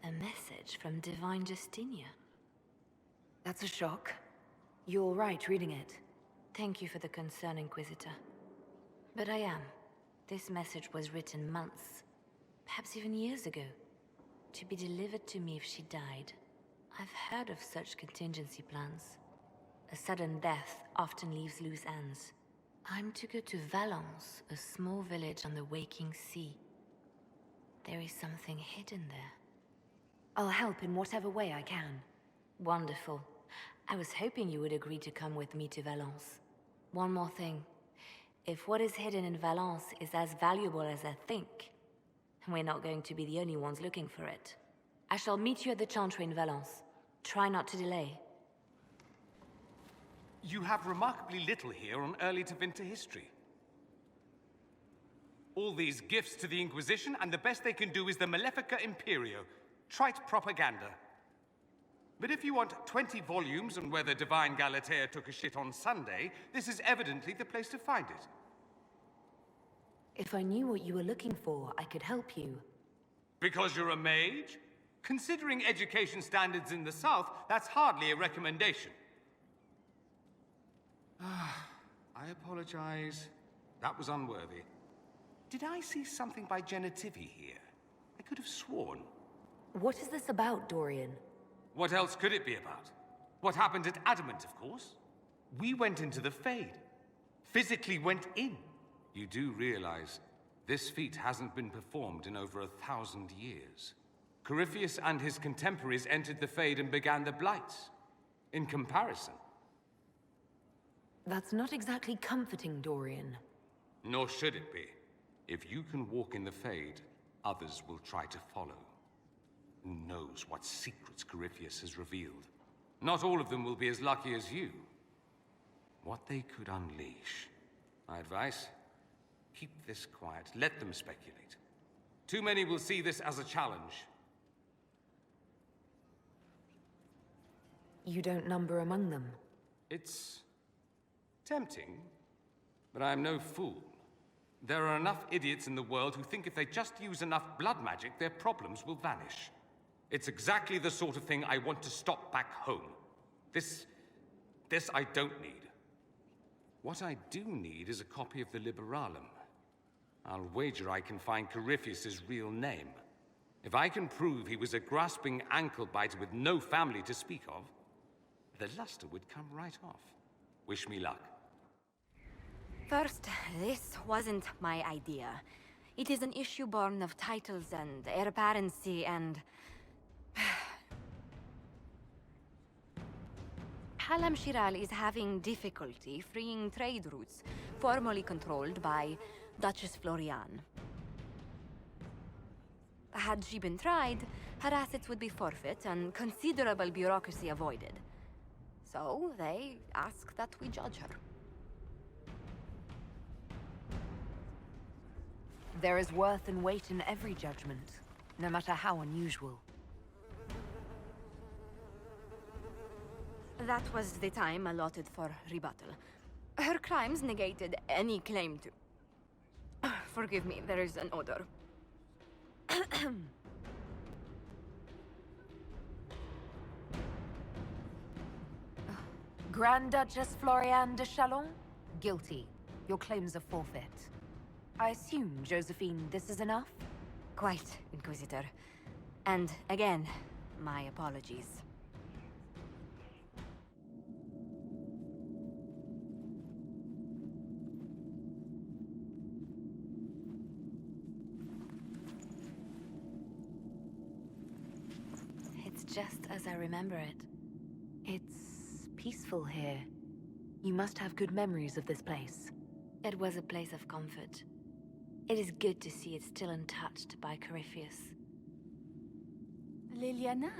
A message from Divine Justinia. That's a shock. You're right reading it. Thank you for the concern, Inquisitor. But I am. This message was written months, perhaps even years ago, to be delivered to me if she died. I've heard of such contingency plans. A sudden death often leaves loose ends. I'm to go to Valence, a small village on the waking sea. There is something hidden there. I'll help in whatever way I can. Wonderful. I was hoping you would agree to come with me to Valence. One more thing. If what is hidden in Valence is as valuable as I think, we're not going to be the only ones looking for it. I shall meet you at the Chantry in Valence. Try not to delay. You have remarkably little here on early Tevinter history. All these gifts to the Inquisition, and the best they can do is the Malefica Imperio. Trite propaganda. But if you want 20 volumes on whether Divine Galatea took a shit on Sunday, this is evidently the place to find it. If I knew what you were looking for, I could help you. Because you're a mage? Considering education standards in the South, that's hardly a recommendation. I apologize. That was unworthy. Did I see something by Genitivi here? I could have sworn. What is this about, Dorian? What else could it be about? What happened at Adamant, of course. We went into the Fade. Physically went in. You do realize this feat hasn't been performed in over 1,000 years. Corypheus and his contemporaries entered the Fade and began the Blights. In comparison. That's not exactly comforting, Dorian. Nor should it be. If you can walk in the Fade, others will try to follow. Who knows what secrets Corypheus has revealed? Not all of them will be as lucky as you. What they could unleash. My advice? Keep this quiet. Let them speculate. Too many will see this as a challenge. You don't number among them. It's tempting, but I'm no fool. There are enough idiots in the world who think if they just use enough blood magic, their problems will vanish. It's exactly the sort of thing I want to stop back home. This I don't need. What I do need is a copy of the Liberalum. I'll wager I can find Corypheus's real name. If I can prove he was a grasping ankle-biter with no family to speak of, the luster would come right off. Wish me luck. First, this wasn't my idea. It is an issue born of titles and heir apparency and... Halam Shiral is having difficulty freeing trade routes formerly controlled by Duchess Florian. Had she been tried, her assets would be forfeit and considerable bureaucracy avoided. So they ask that we judge her. There is worth and weight in every judgment, no matter how unusual. That was the time allotted for rebuttal. Her crimes negated any claim to... Forgive me, there is an odor. Grand Duchess Florian de Chalon? Guilty. Your claims are forfeit. I assume, Josephine, this is enough? Quite, Inquisitor. And again, my apologies. It's just as I remember it. It's peaceful here. You must have good memories of this place. It was a place of comfort. It is good to see it still untouched by Corypheus. Liliana,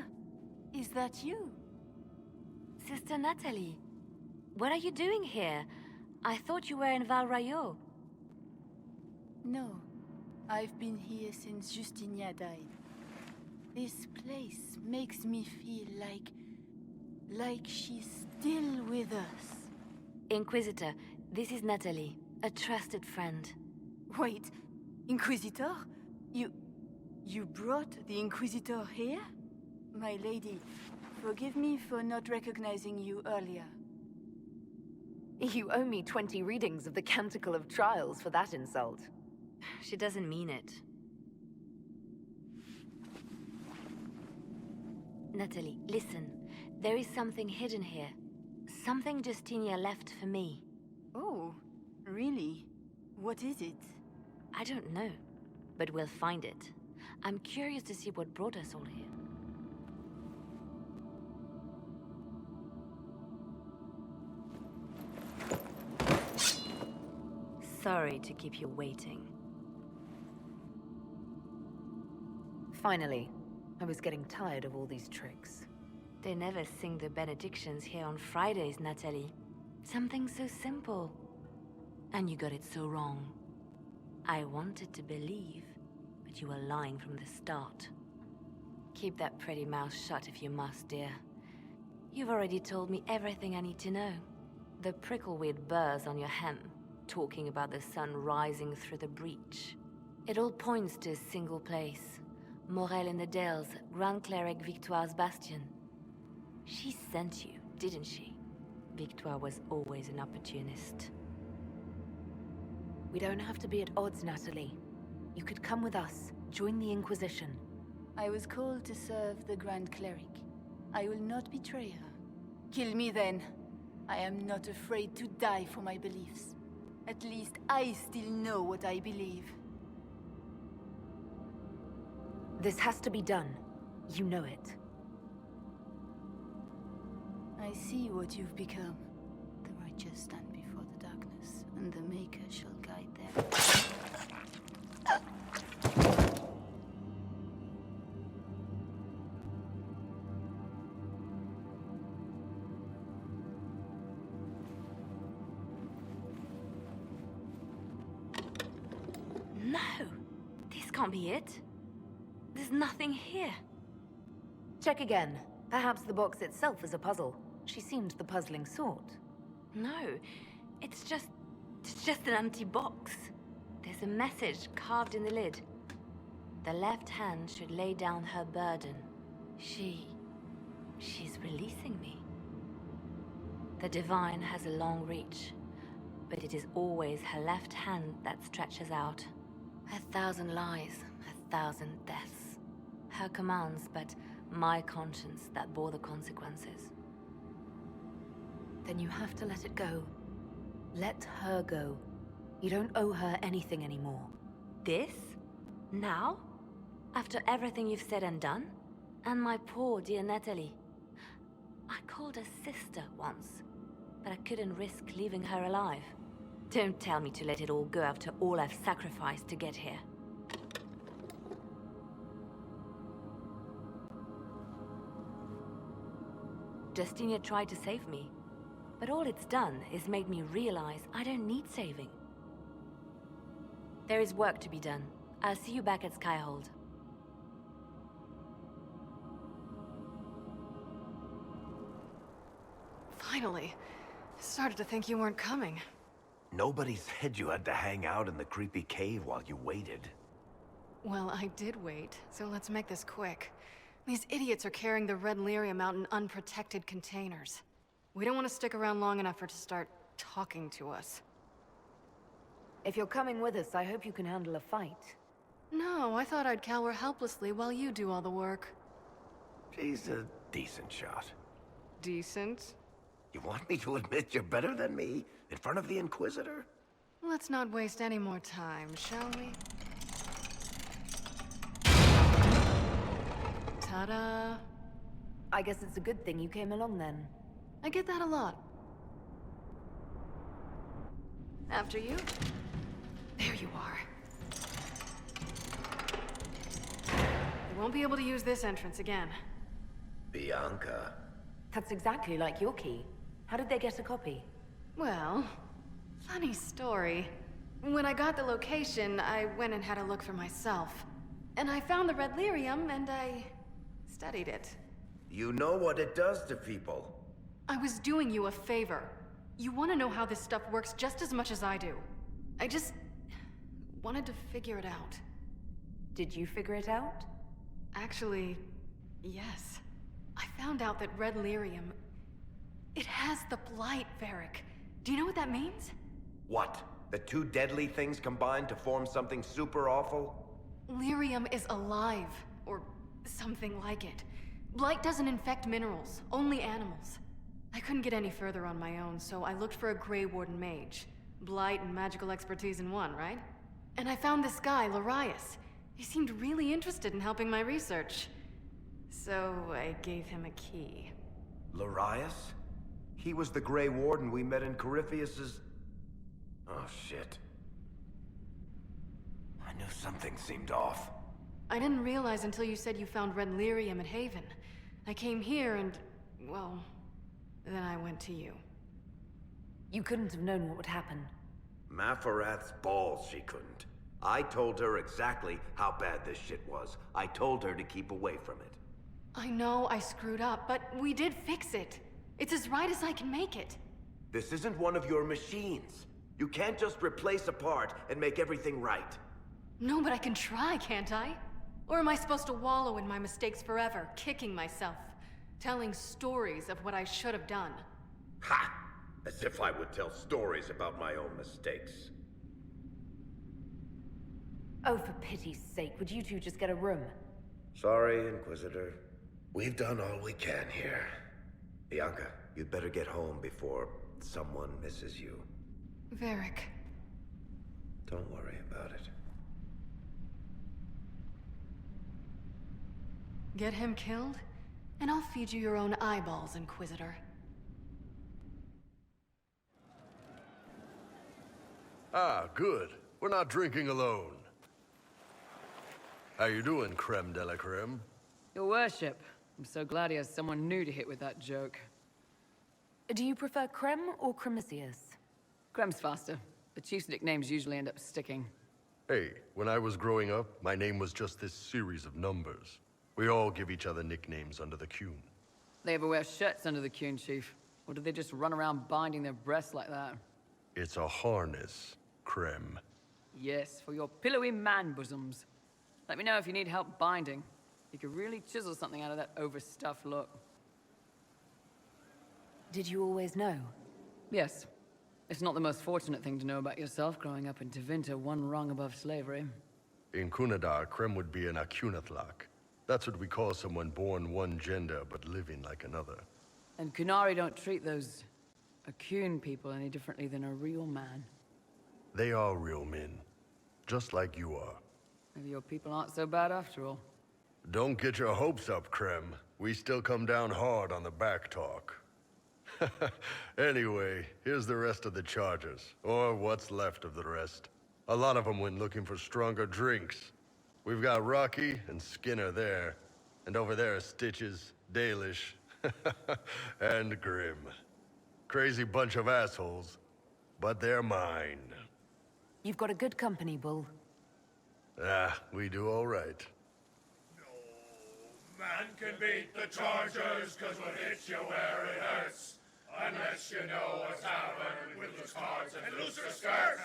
is that you? Sister Natalie, what are you doing here? I thought you were in Val Rayo. No, I've been here since Justinia died. This place makes me feel like she's still with us. Inquisitor, this is Natalie, a trusted friend. Wait, Inquisitor? You brought the Inquisitor here? My lady, forgive me for not recognizing you earlier. You owe me 20 readings of the Canticle of Trials for that insult. She doesn't mean it. Natalie, listen. There is something hidden here. Something Justinia left for me. Oh, really? What is it? I don't know, but we'll find it. I'm curious to see what brought us all here. Sorry to keep you waiting. Finally, I was getting tired of all these tricks. They never sing the benedictions here on Fridays, Natalie. Something so simple. And you got it so wrong. I wanted to believe, but you were lying from the start. Keep that pretty mouth shut if you must, dear. You've already told me everything I need to know. The prickleweed burrs on your hem, talking about the sun rising through the breach. It all points to a single place. Morel in the Dales, Grand Cleric Victoire's bastion. She sent you, didn't she? Victoire was always an opportunist. We don't have to be at odds, Natalie. You could come with us, join the Inquisition. I was called to serve the Grand Cleric. I will not betray her. Kill me then. I am not afraid to die for my beliefs. At least I still know what I believe. This has to be done. You know it. I see what you've become. The righteous stand before the darkness, and the Maker shall guide them. No! This can't be it. There's nothing here. Check again. Perhaps the box itself is a puzzle. She seemed the puzzling sort. No, it's just an empty box. There's a message carved in the lid. The left hand should lay down her burden. She's releasing me. The divine has a long reach, but it is always her left hand that stretches out. 1,000 lies, 1,000 deaths. Her commands, but my conscience that bore the consequences. Then you have to let it go. Let her go. You don't owe her anything anymore. This? Now? After everything you've said and done? And my poor dear Natalie. I called her sister once, but I couldn't risk leaving her alive. Don't tell me to let it all go after all I've sacrificed to get here. Justinia tried to save me, but all it's done is made me realize I don't need saving. There is work to be done. I'll see you back at Skyhold. Finally. I started to think you weren't coming. Nobody said you had to hang out in the creepy cave while you waited. Well, I did wait, so let's make this quick. These idiots are carrying the red lyrium out in unprotected containers. We don't want to stick around long enough for it to start talking to us. If you're coming with us, I hope you can handle a fight. No, I thought I'd cower helplessly while you do all the work. She's a decent shot. Decent? You want me to admit you're better than me in front of the Inquisitor? Let's not waste any more time, shall we? Ta-da! I guess it's a good thing you came along then. I get that a lot. After you. There you are. You won't be able to use this entrance again. Bianca. That's exactly like your key. How did they get a copy? Well, funny story. When I got the location, I went and had a look for myself. And I found the red lyrium, and I studied it. You know what it does to people. I was doing you a favor. You want to know how this stuff works just as much as I do. I just wanted to figure it out. Did you figure it out? Actually, yes. I found out that red lyrium, it has the blight, Varric. Do you know what that means? What? The two deadly things combined to form something super awful? Lyrium is alive, or something like it. Blight doesn't infect minerals, only animals. I couldn't get any further on my own, so I looked for a Grey Warden mage. Blight and magical expertise in one, right? And I found this guy, Larius. He seemed really interested in helping my research. So I gave him a key. Larius? He was the Grey Warden we met in Corypheus's... Oh, shit. I knew something seemed off. I didn't realize until you said you found red lyrium at Haven. I came here and, well, then I went to you. You couldn't have known what would happen. Mafarath's balls, she couldn't. I told her exactly how bad this shit was. I told her to keep away from it. I know I screwed up, but we did fix it. It's as right as I can make it. This isn't one of your machines. You can't just replace a part and make everything right. No, but I can try, can't I? Or am I supposed to wallow in my mistakes forever, kicking myself, telling stories of what I should have done? Ha! As if I would tell stories about my own mistakes. Oh, for pity's sake, would you two just get a room? Sorry, Inquisitor. We've done all we can here. Bianca, you'd better get home before someone misses you. Varric. Don't worry about it. Get him killed, and I'll feed you your own eyeballs, Inquisitor. Ah, good. We're not drinking alone. How you doing, creme de la creme? Your worship. I'm so glad he has someone new to hit with that joke. Do you prefer Creme or Cremisius? Crem's faster. The chief's nicknames usually end up sticking. Hey, when I was growing up, my name was just this series of numbers. We all give each other nicknames under the Qun. They ever wear shirts under the Qun, Chief? Or do they just run around binding their breasts like that? It's a harness, creme. Yes, for your pillowy man bosoms. Let me know if you need help binding. You could really chisel something out of that overstuffed look. Did you always know? Yes. It's not the most fortunate thing to know about yourself growing up in Tevinter, one rung above slavery. In Kunadar, creme would be an Akunathlak. That's what we call someone born one gender but living like another. And Kunari don't treat those Akun people any differently than a real man. They are real men. Just like you are. Maybe your people aren't so bad after all. Don't get your hopes up, Krem. We still come down hard on the back talk. Anyway, here's the rest of the charges. Or what's left of the rest. A lot of them went looking for stronger drinks. We've got Rocky and Skinner there. And over there are Stitches, Dalish, and Grim. Crazy bunch of assholes, but they're mine. You've got a good company, Bull. Ah, we do all right. Man can beat the Chargers, cause what hits you where it hurts. Unless you know what's happened with loose cards and looser skirts.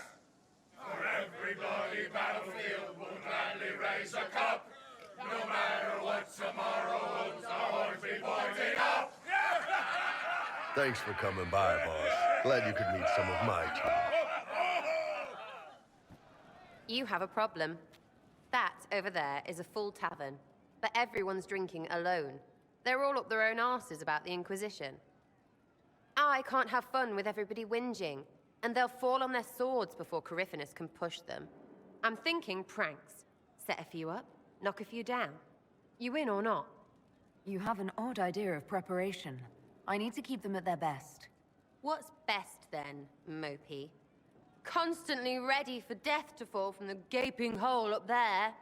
For every bloody battlefield we'll gladly raise a cup. No matter what tomorrow holds, our horns be pointing up. Thanks for coming by, boss. Glad you could meet some of my team. You have a problem. That over there is a full tavern, but everyone's drinking alone. They're all up their own arses about the Inquisition. I can't have fun with everybody whinging, and they'll fall on their swords before Corypheus can push them. I'm thinking pranks. Set a few up, knock a few down. You win or not? You have an odd idea of preparation. I need to keep them at their best. What's best then, Mopey? Constantly ready for death to fall from the gaping hole up there.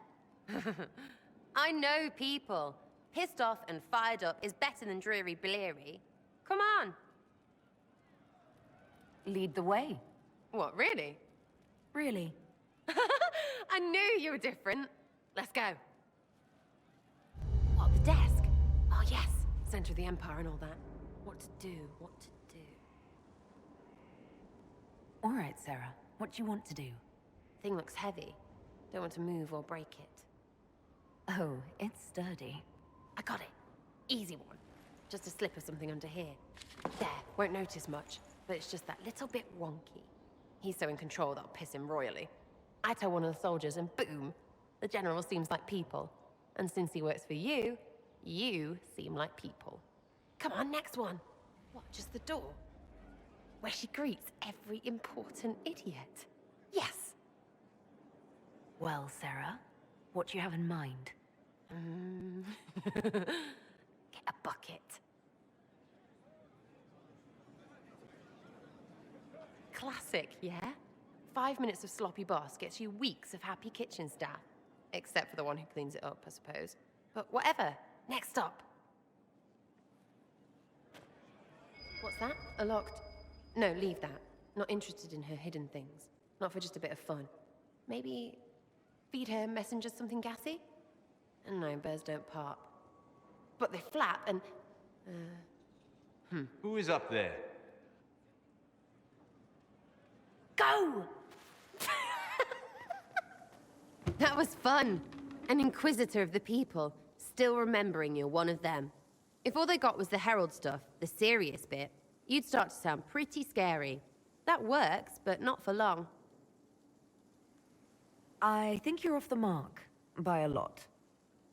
I know people. Pissed off and fired up is better than dreary bleary. Come on. Lead the way. What, really? Really? I knew you were different. Let's go. What, the desk? Oh, yes. Center of the Empire and all that. What to do, what to do. All right, Sarah. What do you want to do? Thing looks heavy. Don't want to move or break it. Oh, it's sturdy. I got it. Easy one. Just a slip of something under here. There, won't notice much, but it's just that little bit wonky. He's so in control that'll piss him royally. I tell one of the soldiers and boom, the general seems like people. And since he works for you, you seem like people. Come on, next one. What, just the door? Where she greets every important idiot. Yes. Well, Sarah, what do you have in mind? Get a bucket. Classic, yeah? 5 minutes of sloppy boss gets you weeks of happy kitchen staff. Except for the one who cleans it up, I suppose. But whatever. Next stop. What's that? A locked... No, leave that. Not interested in her hidden things. Not for just a bit of fun. Maybe feed her messengers something gassy? No, bears don't pop. But they flap and... Who is up there? Go! That was fun. An inquisitor of the people, still remembering you're one of them. If all they got was the herald stuff, the serious bit, you'd start to sound pretty scary. That works, but not for long. I think you're off the mark. By a lot.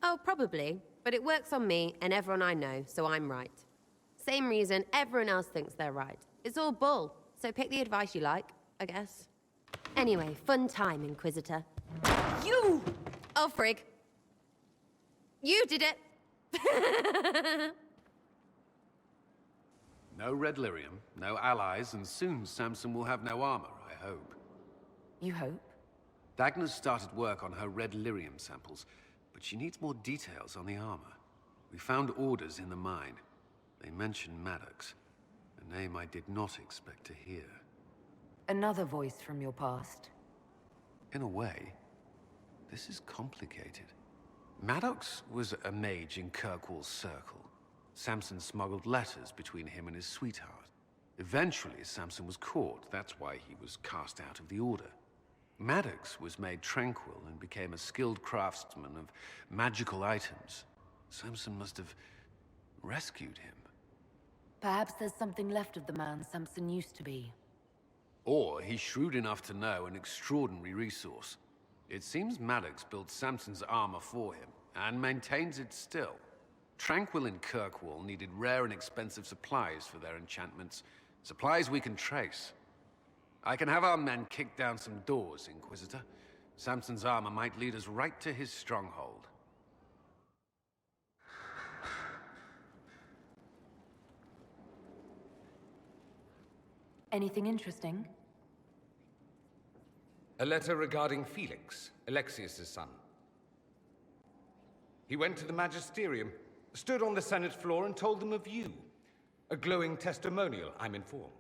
Oh, probably. But it works on me and everyone I know, so I'm right. Same reason everyone else thinks they're right. It's all bull, so pick the advice you like, I guess. Anyway, fun time, Inquisitor. You! Oh, frig. You did it! No red lyrium, no allies, and soon Samson will have no armor, I hope. You hope? Dagna's started work on her red lyrium samples, but she needs more details on the armor. We found orders in the mine. They mention Maddox, a name I did not expect to hear. Another voice from your past. In a way, this is complicated. Maddox was a mage in Kirkwall's circle. Samson smuggled letters between him and his sweetheart. Eventually, Samson was caught. That's why he was cast out of the Order. Maddox was made tranquil and became a skilled craftsman of magical items. Samson must have rescued him. Perhaps there's something left of the man Samson used to be. Or he's shrewd enough to know an extraordinary resource. It seems Maddox built Samson's armor for him, and maintains it still. Tranquil and Kirkwall needed rare and expensive supplies for their enchantments. Supplies we can trace. I can have our men kick down some doors, Inquisitor. Samson's armor might lead us right to his stronghold. Anything interesting? A letter regarding Felix, Alexius's son. He went to the Magisterium, stood on the Senate floor and told them of you. A glowing testimonial, I'm informed.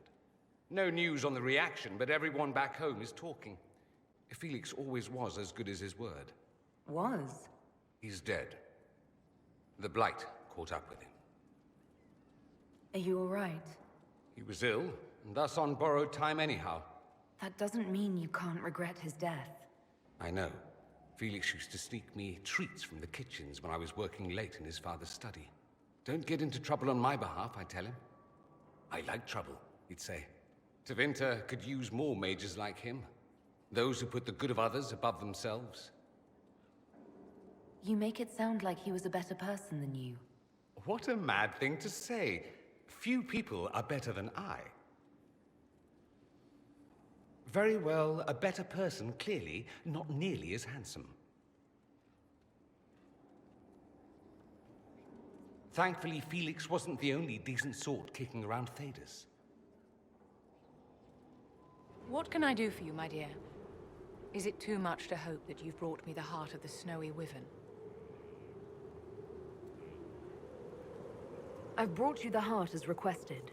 No news on the reaction, but everyone back home is talking. Felix always was as good as his word. Was? He's dead. The Blight caught up with him. Are you all right? He was ill, and thus on borrowed time anyhow. That doesn't mean you can't regret his death. I know. Felix used to sneak me treats from the kitchens when I was working late in his father's study. Don't get into trouble on my behalf, I tell him. I like trouble, he'd say. Tevinter could use more mages like him. Those who put the good of others above themselves. You make it sound like he was a better person than you. What a mad thing to say. Few people are better than I. Very well, a better person, clearly, not nearly as handsome. Thankfully, Felix wasn't the only decent sort kicking around Tedas. What can I do for you, my dear? Is it too much to hope that you've brought me the heart of the snowy wyvern? I've brought you the heart as requested.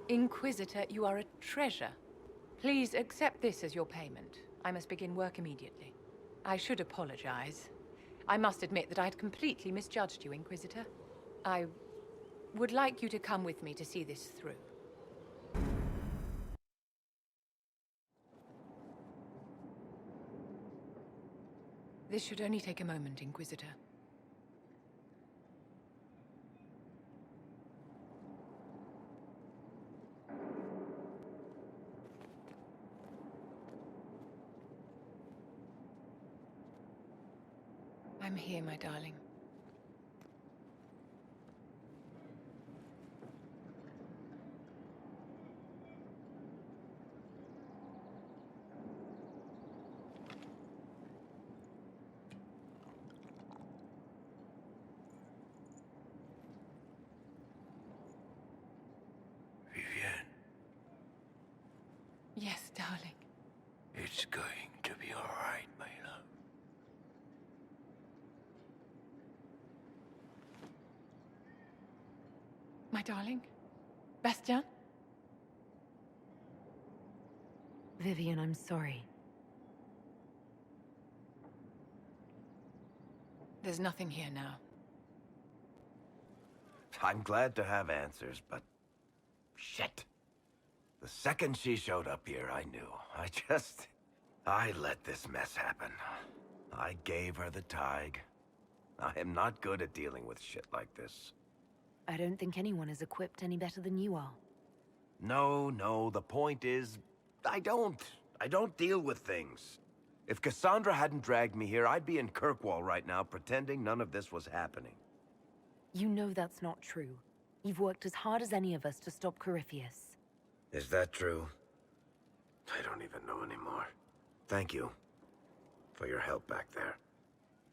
Inquisitor, you are a treasure. Please accept this as your payment. I must begin work immediately. I should apologize. I must admit that I'd completely misjudged you, Inquisitor. I would like you to come with me to see this through. This should only take a moment, Inquisitor. I'm here, my darling. Yes, darling. It's going to be all right, my love. My darling? Bastian? Vivian, I'm sorry. There's nothing here now. I'm glad to have answers, but... shit. The second she showed up here, I knew. I let this mess happen. I gave her the Tig. I am not good at dealing with shit like this. I don't think anyone is equipped any better than you are. No, the point is, I don't deal with things. If Cassandra hadn't dragged me here, I'd be in Kirkwall right now pretending none of this was happening. You know that's not true. You've worked as hard as any of us to stop Corypheus. Is that true? I don't even know anymore. Thank you for your help back there.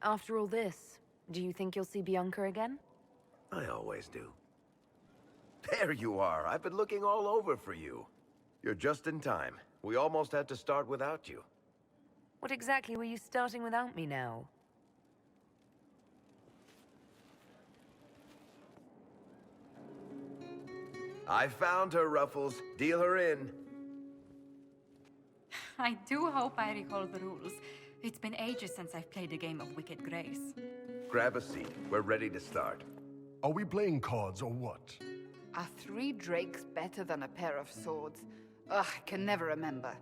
After all this, do you think you'll see Bianca again? I always do. There you are. I've been looking all over for you. You're just in time. We almost had to start without you. What exactly were you starting without me now? I found her, Ruffles. Deal her in. I do hope I recall the rules. It's been ages since I've played a game of Wicked Grace. Grab a seat. We're ready to start. Are we playing cards or what? Are 3 drakes better than a pair of swords? Ugh, I can never remember.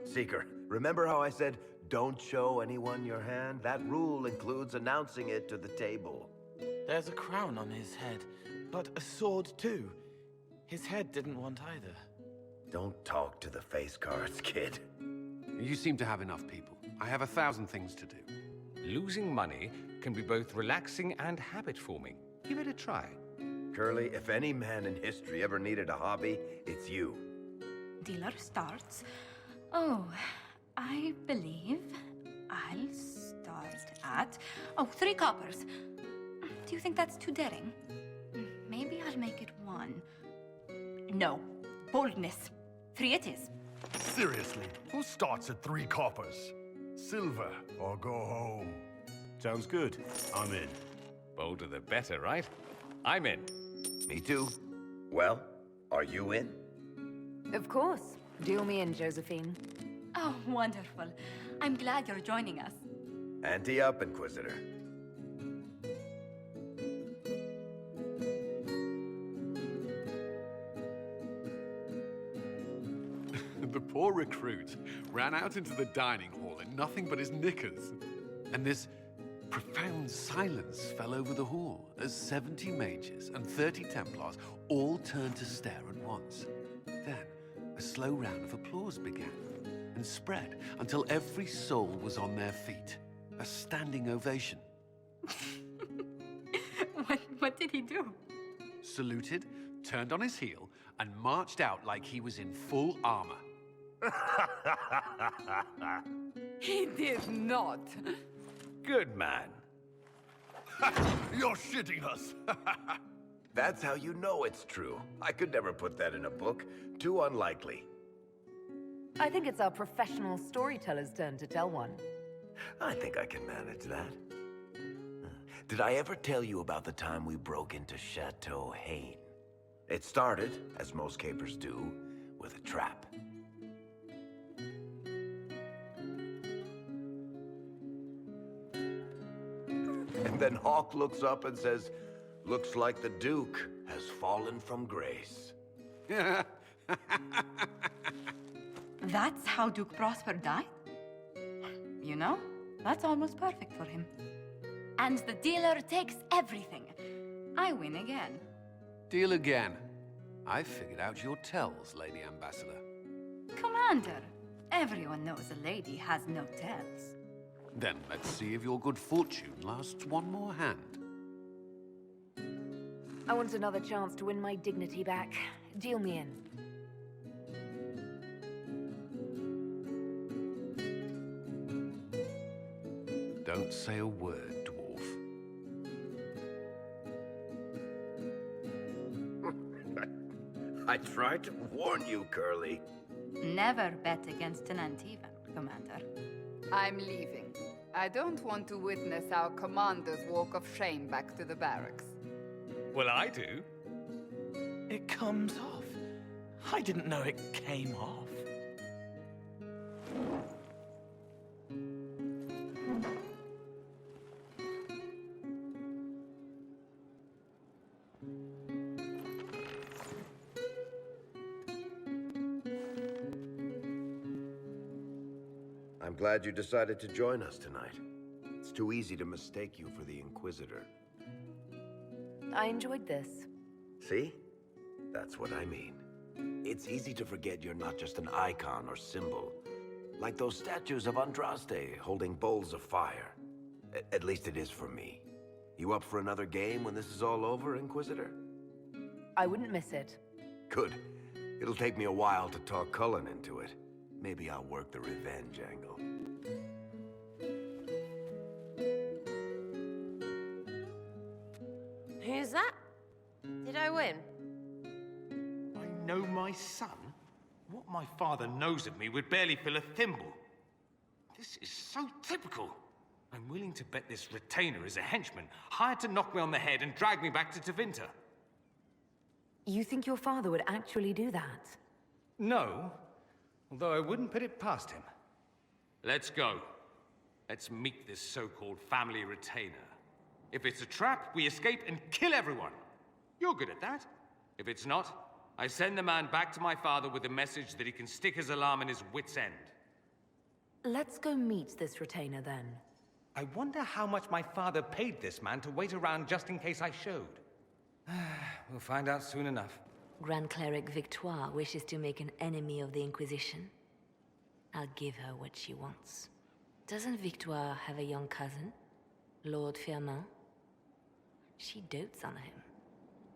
Seeker, remember how I said, don't show anyone your hand? That rule includes announcing it to the table. There's a crown on his head, but a sword too. His head didn't want either. Don't talk to the face cards, kid. You seem to have enough people. I have 1,000 things to do. Losing money can be both relaxing and habit-forming. Give it a try. Curly, if any man in history ever needed a hobby, it's you. dealer starts. Oh, I believe I'll start at... Oh, 3 coppers. Do you think that's too daring? Maybe I'll make it 1. No. Boldness. 3 it is. Seriously, who starts at 3 coppers? Silver or go home. Sounds good. I'm in. Bolder the better, right? I'm in. Me too. Well, are you in? Of course. Deal me in, Josephine. Oh, wonderful. I'm glad you're joining us. Ante up, Inquisitor. The poor recruit ran out into the dining hall in nothing but his knickers. And this profound silence fell over the hall as 70 mages and 30 Templars all turned to stare at once. Then, a slow round of applause began and spread until every soul was on their feet. A standing ovation. What did he do? Saluted, turned on his heel, and marched out like he was in full armor. He did not. Good man. You're shitting us. That's how you know it's true. I could never put that in a book. Too unlikely. I think it's our professional storyteller's turn to tell one. I think I can manage that. Did I ever tell you about the time we broke into Chateau Haine? It started, as most capers do, with a trap. And then Hawk looks up and says, "Looks like the Duke has fallen from grace." That's how Duke Prosper died? You know, that's almost perfect for him. And the dealer takes everything. I win again. Deal again. I figured out your tells, Lady Ambassador. Commander, everyone knows a lady has no tells. Then let's see if your good fortune lasts one more hand. I want another chance to win my dignity back. Deal me in. Don't say a word, dwarf. I tried to warn you, Curly. Never bet against an Antivan, Commander. I'm leaving. I don't want to witness our commander's walk of shame back to the barracks. Well, I do. It comes off. I didn't know it came off. I'm glad you decided to join us tonight. It's too easy to mistake you for the Inquisitor. I enjoyed this. See? That's what I mean. It's easy to forget you're not just an icon or symbol. Like those statues of Andraste holding bowls of fire. At least it is for me. You up for another game when this is all over, Inquisitor? I wouldn't miss it. Good. It'll take me a while to talk Cullen into it. Maybe I'll work the revenge angle. Who's that? Did I win? I know my son? What my father knows of me would barely fill a thimble. This is so typical. I'm willing to bet this retainer is a henchman, hired to knock me on the head and drag me back to Tevinter. You think your father would actually do that? No, although I wouldn't put it past him. Let's go. Let's meet this so-called family retainer. If it's a trap, we escape and kill everyone. You're good at that. If it's not, I send the man back to my father with a message that he can stick his alarm in his wit's end. Let's go meet this retainer then. I wonder how much my father paid this man to wait around just in case I showed. We'll find out soon enough. Grand Cleric Victoire wishes to make an enemy of the Inquisition. I'll give her what she wants. Doesn't Victoire have a young cousin? Lord Fernand? She dotes on him.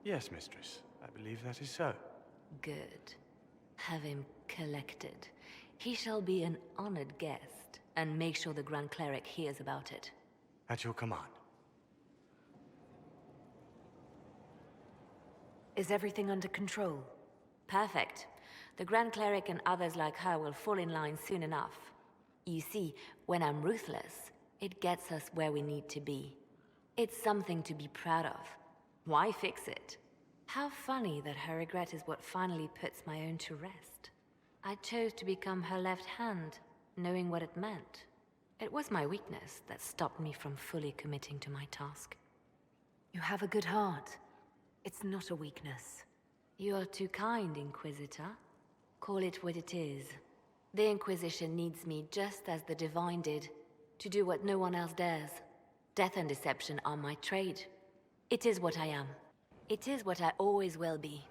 Yes, mistress. I believe that is so. Good. Have him collected. He shall be an honored guest, and make sure the Grand Cleric hears about it. At your command. Is everything under control? Perfect. The Grand Cleric and others like her will fall in line soon enough. You see, when I'm ruthless, it gets us where we need to be. It's something to be proud of. Why fix it? How funny that her regret is what finally puts my own to rest. I chose to become her left hand, knowing what it meant. It was my weakness that stopped me from fully committing to my task. You have a good heart. It's not a weakness. You are too kind, Inquisitor. Call it what it is. The Inquisition needs me just as the Divine did, to do what no one else dares. Death and deception are my trade. It is what I am. It is what I always will be.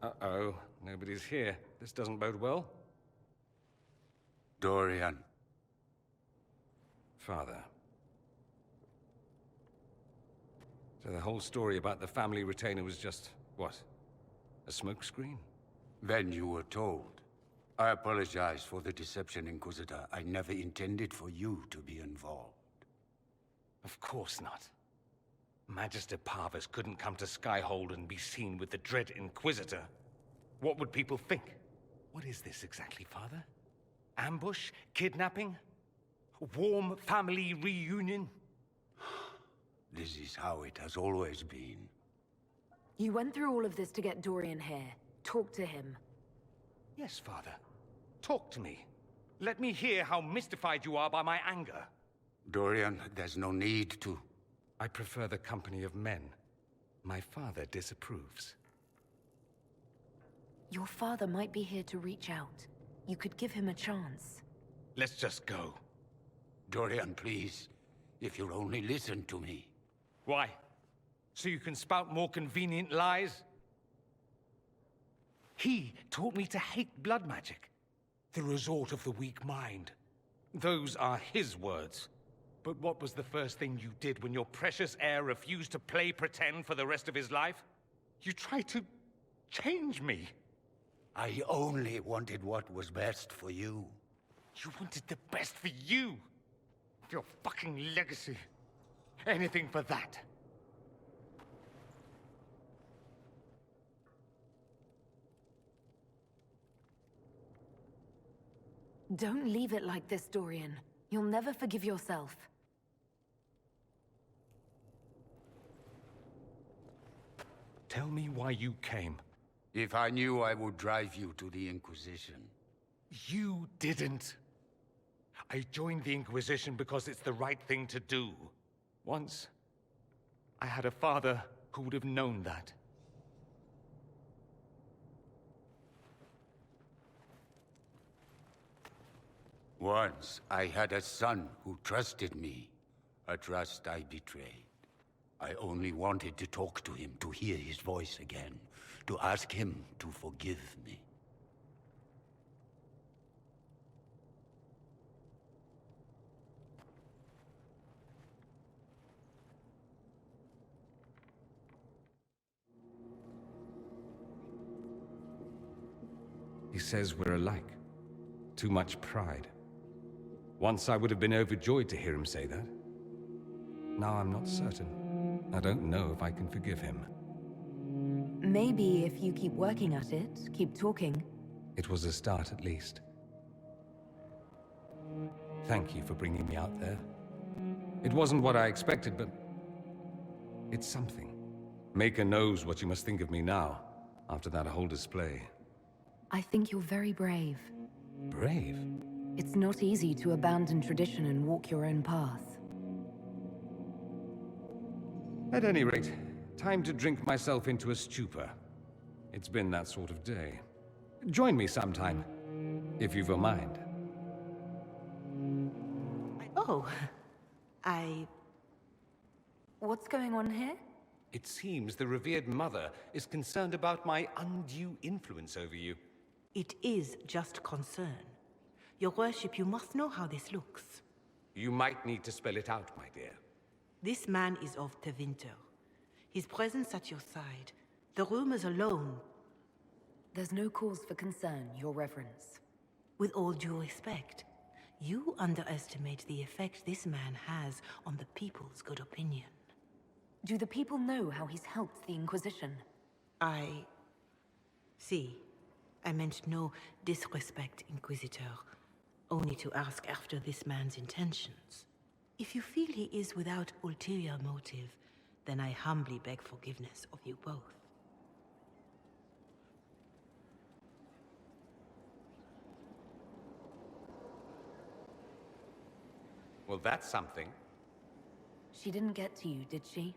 Uh-oh, nobody's here. This doesn't bode well. Dorian. Father. So the whole story about the family retainer was just, what? A smokescreen? Then you were told. I apologize for the deception, Inquisitor. I never intended for you to be involved. Of course not. Magister Parvus couldn't come to Skyhold and be seen with the dread Inquisitor. What would people think? What is this exactly, Father? Ambush? Kidnapping? Warm family reunion? This is how it has always been. You went through all of this to get Dorian here. Talk to him. Yes, Father. Talk to me. Let me hear how mystified you are by my anger. Dorian, there's no need to. I prefer the company of men. My father disapproves. Your father might be here to reach out. You could give him a chance. Let's just go. Dorian, please. If you'll only listen to me. Why? So you can spout more convenient lies? He taught me to hate blood magic. The resort of the weak mind. Those are his words. But what was the first thing you did when your precious heir refused to play pretend for the rest of his life? You tried to change me. I only wanted what was best for you. You wanted the best for you? Your fucking legacy. Anything for that. Don't leave it like this, Dorian. You'll never forgive yourself. Tell me why you came. If I knew, I would drive you to the Inquisition. You didn't. I joined the Inquisition because it's the right thing to do. Once, I had a father who would have known that. Once, I had a son who trusted me. A trust I betrayed. I only wanted to talk to him, to hear his voice again, to ask him to forgive me. He says we're alike. Too much pride. Once I would have been overjoyed to hear him say that. Now I'm not certain. I don't know if I can forgive him. Maybe if you keep working at it, keep talking. It was a start, at least. Thank you for bringing me out there. It wasn't what I expected, but it's something. Maker knows what you must think of me now, after that whole display. I think you're very brave. Brave? It's not easy to abandon tradition and walk your own path. At any rate, time to drink myself into a stupor. It's been that sort of day. Join me sometime, if you've a mind. Oh, What's going on here? It seems the revered mother is concerned about my undue influence over you. It is just concern. Your worship, you must know how this looks. You might need to spell it out, my dear. This man is of Tevinter. His presence at your side. The rumors alone. There's no cause for concern, Your Reverence. With all due respect, you underestimate the effect this man has on the people's good opinion. Do the people know how he's helped the Inquisition? See, I meant no disrespect, Inquisitor. Only to ask after this man's intentions. If you feel he is without ulterior motive, then I humbly beg forgiveness of you both. Well, that's something. She didn't get to you, did she?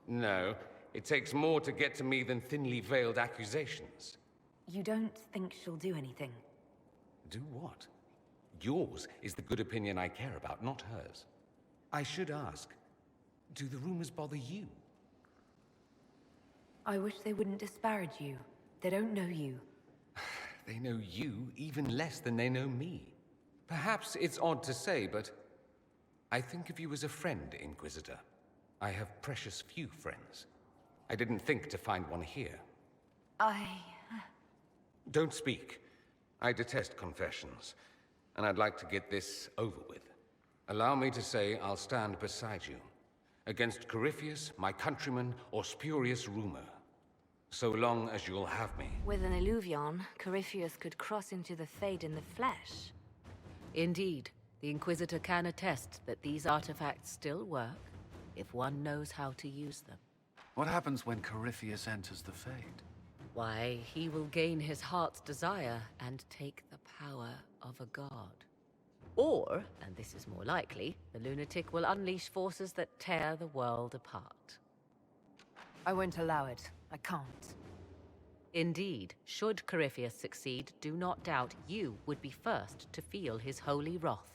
No, it takes more to get to me than thinly veiled accusations. You don't think she'll do anything? Do what? Yours is the good opinion I care about, not hers. I should ask, do the rumors bother you? I wish they wouldn't disparage you. They don't know you. They know you even less than they know me. Perhaps it's odd to say, but I think of you as a friend, Inquisitor. I have precious few friends. I didn't think to find one here. Don't speak. I detest confessions, and I'd like to get this over with. Allow me to say I'll stand beside you, against Corypheus, my countrymen, or spurious rumor, so long as you'll have me. With an Illuvion, Corypheus could cross into the Fade in the flesh. Indeed, the Inquisitor can attest that these artifacts still work, if one knows how to use them. What happens when Corypheus enters the Fade? Why, he will gain his heart's desire and take the power of a god. Or, and this is more likely, the lunatic will unleash forces that tear the world apart. I won't allow it. I can't. Indeed, should Corypheus succeed, do not doubt you would be first to feel his holy wrath.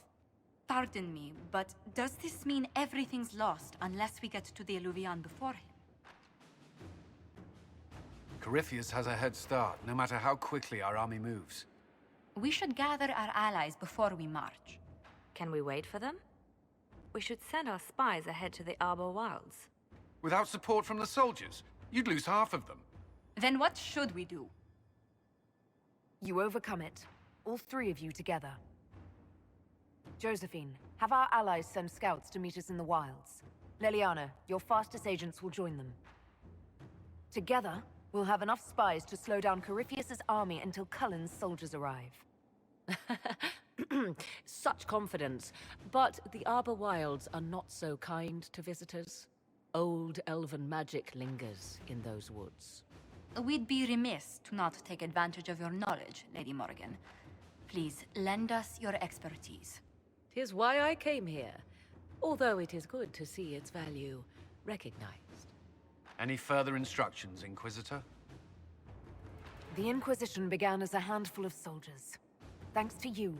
Pardon me, but does this mean everything's lost unless we get to the Illuvion before him? Corypheus has a head start, no matter how quickly our army moves. We should gather our allies before we march. Can we wait for them? We should send our spies ahead to the Arbor Wilds. Without support from the soldiers, you'd lose half of them. Then what should we do? You overcome it. All three of you together. Josephine, have our allies send scouts to meet us in the wilds. Leliana, your fastest agents will join them. Together, we'll have enough spies to slow down Corypheus's army until Cullen's soldiers arrive. Such confidence. But the Arbor Wilds are not so kind to visitors. Old elven magic lingers in those woods. We'd be remiss to not take advantage of your knowledge, Lady Morgan. Please, lend us your expertise. 'Tis why I came here, although it is good to see its value recognized. Any further instructions, Inquisitor? The Inquisition began as a handful of soldiers. Thanks to you,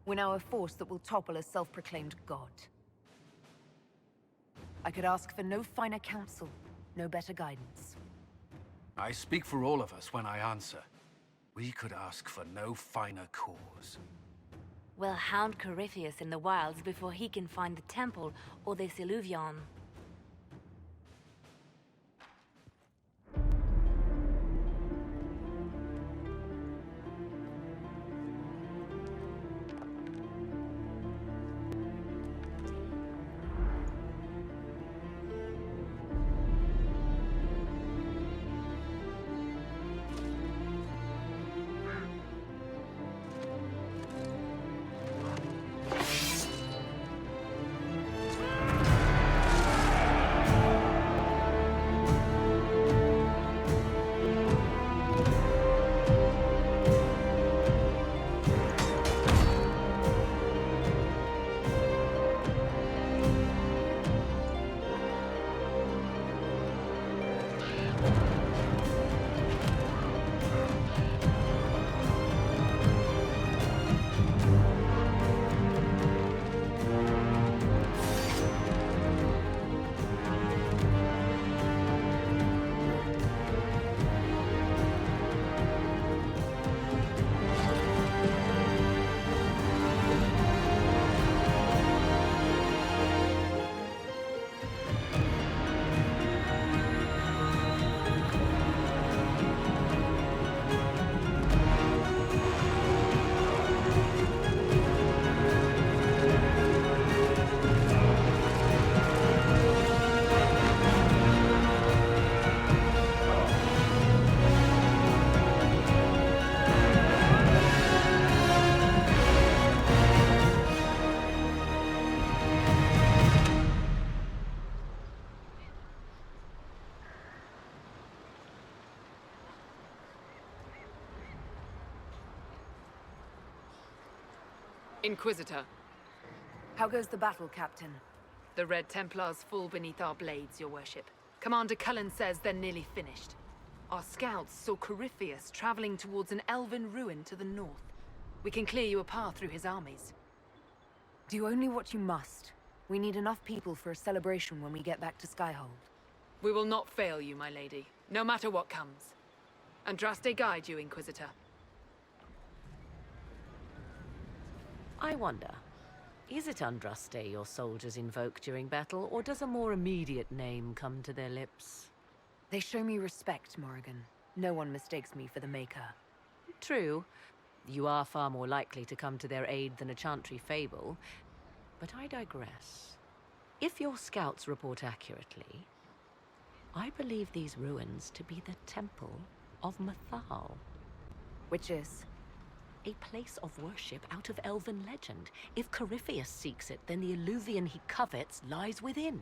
we're now a force that will topple a self-proclaimed god. I could ask for no finer counsel, no better guidance. I speak for all of us when I answer. We could ask for no finer cause. We'll hound Corypheus in the wilds before he can find the temple or this Illuvion. Inquisitor. How goes the battle, Captain? The Red Templars fall beneath our blades, your worship. Commander Cullen says they're nearly finished. Our scouts saw Corypheus traveling towards an elven ruin to the north. We can clear you a path through his armies. Do only what you must. We need enough people for a celebration when we get back to Skyhold. We will not fail you, my lady, no matter what comes. Andraste guide you, Inquisitor. I wonder, is it Andraste your soldiers invoke during battle, or does a more immediate name come to their lips? They show me respect, Morrigan. No one mistakes me for the Maker. True. You are far more likely to come to their aid than a chantry fable, but I digress. If your scouts report accurately, I believe these ruins to be the Temple of Mythal. Which is? A place of worship out of elven legend. If Corypheus seeks it, then the Illuvian he covets lies within.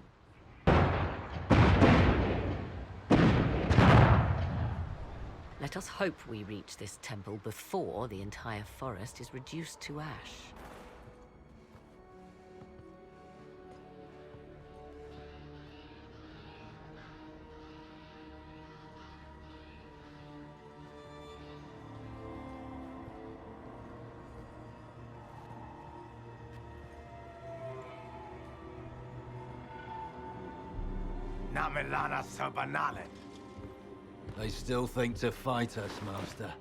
Let us hope we reach this temple before the entire forest is reduced to ash. Namilana Sabanale. They still think to fight us, Master.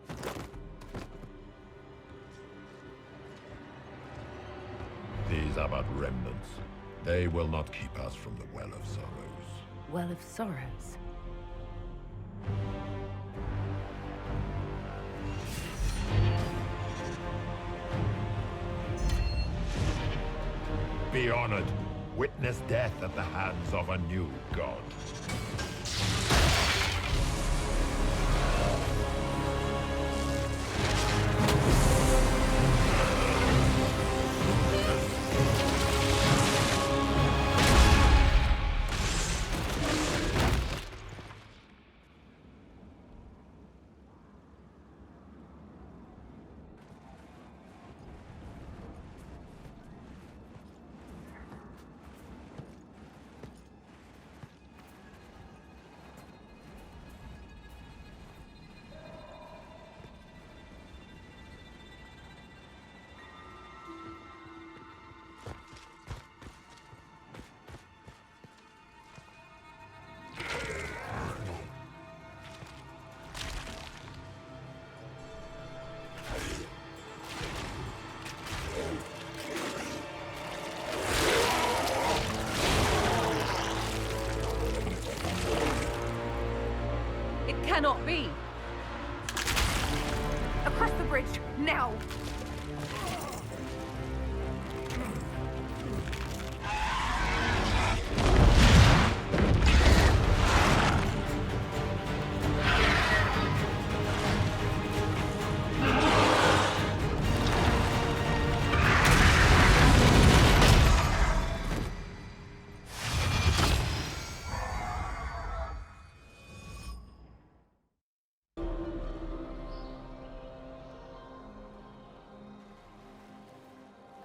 These are but remnants. They will not keep us from the Well of Sorrows. Well of Sorrows? Be honored. Witness death at the hands of a new god. Cannot be! Across the bridge, now!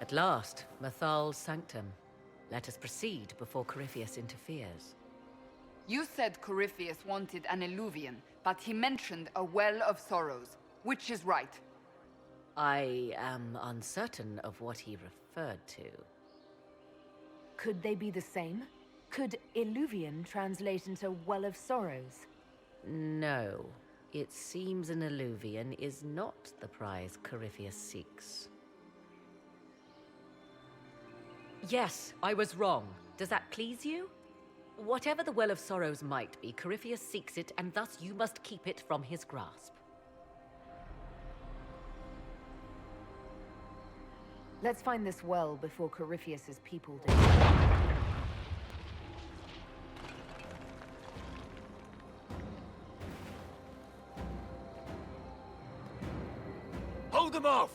At last, Mythal's sanctum. Let us proceed before Corypheus interferes. You said Corypheus wanted an Illuvian, but he mentioned a Well of Sorrows. Which is right? I am uncertain of what he referred to. Could they be the same? Could Illuvian translate into Well of Sorrows? No. It seems an Illuvian is not the prize Corypheus seeks. Yes, I was wrong. Does that please you? Whatever the Well of Sorrows might be, Corypheus seeks it, and thus you must keep it from his grasp. Let's find this well before Corypheus's people do. Hold them off!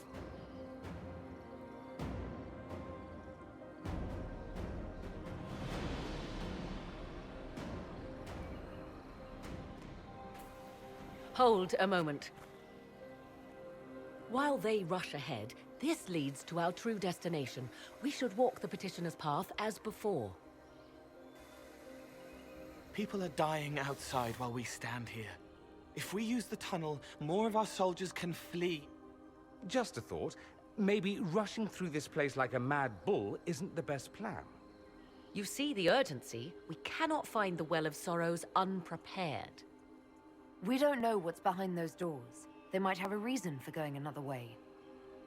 Hold a moment. While they rush ahead, This leads to our true destination. We should walk the petitioner's path as before. People are dying outside while we stand here. If we use the tunnel, more of our soldiers can flee. Just a thought. Maybe rushing through this place like a mad bull isn't the best plan. You see the urgency? We cannot find the Well of Sorrows unprepared. We don't know what's behind those doors. They might have a reason for going another way.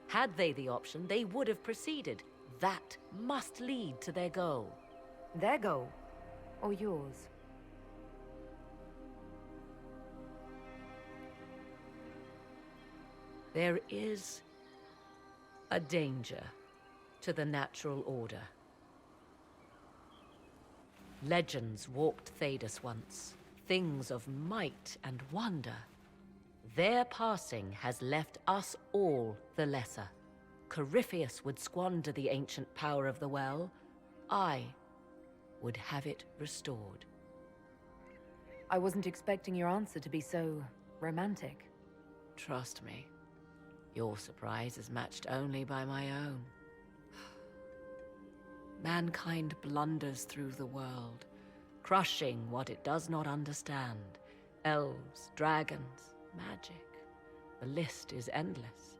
Had they the option, they would have proceeded. That must lead to their goal. Their goal? Or yours? There is a danger to the natural order. Legends walked Tedas once, things of might and wonder. Their passing has left us all the lesser. Corypheus would squander the ancient power of the well. I would have it restored. I wasn't expecting your answer to be so romantic. Trust me, your surprise is matched only by my own. Mankind blunders through the world, crushing what it does not understand. Elves, dragons, magic. The list is endless.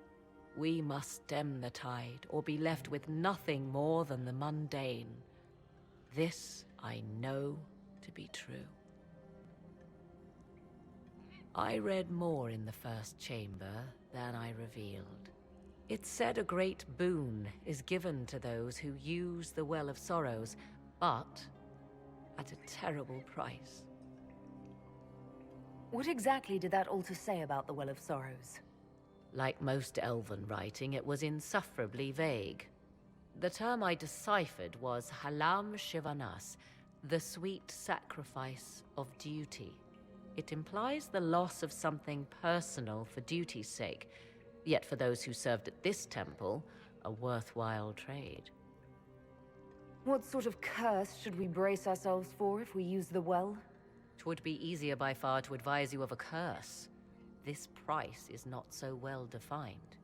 We must stem the tide, or be left with nothing more than the mundane. This I know to be true. I read more in the first chamber than I revealed. It said a great boon is given to those who use the Well of Sorrows, but at a terrible price. What exactly did that altar say about the Well of Sorrows? Like most elven writing, it was insufferably vague. The term I deciphered was Halam Shivanas, the sweet sacrifice of duty. It implies the loss of something personal for duty's sake, yet for those who served at this temple, a worthwhile trade. What sort of curse should we brace ourselves for if we use the well? 'Twould be easier by far to advise you of a curse. This price is not so well defined.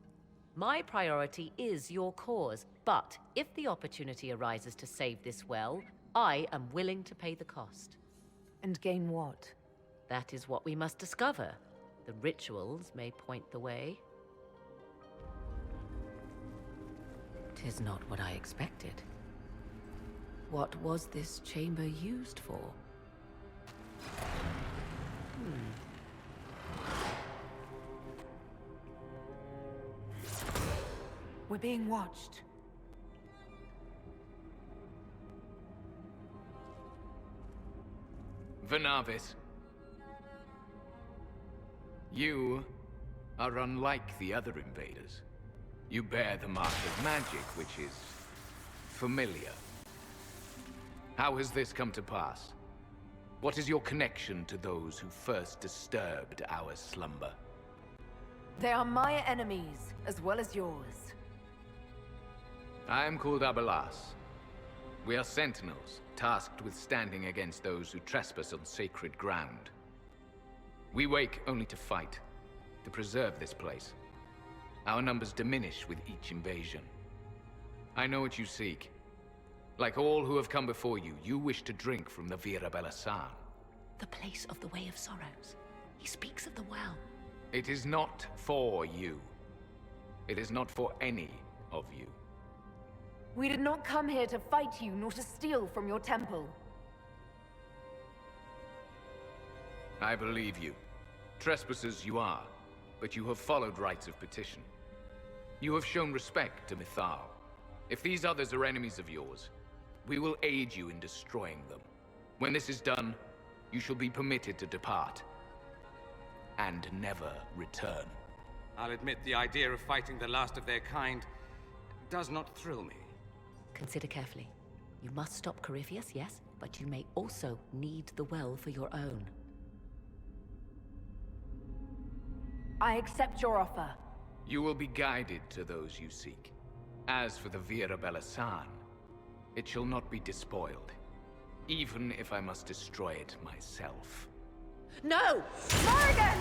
My priority is your cause, but if the opportunity arises to save this well, I am willing to pay the cost. And gain what? That is what we must discover. The rituals may point the way. 'Tis not what I expected. What was this chamber used for? We're being watched. Vanavis. You are unlike the other invaders. You bear the mark of magic, which is familiar. How has this come to pass? What is your connection to those who first disturbed our slumber? They are my enemies, as well as yours. I am called Abelas. We are sentinels, tasked with standing against those who trespass on sacred ground. We wake only to fight, to preserve this place. Our numbers diminish with each invasion. I know what you seek. Like all who have come before you, you wish to drink from the Vira Belasan. The place of the Way of Sorrows. He speaks of the well. It is not for you. It is not for any of you. We did not come here to fight you, nor to steal from your temple. I believe you. Trespassers you are, but you have followed rites of petition. You have shown respect to Mythal. If these others are enemies of yours, we will aid you in destroying them. When this is done, you shall be permitted to depart. And never return. I'll admit the idea of fighting the last of their kind does not thrill me. Consider carefully. You must stop Corypheus, yes, but you may also need the well for your own. I accept your offer. You will be guided to those you seek. As for the Vira Belasan, it shall not be despoiled, even if I must destroy it myself. No! Morrigan!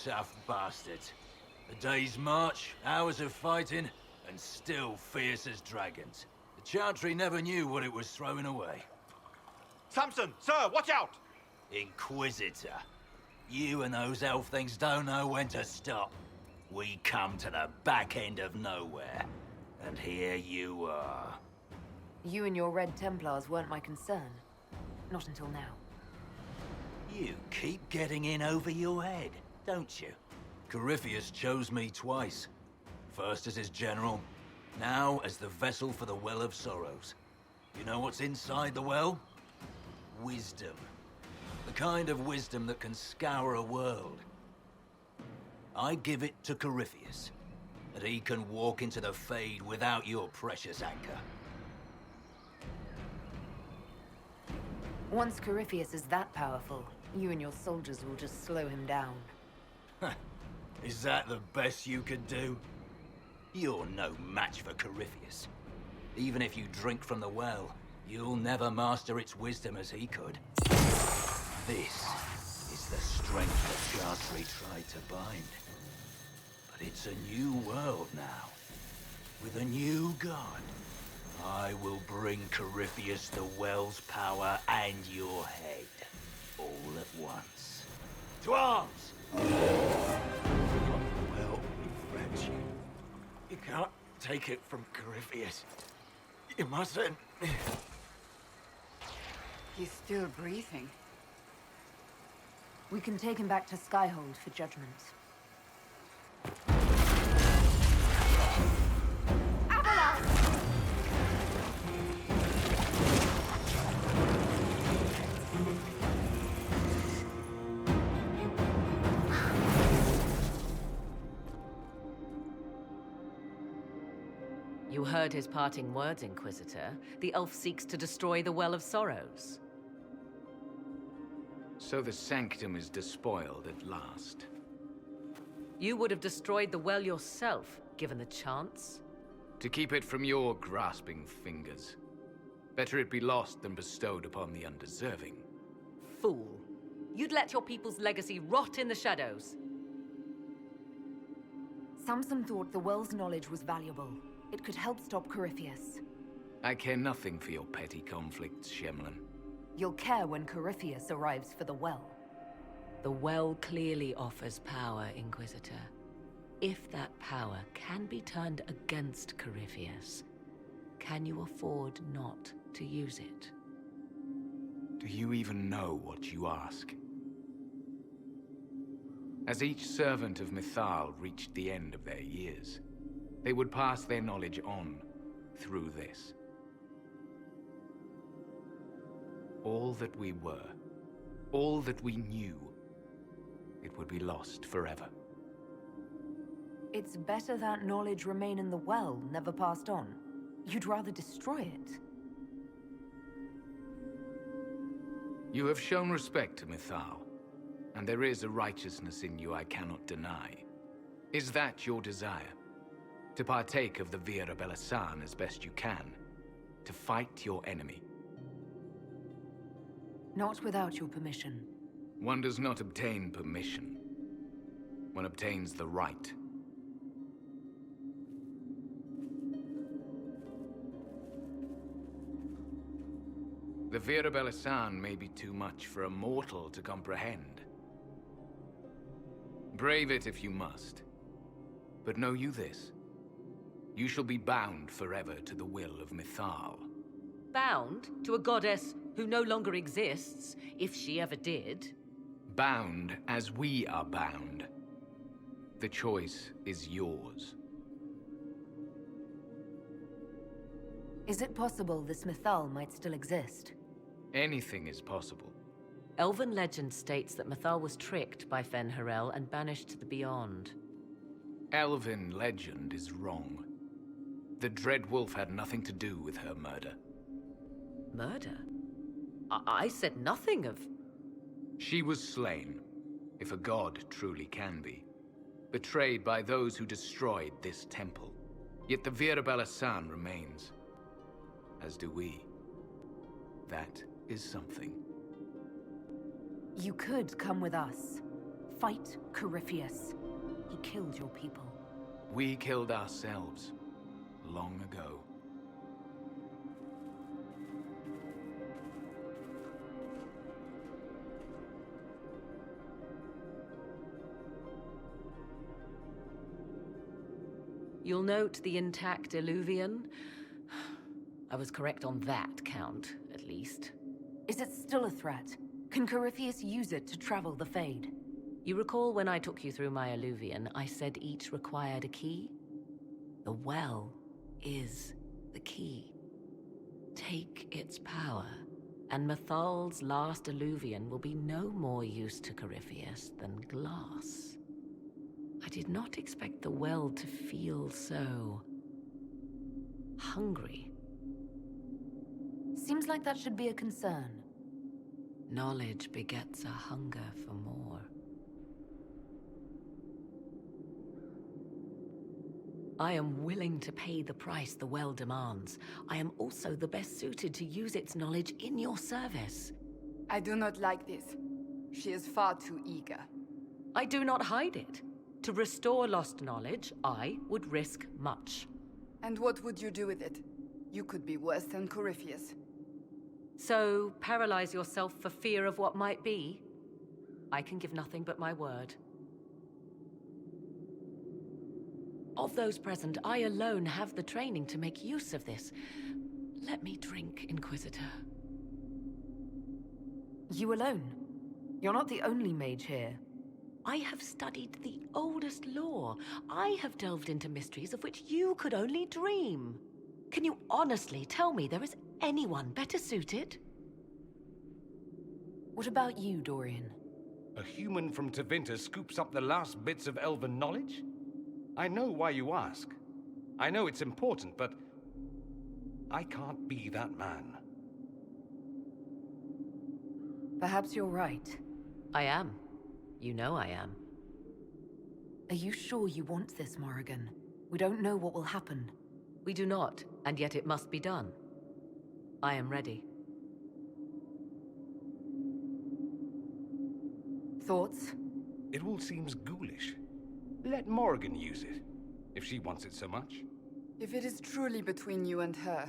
tough bastards. A day's march, hours of fighting, and still fierce as dragons. The Chantry never knew what it was throwing away. Samson, sir, watch out! Inquisitor. You and those elf things don't know when to stop. We come to the back end of nowhere. And here you are. You and your Red Templars weren't my concern. Not until now. You keep getting in over your head, don't you? Corypheus chose me twice. First as his general, now as the vessel for the Well of Sorrows. You know what's inside the well? Wisdom. The kind of wisdom that can scour a world. I give it to Corypheus, that he can walk into the Fade without your precious anchor. Once Corypheus is that powerful, you and your soldiers will just slow him down. Is that the best you could do? You're no match for Corypheus. Even if you drink from the well, you'll never master its wisdom as he could. This is the strength that Chantry tried to bind. But it's a new world now, with a new god. I will bring Corypheus the well's power and your head, all at once. To arms! Well, French. You can't take it from Corypheus. You mustn't. He's still breathing. We can take him back to Skyhold for judgment. You heard his parting words, Inquisitor. The elf seeks to destroy the Well of Sorrows. So the Sanctum is despoiled at last. You would have destroyed the well yourself, given the chance. To keep it from your grasping fingers. Better it be lost than bestowed upon the undeserving. Fool. You'd let your people's legacy rot in the shadows. Samson thought the well's knowledge was valuable. It could help stop Corypheus. I care nothing for your petty conflicts, Shemlin. You'll care when Corypheus arrives for the well. The well clearly offers power, Inquisitor. If that power can be turned against Corypheus, can you afford not to use it? Do you even know what you ask? As each servant of Mythal reached the end of their years, they would pass their knowledge on through this. All that we were, all that we knew, it would be lost forever. It's better that knowledge remain in the well, never passed on. You'd rather destroy it. You have shown respect to Mythal, and there is a righteousness in you I cannot deny. Is that your desire? To partake of the Vira Belasan as best you can? To fight your enemy? Not without your permission. One does not obtain permission. One obtains the right. The Vira Belasan may be too much for a mortal to comprehend. Brave it if you must. But know you this. You shall be bound forever to the will of Mythal. Bound to a goddess who no longer exists, if she ever did. Bound as we are bound. The choice is yours. Is it possible this Mythal might still exist? Anything is possible. Elven legend states that Mythal was tricked by Fen-Harel and banished to the Beyond. Elven legend is wrong. The Dread Wolf had nothing to do with her murder. Murder? I said nothing of... She was slain, if a god truly can be. Betrayed by those who destroyed this temple. Yet the Vira Belasan remains. As do we. That is something. You could come with us. Fight Corypheus. He killed your people. We killed ourselves long ago. You'll note the intact Illuvian. I was correct on that count, at least. Is it still a threat? Can Corypheus use it to travel the Fade? You recall when I took you through my Illuvian, I said each required a key? The well is the key. Take its power, and Mathal's last Illuvian will be no more use to Corypheus than glass. I did not expect the well to feel so hungry. Seems like that should be a concern. Knowledge begets a hunger for more. I am willing to pay the price the well demands. I am also the best suited to use its knowledge in your service. I do not like this. She is far too eager. I do not hide it. To restore lost knowledge, I would risk much. And what would you do with it? You could be worse than Corypheus. So, paralyze yourself for fear of what might be? I can give nothing but my word. Of those present, I alone have the training to make use of this. Let me drink, Inquisitor. You alone? You're not the only mage here. I have studied the oldest lore. I have delved into mysteries of which you could only dream. Can you honestly tell me there is anyone better suited? What about you, Dorian? A human from Tevinter scoops up the last bits of elven knowledge? I know why you ask. I know it's important, but I can't be that man. Perhaps you're right. I am. You know I am. Are you sure you want this, Morrigan? We don't know what will happen. We do not, and yet it must be done. I am ready. Thoughts? It all seems ghoulish. Let Morrigan use it, if she wants it so much. If it is truly between you and her,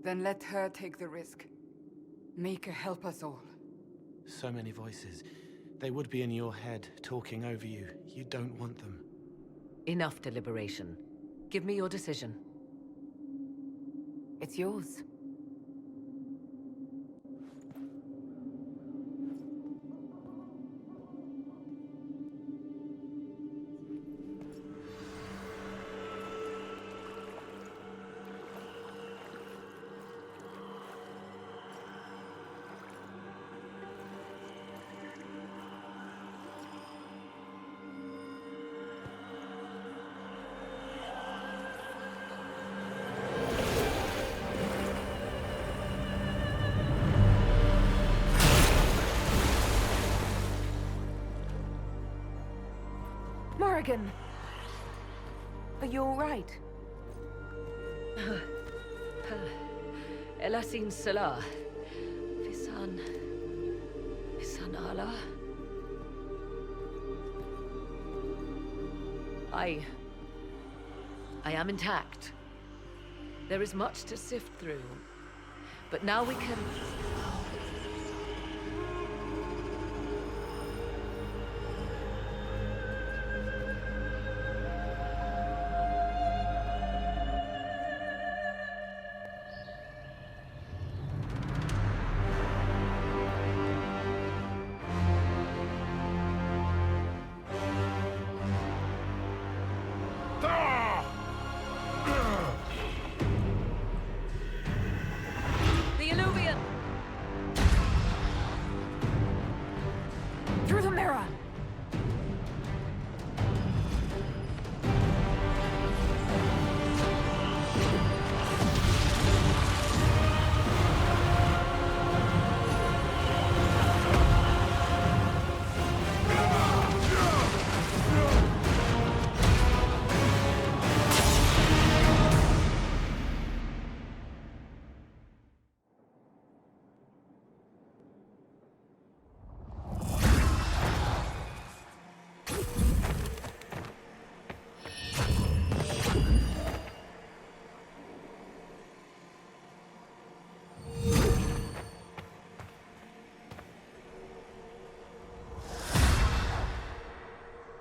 then let her take the risk. Make her help us all. So many voices. They would be in your head, talking over you. You don't want them. Enough deliberation. Give me your decision. It's yours. Morrigan! Are you all right? Elasin Salah. Visan Allah. I am intact. There is much to sift through. But now we can...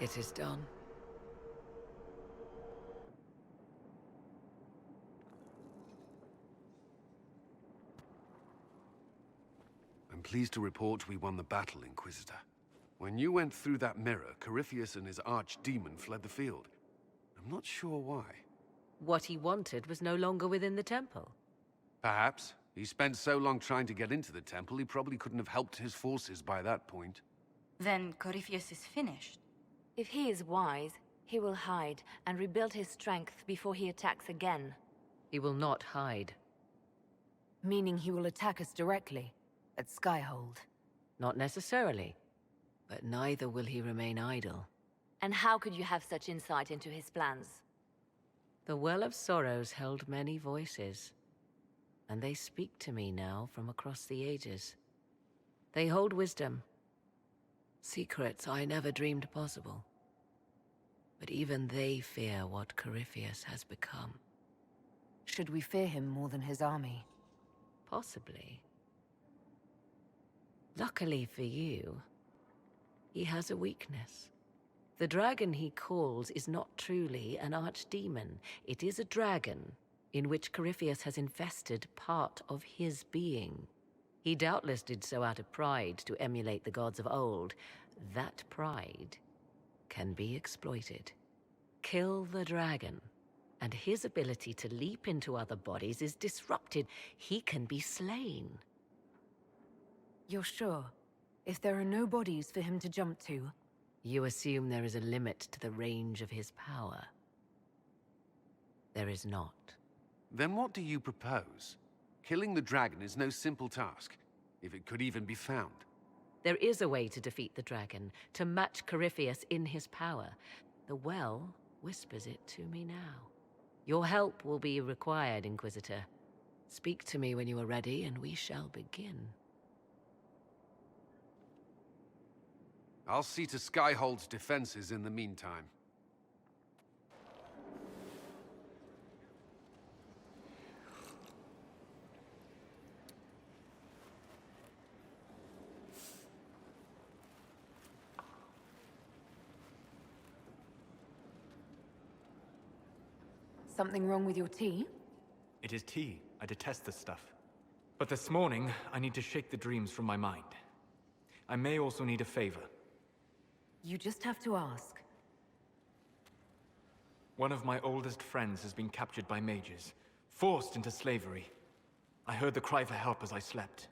It is done. I'm pleased to report we won the battle, Inquisitor. When you went through that mirror, Corypheus and his archdemon fled the field. I'm not sure why. What he wanted was no longer within the temple. Perhaps. He spent so long trying to get into the temple, he probably couldn't have helped his forces by that point. Then Corypheus is finished. If he is wise, he will hide and rebuild his strength before he attacks again. He will not hide. Meaning he will attack us directly, at Skyhold. Not necessarily. But neither will he remain idle. And how could you have such insight into his plans? The Well of Sorrows held many voices. And they speak to me now from across the ages. They hold wisdom. Secrets I never dreamed possible. But even they fear what Corypheus has become. Should we fear him more than his army? Possibly. Luckily for you, he has a weakness. The dragon he calls is not truly an archdemon. It is a dragon in which Corypheus has infested part of his being. He doubtless did so out of pride to emulate the gods of old. That pride can be exploited. Kill the dragon, and his ability to leap into other bodies is disrupted. He can be slain. You're sure? If there are no bodies for him to jump to? You assume there is a limit to the range of his power. There is not. Then what do you propose? Killing the dragon is no simple task, if it could even be found. There is a way to defeat the dragon, to match Corypheus in his power. The well whispers it to me now. Your help will be required, Inquisitor. Speak to me when you are ready, and we shall begin. I'll see to Skyhold's defenses in the meantime. Something wrong with your tea? It is tea. I detest this stuff. But this morning, I need to shake the dreams from my mind. I may also need a favor. You just have to ask. One of my oldest friends has been captured by mages, forced into slavery. I heard the cry for help as I slept.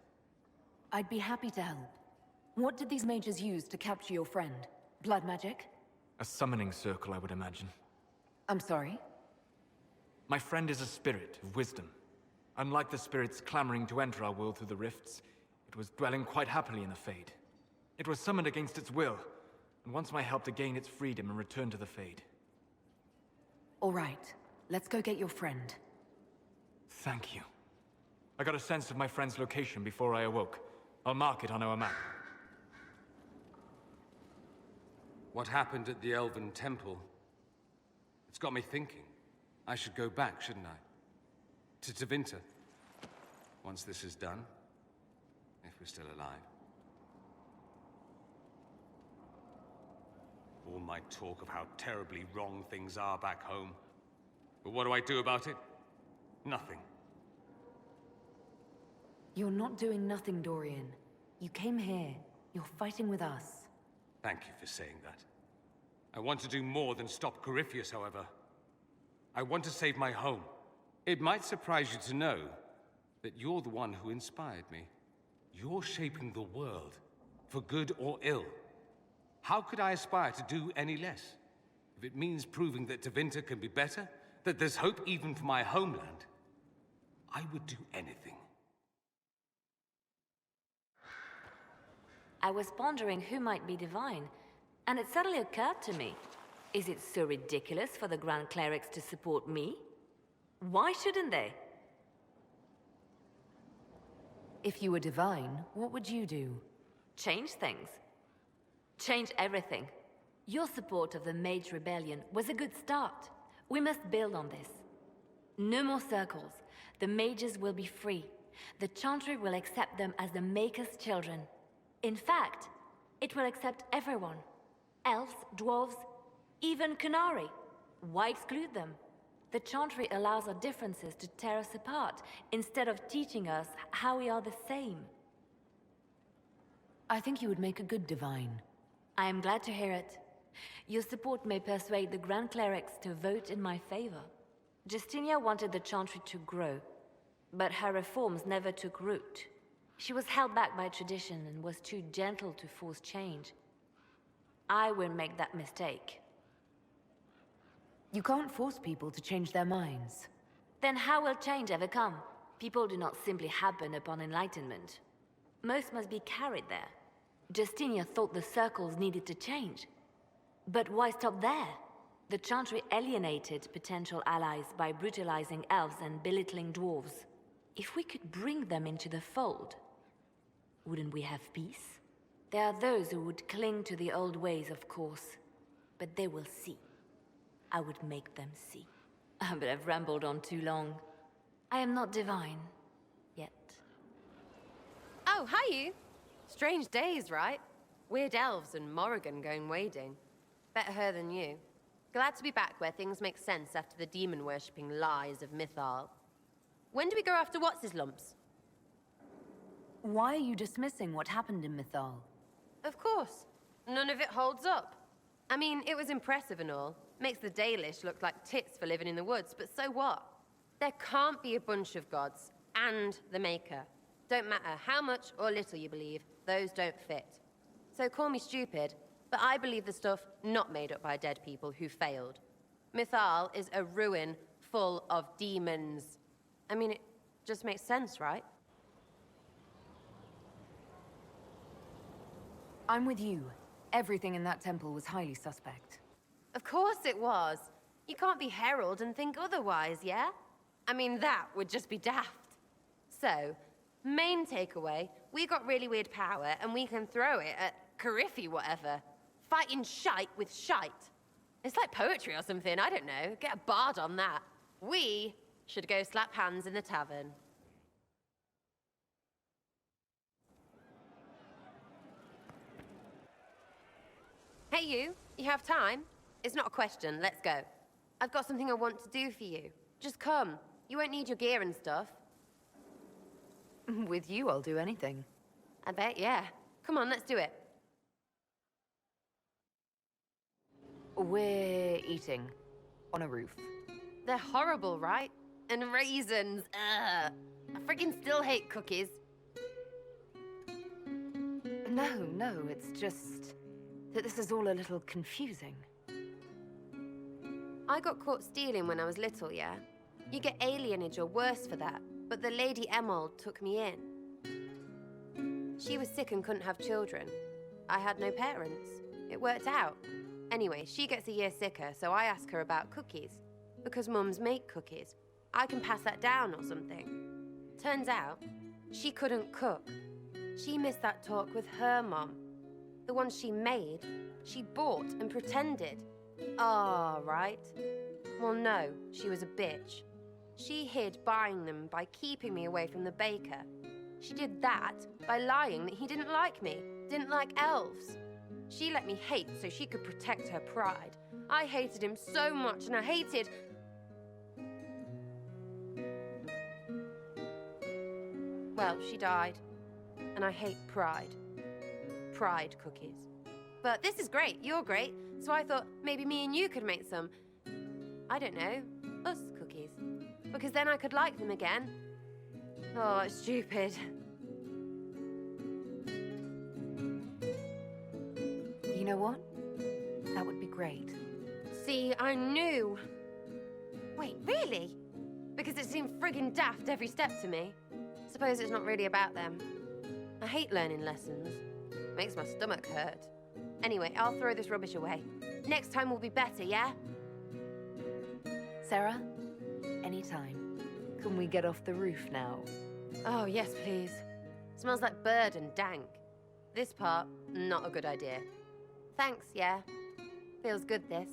I'd be happy to help. What did these mages use to capture your friend? Blood magic? A summoning circle, I would imagine. I'm sorry? My friend is a spirit of wisdom. Unlike the spirits clamoring to enter our world through the rifts, it was dwelling quite happily in the Fade. It was summoned against its will, and wants my help to gain its freedom and return to the Fade. All right. Let's go get your friend. Thank you. I got a sense of my friend's location before I awoke. I'll mark it on our map. What happened at the Elven Temple? It's got me thinking. I should go back, shouldn't I? To Tevinter. Once this is done. If we're still alive. All my talk of how terribly wrong things are back home. But what do I do about it? Nothing. You're not doing nothing, Dorian. You came here. You're fighting with us. Thank you for saying that. I want to do more than stop Corypheus, however. I want to save my home. It might surprise you to know that you're the one who inspired me. You're shaping the world, for good or ill. How could I aspire to do any less? If it means proving that Tevinter can be better, that there's hope even for my homeland, I would do anything. I was pondering who might be divine, and it suddenly occurred to me. Is it so ridiculous for the Grand Clerics to support me? Why shouldn't they? If you were divine, what would you do? Change things. Change everything. Your support of the Mage Rebellion was a good start. We must build on this. No more circles. The mages will be free. The Chantry will accept them as the Maker's children. In fact, it will accept everyone. Elves, dwarves, even Canary. Why exclude them? The Chantry allows our differences to tear us apart, instead of teaching us how we are the same. I think you would make a good divine. I am glad to hear it. Your support may persuade the Grand Clerics to vote in my favor. Justinia wanted the Chantry to grow, but her reforms never took root. She was held back by tradition and was too gentle to force change. I won't make that mistake. You can't force people to change their minds. Then how will change ever come? People do not simply happen upon enlightenment. Most must be carried there. Justinia thought the circles needed to change. But why stop there? The Chantry alienated potential allies by brutalizing elves and belittling dwarves. If we could bring them into the fold, wouldn't we have peace? There are those who would cling to the old ways, of course. But they will see. I would make them see. But I've rambled on too long. I am not divine. Yet. Oh, hi you! Strange days, right? Weird elves and Morrigan going wading. Better her than you. Glad to be back where things make sense after the demon-worshipping lies of Mythal. When do we go after what's-his-lumps? Why are you dismissing what happened in Mythal? Of course. None of it holds up. I mean, it was impressive and all. Makes the Dalish look like tits for living in the woods, but so what? There can't be a bunch of gods and the Maker. Don't matter how much or little you believe, those don't fit. So call me stupid, but I believe the stuff not made up by dead people who failed. Mythal is a ruin full of demons. I mean, it just makes sense, right? I'm with you. Everything in that temple was highly suspect. Of course it was. You can't be Herald and think otherwise, yeah? I mean, that would just be daft. So, main takeaway, we got really weird power and we can throw it at Carifi whatever. Fighting shite with shite. It's like poetry or something, I don't know. Get a bard on that. We should go slap hands in the tavern. Hey you have time? It's not a question, let's go. I've got something I want to do for you. Just come. You won't need your gear and stuff. With you, I'll do anything. I bet, yeah. Come on, let's do it. We're eating. On a roof. They're horrible, right? And raisins, ugh. I freaking still hate cookies. No, it's just that this is all a little confusing. I got caught stealing when I was little, yeah? You get alienage or worse for that, but the Lady Emerald took me in. She was sick and couldn't have children. I had no parents. It worked out. Anyway, she gets a year sicker, so I ask her about cookies. Because mums make cookies. I can pass that down or something. Turns out, she couldn't cook. She missed that talk with her mom. The ones she made, she bought and pretended. Ah, right. Well, no, she was a bitch. She hid buying them by keeping me away from the baker. She did that by lying that he didn't like me, didn't like elves. She let me hate so she could protect her pride. I hated him so much, and I hated... Well, she died. And I hate pride. Pride cookies. But this is great, you're great, so I thought maybe me and you could make some, I don't know, us cookies. Because then I could like them again. Oh, it's stupid. You know what? That would be great. See, I knew. Wait, really? Because it seemed friggin' daft every step to me. Suppose it's not really about them. I hate learning lessons. Makes my stomach hurt. Anyway, I'll throw this rubbish away. Next time will be better, yeah? Sarah? Anytime. Can we get off the roof now? Oh, yes, please. Smells like bird and dank. This part, not a good idea. Thanks, yeah. Feels good, this.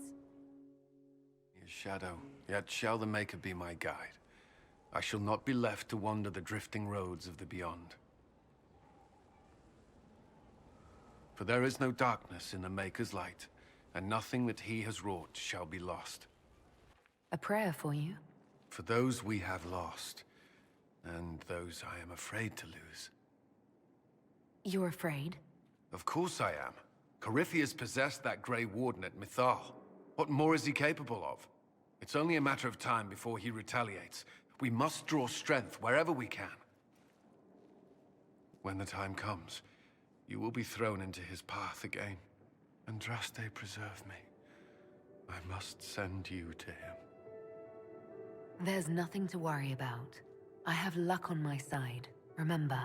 Your shadow, yet shall the Maker be my guide. I shall not be left to wander the drifting roads of the beyond. For there is no darkness in the Maker's light, and nothing that he has wrought shall be lost. A prayer for you? For those we have lost, and those I am afraid to lose. You're afraid? Of course I am. Corypheus possessed that Grey Warden at Mythal. What more is he capable of? It's only a matter of time before he retaliates. We must draw strength wherever we can. When the time comes, you will be thrown into his path again. Andraste, preserve me. I must send you to him. There's nothing to worry about. I have luck on my side, remember.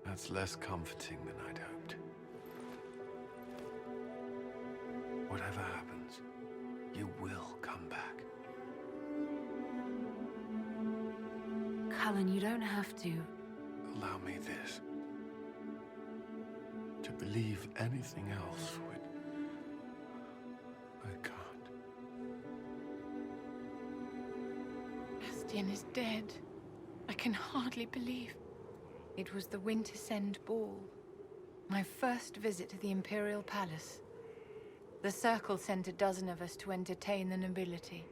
That's less comforting than I'd hoped. Whatever happens, you will come back. Cullen, you don't have to. Allow me this. To believe anything else would... I can't. Bastian is dead. I can hardly believe. It was the Wintersend Ball. My first visit to the Imperial Palace. The Circle sent a dozen of us to entertain the nobility.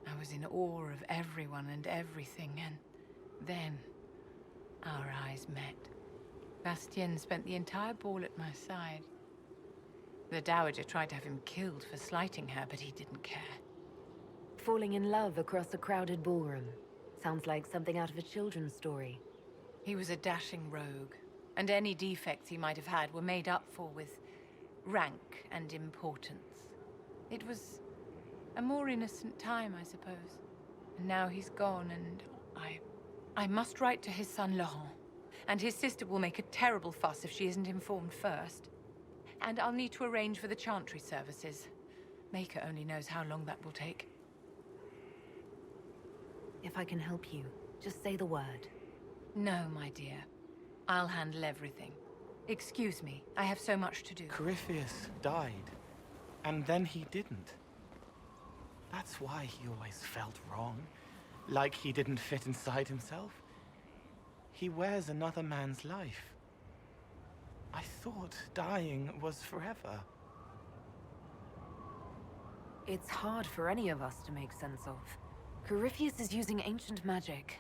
I was in awe of everyone and everything, and then our eyes met. Bastien spent the entire ball at my side. The Dowager tried to have him killed for slighting her, but he didn't care. Falling in love across a crowded ballroom. Sounds like something out of a children's story. He was a dashing rogue, and any defects he might have had were made up for with rank and importance. It was a more innocent time, I suppose. And now he's gone, and I must write to his son Laurent. And his sister will make a terrible fuss if she isn't informed first. And I'll need to arrange for the chantry services. Maker only knows how long that will take. If I can help you, just say the word. No, my dear. I'll handle everything. Excuse me, I have so much to do. Corypheus died, and then he didn't. That's why he always felt wrong, like he didn't fit inside himself. He wears another man's life. I thought dying was forever. It's hard for any of us to make sense of. Corypheus is using ancient magic.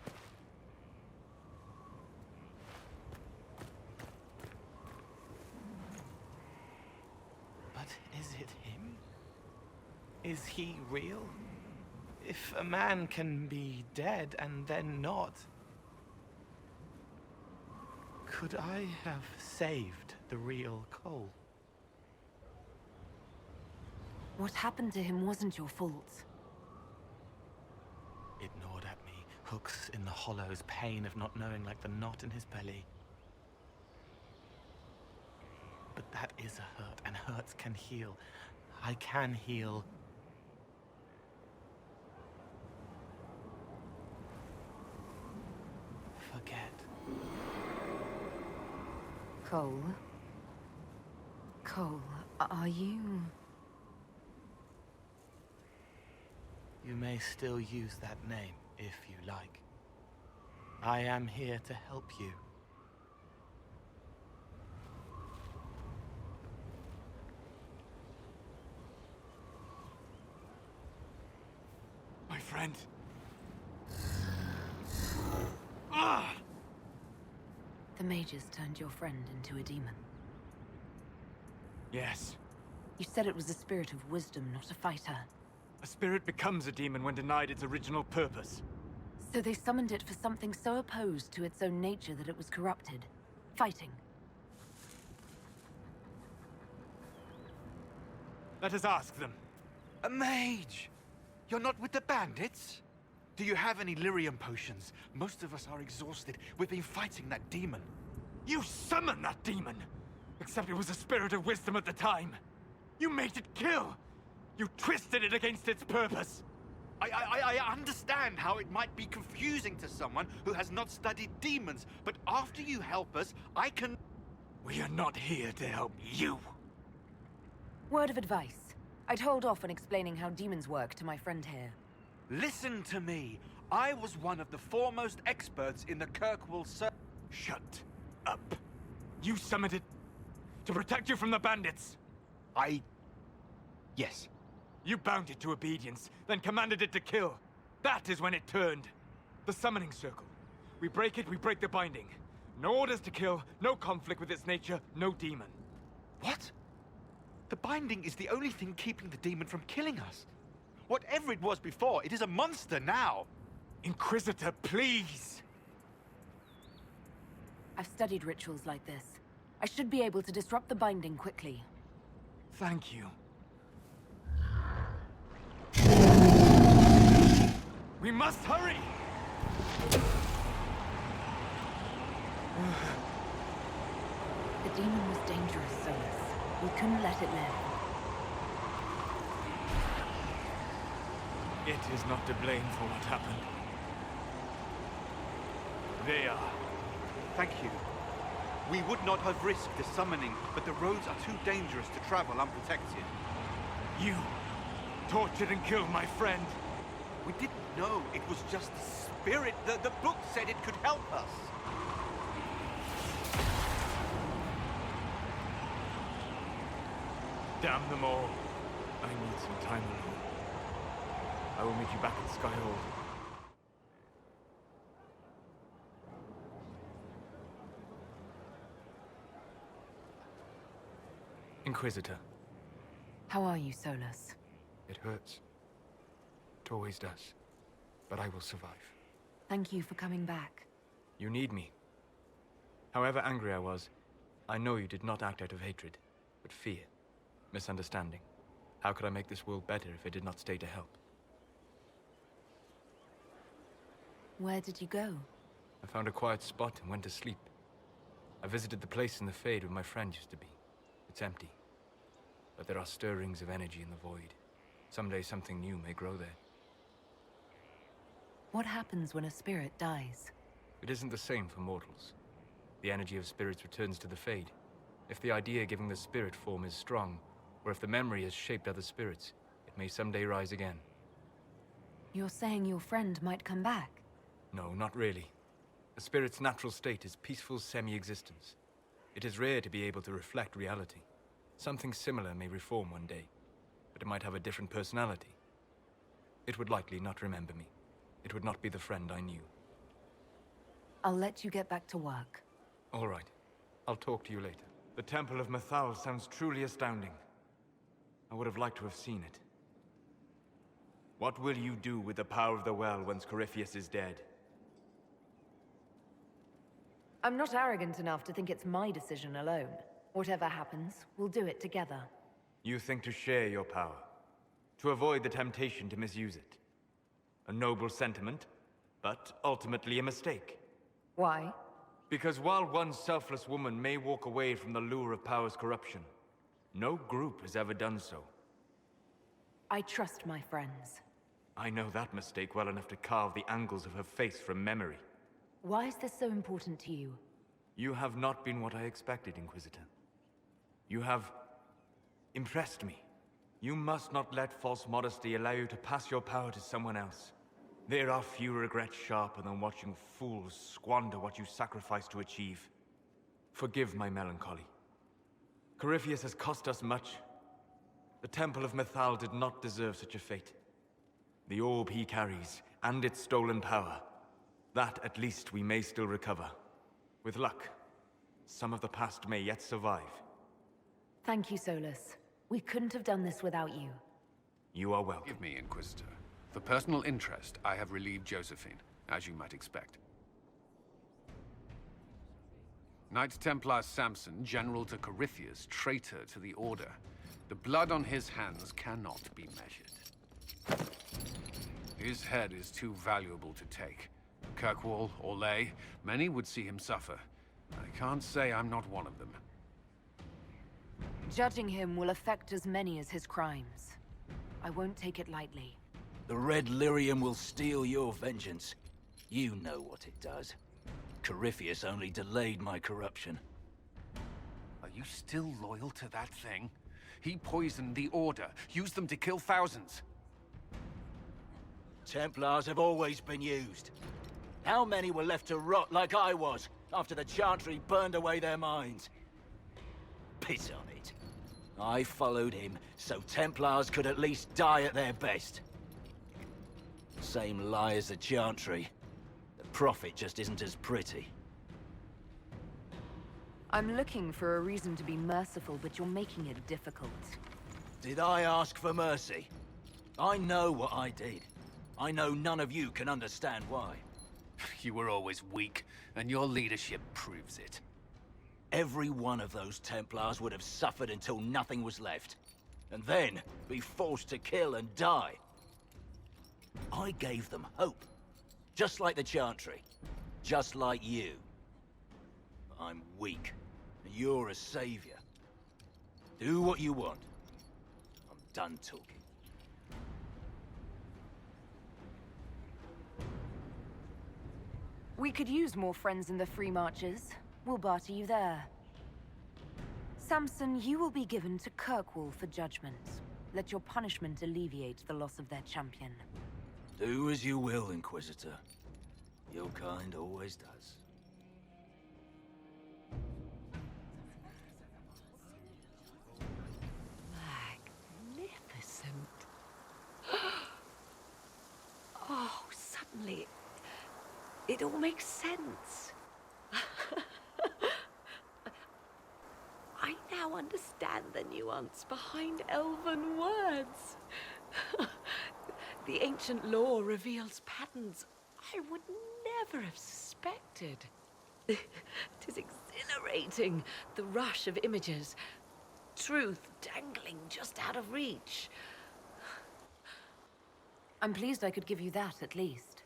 But is it him? Is he real? If a man can be dead and then not... Could I have saved the real Cole? What happened to him wasn't your fault. It gnawed at me, hooks in the hollows, pain of not knowing like the knot in his belly. But that is a hurt, and hurts can heal. I can heal. Forget. Cole? Cole, are you... You may still use that name, if you like. I am here to help you. My friend. The mages turned your friend into a demon. Yes. You said it was a spirit of wisdom, not a fighter. A spirit becomes a demon when denied its original purpose. So they summoned it for something so opposed to its own nature that it was corrupted. Fighting. Let us ask them. A mage! You're not with the bandits? Do you have any lyrium potions? Most of us are exhausted. We've been fighting that demon. You summoned that demon! Except it was a spirit of wisdom at the time. You made it kill! You twisted it against its purpose! I understand how it might be confusing to someone who has not studied demons, but after you help us, I can... We are not here to help you. Word of advice. I'd hold off on explaining how demons work to my friend here. Listen to me. I was one of the foremost experts in the Kirkwall Shut up. You summoned it to protect you from the bandits. Yes. You bound it to obedience, then commanded it to kill. That is when it turned. The summoning circle. We break it, we break the binding. No orders to kill, no conflict with its nature, no demon. What? The binding is the only thing keeping the demon from killing us. Whatever it was before, it is a monster now. Inquisitor, please! I've studied rituals like this. I should be able to disrupt the binding quickly. Thank you. We must hurry! The demon was dangerous, Solus. We couldn't let it live. It is not to blame for what happened. They are. Thank you. We would not have risked the summoning, but the roads are too dangerous to travel unprotected. You tortured and killed my friend. We didn't know it was just a spirit. The book said it could help us. Damn them all. I need some time alone. I will meet you back at Skyhold. Inquisitor. How are you, Solus? It hurts. It always does. But I will survive. Thank you for coming back. You need me. However angry I was, I know you did not act out of hatred, but fear. Misunderstanding. How could I make this world better if I did not stay to help? Where did you go? I found a quiet spot and went to sleep. I visited the place in the Fade where my friend used to be. It's empty. But there are stirrings of energy in the void. Someday something new may grow there. What happens when a spirit dies? It isn't the same for mortals. The energy of spirits returns to the Fade. If the idea giving the spirit form is strong, or if the memory has shaped other spirits, it may someday rise again. You're saying your friend might come back? No, not really. A spirit's natural state is peaceful semi-existence. It is rare to be able to reflect reality. Something similar may reform one day, but it might have a different personality. It would likely not remember me. It would not be the friend I knew. I'll let you get back to work. All right. I'll talk to you later. The Temple of Mythal sounds truly astounding. I would have liked to have seen it. What will you do with the power of the well once Corypheus is dead? I'm not arrogant enough to think it's my decision alone. Whatever happens, we'll do it together. You think to share your power, to avoid the temptation to misuse it. A noble sentiment, but ultimately a mistake. Why? Because while one selfless woman may walk away from the lure of power's corruption, no group has ever done so. I trust my friends. I know that mistake well enough to carve the angles of her face from memory. Why is this so important to you? You have not been what I expected, Inquisitor. You have impressed me. You must not let false modesty allow you to pass your power to someone else. There are few regrets sharper than watching fools squander what you sacrifice to achieve. Forgive my melancholy. Corypheus has cost us much. The Temple of Mythal did not deserve such a fate. The orb he carries, and its stolen power, that at least we may still recover. With luck, some of the past may yet survive. Thank you, Solus. We couldn't have done this without you. You are welcome. Give me, Inquisitor. For personal interest, I have relieved Josephine, as you might expect. Knight Templar Samson, general to Corypheus, traitor to the Order. The blood on his hands cannot be measured. His head is too valuable to take. Kirkwall, Orlais, many would see him suffer. I can't say I'm not one of them. Judging him will affect as many as his crimes. I won't take it lightly. The Red Lyrium will steal your vengeance. You know what it does. Corypheus only delayed my corruption. Are you still loyal to that thing? He poisoned the Order, used them to kill thousands. Templars have always been used. How many were left to rot like I was, after the Chantry burned away their minds? Piss on it. I followed him so Templars could at least die at their best. Same lie as the Chantry. The Prophet just isn't as pretty. I'm looking for a reason to be merciful, but you're making it difficult. Did I ask for mercy? I know what I did. I know none of you can understand why. You were always weak, and your leadership proves it. Every one of those Templars would have suffered until nothing was left. And then be forced to kill and die. I gave them hope. Just like the Chantry. Just like you. I'm weak. And you're a savior. Do what you want. I'm done talking. We could use more friends in the Free Marches. We'll barter you there. Samson, you will be given to Kirkwall for judgment. Let your punishment alleviate the loss of their champion. Do as you will, Inquisitor. Your kind always does. Magnificent. Oh, suddenly, it all makes sense. I now understand the nuance behind elven words. The ancient lore reveals patterns I would never have suspected. It is exhilarating, the rush of images, truth dangling just out of reach. I'm pleased I could give you that, at least.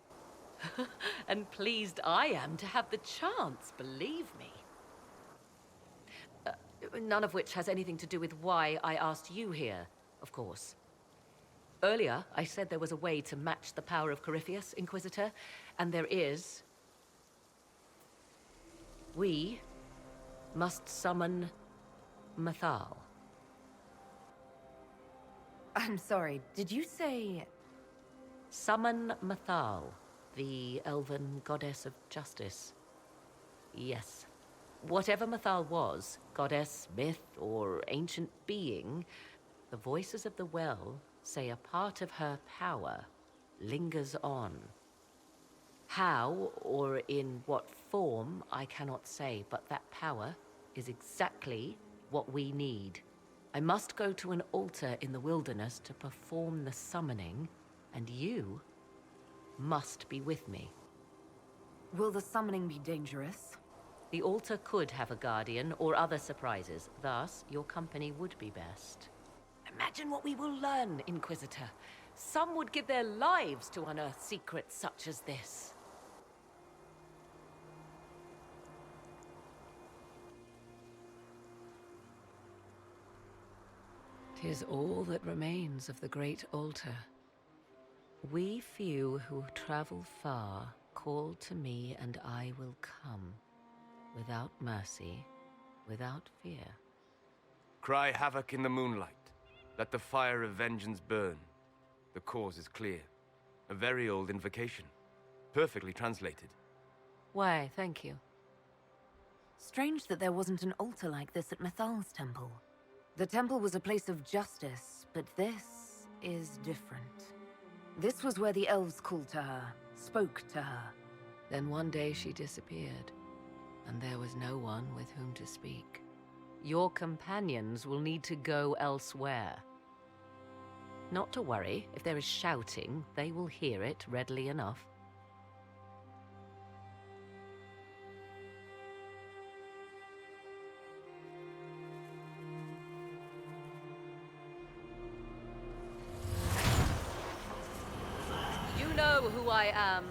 And pleased I am to have the chance, believe me. None of which has anything to do with why I asked you here, of course. Earlier, I said there was a way to match the power of Corypheus, Inquisitor, and there is. We must summon Mythal. I'm sorry, did you say... Summon Mythal, the elven goddess of justice. Yes. Whatever Mythal was, goddess, myth, or ancient being, the voices of the well say a part of her power lingers on. How, or in what form, I cannot say, but that power is exactly what we need. I must go to an altar in the wilderness to perform the summoning, and you must be with me. Will the summoning be dangerous? The altar could have a guardian or other surprises, thus your company would be best. Imagine what we will learn, Inquisitor. Some would give their lives to unearth secrets such as this. 'Tis all that remains of the great altar. We few who travel far call to me, and I will come. Without mercy, without fear. Cry havoc in the moonlight. Let the fire of vengeance burn. The cause is clear. A very old invocation. Perfectly translated. Why, thank you. Strange that there wasn't an altar like this at Mythal's temple. The temple was a place of justice, but this is different. This was where the elves called to her, spoke to her. Then one day she disappeared, and there was no one with whom to speak. Your companions will need to go elsewhere. Not to worry, if there is shouting, they will hear it readily enough. You know who I am.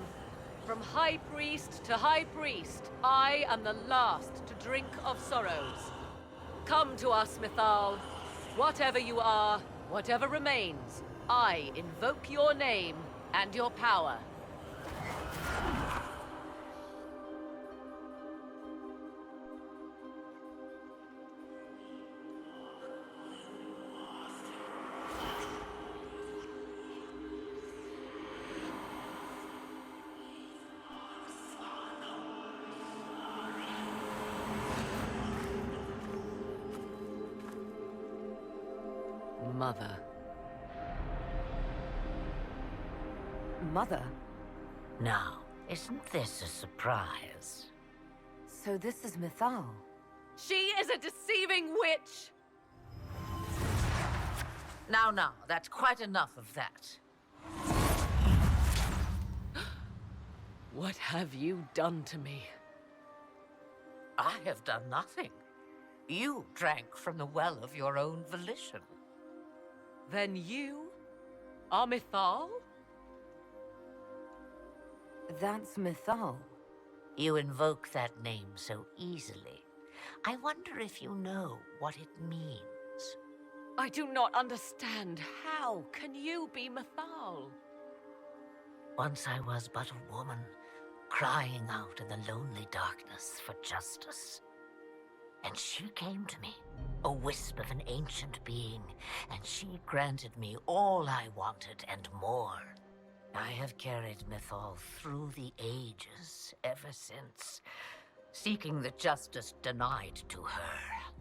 From High Priest to High Priest, I am the last to drink of sorrows. Come to us, Mythal. Whatever you are, whatever remains, I invoke your name and your power. mother. Mother? Now, isn't this a surprise? So this is Mythal. She is a deceiving witch! Now, that's quite enough of that. What have you done to me? I have done nothing. You drank from the well of your own volition. Then you are Mythal? That's Mythal. You invoke that name so easily. I wonder if you know what it means. I do not understand. How can you be Mythal? Once I was but a woman, crying out in the lonely darkness for justice. And she came to me, a wisp of an ancient being, and she granted me all I wanted and more. I have carried Mythal through the ages ever since, seeking the justice denied to her.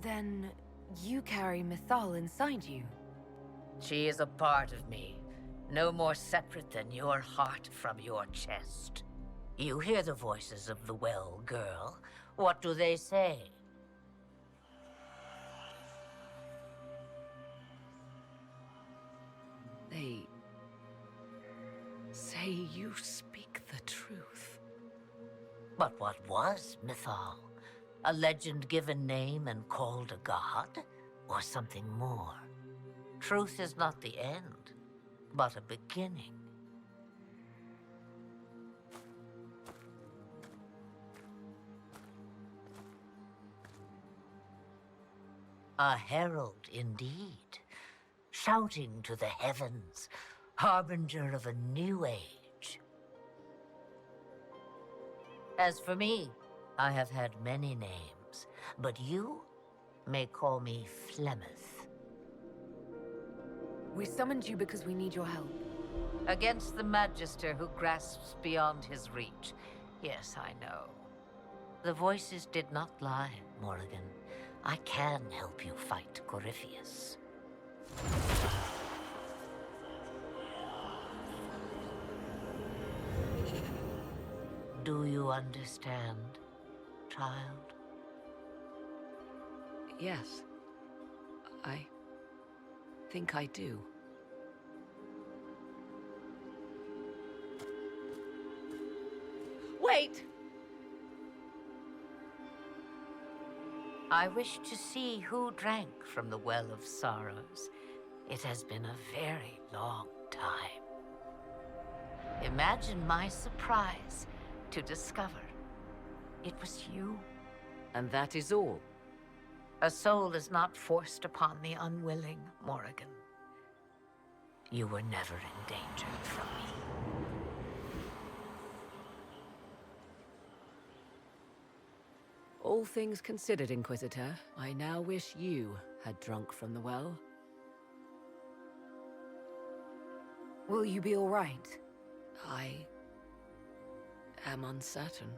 Then you carry Mythal inside you? She is a part of me, no more separate than your heart from your chest. You hear the voices of the well, girl. What do they say? They say you speak the truth. But what was Mythal? A legend given name and called a god? Or something more? Truth is not the end, but a beginning. A herald indeed, shouting to the heavens, harbinger of a new age. As for me, I have had many names, but you may call me Flemeth. We summoned you because we need your help. Against the Magister who grasps beyond his reach. Yes, I know. The voices did not lie, Morrigan. I can help you fight Corypheus. Do you understand, child? Yes. I think I do. Wait! I wish to see who drank from the Well of Sorrows. It has been a very long time. Imagine my surprise to discover it was you. And that is all? A soul is not forced upon the unwilling, Morrigan. You were never endangered from me. All things considered, Inquisitor, I now wish you had drunk from the well. Will you be all right? I am uncertain.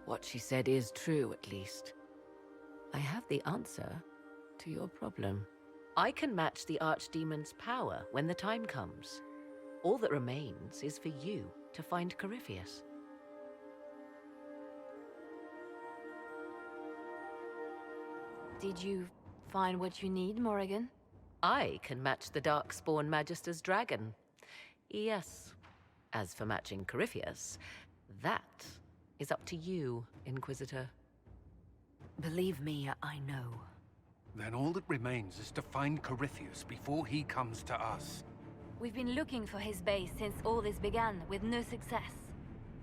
What she said is true, at least. I have the answer to your problem. I can match the Archdemon's power when the time comes. All that remains is for you to find Corypheus. Did you find what you need, Morrigan? I can match the Darkspawn Magister's dragon. Yes. As for matching Corypheus, that is up to you, Inquisitor. Believe me, I know. Then all that remains is to find Corypheus before he comes to us. We've been looking for his base since all this began, with no success.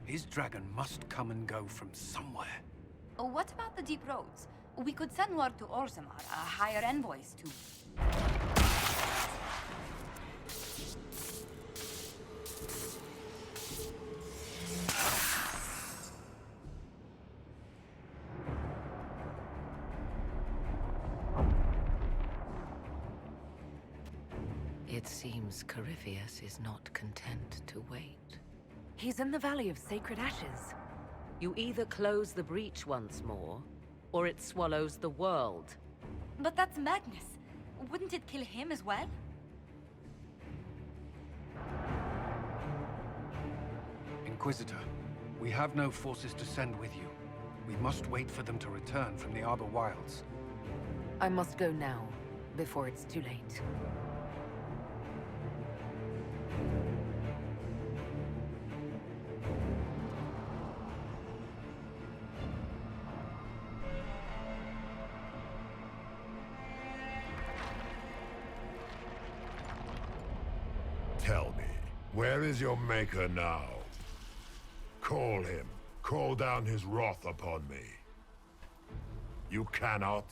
His dragon must come and go from somewhere. Oh, what about the deep roads? We could send word to Orzammar, hire envoys to... It seems Corypheus is not content to wait. He's in the Valley of Sacred Ashes. You either close the breach once more, or it swallows the world. But that's madness. Wouldn't it kill him as well? Inquisitor, we have no forces to send with you. We must wait for them to return from the Arbor Wilds. I must go now, before it's too late. Tell me, where is your maker now? Call him. Call down his wrath upon me. You cannot,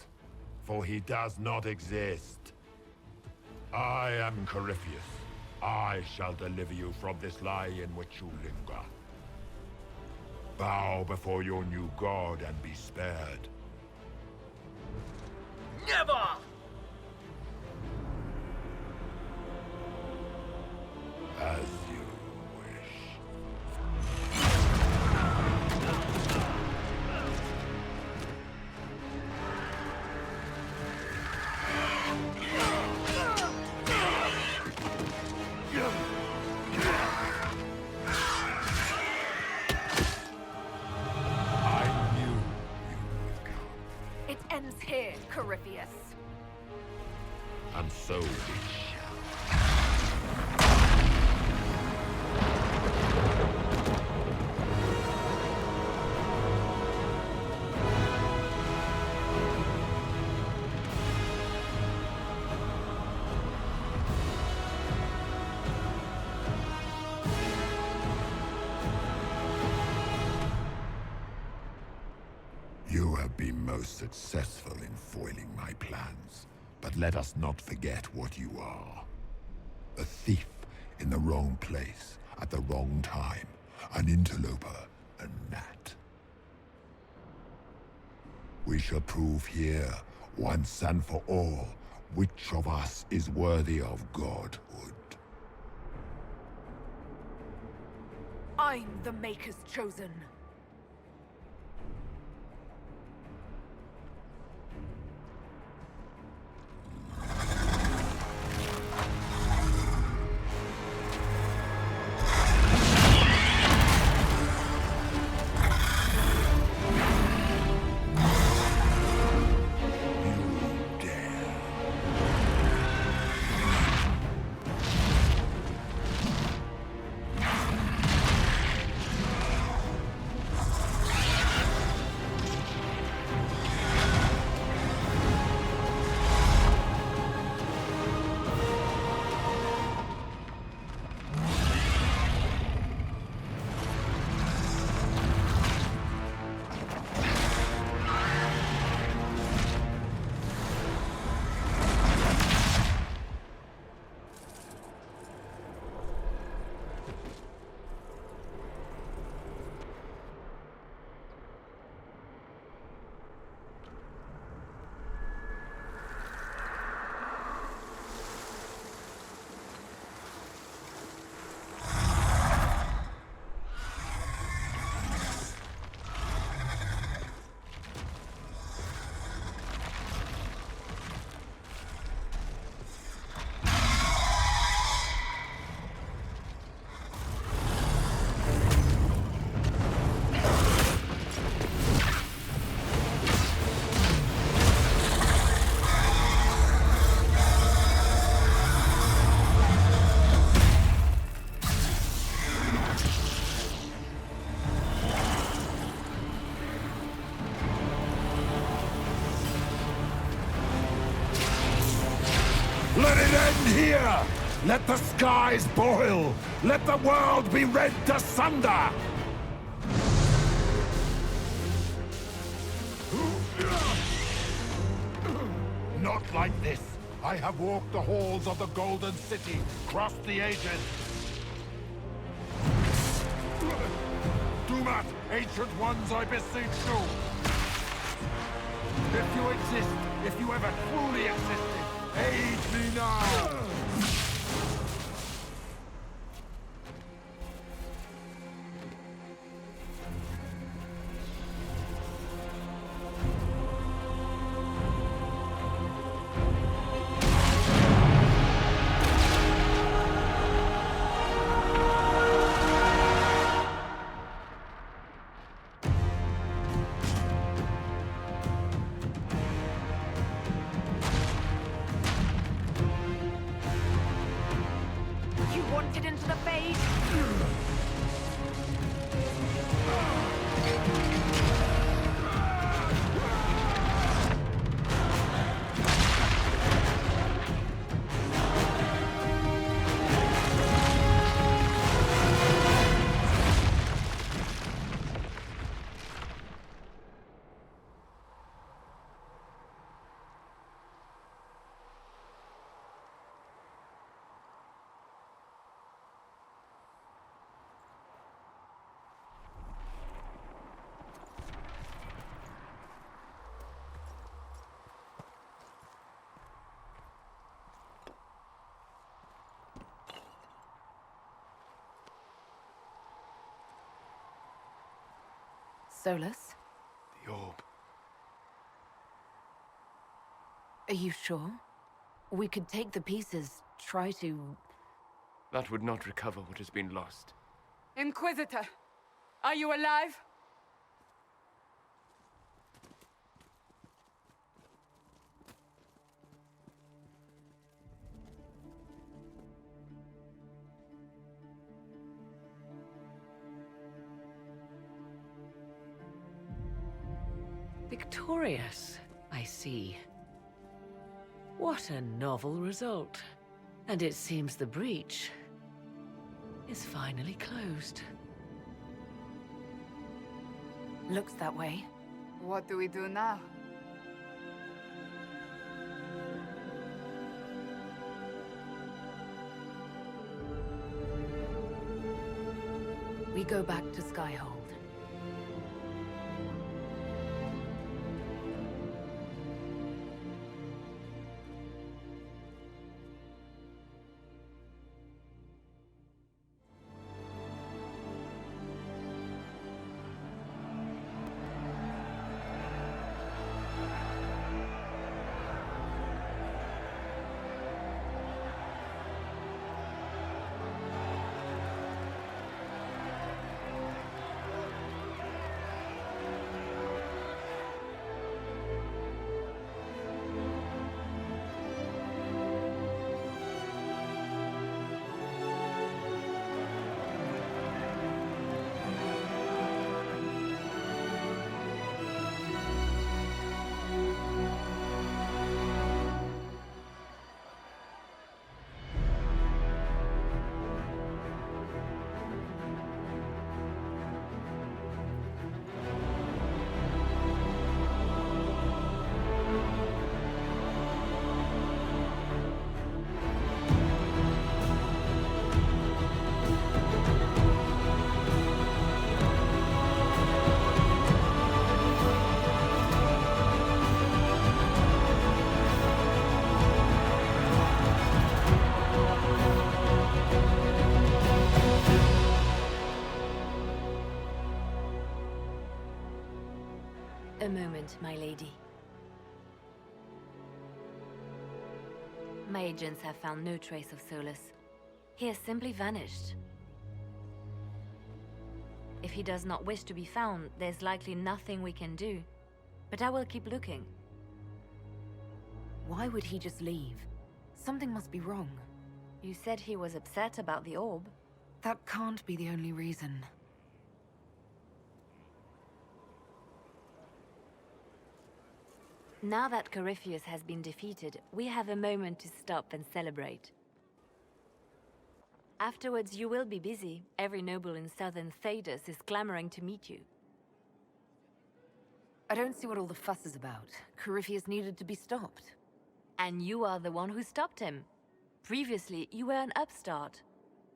for he does not exist. I am Corypheus. I shall deliver you from this lie in which you linger. Bow before your new god and be spared. Never! As you wish. It ends here, Corypheus. And so it shall. You have been most successful in foiling my plans, but let us not forget what you are. A thief in the wrong place at the wrong time, an interloper, a gnat. We shall prove here, once and for all, which of us is worthy of godhood. I'm the Maker's chosen. Let it end here! Let the skies boil! Let the world be rent asunder! Not like this! I have walked the halls of the Golden City, crossed the ages. Do not, ancient ones, I beseech you! If you exist, if you ever truly existed, aid me now! wanted into the Fade. Solus? The orb. Are you sure? We could take the pieces, try to... That would not recover what has been lost. Inquisitor, are you alive? Victorious, I see. What a novel result. And it seems the breach is finally closed. Looks that way. What do we do now? We go back to Skyhold. A moment, my lady. My agents have found no trace of Solus. He has simply vanished. If he does not wish to be found, there's likely nothing we can do. But I will keep looking. Why would he just leave? Something must be wrong. You said he was upset about the orb. That can't be the only reason. Now that Corypheus has been defeated, we have a moment to stop and celebrate. Afterwards, you will be busy. Every noble in southern Tedas is clamoring to meet you. I don't see what all the fuss is about. Corypheus needed to be stopped. And you are the one who stopped him. Previously, you were an upstart.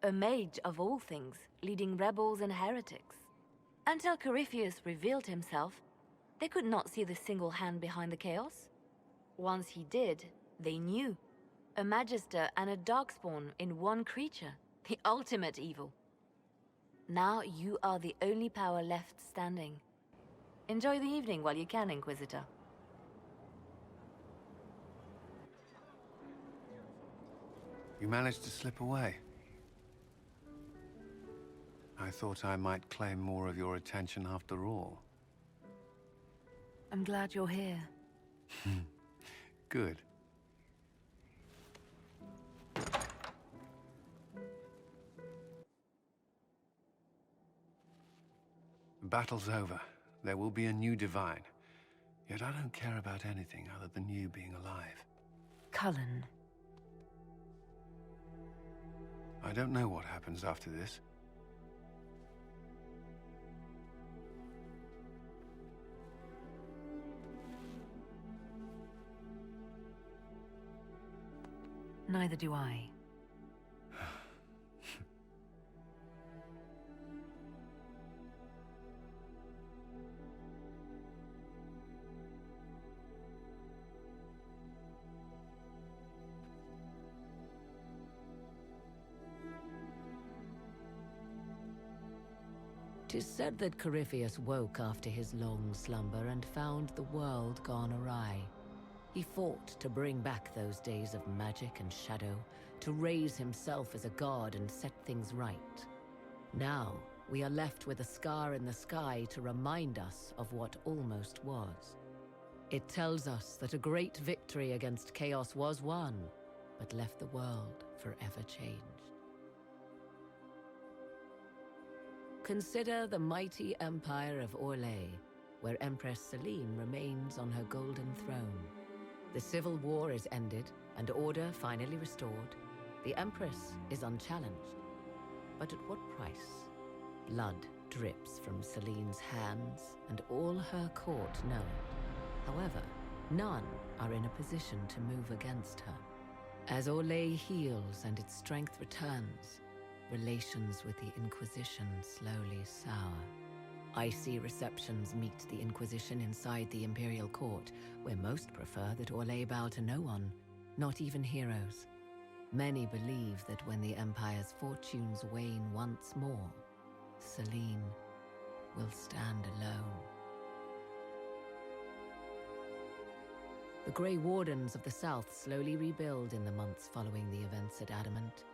A mage of all things, leading rebels and heretics. Until Corypheus revealed himself, they could not see the single hand behind the chaos. Once he did, they knew. A magister and a darkspawn in one creature. The ultimate evil. Now you are the only power left standing. Enjoy the evening while you can, Inquisitor. You managed to slip away. I thought I might claim more of your attention after all. I'm glad you're here. Good. battle's over. There will be a new divine. Yet I don't care about anything other than you being alive. Cullen. I don't know what happens after this. Neither do I. Tis said that Corypheus woke after his long slumber and found the world gone awry. He fought to bring back those days of magic and shadow, to raise himself as a god and set things right. Now, we are left with a scar in the sky to remind us of what almost was. It tells us that a great victory against chaos was won, but left the world forever changed. Consider the mighty empire of Orlais, where Empress Selene remains on her golden throne. The civil war is ended, and order finally restored. The Empress is unchallenged. But at what price? Blood drips from Selene's hands, and all her court know it. However, none are in a position to move against her. As Orlais heals and its strength returns, relations with the Inquisition slowly sour. Icy receptions meet the Inquisition inside the Imperial Court, where most prefer that Orlais bow to no one, not even heroes. Many believe that when the Empire's fortunes wane once more, Selene will stand alone. The Grey Wardens of the South slowly rebuild in the months following the events at Adamant.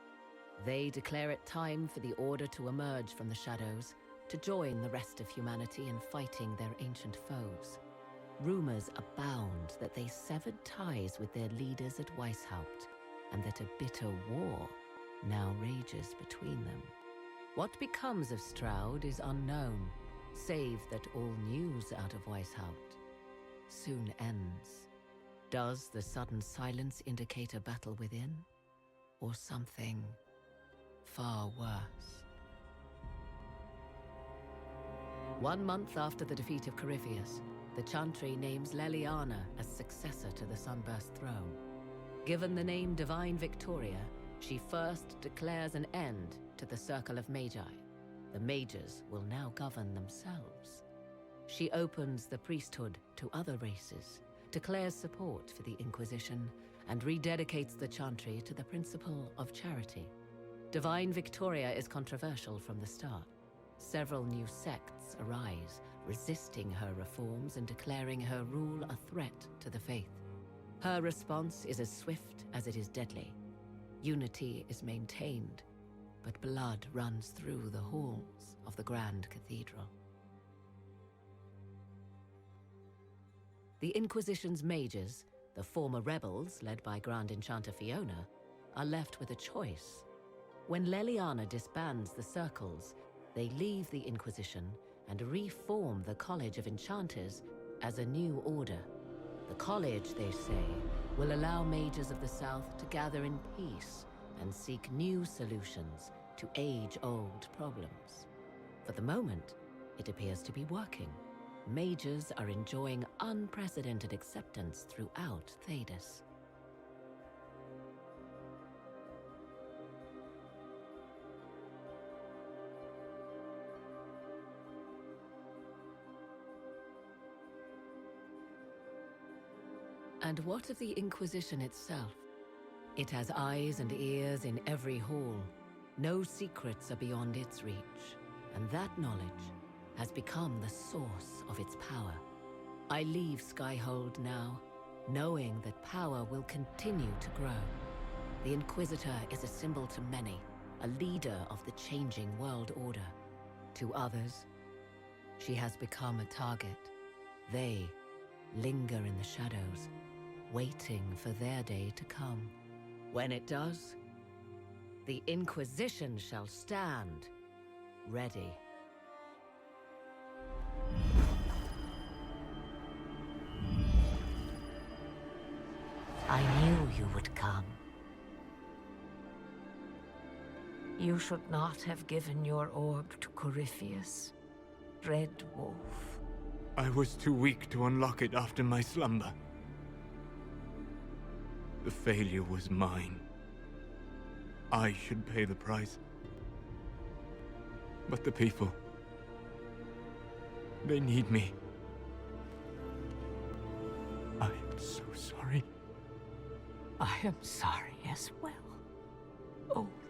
They declare it time for the Order to emerge from the shadows, to join the rest of humanity in fighting their ancient foes. Rumors abound that they severed ties with their leaders at Weishaupt, and that a bitter war now rages between them. What becomes of Stroud is unknown, save that all news out of Weishaupt soon ends. Does the sudden silence indicate a battle within, or something far worse? 1 month after the defeat of Corypheus, the Chantry names Leliana as successor to the Sunburst throne. Given the name Divine Victoria, she first declares an end to the Circle of Magi. The Mages will now govern themselves. She opens the priesthood to other races, declares support for the Inquisition, and rededicates the Chantry to the principle of charity. Divine Victoria is controversial from the start. Several new sects arise, resisting her reforms and declaring her rule a threat to the faith. Her response is as swift as it is deadly. Unity is maintained, but blood runs through the halls of the Grand Cathedral. The Inquisition's mages, the former rebels led by Grand Enchanter Fiona, are left with a choice. When Leliana disbands the circles, they leave the Inquisition and reform the College of Enchanters as a new order. The college, they say, will allow mages of the South to gather in peace and seek new solutions to age-old problems. For the moment, it appears to be working. Mages are enjoying unprecedented acceptance throughout Tedas. And what of the Inquisition itself? It has eyes and ears in every hall. No secrets are beyond its reach, and that knowledge has become the source of its power. I leave Skyhold now, knowing that power will continue to grow. The Inquisitor is a symbol to many, a leader of the changing world order. To others, she has become a target. They linger in the shadows, waiting for their day to come. When it does, the Inquisition shall stand ready. You should not have given your orb to Corypheus, Red Wolf. I was too weak to unlock it after my slumber. The failure was mine. I should pay the price. But the people... they need me. I am so sorry. I am sorry as well, old